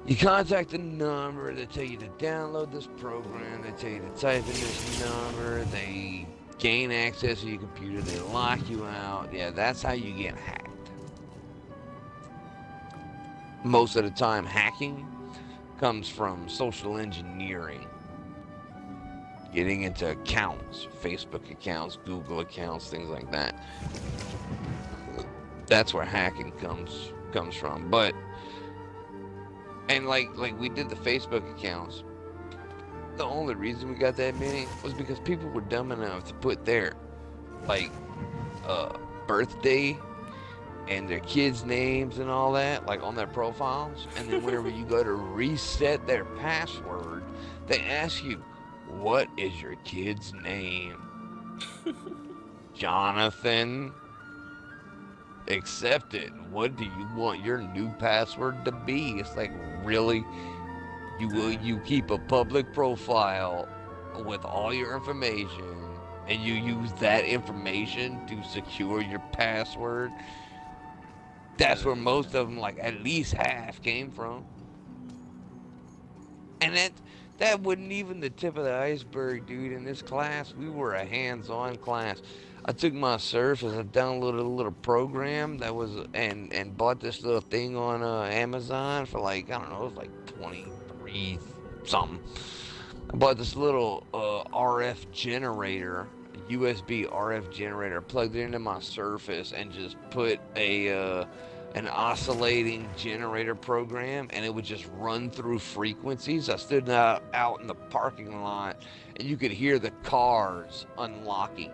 You contact the number, they tell you to download this program, they tell you to type in this number, they gain access to your computer, they lock you out. Yeah, that's how you get hacked. Most of the time, hacking comes from social engineering. Getting into accounts, Facebook accounts, Google accounts, things like that. That's where hacking comes from. But and like we did the Facebook accounts. The only reason we got that many was because people were dumb enough to put their birthday and their kids' names and all that, like, on their profiles. And then whenever you go to reset their password, they ask you, what is your kid's name? Jonathan? Accept it. What do you want your new password to be? It's like, really? You keep a public profile with all your information, and you use that information to secure your password? That's where most of them, like, at least half came from. And that wasn't even the tip of the iceberg, dude. In this class, we were a hands-on class. I took my Surface, I downloaded a little program that was, and bought this little thing on Amazon for, like, I don't know, it was like 23 something. I bought this little RF generator, USB RF generator, plugged it into my Surface, and just put an oscillating generator program, and it would just run through frequencies. I stood out in the parking lot, and you could hear the cars unlocking.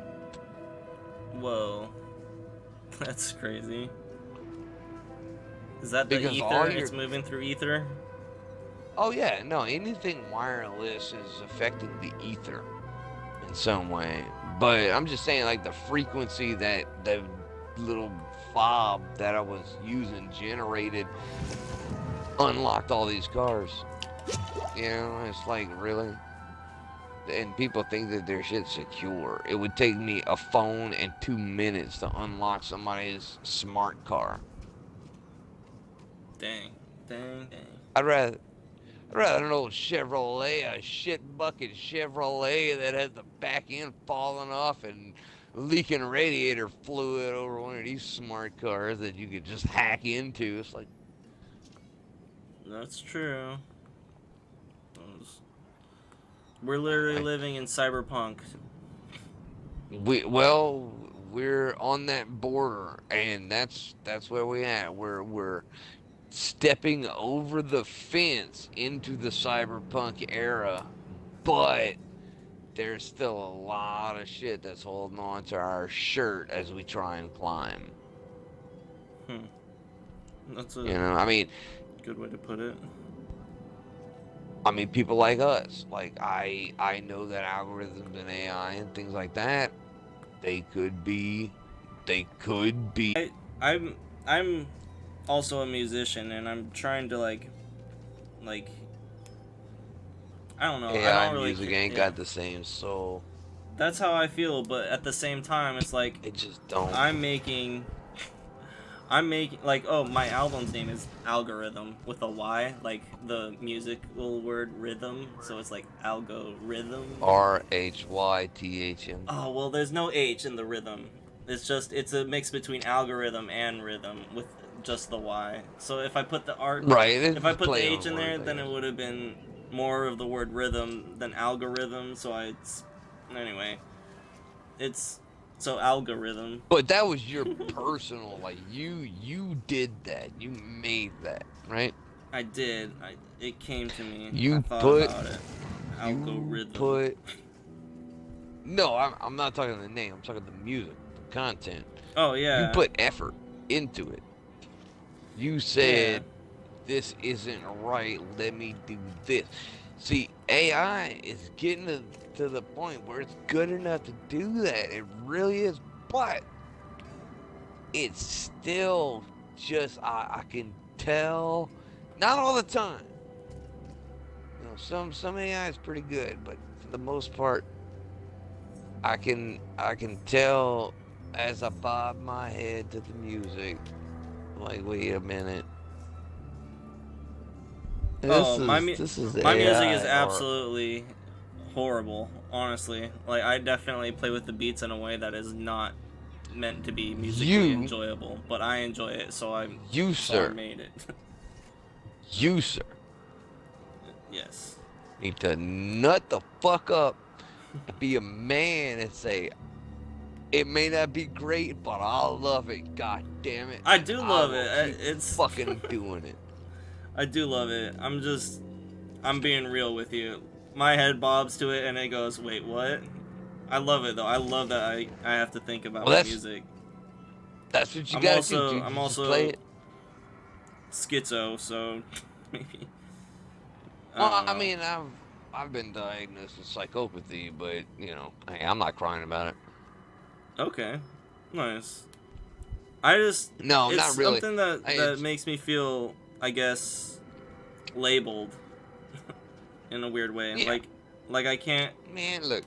Whoa, that's crazy. Is that the Because all ether? your- It's moving through ether? Oh yeah, no, anything wireless is affecting the ether in some way. But I'm just saying, like, the frequency that the little fob that I was using generated unlocked all these cars. You know, it's like, really? And people think that their shit's secure. It would take me a phone and 2 minutes to unlock somebody's smart car. Dang. Dang. I'd rather an old Chevrolet, a shit bucket Chevrolet that has the back end falling off and leaking radiator fluid over one of these smart cars that you could just hack into. It's like, That's true. We're literally living in cyberpunk. we're on that border, and that's where we at. We're stepping over the fence into the cyberpunk era, but there's still a lot of shit that's holding on to our shirt as we try and climb. That's a I mean, good way to put it. I mean, people like us, like I know that algorithms and AI and things like that, they could be. I'm also a musician, and I'm trying to like I don't know. AI I don't really music ain't got the same soul. That's how I feel, but at the same time, it's like it just don't. I'm making like, oh, my album's name is Algorithm with a Y, like the musical word rhythm, so it's like algorithm. RHYTHM. Oh well, there's no H in the rhythm. It's a mix between algorithm and rhythm with just the Y. So if I put the if I put the H in there, then it would have been more of the word rhythm than algorithm. So anyway, it's so algorithm. But that was your personal, like you did that, you made that, right? I did. It came to me. You I thought put about it. Algorithm. You put. No, I'm not talking the name. I'm talking the music, the content. Oh yeah. You put effort into it. You said, "This isn't right. Let me do this." See, AI is getting to the point where it's good enough to do that. It really is, but it's still just I can tell. Not all the time. You know, some AI is pretty good, but for the most part, I can tell as I bob my head to the music. Like, wait a minute. My music is AI absolutely horrible, honestly. Like, I definitely play with the beats in a way that is not meant to be musically enjoyable, but I enjoy it, so I made it. You, sir. Yes. Need to nut the fuck up and be a man and say, it may not be great, but I love it. God damn it. I do love it. It's fucking doing it. I do love it. I'm being real with you. My head bobs to it and it goes, wait, what? I love it though. I love that I have to think about my music. That's what you gotta do, dude. I'm You also play it. schizo, so maybe. Well, I mean, I've been diagnosed with psychopathy, but you know, hey, I'm not crying about it. Okay, nice. It's not really. Something that makes me feel, I guess, labeled in a weird way. Yeah. Like I can't. Man, look.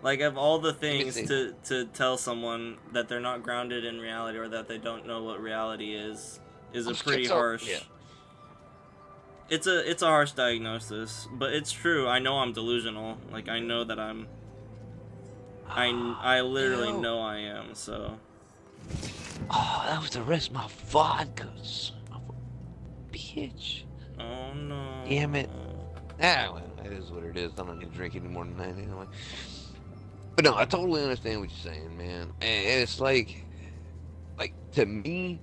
Like, of all the things to tell someone that they're not grounded in reality or that they don't know what reality is a pretty harsh. Yeah. It's a harsh diagnosis, but it's true. I know I'm delusional. Like, I know that I literally know I am, so. Oh, that was the rest of my vodka, son of a bitch. Oh no. Damn it. Ah, well, that is what it is. I don't need to drink any more than that anyway. But no, I totally understand what you're saying, man. And it's like to me,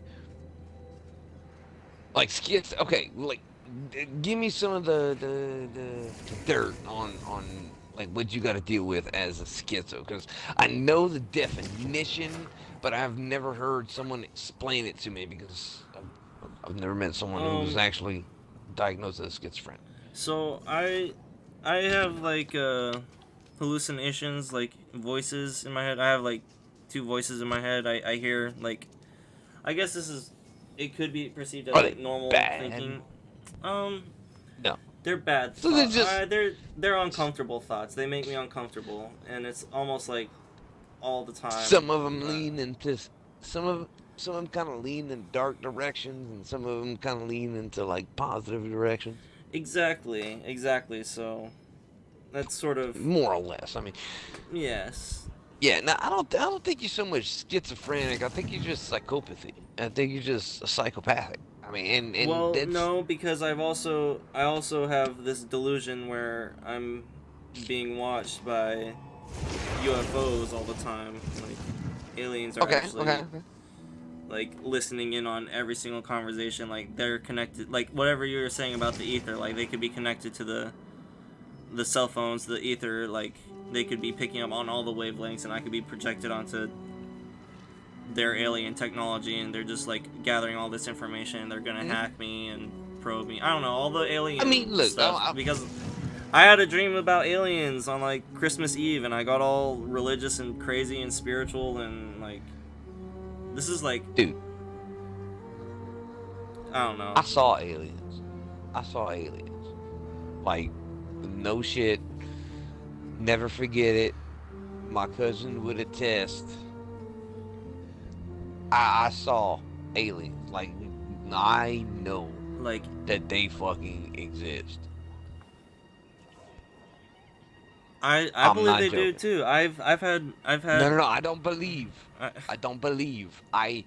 like skits. Okay, like give me some of the dirt on like what you got to deal with as a schizo, because I know the definition, but I've never heard someone explain it to me because I've never met someone who's actually diagnosed as schizophrenic. So I have like hallucinations, like voices in my head. I have like 2 voices in my head. I hear like, I guess this is, it could be perceived as Are like they normal bad? thinking. No. They're bad So they're thoughts. just They're uncomfortable thoughts. They make me uncomfortable, and it's almost like all the time. some of them lean into some of them kind of lean in dark directions, and some of them kind of lean into like positive directions. Exactly. So that's sort of more or less. I mean, yes. Yeah, no, I don't think you're so much schizophrenic. I think you're just psychopathy. I think you're just psychopathic. I mean, and Well, that's no, because I also have this delusion where I'm being watched by UFOs all the time. Like aliens are actually like listening in on every single conversation. Like they're connected. Like whatever you were saying about the ether, like they could be connected to the cell phones, the ether. Like they could be picking up on all the wavelengths, and I could be projected onto their alien technology, and they're just like gathering all this information, and they're gonna hack me and probe me. I don't know, all the alien stuff. Because I had a dream about aliens on like Christmas Eve, and I got all religious and crazy and spiritual, and like this is like, dude, I don't know. I saw aliens. Like, no shit. Never forget it. My cousin would attest. I saw aliens. Like, I know like that they fucking exist. I believe they do too. I've had No, I don't believe. I don't believe. I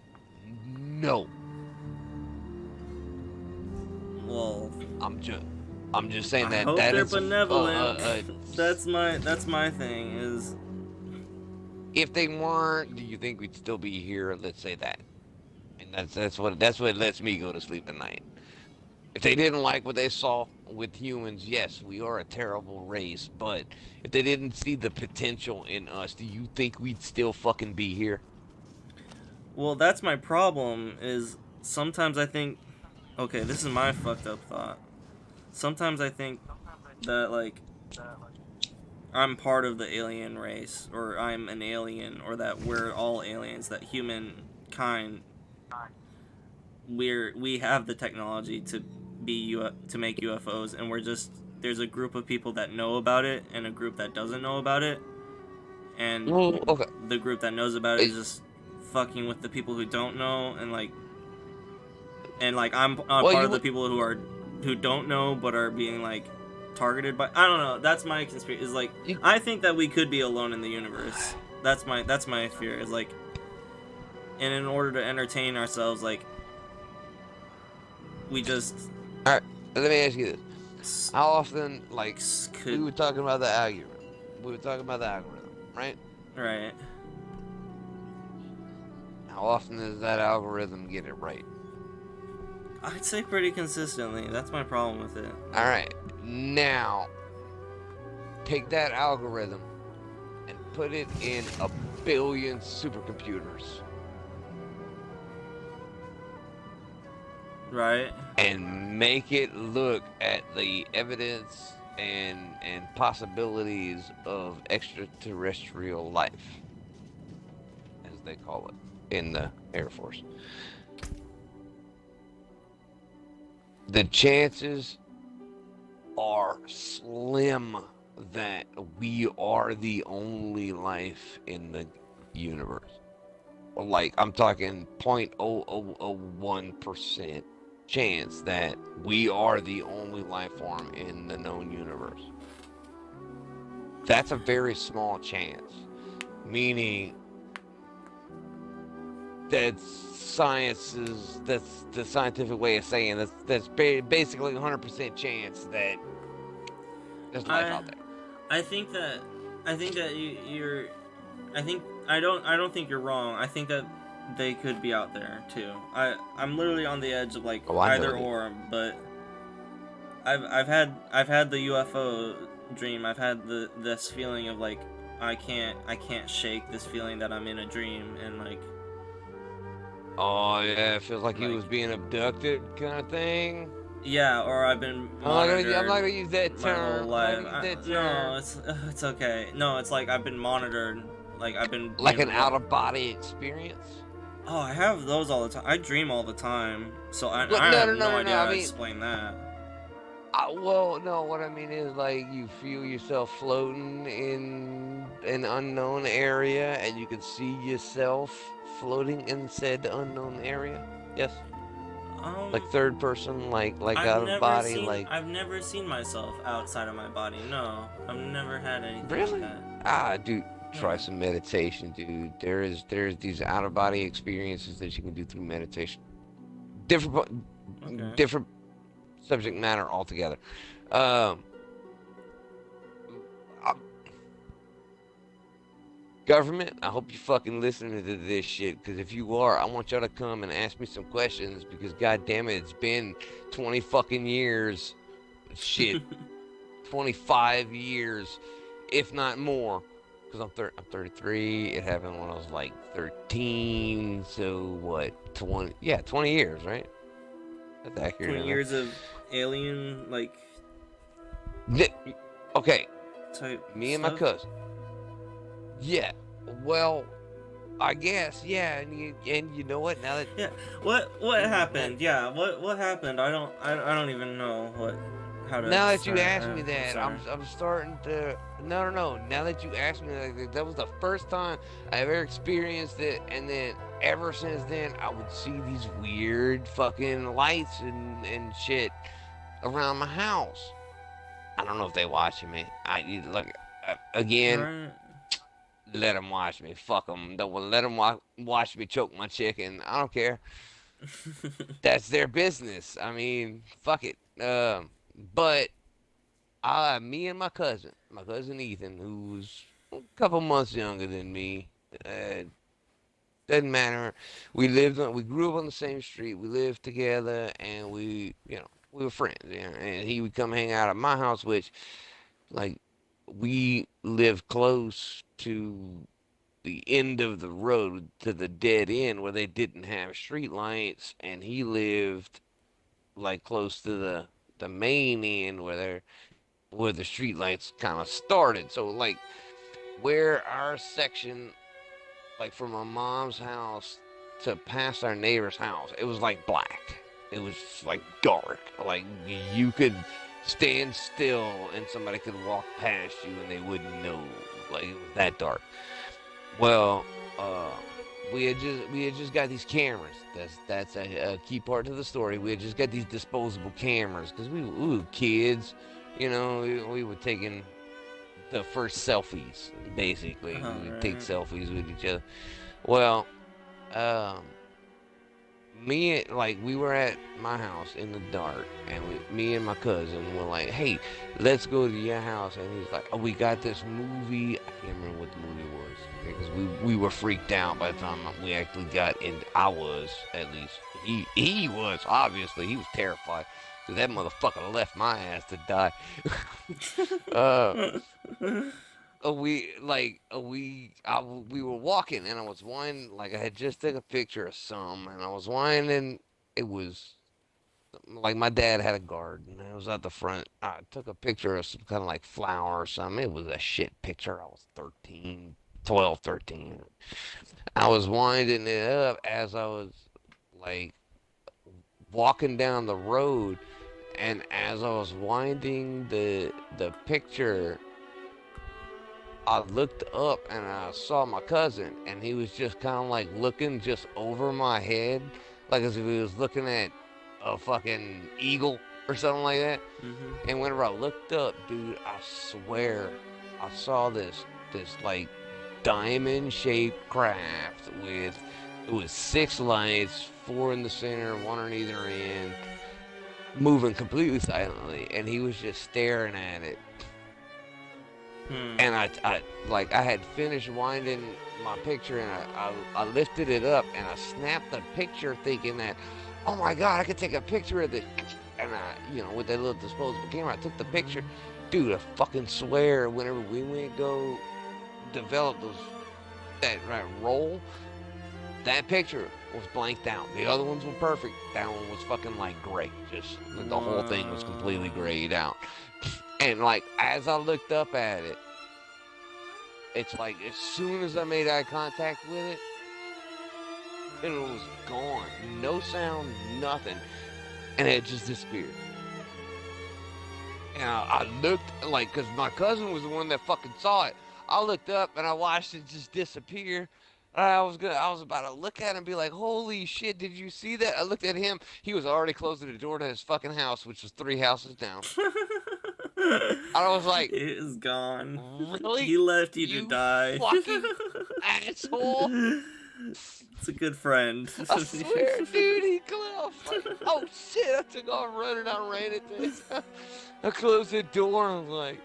know. Well, I'm just saying that I hope that they're is benevolent. That's my thing is. If they weren't, do you think we'd still be here? Let's say that, and that's what lets me go to sleep at night. If they didn't like what they saw with humans, yes, we are a terrible race. But if they didn't see the potential in us, do you think we'd still fucking be here? Well, that's my problem. Is sometimes I think, okay, this is my fucked up thought. Sometimes I think that like I'm part of the alien race, or I'm an alien, or that we're all aliens, that humankind, we have the technology to make UFOs, and there's a group of people that know about it and a group that doesn't know about it, and the group that knows about it is just fucking with the people who don't know, and like I'm part of the people who don't know but are being like targeted by, I don't know, that's my conspiracy, is like I think that we could be alone in the universe. That's my fear, is like, and in order to entertain ourselves, like we just. All right, let me ask you this: how often, like, we were talking about the algorithm? Right? Right. How often does that algorithm get it right? I'd say pretty consistently. That's my problem with it. All right, now take that algorithm and put it in 1 billion supercomputers. Right. And make it look at the evidence and possibilities of extraterrestrial life, as they call it in the Air Force. The chances are slim that we are the only life in the universe. Like, I'm talking 0.0001% chance that we are the only life form in the known universe. That's a very small chance, meaning that's the scientific way of saying that's basically 100% chance that there's life out there. I think that you're I don't think you're wrong. I think that they could be out there too. I'm literally on the edge of like either or, but I've had the UFO dream. I've had this feeling of like I can't shake this feeling that I'm in a dream, and like Oh yeah, it feels like he was being abducted, kind of thing. Yeah, or I've been monitored. I'm not gonna use that my whole term. life. I'm not gonna use that No, term. it's okay. No, it's like I've been monitored. Like I've been Like being an out-of-body experience. Oh, I have those all the time. I dream all the time, so I But have no idea how I to mean, explain that. well, no. What I mean is, like, you feel yourself floating in an unknown area, and you can see yourself floating in said unknown area. Yes. Like third person, like out of body, like. I've never seen myself outside of my body. No, I've never had anything Really? like that. Dude, try some meditation, dude. There's these out of body experiences that you can do through meditation. Different subject matter altogether. Government, I hope you fucking listening to this shit, because if you are, I want y'all to come and ask me some questions, because god damn it, it's been 20 fucking years. Shit. 25 years, if not more, because I'm 33. It happened when I was like 13. So what? 20 years, right? That's accurate. 20 years of alien like. Okay. Type me and stuff? my cousin. Yeah. Well, I guess. Yeah. And you know what? Now that what happened? Yeah. What happened? I don't even know what. Now that you asked me that, I'm starting to. No. Now that you asked me that was the first time I ever experienced it, and then ever since then, I would see these weird fucking lights and shit around my house. I don't know if they watching me. I look again. Right. Let them watch me. Fuck them. Don't let them watch me choke my chicken. I don't care. That's their business. I mean, fuck it. But me and my cousin Ethan, who's a couple months younger than me, doesn't matter. We grew up on the same street. We lived together, and we were friends. And he would come hang out at my house, which, like, we lived close to the end of the road, to the dead end where they didn't have street lights, and he lived like close to the main end where the street lights kind of started. So like where our section, like from my mom's house to past our neighbor's house, it was like black. It was like dark. Like you could stand still and somebody could walk past you and they wouldn't know. Like it was that dark. Well, we had just got these cameras. That's a key part to the story. We had just got these disposable cameras because we were kids, we were taking the first selfies, basically. We would take selfies with each other. Well, we were at my house in the dark, and me and my cousin were like, hey, let's go to your house. And he's like, oh, we got this movie. I can't remember what the movie was because we were freaked out by the time we actually got in. I was, at least. He was, obviously. He was terrified because that motherfucker left my ass to die. We were walking, and I was winding, like I had just taken a picture of some, and I was winding. It was like my dad had a garden. It was at the front. I took a picture of some kind of like flower or something. It was a shit picture. I was 12, 13. I was winding it up as I was like walking down the road, and as I was winding the picture, I looked up and I saw my cousin, and he was just kind of like looking just over my head, like as if he was looking at a fucking eagle or something like that. Mm-hmm. And whenever I looked up, dude, I swear I saw this like diamond-shaped craft with 6 lights, 4 in the center, 1 on either end, moving completely silently, and he was just staring at it. And I had finished winding my picture, and I lifted it up, and I snapped the picture thinking that, oh my God, I could take a picture of this. And with that little disposable camera, I took the picture. Dude, I fucking swear, whenever we went go develop that roll, that picture was blanked out. The other ones were perfect. That one was fucking like gray. Just like, the whole thing was completely grayed out. And like as I looked up at it, it's like as soon as I made eye contact with it, it was gone. No sound, nothing. And it just disappeared. And I looked, like, because my cousin was the one that fucking saw it. I looked up and I watched it just disappear. I was about to look at him and be like, holy shit, did you see that? I looked at him. He was already closing the door to his fucking house, which was 3 houses down. I was like, it is gone. Really? He left you to die. Fucking asshole. It's a good friend. I swear, dude, he closed. Like, oh shit, I took off running. I ran into this. I closed the door and I was like,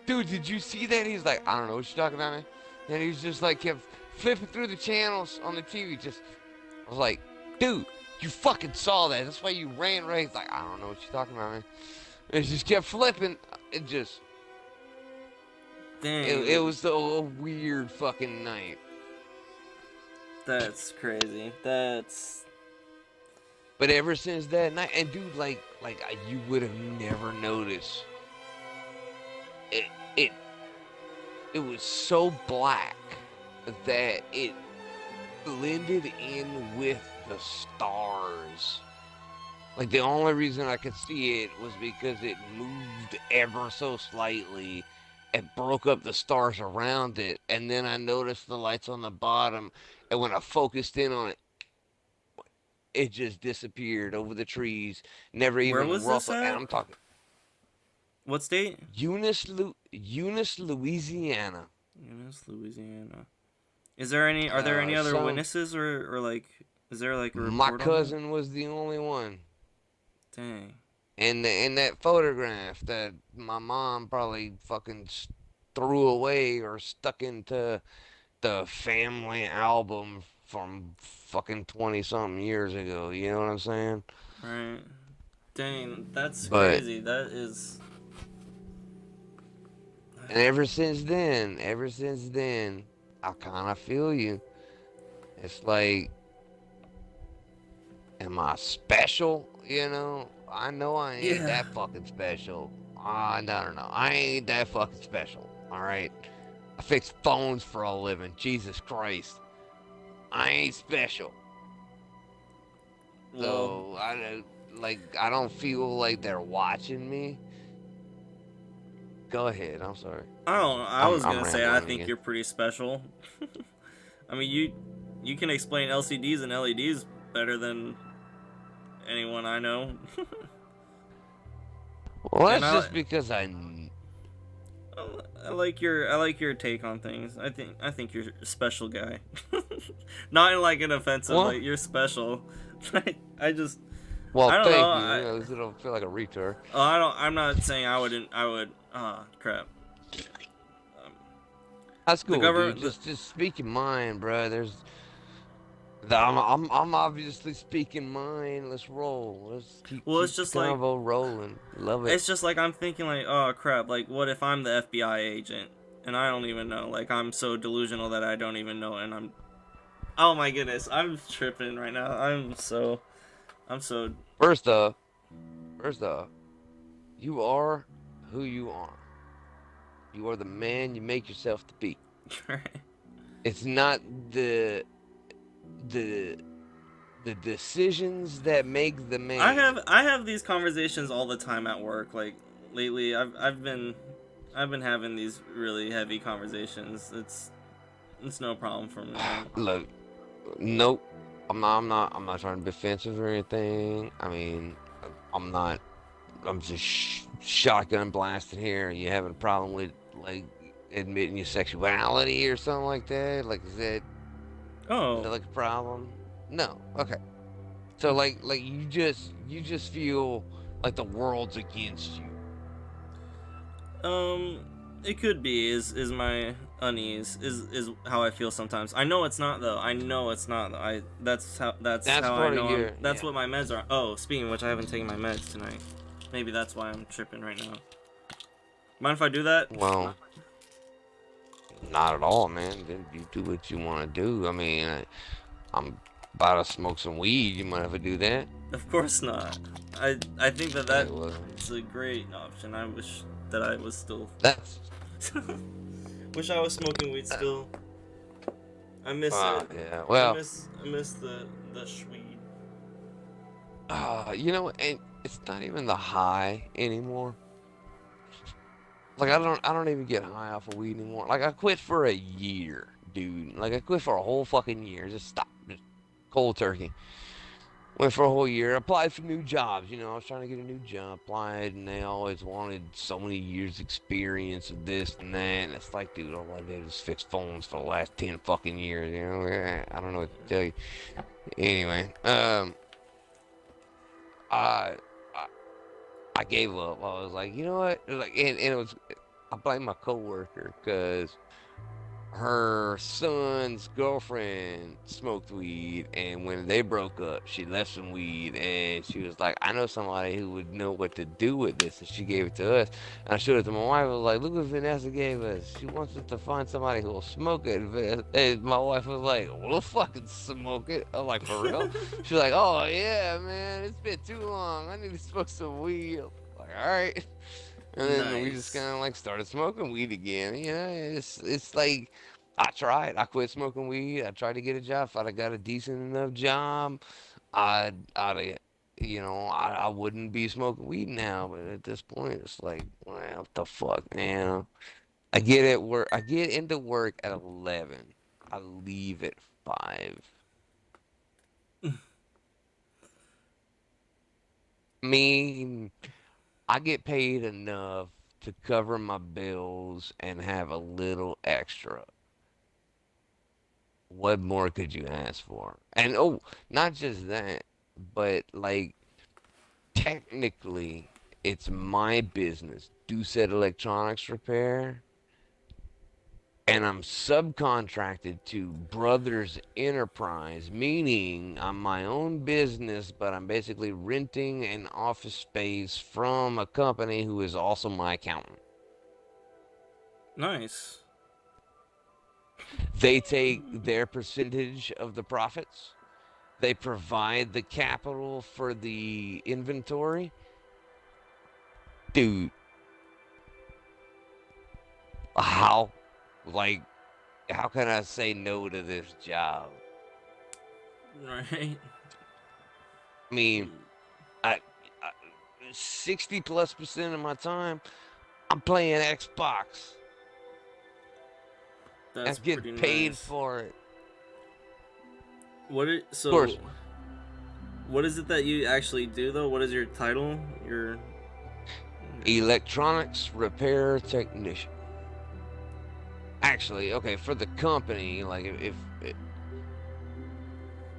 dude, did you see that? He's like, I don't know what you're talking about, man. And he's just like, kept flipping through the channels on the TV. I was like, dude, you fucking saw that. That's why you ran right. He's like, I don't know what you're talking about, man. And it just kept flipping. It just, dang. It was a weird fucking night. That's crazy. That's. But ever since that night, and dude, like you would have never noticed. It was so black that it blended in with the stars. Like the only reason I could see it was because it moved ever so slightly and broke up the stars around it. And then I noticed the lights on the bottom, and when I focused in on it, it just disappeared over the trees. Never even Where was ruffled. this at? And I'm talking. What state? Eunice, Louisiana. Eunice, Louisiana. Are there any other witnesses or like, is there like a report My on cousin was the only one. Dang. And in that photograph that my mom probably fucking threw away or stuck into the family album from fucking 20-something years ago. You know what I'm saying? Right. Dang, that's But- crazy. That is. And ever since then, I kind of feel you. It's like, am I special? You know I ain't that fucking special. I don't know. I ain't that fucking special. All right. I fix phones for a living. Jesus Christ. I ain't special. So I don't feel like they're watching me. Go ahead. I'm sorry. I was gonna say I rambling think again. you're pretty special. I mean, you can explain LCDs and LEDs better than anyone I know. Well, that's And just because I like your take on things. I think you're a special guy. Not in like an offensive, What? like you're special. I just. Well, I don't thank know. you. At least I don't feel like a retard. I'm not saying I would. Crap. That's cool, government- dude. Just speak your mind, bro. I'm obviously speaking mine. Let's roll. Let's keep It's just the like convo rolling. Love it. It's just like I'm thinking like, oh crap, like what if I'm the FBI agent and I don't even know? Like I'm so delusional that I don't even know, and I'm. Oh my goodness, I'm tripping right now. I'm so. First off, you are who you are. You are the man you make yourself to be. It's not the decisions that make the man. I have these conversations all the time at work. Like lately, I've been having these really heavy conversations. It's no problem for me. Look, nope. I'm not trying to be offensive or anything. I mean, I'm just shotgun blasting here. You having a problem with like admitting your sexuality or something like that? Like, is that like a problem? No. Okay. So like you just feel like the world's against you. It could be is my unease is how I feel sometimes. I know it's not though. That's how I know. That's what my meds are. Oh, speaking of which, I haven't taken my meds tonight. Maybe that's why I'm tripping right now. Mind if I do that? Well, not at all, man. Then you do what you want to do. I mean, I'm about to smoke some weed. You mind if I do that? Of course not. I think that Okay, well, that's a great option. I wish that I was still. that's. Wish I was smoking weed still. I miss it. Yeah. Well. I miss the weed. You know, and it's not even the high anymore. Like I don't even get high off of weed anymore. Like I quit for a year, dude. Like I quit for a whole fucking year. Just stop. Just cold turkey. Went for a whole year. Applied for new jobs. You know, I was trying to get a new job. Applied, and they always wanted so many years experience of this and that. And it's like, dude, all I did was fix phones for the last 10 fucking years. You know, I don't know what to tell you. Anyway, I I gave up. I was like, you know what? Like, and it was, I blame my coworker because her son's girlfriend smoked weed, and when they broke up, she left some weed, and she was like, I know somebody who would know what to do with this, and she gave it to us. And I showed it to my wife. I was like, look what Vanessa gave us. She wants us to find somebody who will smoke it. And my wife was like, we'll fucking smoke it. I'm like, for real? She's like, oh yeah, man, it's been too long. I need to smoke some weed. I'm like, all right. And then we just kind of like started smoking weed again. You know, it's like I tried. I quit smoking weed. I tried to get a job. If I'd have got a decent enough job, I'd you know, I wouldn't be smoking weed now. But at this point, it's like, well, what the fuck, man? I get at work. I get into work at 11. I leave at 5. I mean, I get paid enough to cover my bills and have a little extra. What more could you ask for? And oh, not just that, but like technically it's my business, Doucet Electronics Repair, and I'm subcontracted to Brothers Enterprise, meaning I'm my own business, but I'm basically renting an office space from a company who is also my accountant. Nice. They take their percentage of the profits. They provide the capital for the inventory. Dude, how can I say no to this job? Right. I mean, I 60+% of my time, I'm playing Xbox. That's and getting paid for it. What is it that you actually do though? What is your title? Your electronics repair technician. Actually, okay, for the company, like if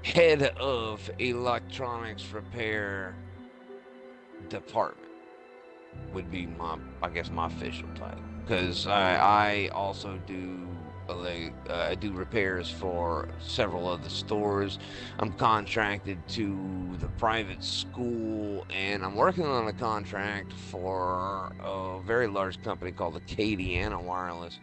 head of electronics repair department would be I guess my official title, because I also do I do repairs for several other stores. I'm contracted to the private school, and I'm working on a contract for a very large company called Acadiana Wireless,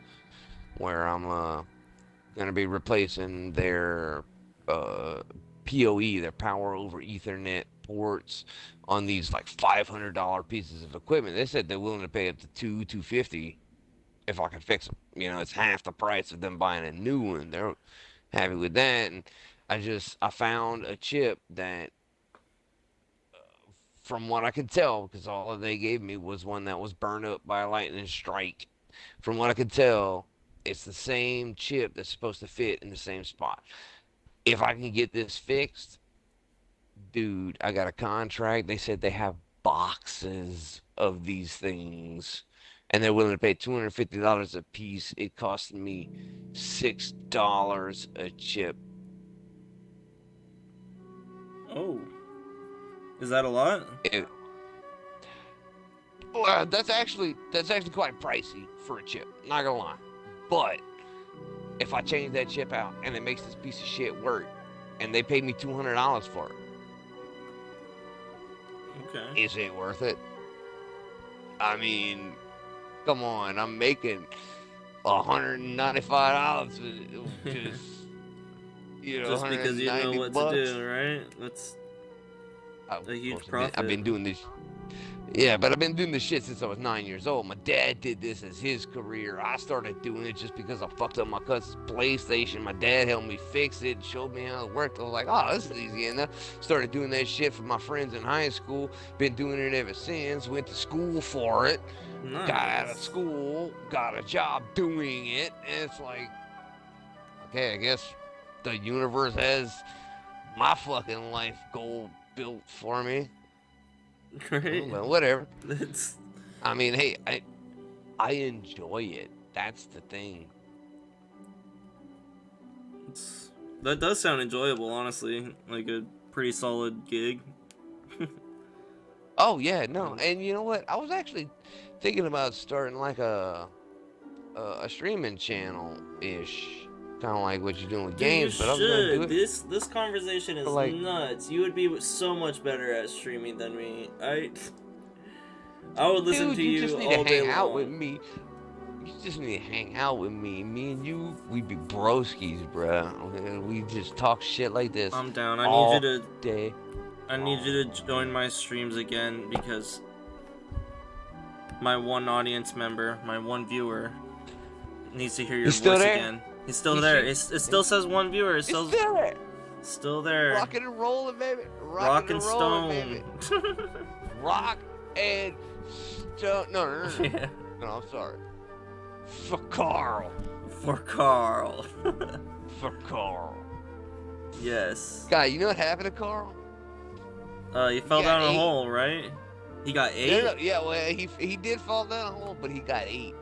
where I'm going to be replacing their PoE, their power over Ethernet ports, on these like $500 pieces of equipment. They said they're willing to pay up to $250 if I can fix them. You know, it's half the price of them buying a new one. They're happy with that. And I found a chip that, from what I could tell, because all they gave me was one that was burned up by a lightning strike. From what I could tell, it's the same chip that's supposed to fit in the same spot. If I can get this fixed, dude, I got a contract. They said they have boxes of these things, and they're willing to pay $250 a piece. It cost me $6 a chip. Oh, is that a lot? Well, that's actually quite pricey for a chip. Not gonna lie, but if I change that chip out and it makes this piece of shit work, and they paid me $200 for it, okay, is it worth it? I mean, come on, I'm making $195 just You know, Just because you know 190 what bucks. to do, right? That's a huge I've profit. been doing this. Yeah, but I've been doing this shit since I was 9 years old. My dad did this as his career. I started doing it just because I fucked up my cousin's PlayStation. My dad helped me fix it and showed me how it worked. I was like, oh, this is easy enough. Started doing that shit for my friends in high school. Been doing it ever since. Went to school for it. Nice. Got out of school. Got a job doing it. And it's like, okay, I guess the universe has my fucking life goal built for me. Right. Well, whatever. It's... I mean, hey, I enjoy it. That's the thing. That does sound enjoyable, honestly. Like a pretty solid gig. Oh yeah, no, and you know what? I was actually thinking about starting like a streaming channel ish, kind of like what you're doing with Dude, games. But I was gonna do it. This conversation is like, nuts. You would be so much better at streaming than me. I would listen dude, to you just need all to day hang out long. with me. You just need to hang out with me. Me and you, we be broskies, bruh. Okay? We just talk shit like this. I'm down. I all need you to day. I need you to join my streams again because my one audience member, my one viewer, needs to hear your He's still voice there? again. He's still there. It still says one viewer. It's still there. Still there. Rockin' and rolling, baby. Rock and rolling, stone. baby. Rock and stone. No. Yeah. No, I'm sorry. For Carl. For Carl. For Carl. Yes. Guy, you know what happened to Carl? He fell down a hole, right? He got 8? No, yeah, well, he did fall down a hole, but he got 8.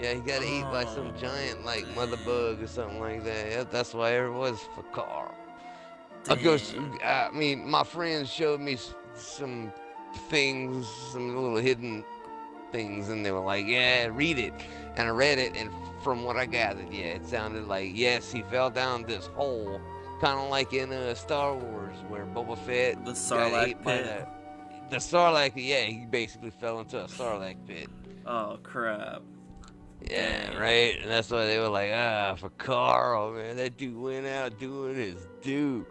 Yeah, he got 8 by some giant, like, mother bug or something like that. Yeah, that's why it was for Carl. Of course, I mean, my friends showed me some things, some little hidden things, and they were like, yeah, read it. And I read it, and from what I gathered, yeah, it sounded like, yes, he fell down this hole, kind of like in Star Wars, where Boba Fett the got Sarlacc ate by pit. the Sarlacc, yeah, he basically fell into a Sarlacc pit. Oh, crap. Yeah, right? And that's why they were like, for Carl, man, that dude went out doing his due.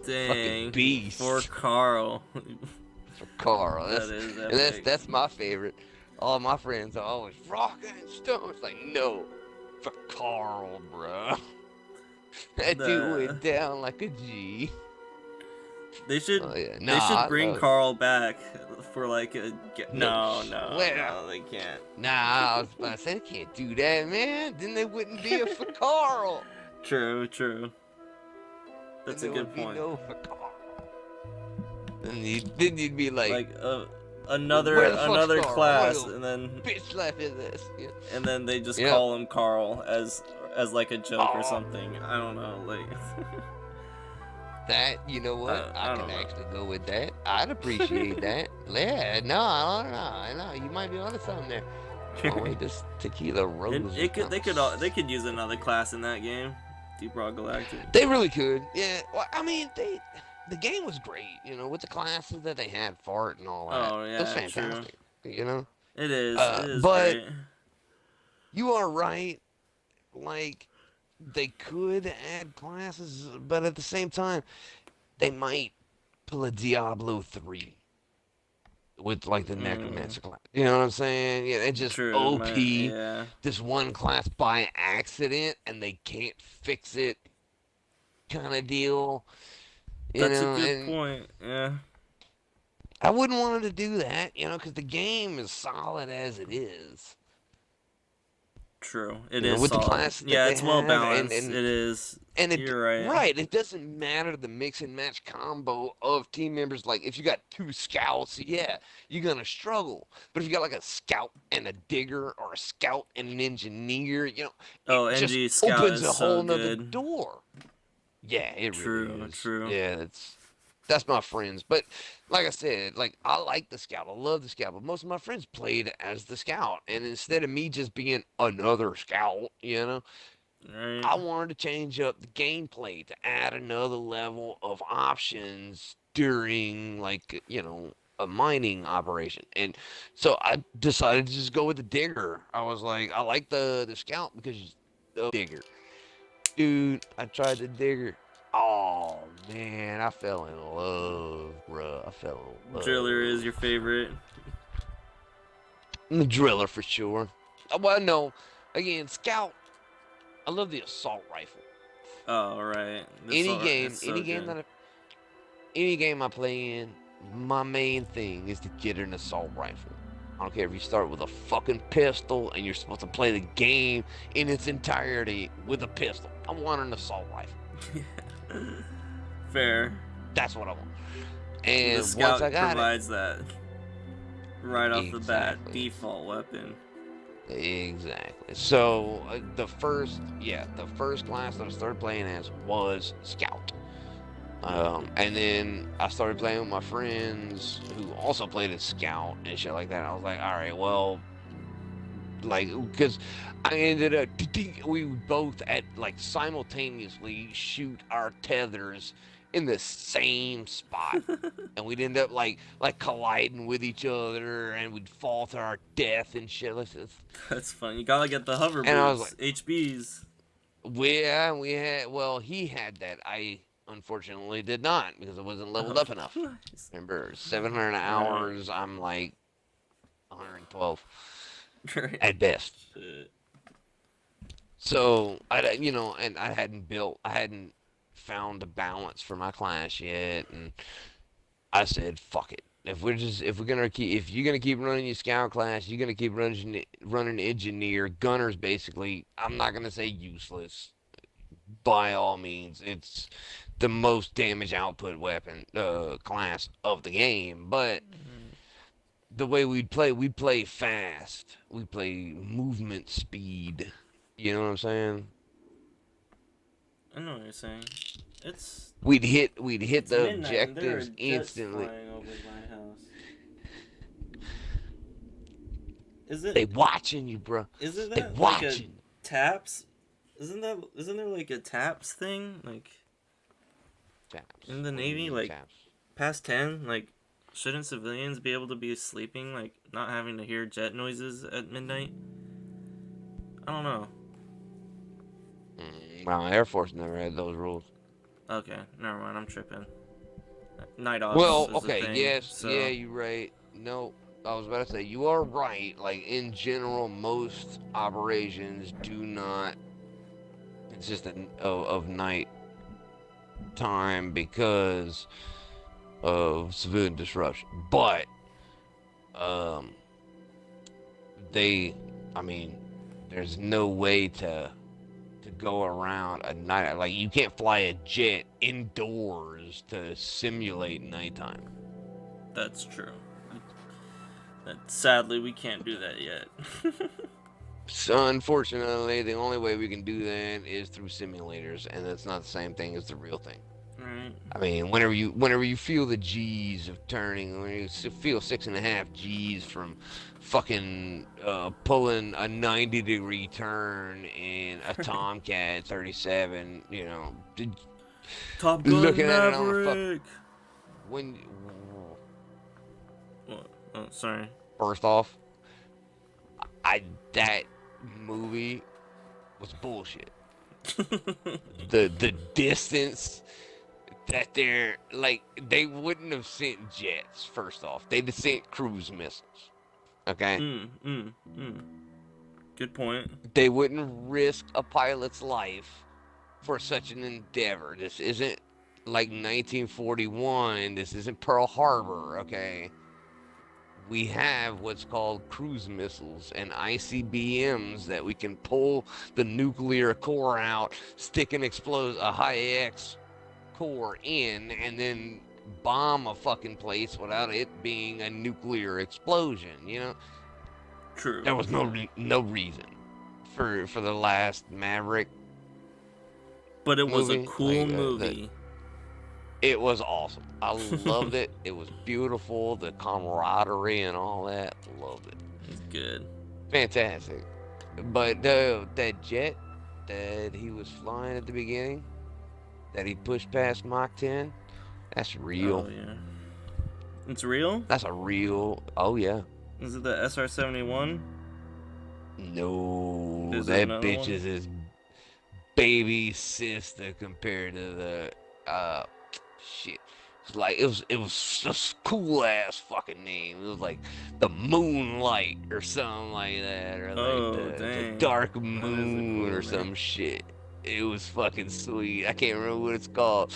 Dang. Fucking beast. For Carl. For Carl. That is and epic. that's my favorite. All my friends are always Rock and Stone. It's like, no, for Carl, bruh. That dude went down like a G. They should they should bring Carl back for like a no, they can't. Nah, I was about to say they can't do that, man. Then they wouldn't be a for Carl. True. That's a good point. No for Carl. Then you'd be like another Carl? class, What and then bitch life is this? Yeah. And then they just call him Carl as like a joke or something. I don't know, like. That, you know what? I can actually go with that. I'd appreciate that. Yeah, no, I don't know. You might be onto something there. Oh, wait, this tequila rose. They could use another class in that game. Deep Rock Galactic. They really could. Yeah. Well, I mean, the game was great. You know, with the classes that they had for it and all that. Oh yeah, it was fantastic. True. You know. It is but great. You are right. Like, they could add classes, but at the same time, they might pull a Diablo 3 with like the Necromancer class. You know what I'm saying? Yeah, they just OP this one class by accident, and they can't fix it, kind of deal. That's a good point. Yeah. I wouldn't want them to do that, you know, because the game is solid as it is. True, it is with solid. the class. Yeah, it's well balanced. It is. And you're right. Right, it doesn't matter the mix and match combo of team members. Like if you got 2 scouts, yeah, you're gonna struggle. But if you got like a scout and a digger, or a scout and an engineer, you know, it NG just scout opens is a whole so nother good. door. Yeah, it really is. True. Yeah, that's my friends. But like I said, like I like the scout. I love the scout. But most of my friends played as the scout. And instead of me just being another scout, you know, I wanted to change up the gameplay to add another level of options during, like, you know, a mining operation. And so I decided to just go with the digger. I was like, I like the scout because the digger. Dude, I tried the digger. Oh, man, I fell in love, bruh. I fell in love. Driller is your favorite. The driller for sure. Well, no. Again, scout. I love the assault rifle. Oh, right. Any game I play in, my main thing is to get an assault rifle. I don't care if you start with a fucking pistol and you're supposed to play the game in its entirety with a pistol. I want an assault rifle. Fair. That's what I want. And the scout once I got provides that right off the bat, default weapon. Exactly. So the first class that I started playing as was scout. And then I started playing with my friends who also played as scout and shit like that. I was like, all right, well, like, because I ended up, we both simultaneously shoot our tethers in the same spot, and we'd end up like colliding with each other, and we'd fall to our death and shit. That's fun. You gotta get the hover boots. And I was like, HBs. He had that. I unfortunately did not because I wasn't leveled up enough. Nice. Remember, 700 hours. I'm like 112 at best. So I hadn't found a balance for my class yet, and I said, "Fuck it. If you're gonna keep running your scout class, you're gonna keep running engineer, gunners. Basically, I'm not gonna say useless. By all means, it's the most damage output weapon class of the game, but." The way we'd play fast. We play movement speed. You know what I'm saying? I know what you're saying. We'd hit the midnight, objectives and there are jets instantly. flying over my house. Is it? They watching you, bro. Isn't they that watching. like a taps? Isn't there like a taps thing? Like taps. In the Navy, like taps? past 10, like shouldn't civilians be able to be sleeping, like not having to hear jet noises at midnight? I don't know. Well, Air Force never had those rules. Okay, never mind. I'm tripping. Night ops. Well, is a okay, thing, yes, so. yeah, you're right. No, I was about to say you are right. Like in general, most operations do not consist of night time because of civilian disruption. But there's no way to go around a night. Like you can't fly a jet indoors to simulate nighttime. That's true. Sadly, we can't do that yet. So unfortunately, the only way we can do that is through simulators, and that's not the same thing as the real thing. Right. I mean, whenever you feel the G's of turning, when you feel 6.5 G's from fucking pulling a 90-degree turn in a Tomcat 37, you know, Top Gun looking Maverick. at it on a when. Oh, sorry. First off, that movie was bullshit. the distance that they wouldn't have sent jets. First off, they'd have sent cruise missiles. Okay. Good point. They wouldn't risk a pilot's life for such an endeavor. This isn't like 1941. This isn't Pearl Harbor. Okay. We have what's called cruise missiles and ICBMs that we can pull the nuclear core out, stick a high-X core in, and then bomb a fucking place without it being a nuclear explosion, you know? True. There was no reason for the last Maverick. But it was a movie. cool movie. It was awesome. I loved it. It was beautiful. The camaraderie and all that. Loved it. It's good. Fantastic. But that jet that he was flying at the beginning, that he pushed past Mach 10, that's real. Oh, yeah. It's real? That's a real... Oh, yeah. Is it the SR-71? No. Is that it bitch is as baby sister compared to the shit. It's like it was a cool ass fucking name. It was like the Moonlight or something like that, or like the dang. Dark That is a Moon cool or some shit. It was fucking sweet. I can't remember what it's called.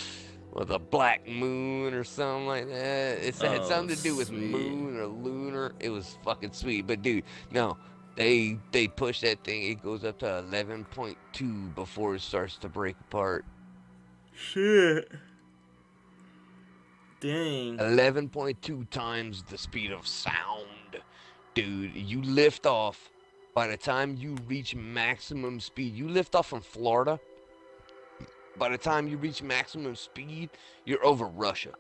With a black moon or something like that. It had something to do with moon or lunar. It was fucking sweet. But dude, no, they push that thing. It goes up to 11.2 before it starts to break apart. Shit. Dang. 11.2 times the speed of sound. Dude, you lift off. By the time you reach maximum speed, you lift off from Florida. By the time you reach maximum speed, you're over Russia.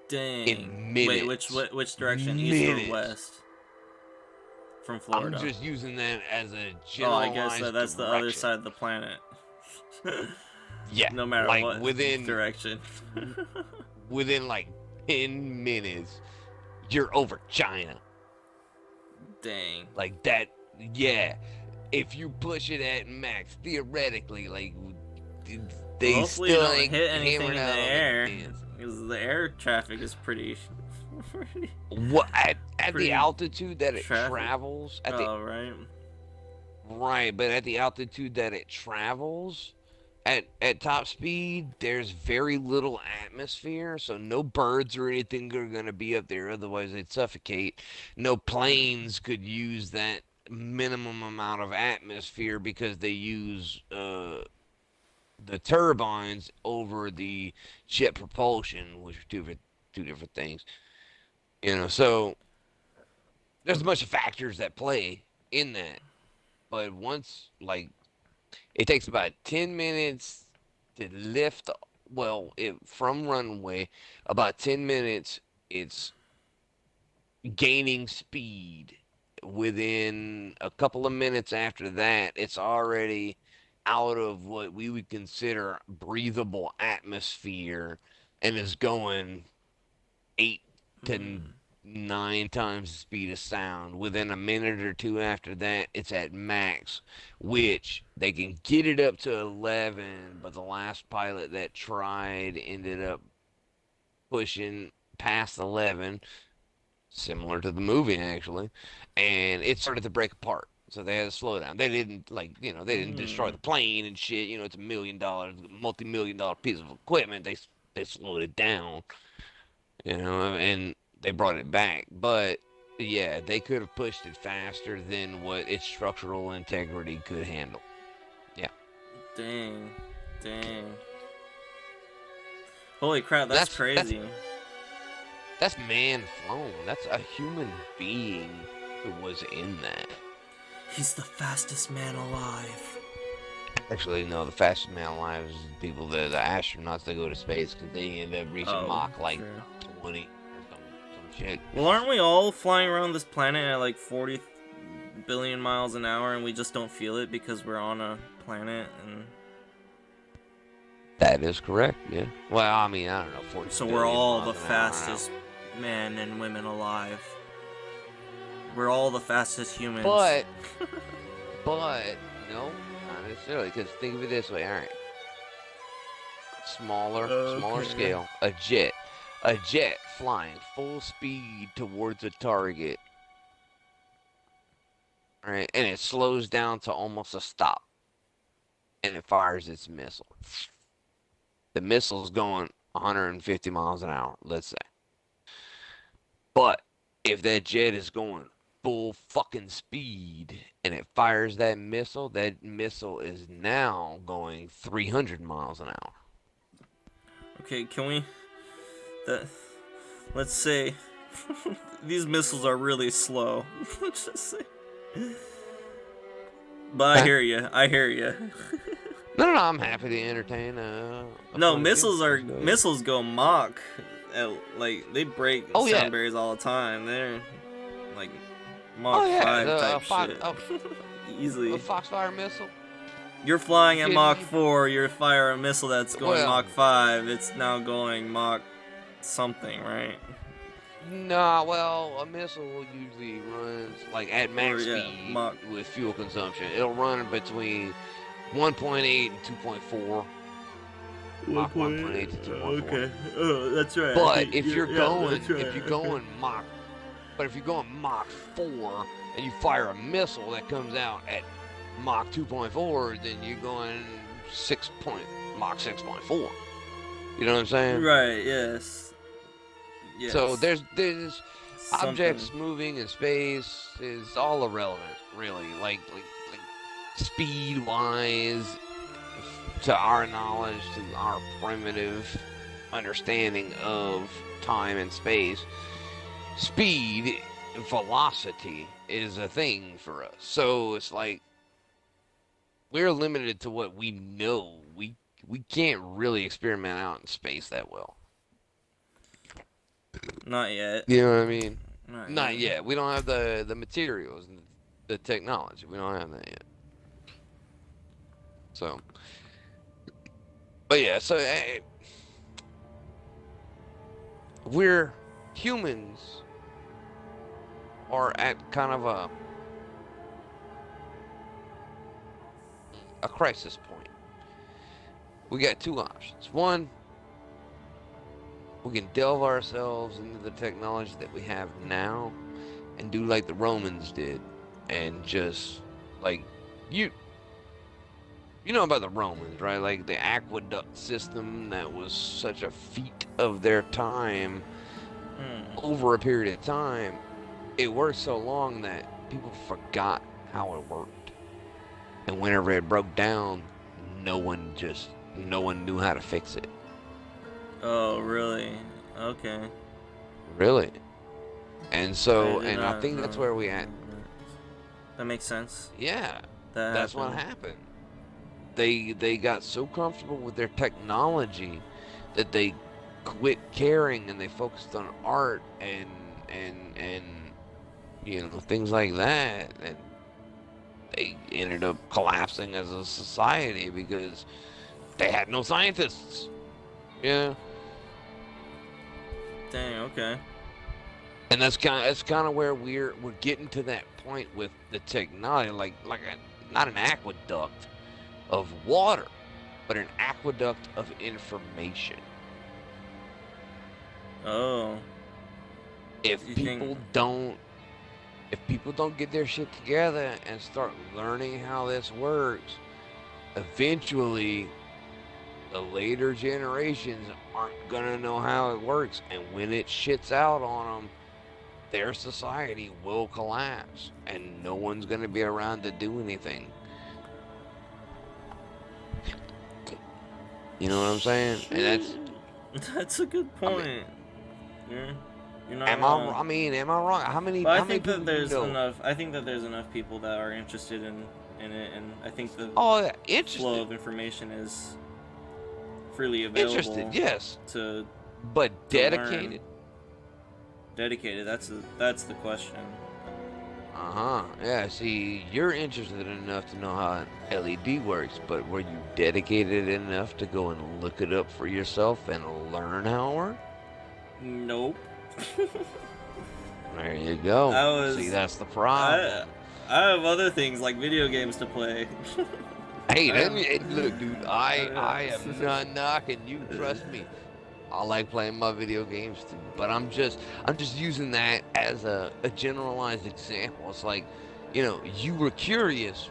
Dang. In minutes. Wait, which direction? East or west? From Florida. I'm just using that as a Oh, generalized I guess that's the other side of the planet. Yeah. No matter like what within direction. within like 10 minutes, you're over China. Dang. Like that, yeah. If you push it at max, theoretically, like they Hopefully still you don't ain't hit anything in hammering the out on air, dance. because the air traffic is pretty. What at pretty the altitude that it traffic. travels? Right. Right, but at the altitude that it travels, at top speed, there's very little atmosphere, so no birds or anything are gonna be up there, otherwise they'd suffocate. No planes could use that minimum amount of atmosphere because they use the turbines over the jet propulsion, which are two different things. You know, so there's a bunch of factors that play in that. But once, like, it takes about 10 minutes to lift, well, from runway, about 10 minutes, it's gaining speed. Within a couple of minutes after that, it's already out of what we would consider breathable atmosphere and is going 8 to 9 times the speed of sound. Within a minute or two after that, it's at max, which they can get it up to 11, but the last pilot that tried ended up pushing past 11, similar to the movie actually, and it started to break apart. So they had to slow down. They didn't they didn't destroy the plane and shit. You know, it's $1 million, multi-million-dollar piece of equipment. They slowed it down. You know, and they brought it back. But yeah, they could have pushed it faster than what its structural integrity could handle. Yeah. Dang. Holy crap, that's crazy. That's man flown. That's a human being who was in that. He's the fastest man alive. Actually, no, the fastest man alive is the astronauts that go to space, because they end up reaching Mach like 20 or some shit. Well, aren't we all flying around this planet at like 40 billion miles an hour, and we just don't feel it because we're on a planet? And that is correct, yeah. Well, I mean, I don't know, 40 so billion we're all the miles an hour. fastest men and women alive. We're all the fastest humans. But no, not necessarily, because think of it this way, alright. Smaller scale. A jet flying full speed towards a target. Alright, and it slows down to almost a stop. And it fires its missile. The missile's going 150 miles an hour, let's say. But if that jet is going full fucking speed and it fires that missile is now going 300 miles an hour. Okay, can we... Let's say... these missiles are really slow. Let's just say... But I hear you. No, I'm happy to entertain no, missiles go Mach. Like, they break sound barriers all the time. They're like Mach 5 type shit. Easily. A Foxfire missile? You're flying at Mach 4, you're firing a missile that's going Mach 5, it's now going Mach something, right? Nah, well, a missile usually runs like at max speed with fuel consumption. It'll run between 1.8 and 2.4. Mach 1.8 to 2.4. Okay. Oh, that's right. But if you're going Mach 4 and you fire a missile that comes out at Mach 2.4, then you're going Mach 6.4. You know what I'm saying? Right. Yes. Yes. So there's Something. objects moving in space is all irrelevant, really. Like speed wise, to our knowledge, to our primitive understanding of time and space, speed and velocity is a thing for us. So it's like we're limited to what we know. We can't really experiment out in space that well. Not yet. You know what I mean? Not yet. We don't have the materials and the technology. We don't have that yet. So, but yeah, so we're humans are at kind of a crisis point. We got two options. One, we can delve ourselves into the technology that we have now and do like the Romans did and just like you know about the Romans, right? Like the aqueduct system that was such a feat of their time. Over a period of time, it worked so long that people forgot how it worked. And whenever it broke down, no one knew how to fix it. Oh, really? Okay. Really? And so, I think that's where we at. That makes sense. Yeah. That's what happened. They got so comfortable with their technology that they quit caring and they focused on art and you know, things like that, and they ended up collapsing as a society because they had no scientists. Yeah. Dang. Okay. And that's kind of where we're getting to that point with the technology, not an aqueduct of water, but an aqueduct of information. Oh. If people don't get their shit together and start learning how this works, eventually the later generations aren't gonna know how it works, and when it shits out on them, their society will collapse and no one's gonna be around to do anything. You know what I'm saying? And that's a good point. You're not am wrong. am I wrong? How many? But how I think many that there's people enough. I think that there's enough people that are interested in it, and I think the flow of information is freely available. Interested, yes. But dedicated. Learn. Dedicated. That's the question. Yeah. See, you're interested enough to know how an LED works, but were you dedicated enough to go and look it up for yourself and learn how it works? Nope. There you go. See, that's the problem. I have other things like video games to play. Hey, look, dude, I am not knocking you. Trust me, I like playing my video games too. But I'm just using that as a generalized example. It's like, you know, you were curious,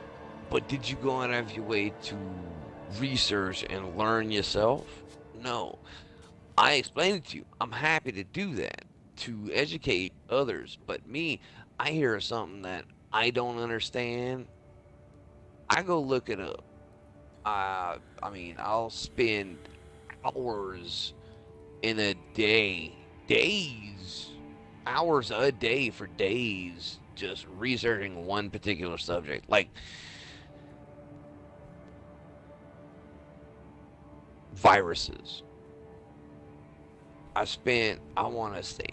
but did you go out of your way to research and learn yourself? No. I explained it to you. I'm happy to do that, to educate others. But me, I hear something that I don't understand, I go look it up. I mean, I'll spend hours in a day, hours a day for days, just researching one particular subject. Like, viruses. I want to say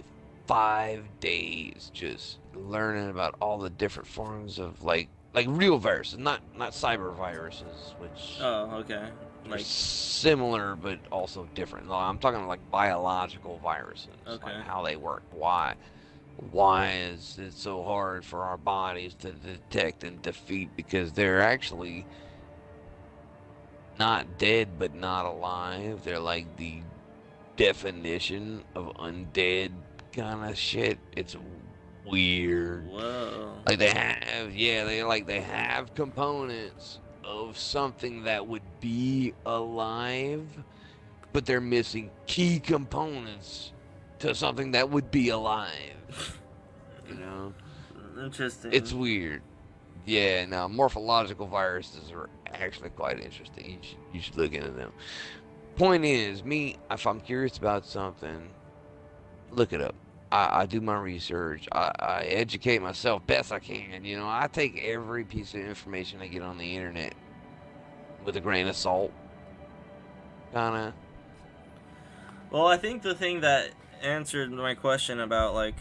5 days just learning about all the different forms of like real viruses, not cyber viruses, which okay, like similar but also different. No, I'm talking like biological viruses, okay, like how they work. Why is it so hard for our bodies to detect and defeat? Because they're actually not dead but not alive. They're like the definition of undead kind of shit. It's weird. Whoa. Like they have, yeah, they have components of something that would be alive, but they're missing key components to something that would be alive. You know? Interesting. It's weird. Yeah, now morphological viruses are actually quite interesting. You should look into them. Point is, if I'm curious about something, look it up. I do my research. I educate myself best I can. You know, I take every piece of information I get on the internet with a grain of salt. Kinda. Well, I think the thing that answered my question about, like,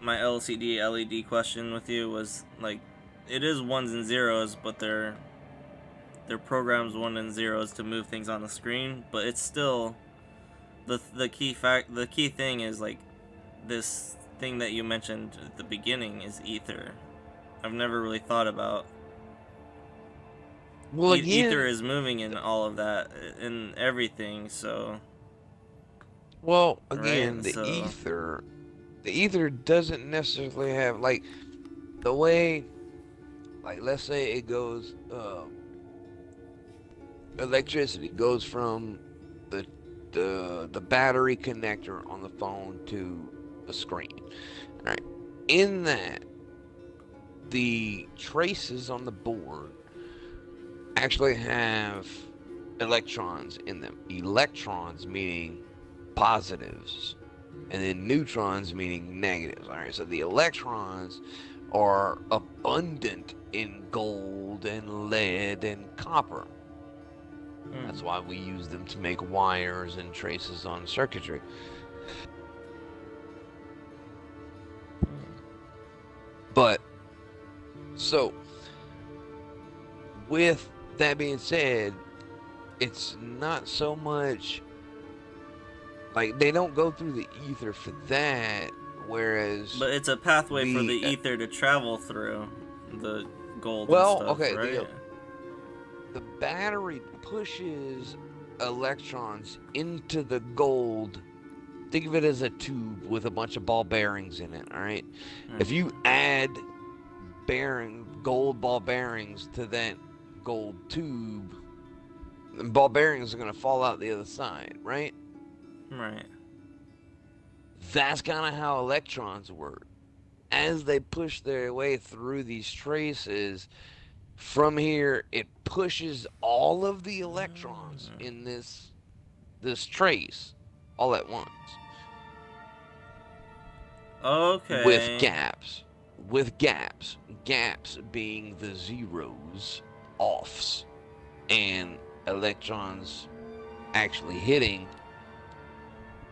my LCD LED question with you was, like, it is ones and zeros, but they're programs 1 and 0s to move things on the screen, but it's still the key thing is, like, this thing that you mentioned at the beginning is ether. I've never really thought about. Well, again, ether is moving in all of that, in everything, so. Well, again, right? The ether doesn't necessarily have, like, the way, like, let's say it goes, electricity goes from the battery connector on the phone to the screen. All right. In that, the traces on the board actually have electrons in them. Electrons meaning positives, and then neutrons meaning negatives. All right. So the electrons are abundant in gold and lead and copper. That's why we use them to make wires and traces on circuitry. But, so, with that being said, it's not so much, like, they don't go through the ether for that, whereas... But it's a pathway for the ether to travel through, the gold and stuff, okay, right? The battery pushes electrons into the gold. Think of it as a tube with a bunch of ball bearings in it, all right? If you add gold ball bearings to that gold tube, the ball bearings are going to fall out the other side, right? Right. That's kind of how electrons work. As they push their way through these traces, from here, it pushes all of the electrons in this trace all at once. Okay. With gaps. Gaps being the zeros, offs, and electrons actually hitting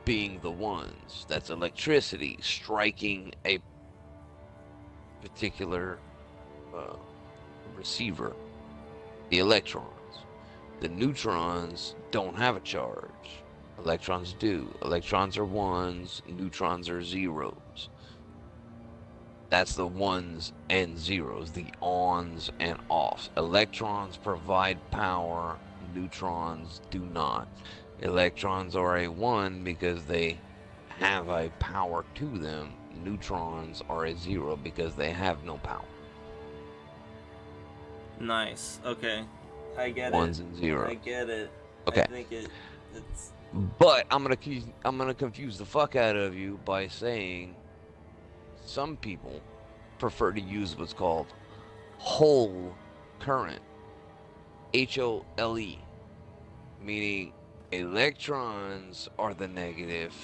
being the ones. That's electricity striking a particular receiver. The electrons. The neutrons don't have a charge. Electrons do. Electrons are ones, neutrons are zeros. That's the ones and zeros, the ons and offs. Electrons provide power, neutrons do not. Electrons are a 1 because they have a power to them. Neutrons are a 0 because they have no power. Nice. Okay. I get Ones it. and zeros. I get it. Okay. I think it's... But I'm gonna confuse the fuck out of you by saying some people prefer to use what's called whole current. HOLE. Meaning electrons are the negative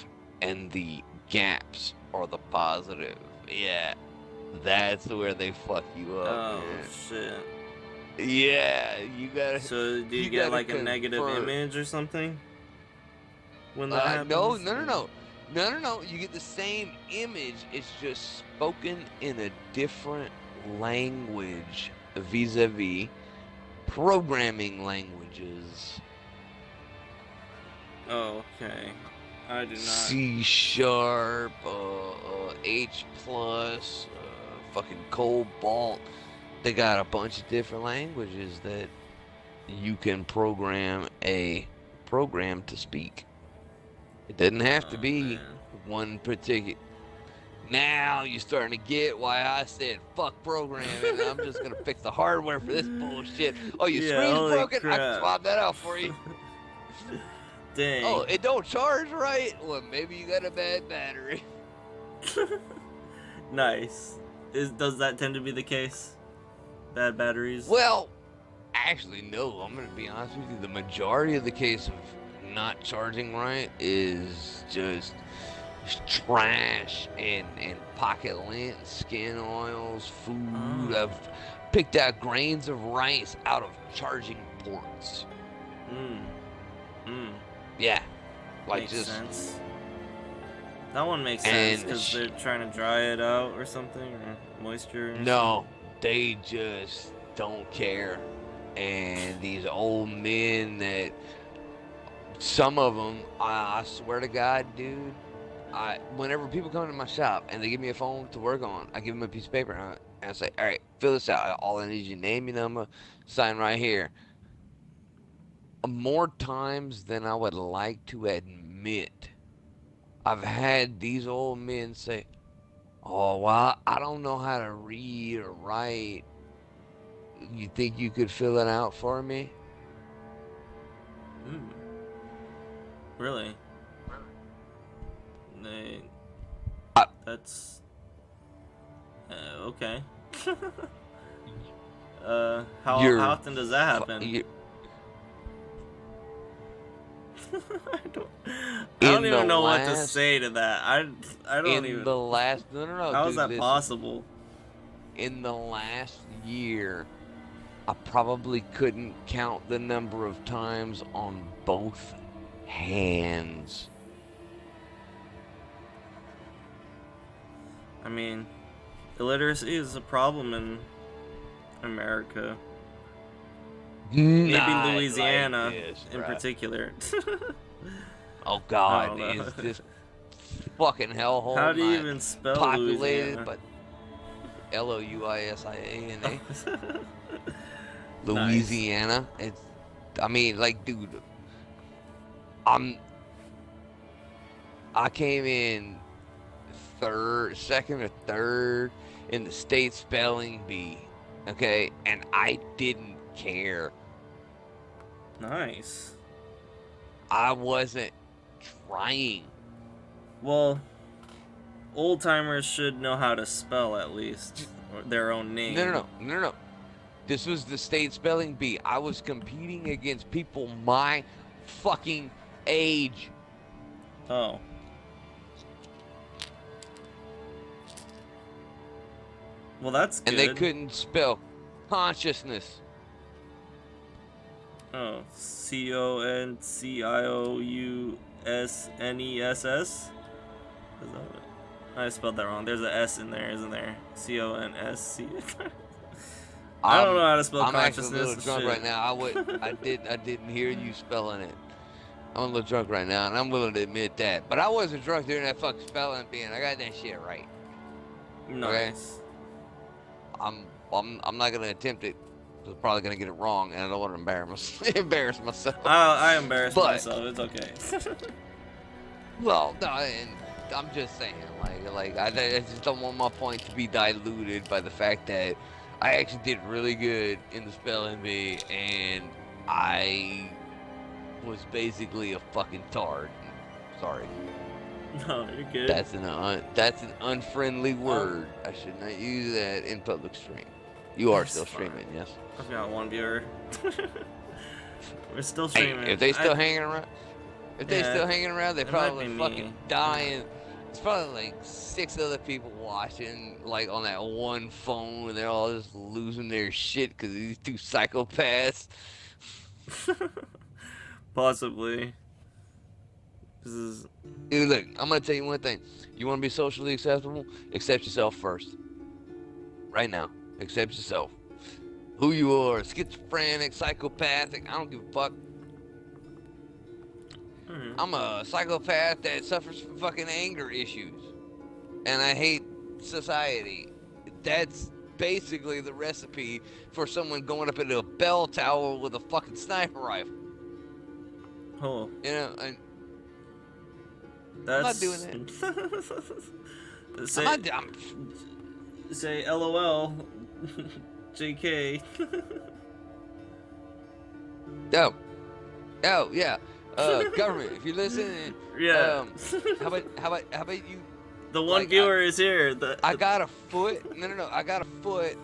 and the gaps are the positive. Yeah. That's where they fuck you up. Oh, man. shit. Yeah, you gotta. So do you get like a negative image or something when that happens? No. You get the same image. It's just spoken in a different language vis-a-vis programming languages. Oh, okay. I do not. C#, H+, fucking Cobalt. They got a bunch of different languages that you can program a program to speak. It doesn't have to be one particular. Now you're starting to get why I said fuck programming. I'm just gonna fix the hardware for this bullshit. Oh, your Yeah, screen's holy broken? I can crap. swap that out for you. Dang. Oh, it don't charge right? Well, maybe you got a bad battery. Nice. Does that tend to be the case? Bad batteries? Well, actually, no. I'm gonna be honest with you. The majority of the case of not charging right is just trash and pocket lint, skin oils, food. I've picked out grains of rice out of charging ports. Yeah, like Makes just sense. That one makes sense because they're trying to dry it out or something, or moisture. Or no, they just don't care. And these old men that, some of them, I swear to God, dude, whenever people come to my shop and they give me a phone to work on, I give them a piece of paper and I say, all right, fill this out. All I need is your name, your number, sign right here. More times than I would like to admit, I've had these old men say, oh, well, I don't know how to read or write. You think you could fill it out for me? Really? That's okay. How often does that happen? I don't even know what to say to that. I don't even. The last no. How dude, is that listen. possible? In the last year, I probably couldn't count the number of times on both hands. I mean, illiteracy is a problem in America. Maybe Louisiana in particular. Oh God, is this fucking hellhole? How do you even spell populated? Louisiana? But Louisiana. Nice. Louisiana. It's. I mean, like, dude. I came in second or third in the state spelling bee. Okay, and I didn't care. Nice. I wasn't trying. Well, old timers should know how to spell at least their own name. No. This was the state spelling bee. I was competing against people my fucking age. Oh. Well, that's good. And they couldn't spell consciousness. Oh, CONCIOUSNESS? Is that what? I spelled that wrong. There's an S in there, isn't there? CONSC. I don't know how to spell consciousness. I'm actually a little drunk right now. I didn't hear you spelling it. I'm a little drunk right now, and I'm willing to admit that. But I wasn't drunk during that fucking spelling bee, and I got that shit right. Nice. Okay? I'm not gonna attempt it. I'm probably gonna get it wrong, and I don't want to embarrass myself. I embarrass myself. It's okay. Well, no, and I'm just saying, like I just don't want my point to be diluted by the fact that I actually did really good in the spelling bee, and I was basically a fucking tard. Sorry. No, you're good. That's an unfriendly word. I should not use that in public stream. You are still streaming, yes? I've got one viewer. We're still streaming. Hey, if they still hanging around, they probably fucking dying. It's probably like 6 other people watching, like on that one phone, and they're all just losing their shit because these 2 psychopaths. Possibly. This is. Dude, look, I'm gonna tell you one thing. You want to be socially acceptable? Accept yourself first. Right now, accept yourself. Who you are, schizophrenic, psychopathic, I don't give a fuck. I'm a psychopath that suffers from fucking anger issues. And I hate society. That's basically the recipe for someone going up into a bell tower with a fucking sniper rifle. Oh. You know, and That's... I'm not doing that. Say, say LOL. JK. Oh, yeah. Government, if you're listening, yeah. How about you? The one viewer is here. I got a foot. No. I got a foot.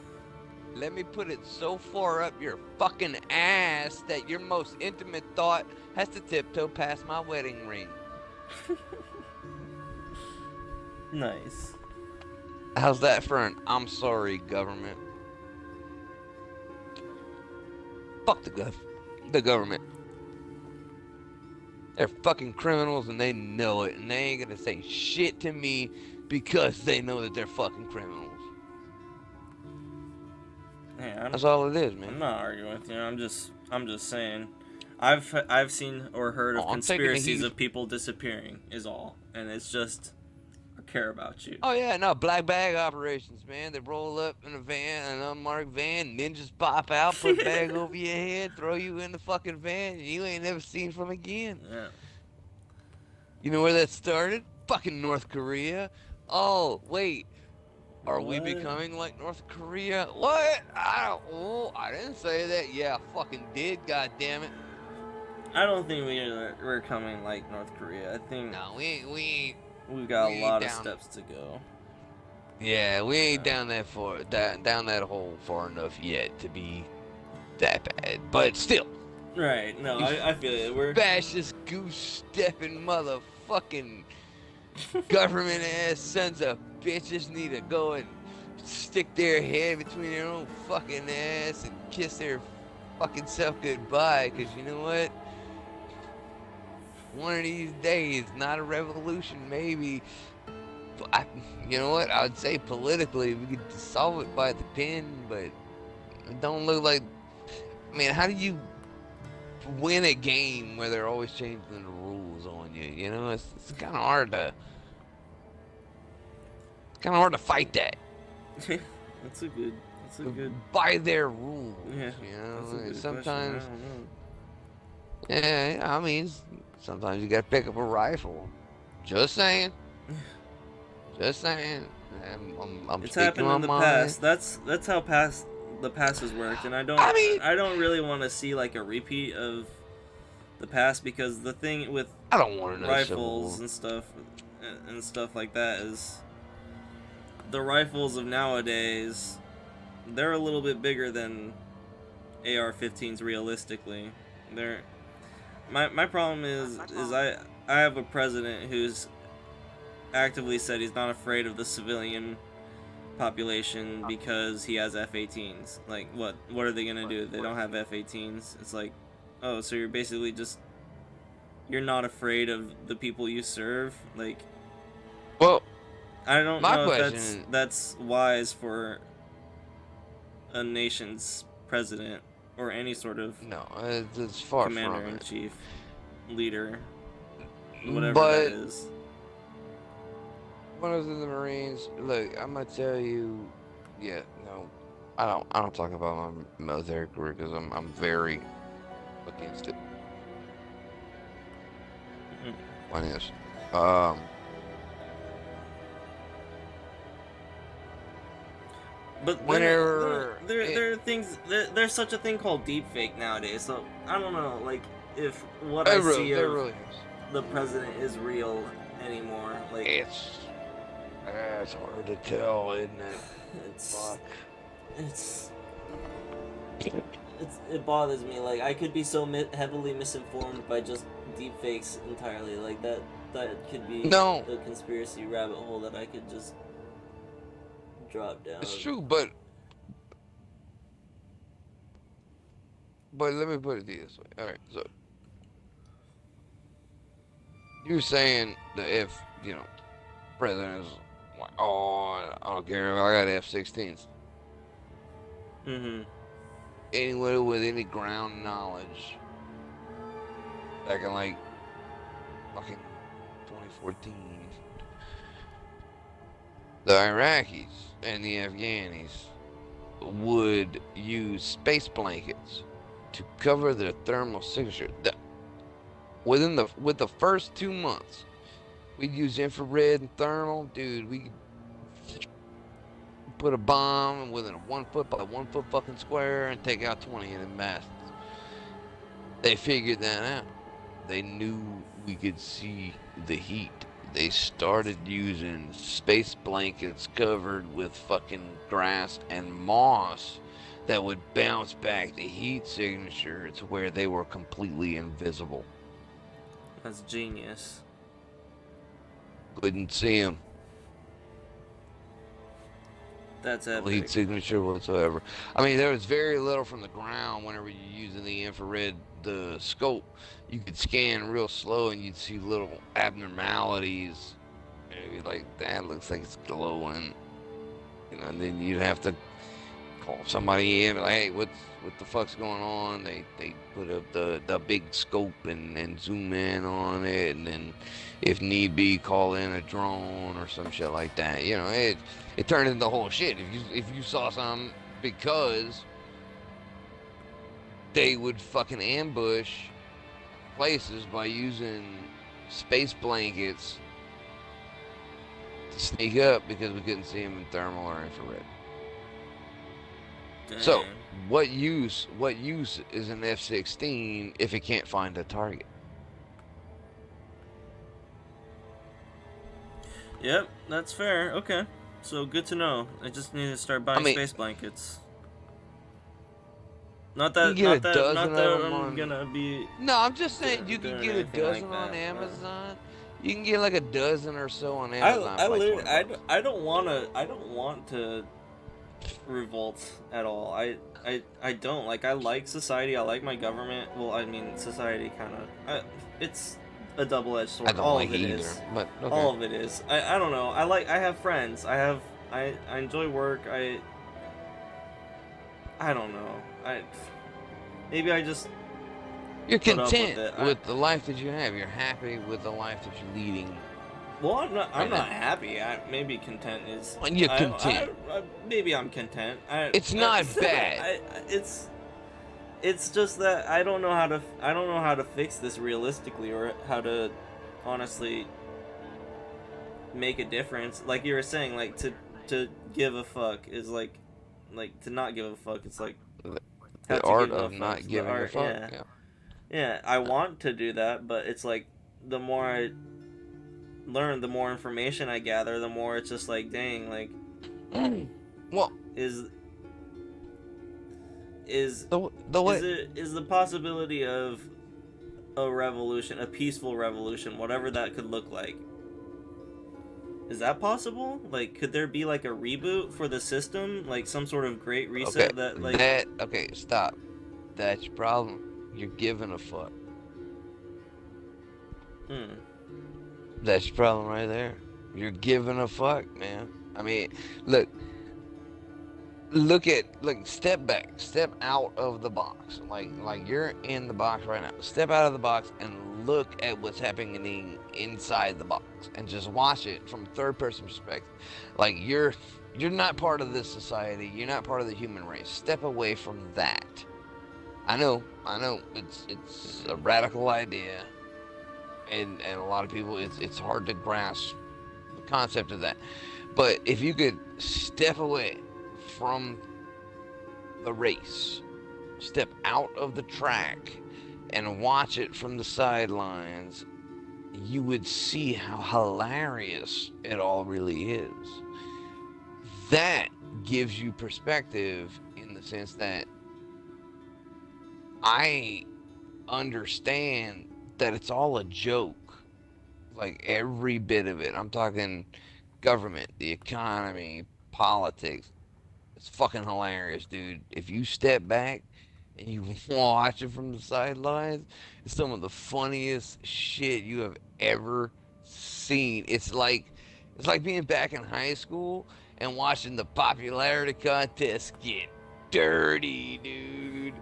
Let me put it so far up your fucking ass that your most intimate thought has to tiptoe past my wedding ring. Nice. How's that for an I'm sorry, government? Fuck the government. They're fucking criminals and they know it, and they ain't gonna say shit to me because they know that they're fucking criminals. Hey, that's all it is, man. I'm not arguing with you. I'm just saying. I've seen or heard of conspiracies of people disappearing is all, and it's just I care about you. Oh yeah, no, black bag operations, man. They roll up in a van, an unmarked van, ninjas pop out, put a bag over your head, throw you in the fucking van, and you ain't never seen from again. Yeah. You know where that started? Fucking North Korea. Oh, wait. Are we becoming like North Korea? What? I didn't say that. Yeah, I fucking did, goddammit. I don't think we're coming like North Korea. I think no, we've got a lot of steps to go. Yeah, we ain't down that far, down that hole far enough yet to be that bad. But still. Right. No, I feel it. We're fascist goose stepping motherfucking government ass sons of bitches need to go and stick their head between their own fucking ass and kiss their fucking self goodbye, because you know what? One of these days, not a revolution, maybe. You know what? I would say politically, we could solve it by the pen, but it don't look like. I mean, how do you win a game where they're always changing the rules on you? You know, it's kind of hard to. Kind of hard to fight that. That's a good. By their rules. Yeah. You know, that's a good sometimes. question. I don't know. Yeah, I mean, sometimes you gotta pick up a rifle. Just saying. Just saying. I'm It's speaking happened my in the mind. past. That's how the past has worked, and I don't really want to see like a repeat of the past, because the thing with I don't want to know rifles and stuff like that is the rifles of nowadays. They're a little bit bigger than AR-15s realistically. My problem is I have a president who's actively said he's not afraid of the civilian population because he has F-18s. Like, what are they gonna do? They don't have F-18s. It's like, oh, so you're basically just, you're not afraid of the people you serve? Like, well, I don't my know question if that's wise for a nation's president or any sort of it's far commander from in it. chief, leader, whatever But that is. when I was in the Marines, look, I'm gonna tell you, yeah, no, I don't talk about my military career because I'm very against it. One is, But whenever there are things, there's such a thing called deepfake nowadays. So I don't know, like, if what I see of the president is real anymore. Like, it's hard to tell, isn't it? It bothers me. Like, I could be so heavily misinformed by just deepfakes entirely. Like that could be a conspiracy rabbit hole that I could just drop down. It's true, but let me put it this way. All right, so you're saying that if president is like, oh, I don't care, I got F-16s. Mm-hmm. Anyone with any ground knowledge back in like fucking 2014, the Iraqis and the Afghanis would use space blankets to cover their thermal signature. With the first 2 months, we'd use infrared and thermal, dude. We could put a bomb within a 1 foot by 1 foot fucking square and take out 20 of them bastards. They figured that out. They knew we could see the heat. They started using space blankets covered with fucking grass and moss that would bounce back the heat signature to where they were completely invisible. That's genius. Couldn't see them. That's epic. No heat signature whatsoever. I mean, there was very little from the ground whenever you're using the infrared, the scope. You could scan real slow and you'd see little abnormalities. Maybe like that looks like it's glowing. You know, and then you'd have to call somebody in, like, hey, what the fuck's going on? They put up the big scope and zoom in on it, and then if need be, call in a drone or some shit like that. You know, it turned into the whole shit. If you saw something, because they would fucking ambush places by using space blankets to sneak up because we couldn't see them in thermal or infrared. Dang. So, what use is an F-16 if it can't find a target? Yep, that's fair. Okay, so good to know. I just need to start buying space blankets. Not that I'm gonna be. No, I'm just saying you can get a dozen on Amazon. You can get like a dozen or so on Amazon. I don't want to revolt at all. I don't like. I like society. I like my government. Well, I mean, society kind of. It's a double-edged sword. I don't all like of it either, is. but okay. All of it is. I don't know. I have friends. I enjoy work. I don't know. Maybe I just. You're content with the life that you have. You're happy with the life that you're leading. Well, I'm not happy. Maybe content is. When you're content. Maybe I'm content. It's not bad. It's just that I don't know how to fix this realistically, or how to honestly make a difference. Like you were saying, like to give a fuck is like to not give a fuck. It's like the art of not giving a fuck. Yeah, I want to do that, but it's like the more I learn, the more information I gather, the more it's just like, dang, like, well, is the possibility of a revolution, a peaceful revolution, whatever that could look like, is that possible? Like, could there be like a reboot for the system, like some sort of great reset Okay, stop. That's your problem. You're giving a fuck. That's your problem right there. You're giving a fuck, man. I mean, look, step back, step out of the box. Like you're in the box right now. Step out of the box and look at what's happening inside the box, and just watch it from third person perspective. Like you're not part of this society. You're not part of the human race. Step away from that. I know, it's a radical idea, and a lot of people, it's hard to grasp the concept of that. But if you could step away from the race, step out of the track, and watch it from the sidelines, you would see how hilarious it all really is. That gives you perspective in the sense that I understand that it's all a joke. Like every bit of it. I'm talking government, the economy, politics. It's fucking hilarious, dude. If you step back and you watch it from the sidelines, it's some of the funniest shit you have ever seen. It's like being back in high school and watching the popularity contest get dirty, dude.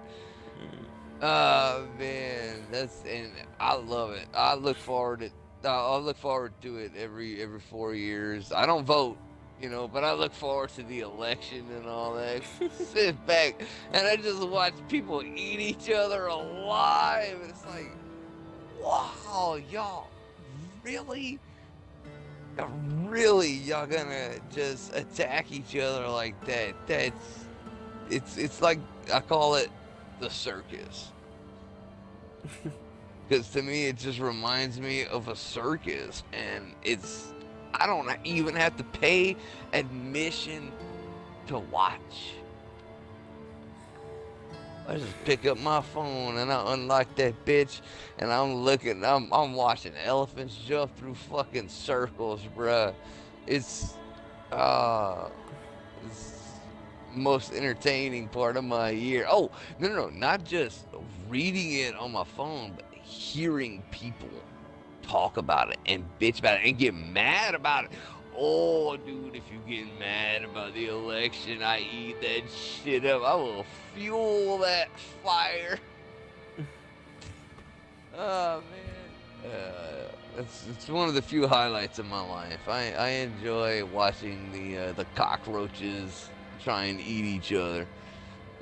Oh man, and I love it. I look forward to it every 4 years. I don't vote, you know, but I look forward to the election and all that. Sit back and I just watch people eat each other alive. It's like, wow, y'all really? Really, y'all gonna just attack each other like that? It's like, I call it the circus. Because to me, it just reminds me of a circus, and I don't even have to pay admission to watch. I just pick up my phone and I unlock that bitch, and I'm watching elephants jump through fucking circles, bruh. It's most entertaining part of my year. Oh, no, not just reading it on my phone, but hearing people talk about it and bitch about it and get mad about it. Oh, dude, if you get mad about the election, I eat that shit up. I will fuel that fire. Oh, man. It's one of the few highlights of my life. I enjoy watching the cockroaches try and eat each other.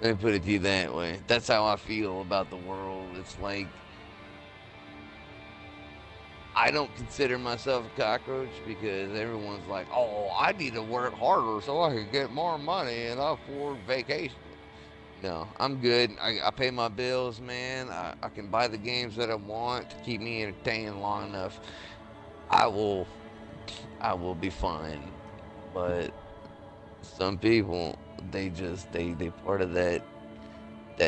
Let me put it to you that way. That's how I feel about the world. It's like, I don't consider myself a cockroach because everyone's like, oh, I need to work harder so I can get more money and afford vacation. No, I'm good. I pay my bills, man. I can buy the games that I want to keep me entertained long enough. I will be fine. But some people, they part of that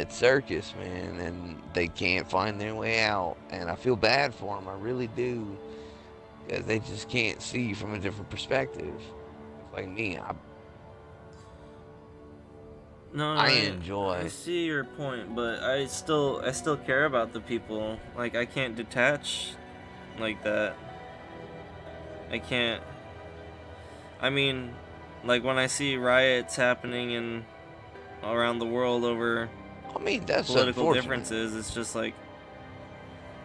circus, man, and they can't find their way out, and I feel bad for them. I really do, because they just can't see from a different perspective. It's like me. I enjoy. I see your point, but I still care about the people. Like, I can't detach like that. I can't. I mean, like when I see riots happening around the world over that's political differences, it's just like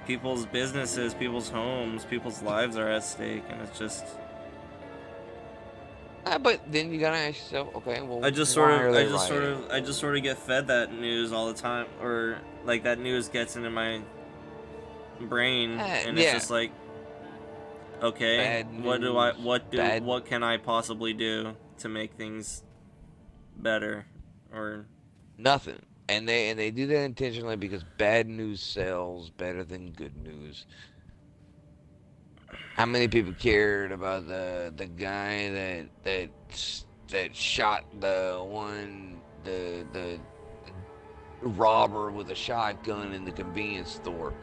people's businesses, people's homes, people's lives are at stake, and it's just. But then you gotta ask yourself, okay, well, I just sort of get fed that news all the time, or like that news gets into my brain, and it's just like, okay, what can I possibly do to make things better, or nothing. And they do that intentionally because bad news sells better than good news. How many people cared about the guy that shot the robber with a shotgun in the convenience store?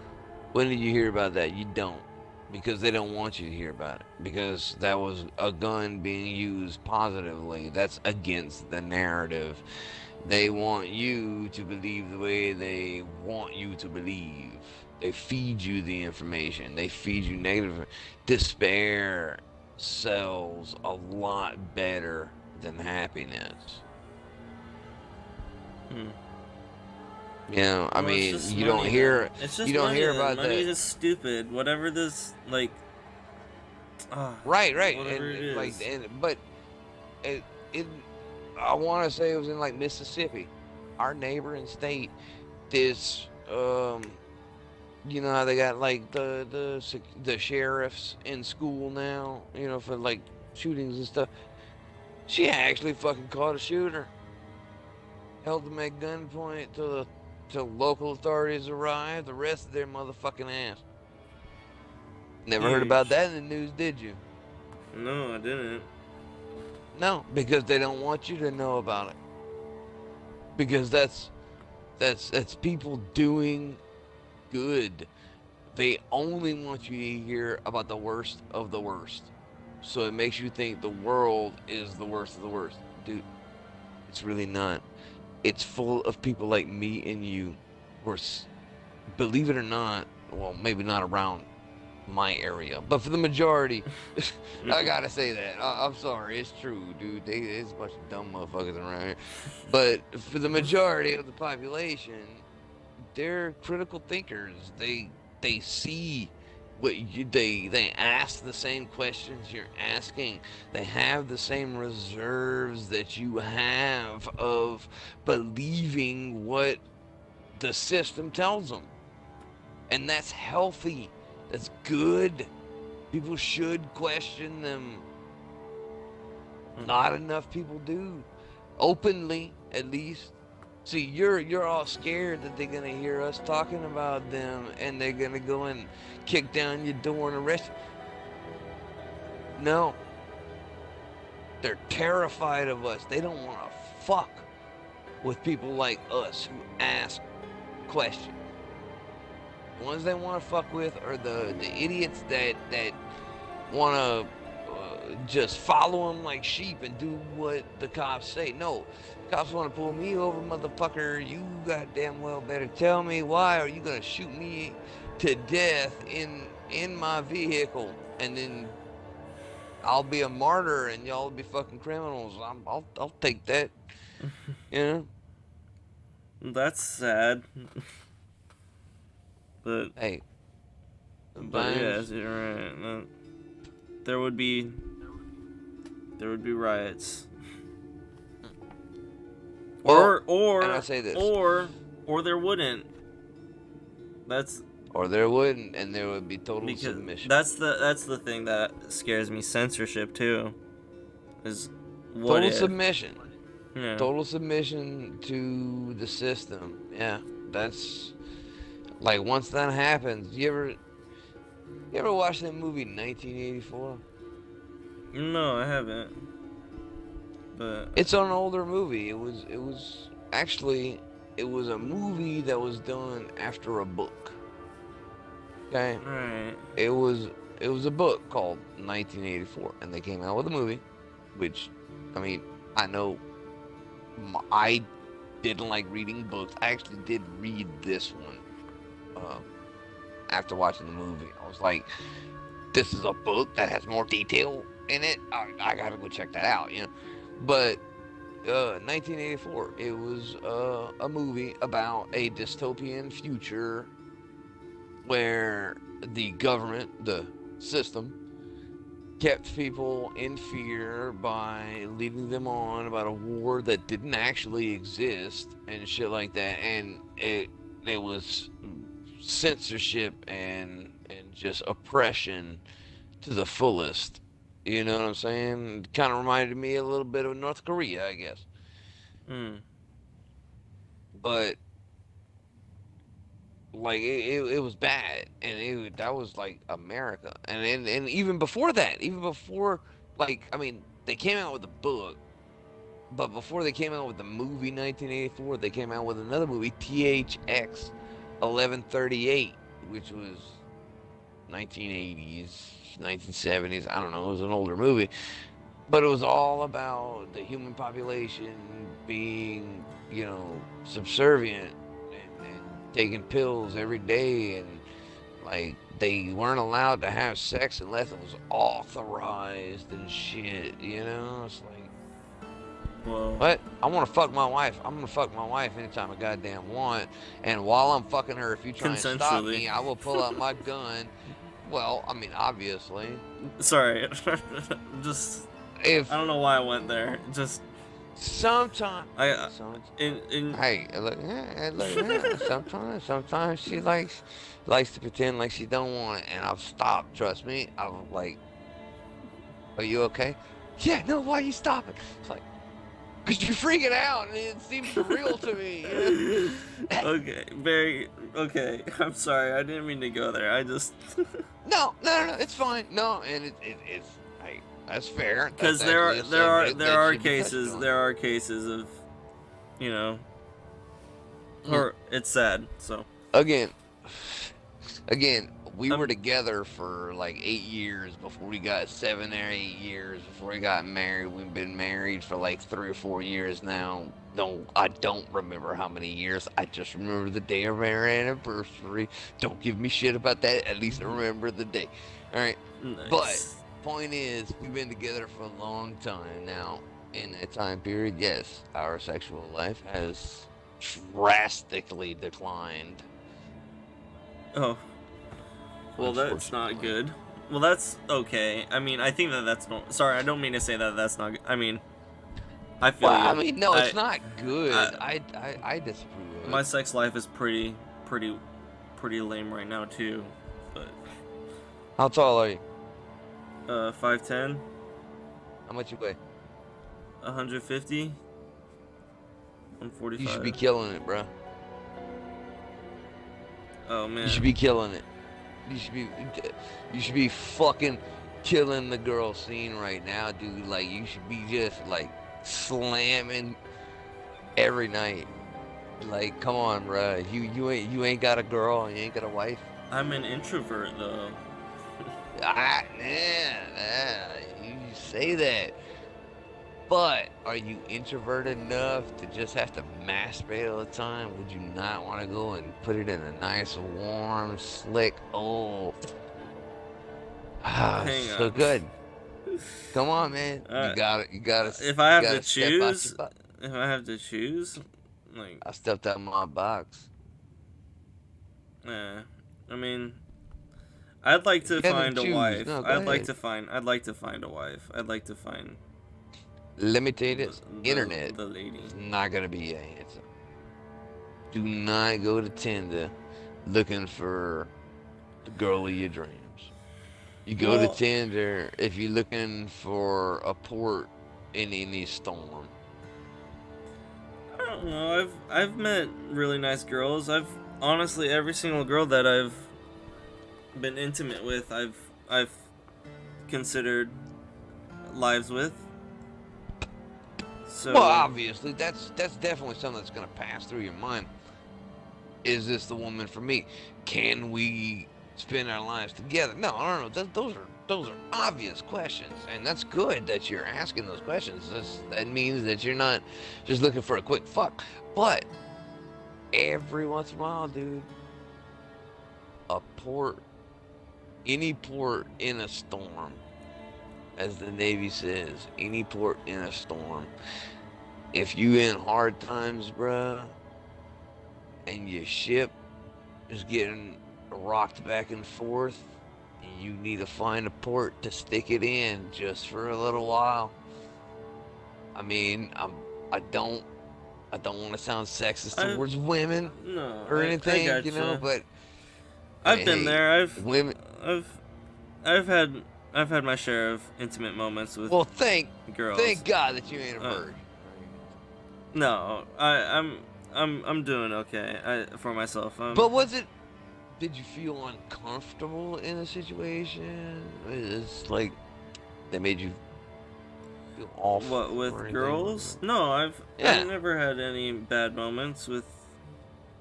When did you hear about that? You don't, because they don't want you to hear about it, because that was a gun being used positively. That's against the narrative. They want you to believe the way they want you to believe. They feed you the information. They feed you negative. Despair sells a lot better than happiness. You know, I mean, you don't hear. You don't hear about that. Money is just stupid. Whatever this, like. Right. Whatever it is. Like, but I want to say it was in like Mississippi, our neighboring state. This, you know how they got like the sheriffs in school now, you know, for like shootings and stuff. She actually fucking caught a shooter. Held them at gunpoint till local authorities arrived. Arrested their motherfucking ass. Never heard about that in the news, did you? No, I didn't. No, because they don't want you to know about it. Because that's people doing good. They only want you to hear about the worst of the worst. So it makes you think the world is the worst of the worst. Dude, it's really not. It's full of people like me and you who are, believe it or not, well, maybe not around my area, but for the majority, I gotta say that. I'm sorry, it's true, dude. There's a bunch of dumb motherfuckers around here. But for the majority of the population, they're critical thinkers. They see They ask the same questions you're asking. They have the same reserves that you have of believing what the system tells them. And that's healthy. That's good. People should question them. Not enough people do. Openly, at least. See, you're all scared that they're gonna hear us talking about them and they're gonna go and kick down your door and arrest you. No. They're terrified of us. They don't want to fuck with people like us who ask questions. The ones they want to fuck with are the idiots that want to just follow them like sheep and do what the cops say. No, cops want to pull me over, motherfucker. You goddamn well better tell me why, or you gonna shoot me to death in my vehicle, and then I'll be a martyr and y'all be fucking criminals. I'll take that. You know. That's sad. But hey, yes, you're right. There would be riots. Well, or and I say this. or there wouldn't. Or there wouldn't, and there would be total submission. That's the thing that scares me. Censorship too. Is what total if? Submission. Yeah. Total submission to the system. Yeah, that's like once that happens. You ever watch that movie 1984? No, I haven't. But it's an older movie. It was a movie that was done after a book. Okay. Right. It was a book called 1984, and they came out with a movie, which, I mean, I know I didn't like reading books. I actually did read this one after watching the movie. I was like, this is a book that has more detail in it. I gotta go check that out, you know. But 1984, it was a movie about a dystopian future where the government, the system, kept people in fear by leading them on about a war that didn't actually exist and shit like that. And it was censorship and just oppression to the fullest. You know what I'm saying? It kind of reminded me a little bit of North Korea, I guess. But like it was bad, and that was like America, and even before that, like, I mean, they came out with a book, but before they came out with the movie 1984, they came out with another movie, THX 1138, which was 1980s, 1970s. I don't know. It was an older movie, but it was all about the human population being, you know, subservient and taking pills every day, and like they weren't allowed to have sex unless it was authorized and shit. You know, it's like, whoa. What? I want to fuck my wife. I'm gonna fuck my wife anytime I goddamn want. And while I'm fucking her, if you try and stop me, I will pull out my gun. Well, I mean, obviously. Sorry, just I don't know why I went there. Just sometimes. Hey, look, sometimes she likes to pretend like she don't want it, and I've stopped. Trust me. I'm like, are you okay? Yeah. No. Why are you stopping? It's like, because you're freaking out, and it seems real to me. You know? Okay. I'm sorry. I didn't mean to go there. I just. No. It's fine. No, and it's like, that's fair. Because there are cases of, you know, or it's sad. So again, we were together for like 8 years before we got 7 or 8 years before we got married. We've been married for like 3 or 4 years now. No, I don't remember how many years. I just remember the day of our anniversary. Don't give me shit about that. At least I remember the day. All right. Nice. But point is, we've been together for a long time now. In that time period, yes, our sexual life has drastically declined. Oh. Well, that's not good. Well, that's okay. I mean, I think that's no. Sorry, I don't mean to say that that's not. I mean, I feel Well, you. I mean, no, it's not good. I disapprove of it. My sex life is pretty lame right now too. But how tall are you? 5'10". How much you weigh? 150. 145. You should be killing it, bro. Oh man. You should be killing it. You should be fucking killing the girl scene right now, dude. Like, you should be just like slamming every night. Like, come on, bro. You ain't got a girl, you ain't got a wife. I'm an introvert though. You say that. But are you introverted enough to just have to masturbate all the time? Would you not want to go and put it in a nice, warm, slick, so good. Come on, man. You gotta. If I have to choose, like, I stepped out of my box. Yeah, I mean, I'd like to find a wife. I'd like to find a wife. I'd like to find. Let me tell you this: internet the lady is not gonna be your answer. Do not go to Tinder looking for the girl of your dreams. You go to Tinder if you're looking for a port in any storm. I don't know. I've met really nice girls. Honestly, every single girl that I've been intimate with, I've considered lives with. So, well, obviously, that's definitely something that's gonna pass through your mind. Is this the woman for me? Can we spend our lives together? No, I don't know. Those are obvious questions, and that's good that you're asking those questions. That means that you're not just looking for a quick fuck. But every once in a while, dude, any port in a storm, as the Navy says, any port in a storm. If you in hard times, bruh, and your ship is getting rocked back and forth, and you need to find a port to stick it in just for a little while. I mean, I don't want to sound sexist towards women or anything, I you know, but I've been there. Women. I've had my share of intimate moments with. Well, thank God that you ain't a virgin. No, I'm doing okay for myself. But did you feel uncomfortable in a situation? It's like they made you feel awful. What, with girls? No, I've never had any bad moments with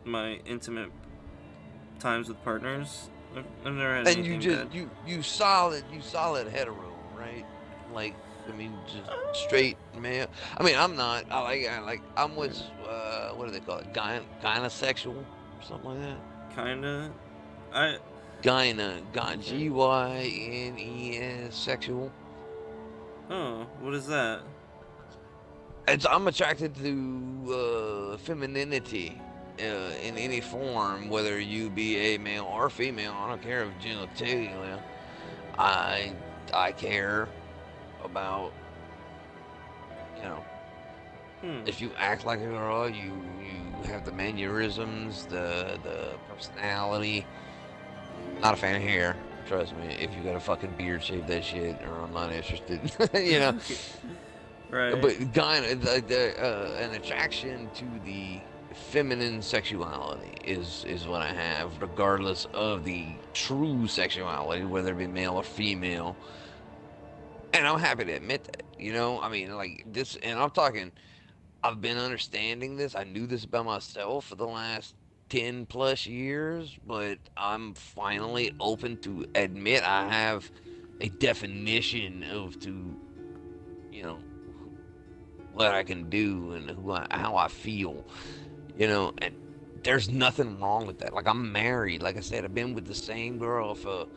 my intimate times with partners. I've never had anything bad. you solid hetero, right? Like, I mean, just straight male. I mean, I'm not. I'm with what do they call it? Gynesexual or something like that. Kinda. Gynes sexual. Oh, what is that? I'm attracted to femininity in any form, whether you be a male or female. I don't care of genitalia. I care about, you know, if you act like a girl, you have the mannerisms, the personality. Not a fan of hair, trust me. If you got a fucking beard, shave that shit, or I'm not interested. You know. Right. But an attraction to the feminine sexuality is what I have, regardless of the true sexuality, whether it be male or female. And I'm happy to admit that, you know. I mean, like this, and I'm talking. I've been understanding this. I knew this about myself for the last 10 plus years, but I'm finally open to admit I have a definition of you know, what I can do and how I feel, you know, and there's nothing wrong with that. Like, I'm married. Like I said, I've been with the same girl for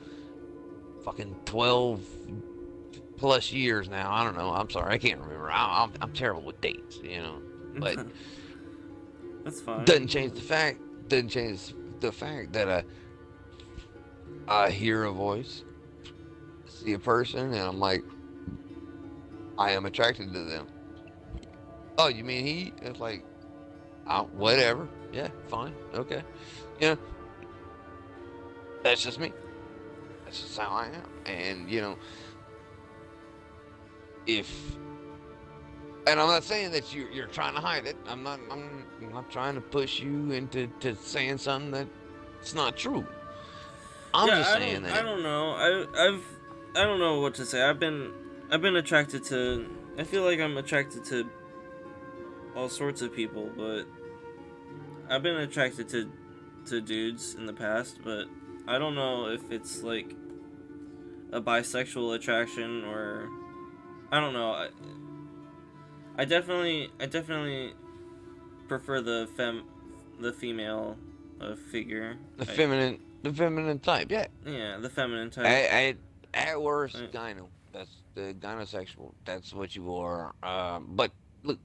fucking 12 plus years now. I don't know. I'm sorry. I can't remember. I'm terrible with dates, you know, but that's fine. Doesn't change the fact that I hear a voice, see a person, and I'm like, I am attracted to them. Oh, you mean he? It's like, whatever. Yeah, fine. Okay. You know, that's just me. That's just how I am. And, you know, and I'm not saying that you're trying to hide it. I'm not trying to push you into saying something that's not true. I'm just saying that. I don't know. I don't know what to say. I've been attracted to. I feel like I'm attracted to all sorts of people, but I've been attracted to dudes in the past, but I don't know if it's like a bisexual attraction or I don't know. I definitely prefer the female figure. The feminine type, yeah. Yeah, the feminine type. At worst, gyno. That's the gynosexual. That's what you are. But look,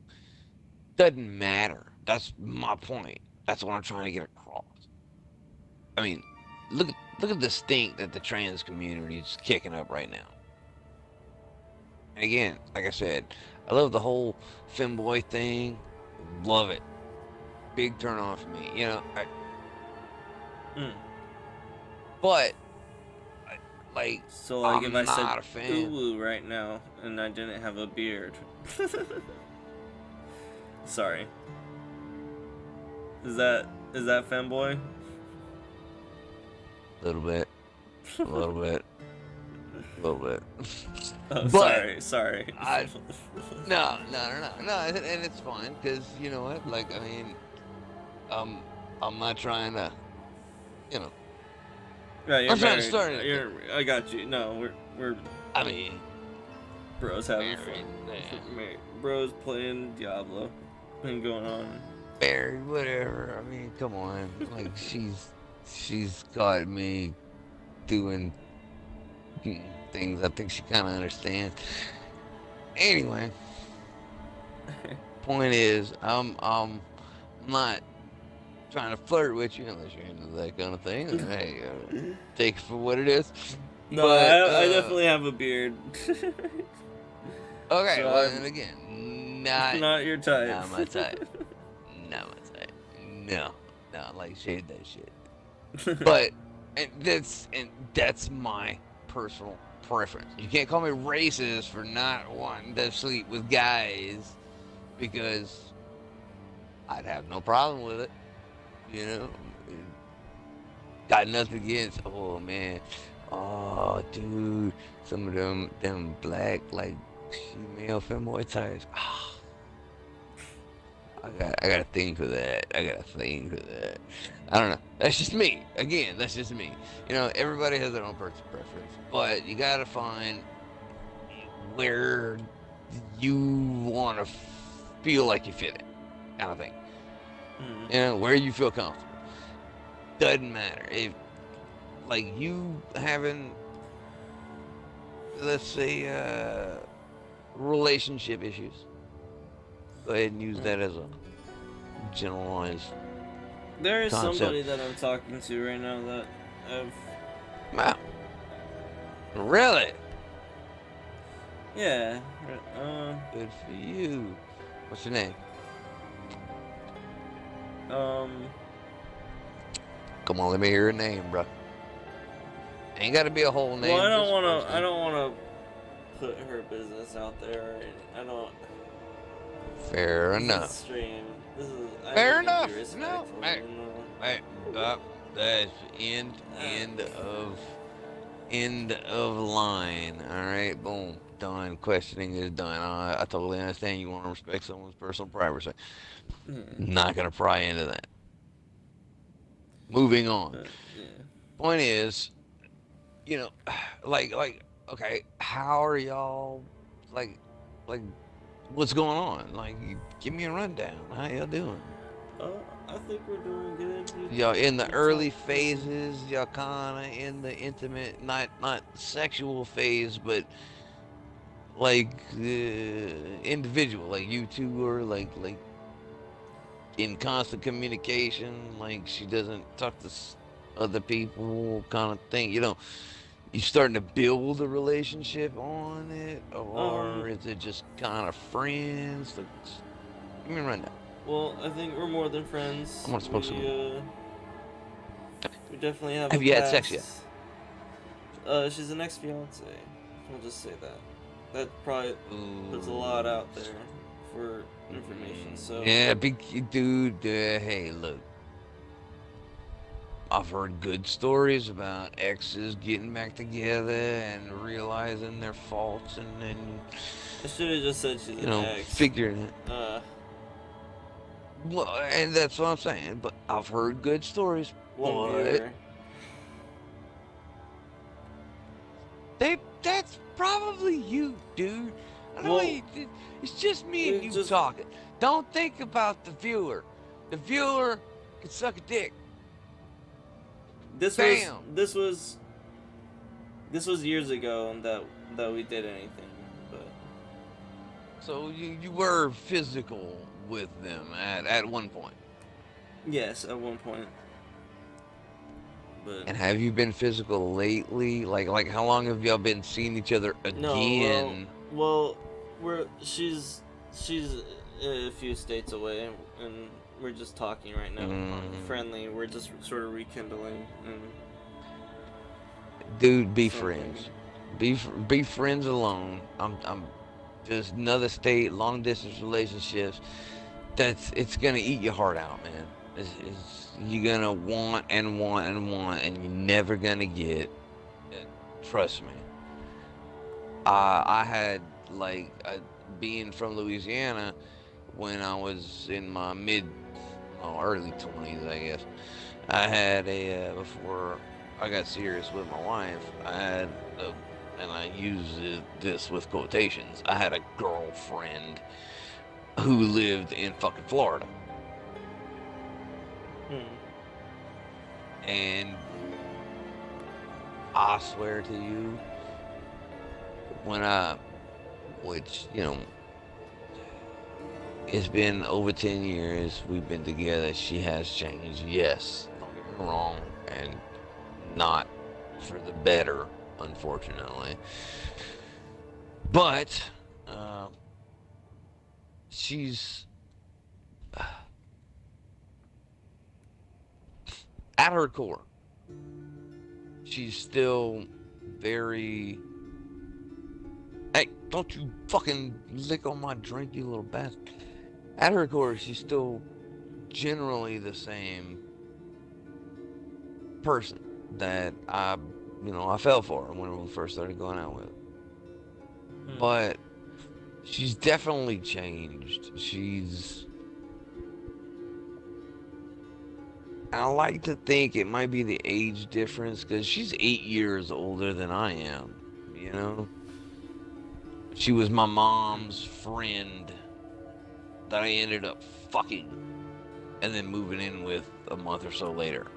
doesn't matter. That's my point. That's what I'm trying to get across. I mean, look at the stink that the trans community is kicking up right now. And again, like I said, I love the whole femboy thing. Love it. Big turn on for me. You know, but like, so like I'm if I not said a fan. ooh right now and I didn't have a beard. Sorry. Is that femboy? A little bit. A little bit. A little bit. Oh, but sorry. No, and it's fine because you know what? Like, I mean, I'm not trying to, you know. Right, I'm trying to start it. I got you. No, we're. I mean, bros having fun. Bros playing Diablo. Been going on. Married, whatever. I mean, come on. Like she's got me doing things I think she kind of understands. Anyway, point is, I'm not trying to flirt with you unless you're into that kind of thing. And, hey, take it for what it is. No, but, I definitely have a beard. Okay, so well, and again, not your type. Not my type. Not my type. No, like shade that shit. But that's my personal preference. You can't call me racist for not wanting to sleep with guys because I'd have no problem with it. You know, got nothing against. Oh man, oh dude, some of them black like female femboy types. Oh, I got a thing for that. I don't know. That's just me. Again, that's just me. You know, everybody has their own personal preference, but you gotta find where you want to feel like you fit in, kind of thing. You know, where you feel comfortable. Doesn't matter if, like, you having, let's say, relationship issues. Go ahead and use that as a generalized There is concept. somebody that I'm talking to right now that I've... Wow. Really? Yeah. Good for you. What's your name? Come on, let me hear your name, bro. Ain't got to be a whole name. Well, just I don't wanna put her business out there. I don't. Fair enough. This is stream. Fair enough. No. Hey, that's end of line. All right, boom, done. Questioning is done. I totally understand you want to respect someone's personal privacy. Not gonna pry into that. Moving on. Point is, you know, like, okay, how are y'all, like, what's going on? Like, give me a rundown. How y'all doing? I think we're doing good. Y'all in the early phases, y'all kinda in the intimate, not sexual phase, but like individual, like you two are like in constant communication, like she doesn't talk to other people kind of thing? You know, you starting to build a relationship on it, or is it just kind of friends? Like, give me a rundown. Well, I think we're more than friends. I'm gonna smoke some. We definitely have Have a you had past. sex yet? She's an ex-fiance. I'll just say that. That probably puts a lot out there for information. So Yeah, big dude. Hey, look. I've heard good stories about exes getting back together and realizing their faults, and then I should have just said she's an ex. Figuring it. Well, and that's what I'm saying. But I've heard good stories. One viewer. That's probably you, dude. I know it's just me and you talking. Don't think about the viewer. The viewer can suck a dick. This was years ago that we did anything, but so you were physical with them at one point. Yes, at one point. But and have you been physical lately? Like how long have y'all been seeing each other again? No, she's a few states away, and we're just talking right now, friendly. We're just sort of rekindling. Dude, be friends. Be friends alone. I'm just another state, long distance relationships. It's gonna eat your heart out, man. You're gonna want and want and want, and you're never gonna get. Trust me. I had being from Louisiana when I was in my early 20s, I guess. I had before I got serious with my wife, I had and I use this with quotations, I had a girlfriend who lived in fucking Florida. And I swear to you, which, it's been over 10 years we've been together, she has changed, yes, don't get me wrong, and not for the better, unfortunately. But, she's at her core, she's still very... Hey, don't you fucking lick on my drink, you little bastard. At her core, she's still generally the same person that I fell for when we first started going out with. But she's definitely changed. I like to think it might be the age difference, because she's 8 years older than I am, She was my mom's friend that I ended up fucking and then moving in with a month or so later.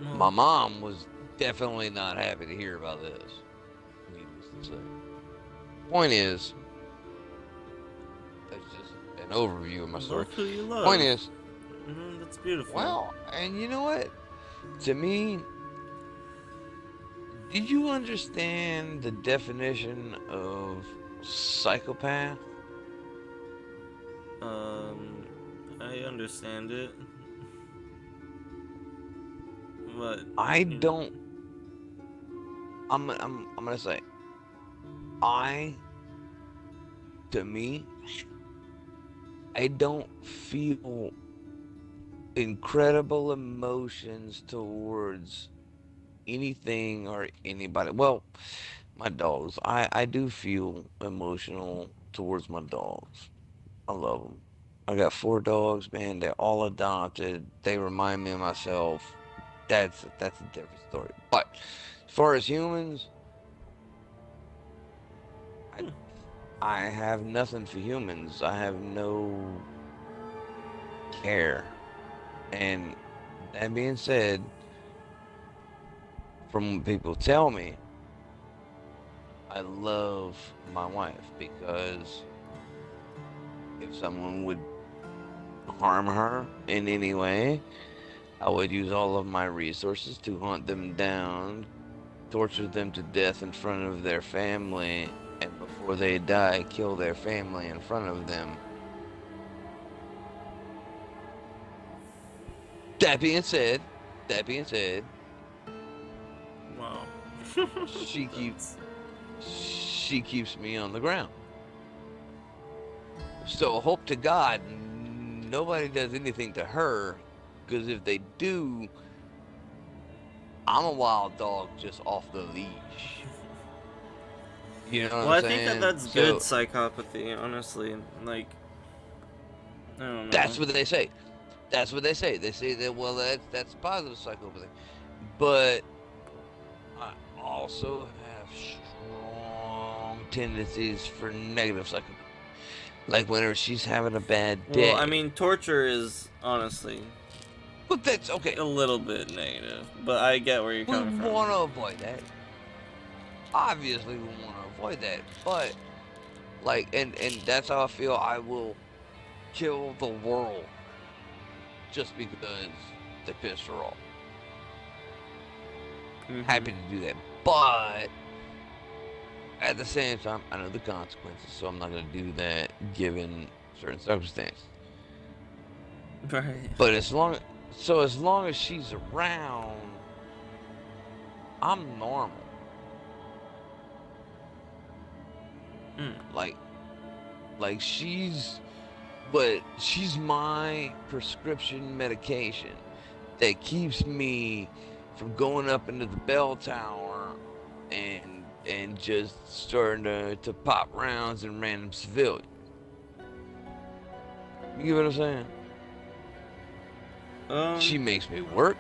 My mom was definitely not happy to hear about this, needless to say. Point is, that's just an overview of my story. Love who you love. Point is, that's beautiful. Well, and you know what? To me, do you understand the definition of psychopath? I understand it. But I don't. I'm gonna say, to me, I don't feel incredible emotions towards anything or anybody. Well, my dogs. I do feel emotional towards my dogs. I love them. I got 4 dogs, man. They're all adopted. They remind me of myself. That's a different story. But as far as humans, I have nothing for humans. I have no care. And that being said, from what people tell me, I love my wife, because if someone would harm her in any way, I would use all of my resources to hunt them down, torture them to death in front of their family, and before they die, kill their family in front of them. That being said, wow. she keeps me on the ground. So hope to God nobody does anything to her, because if they do, I'm a wild dog just off the leash. You know what Well, I'm I saying? think that that's good psychopathy, honestly. Like, I don't know. That's what they say. That's what they say. They say that, well, that's positive psychopathy. But I also have strong tendencies for negative psychopathy. Like whenever she's having a bad day. Well, I mean, torture is honestly. But that's okay. A little bit negative, but I get where you're coming from. We want to avoid that. Obviously, we want to avoid that. But like, and that's how I feel. I will kill the world just because they pissed her off. Happy to do that, but at the same time, I know the consequences, so I'm not going to do that given certain circumstances. Right. But as long as she's around, I'm normal. Like she's my prescription medication that keeps me from going up into the bell tower and just starting to pop rounds in random civilians. You get what I'm saying? She makes me work.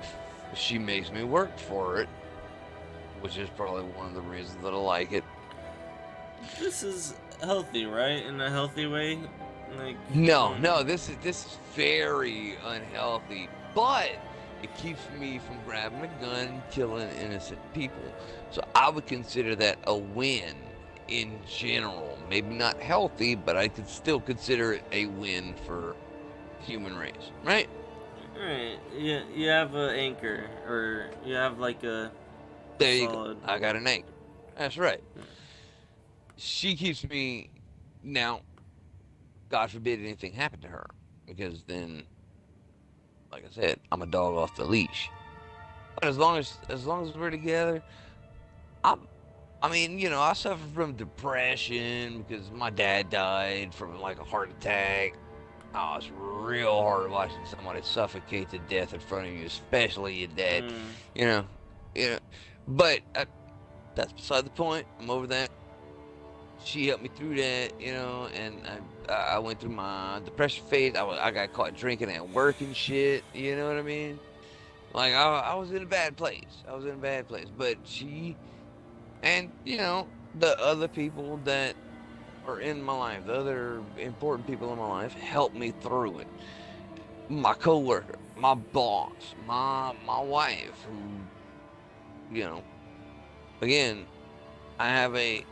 She makes me work for it, which is probably one of the reasons that I like it. This is healthy, right? In a healthy way, like. No, this is very unhealthy, but it keeps me from grabbing a gun and killing innocent people. So I would consider that a win in general. Maybe not healthy, but I could still consider it a win for human race, right? Right. Yeah, you have an anchor, or you have like a. There you go. I got an anchor. That's right. She keeps me. Now, God forbid anything happened to her, because then, like I said, I'm a dog off the leash. But as long as we're together, I mean, you know, I suffer from depression because my dad died from like a heart attack. Oh, it's real hard watching somebody suffocate to death in front of you, especially your dad. You know. But that's beside the point. I'm over that. She helped me through that, you know, and I went through my depression phase. I got caught drinking at work and shit. You know what I mean? Like I was in a bad place. But she, and you know, the other people that are in my life, the other important people in my life, helped me through it. My coworker, my boss, my wife, who, you know, again, I have a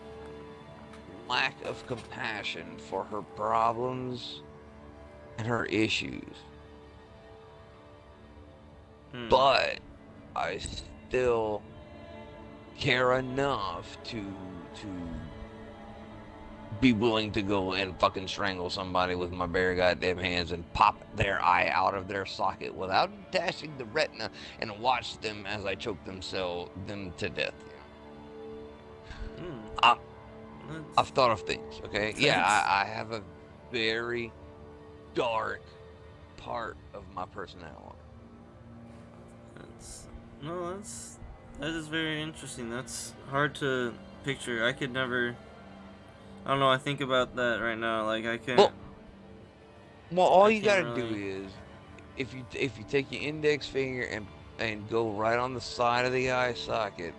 lack of compassion for her problems and her issues. But I still care enough to be willing to go and fucking strangle somebody with my bare goddamn hands and pop their eye out of their socket without detaching the retina and watch them as I choke them to death. I've thought of things, okay? Yeah, I have a very dark part of my personality. That is very interesting. That's hard to picture. I could never. I don't know. I think about that right now. Like I can't. Well, all you gotta do is, if you take your index finger and go right on the side of the eye socket,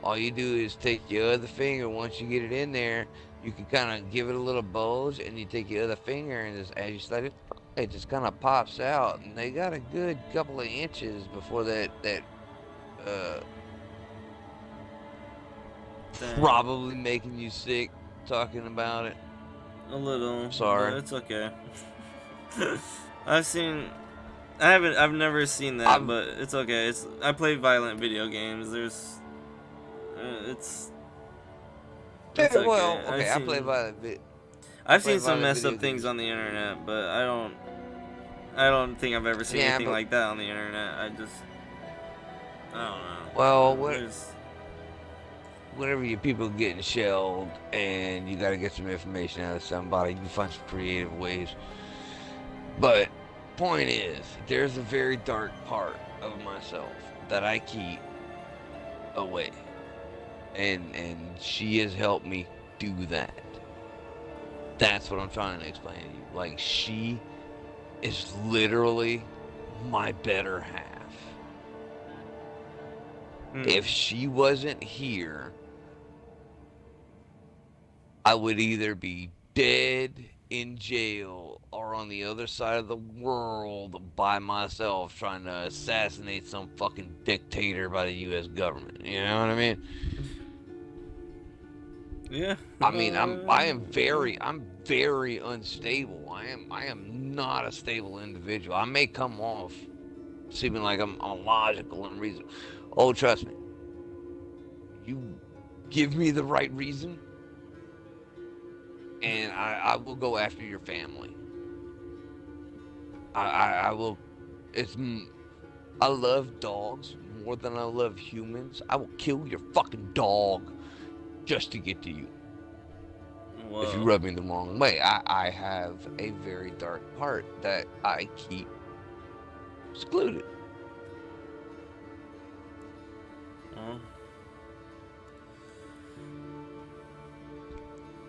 all you do is take your other finger. Once you get it in there, you can kind of give it a little bulge, and you take your other finger and just as you slide it just kind of pops out, and they got a good couple of inches before that probably making you sick talking about it. A little. Sorry. But it's okay. I've seen I've never seen that, but it's okay. I play violent video games. It's okay. Well, okay, I play violent I've seen some messed up things on the internet, but I don't think I've ever seen anything like that on the internet. I don't know. Well, whenever your people getting shelled and you gotta get some information out of somebody, you find some creative ways. But point is, there's a very dark part of myself that I keep away, and she has helped me do that. That's what I'm trying to explain to you. Like, she is literally my better half. If she wasn't here, I would either be dead in jail or on the other side of the world by myself trying to assassinate some fucking dictator by the U.S. government. You know what I mean? Yeah. I mean, I'm very unstable. I am not a stable individual. I may come off seeming like I'm logical and reasonable. Oh, trust me. You give me the right reason, and I will go after your family. I will. I love dogs more than I love humans. I will kill your fucking dog just to get to you. Whoa. If you rub me the wrong way. I have a very dark part that I keep secluded.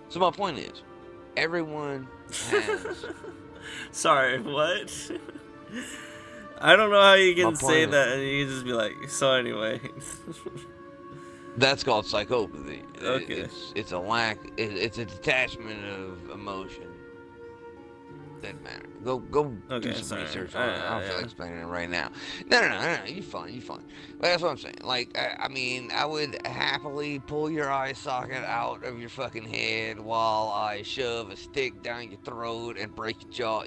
So my point is, everyone has... Sorry, what? I don't know how you can say that and you can just be like, so anyway. That's called psychopathy. Okay. It's a lack, it's a detachment of emotion. Doesn't matter. Go do some research on it. I don't feel like explaining it right now. No, you're fine. But that's what I'm saying. Like, I mean, I would happily pull your eye socket out of your fucking head while I shove a stick down your throat and break your jaw.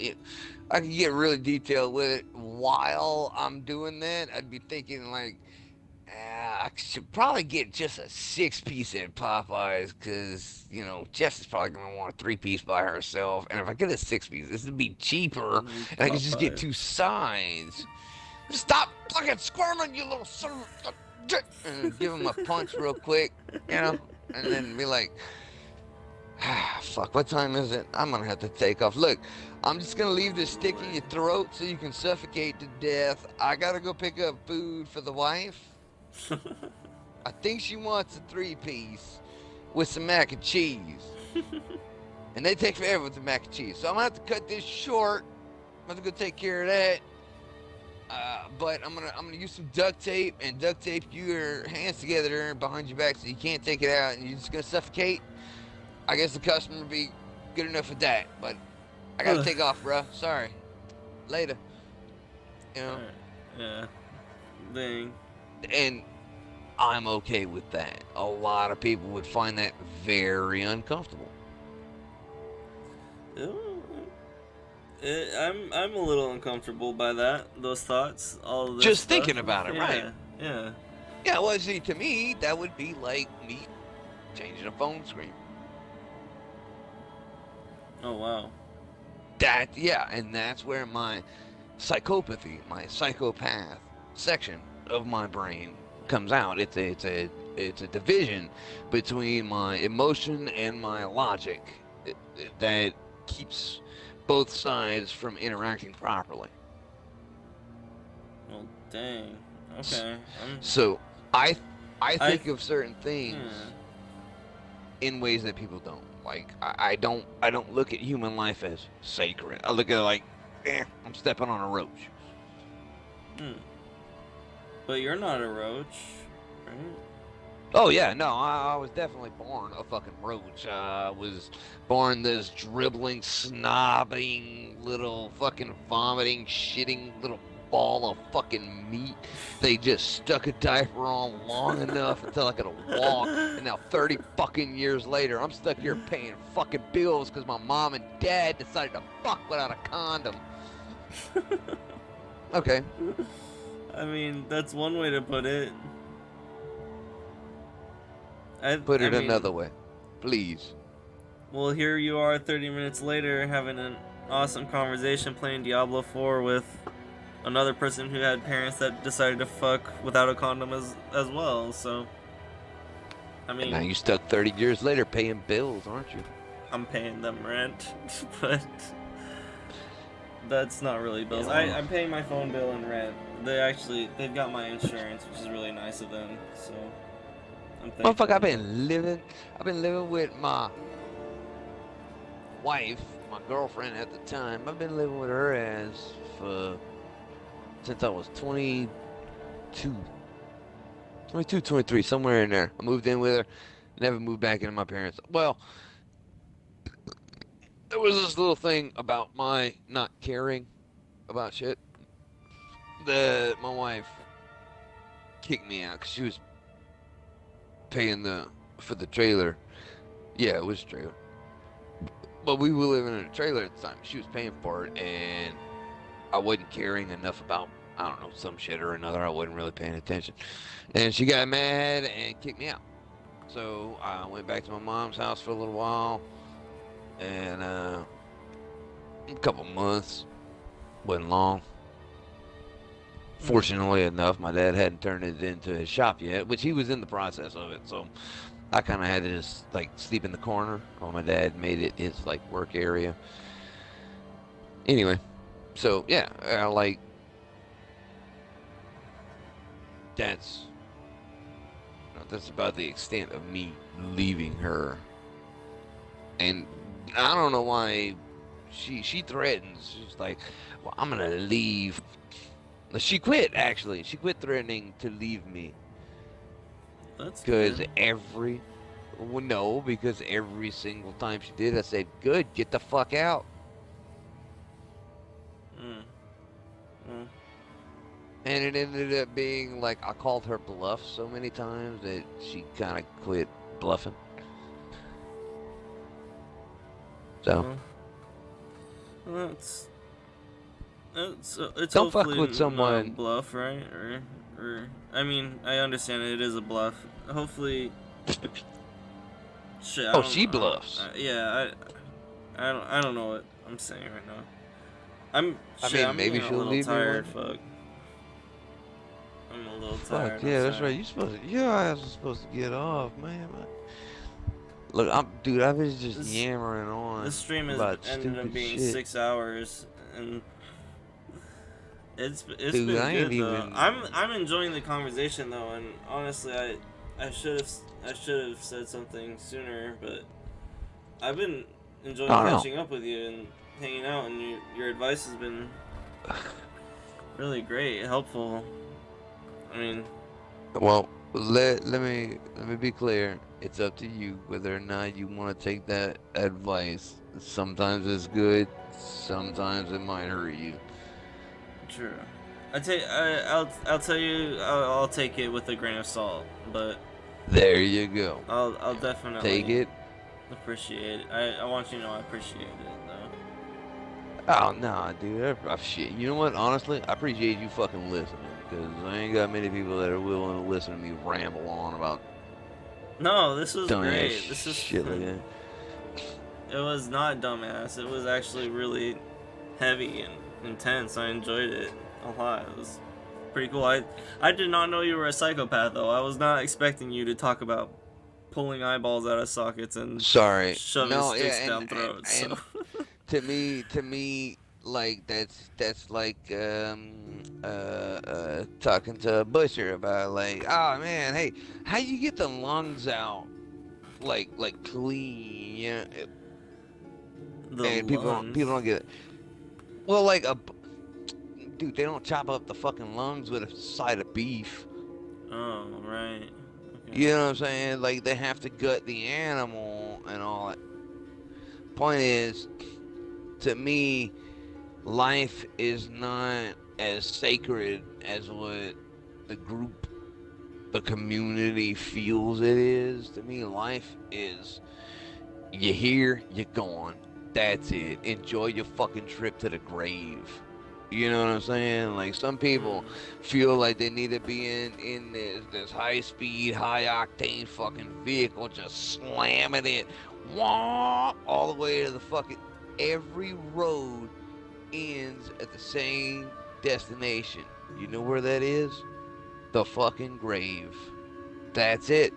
I could get really detailed with it. While I'm doing that, I'd be thinking like, I should probably get just a 6-piece at Popeyes, because, you know, Jess is probably going to want a 3-piece by herself. And if I get a 6-piece, this would be cheaper, and I could just get 2 sides. Stop fucking squirming, you little son of a... And give him a punch real quick, you know? And then be like, fuck, what time is it? I'm going to have to take off. Look, I'm just going to leave this stick in your throat so you can suffocate to death. I got to go pick up food for the wife. I think she wants a 3-piece with some mac and cheese. And they take forever with the mac and cheese. So I'm going to have to cut this short. I'm going to go take care of that. But I'm gonna use some duct tape and duct tape your hands together behind your back so you can't take it out and you're just going to suffocate. I guess the customer will be good enough with that. But I got to take off, bro. Sorry. Later. You know? Yeah. Dang. And I'm okay with that. A lot of people would find that very uncomfortable. I'm a little uncomfortable by those thoughts, all of this just stuff. Thinking about it, right? Yeah. Yeah, well, see, to me, that would be like me changing a phone screen. Oh, wow. And that's where my psychopathy, my psychopath section of my brain comes out. It's a division between my emotion and my logic that keeps both sides from interacting properly. Well, dang. Okay. So I think of certain things in ways that people don't. Like I don't look at human life as sacred. I look at it like, I'm stepping on a roach. But you're not a roach, right? Oh yeah, no, I was definitely born a fucking roach. I was born this dribbling, snobbing, little fucking vomiting, shitting little ball of fucking meat. They just stuck a diaper on long enough until I could walk. And now 30 fucking years later, I'm stuck here paying fucking bills because my mom and dad decided to fuck without a condom. Okay. I mean, that's one way to put it. Put it I mean, another way, please. well, here you are 30 minutes later having an awesome conversation playing Diablo 4 with another person who had parents that decided to fuck without a condom as well, so... I mean... And now you stuck 30 years later paying bills, aren't you? I'm paying them rent, but... That's not really bills. Yeah. I'm paying my phone bill and rent. They've got my insurance, which is really nice of them, so... I'm thankful. Motherfucker, I've been living with my wife, my girlfriend at the time. I've been living with her ass since I was 22, 23, somewhere in there. I moved in with her, never moved back into my parents. Well, there was this little thing about my not caring about shit that my wife kicked me out because she was paying for the trailer. Yeah, it was a trailer. But we were living in a trailer at the time. She was paying for it, and I wasn't caring enough about, I don't know, some shit or another. I wasn't really paying attention. And she got mad and kicked me out. So I went back to my mom's house for a little while. And a couple months. Wasn't long. Fortunately enough, my dad hadn't turned it into his shop yet, which he was in the process of it. So I kind of had to just like sleep in the corner while my dad made it his like work area. Anyway, so yeah, like that's about the extent of me leaving her. And I don't know why she threatens. She's like, well, I'm gonna leave. She quit, actually. She quit threatening to leave me. That's because good. because every single time she did, I said, good, get the fuck out. And it ended up being like I called her bluff so many times that she kind of quit bluffing. So it's don't fuck hopefully with someone. not a bluff, right? Or I mean, I understand it is a bluff. Hopefully, shit. She bluffs. Yeah, I don't know what I'm saying right now. I'm maybe she'll leave tired. me. Fuck. I'm a little tired. Yeah, that's right. Your ass is supposed to get off, man. Look, I was just yammering on. This stream has ended up being 6 hours, and it's been good though. I'm enjoying the conversation though, and honestly, I should have said something sooner, but I've been enjoying catching up with you and hanging out, and your advice has been really great, helpful. I mean, well, let me be clear. It's up to you whether or not you want to take that advice. Sometimes it's good, sometimes it might hurt you. True. I'll tell you, I'll take it with a grain of salt, but there you go. I'll definitely take it. Appreciate it. I want you to know I appreciate it though. Oh nah, dude. Shit. You know what? Honestly, I appreciate you fucking listening, because I ain't got many people that are willing to listen to me ramble on about. No, this was great. This is shit like that. It was not dumbass. It was actually really heavy and intense. I enjoyed it a lot. It was pretty cool. I did not know you were a psychopath though. I was not expecting you to talk about pulling eyeballs out of sockets and shoving sticks down throats. And to me, like that's like talking to a busher about like, oh man, hey, how you get the lungs out like clean, yeah? And people don't get it. Well, like dude, they don't chop up the fucking lungs with a side of beef. Oh, right. Okay. You know what I'm saying? Like, they have to gut the animal and all that. Point is, to me, life is not as sacred as what the group, the community feels it is. To me, life is, you're here, you're gone. That's it. Enjoy your fucking trip to the grave. You know what I'm saying? Like some people feel like they need to be in this high speed, high octane fucking vehicle, just slamming it, wah, all the way to the fucking. Every road ends at the same destination. You know where that is? The fucking grave. That's it.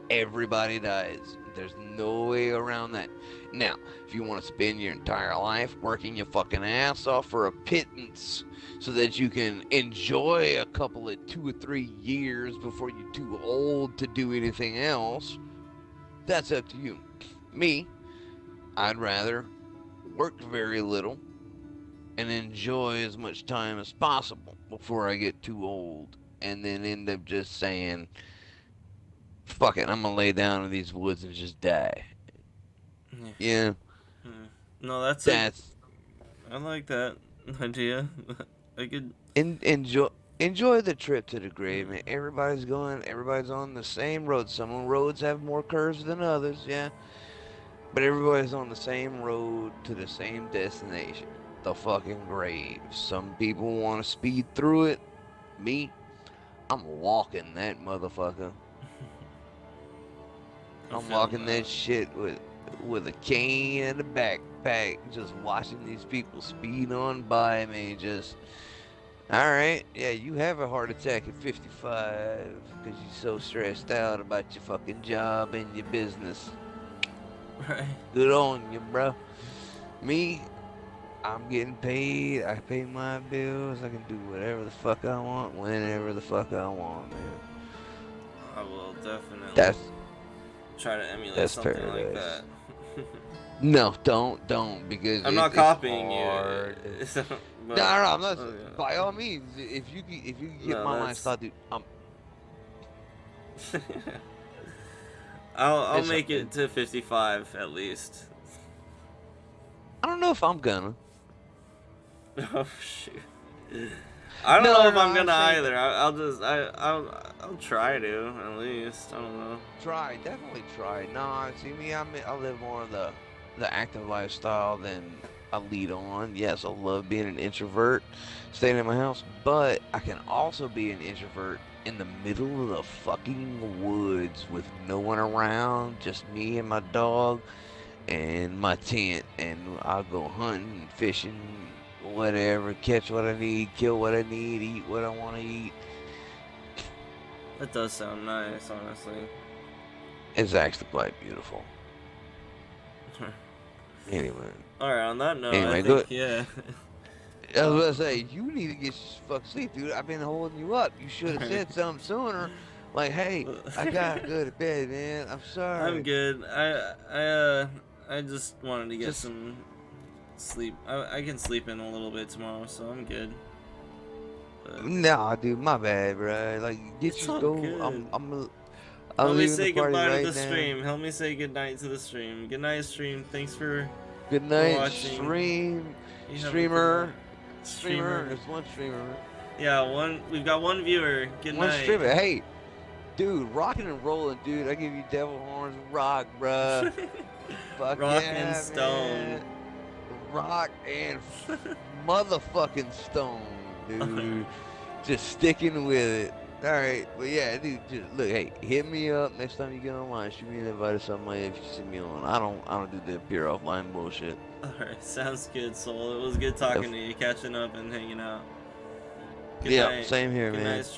Everybody dies. There's no way around that. Now, if you want to spend your entire life working your fucking ass off for a pittance so that you can enjoy a couple of 2 or 3 years before you're too old to do anything else, that's up to you. Me, I'd rather work very little and enjoy as much time as possible before I get too old and then end up just saying, fuck it, I'm gonna lay down in these woods and just die. Yeah. No, that's I like that idea. I could enjoy the trip to the grave, man. Everybody's on the same road. Some roads have more curves than others, yeah. But everybody's on the same road to the same destination. The fucking grave. Some people want to speed through it. Me, I'm walking that motherfucker. I'm walking that shit with a cane and a backpack, just watching these people speed on by me. Just, all right, yeah, you have a heart attack at 55 because you're so stressed out about your fucking job and your business. Right. Good on you, bro. Me, I'm getting paid. I pay my bills. I can do whatever the fuck I want, whenever the fuck I want, man. I will definitely try to emulate something paradise. like that. No, don't, because I'm not copying you. No, I'm not. By all means, if you get my lifestyle, dude, I'll make it to 55 at least. I don't know if I'm gonna. Oh shoot. I don't know if I'm gonna either. I'll try to at least. I don't know. Definitely try. No, see me, I live more of the active lifestyle than I lead on. Yes, I love being an introvert, staying in my house, but I can also be an introvert in the middle of the fucking woods with no one around, just me and my dog and my tent, and I'll go hunting, fishing, whatever, catch what I need, kill what I need, eat what I want to eat. That does sound nice, honestly. It's actually quite beautiful. Anyway. Alright, on that note, anyway, I think, yeah. I was about to say, you need to get fucking sleep, dude. I've been holding you up. You should have said something sooner. Like, hey, I gotta go to bed, man. I'm sorry. I'm good. I just wanted to get some sleep. I can sleep in a little bit tomorrow, so I'm good. But nah, dude, my bad, bro. Like, get you go. I'm Help me say goodbye right to the now. stream. Help me say goodnight to the stream. Good night, stream. Thanks for good night, watching. Streamer. Streamer. There's one streamer. Yeah, we've got one viewer. Good one night. Streamer. Hey, dude, rocking and rolling, dude. I give you devil horns, rock, bruh. Fuck Rock yeah, and stone. Man. Rock and motherfucking stone, dude. Just sticking with it. All right, well, yeah, dude. Just look, hey, hit me up next time you get online. Shoot me an invite or something like that if you see me on. I don't do the appear offline bullshit. All right, sounds good, Soul. It was good talking to you, catching up and hanging out. Good yeah, night. same here, Good man. night, stream.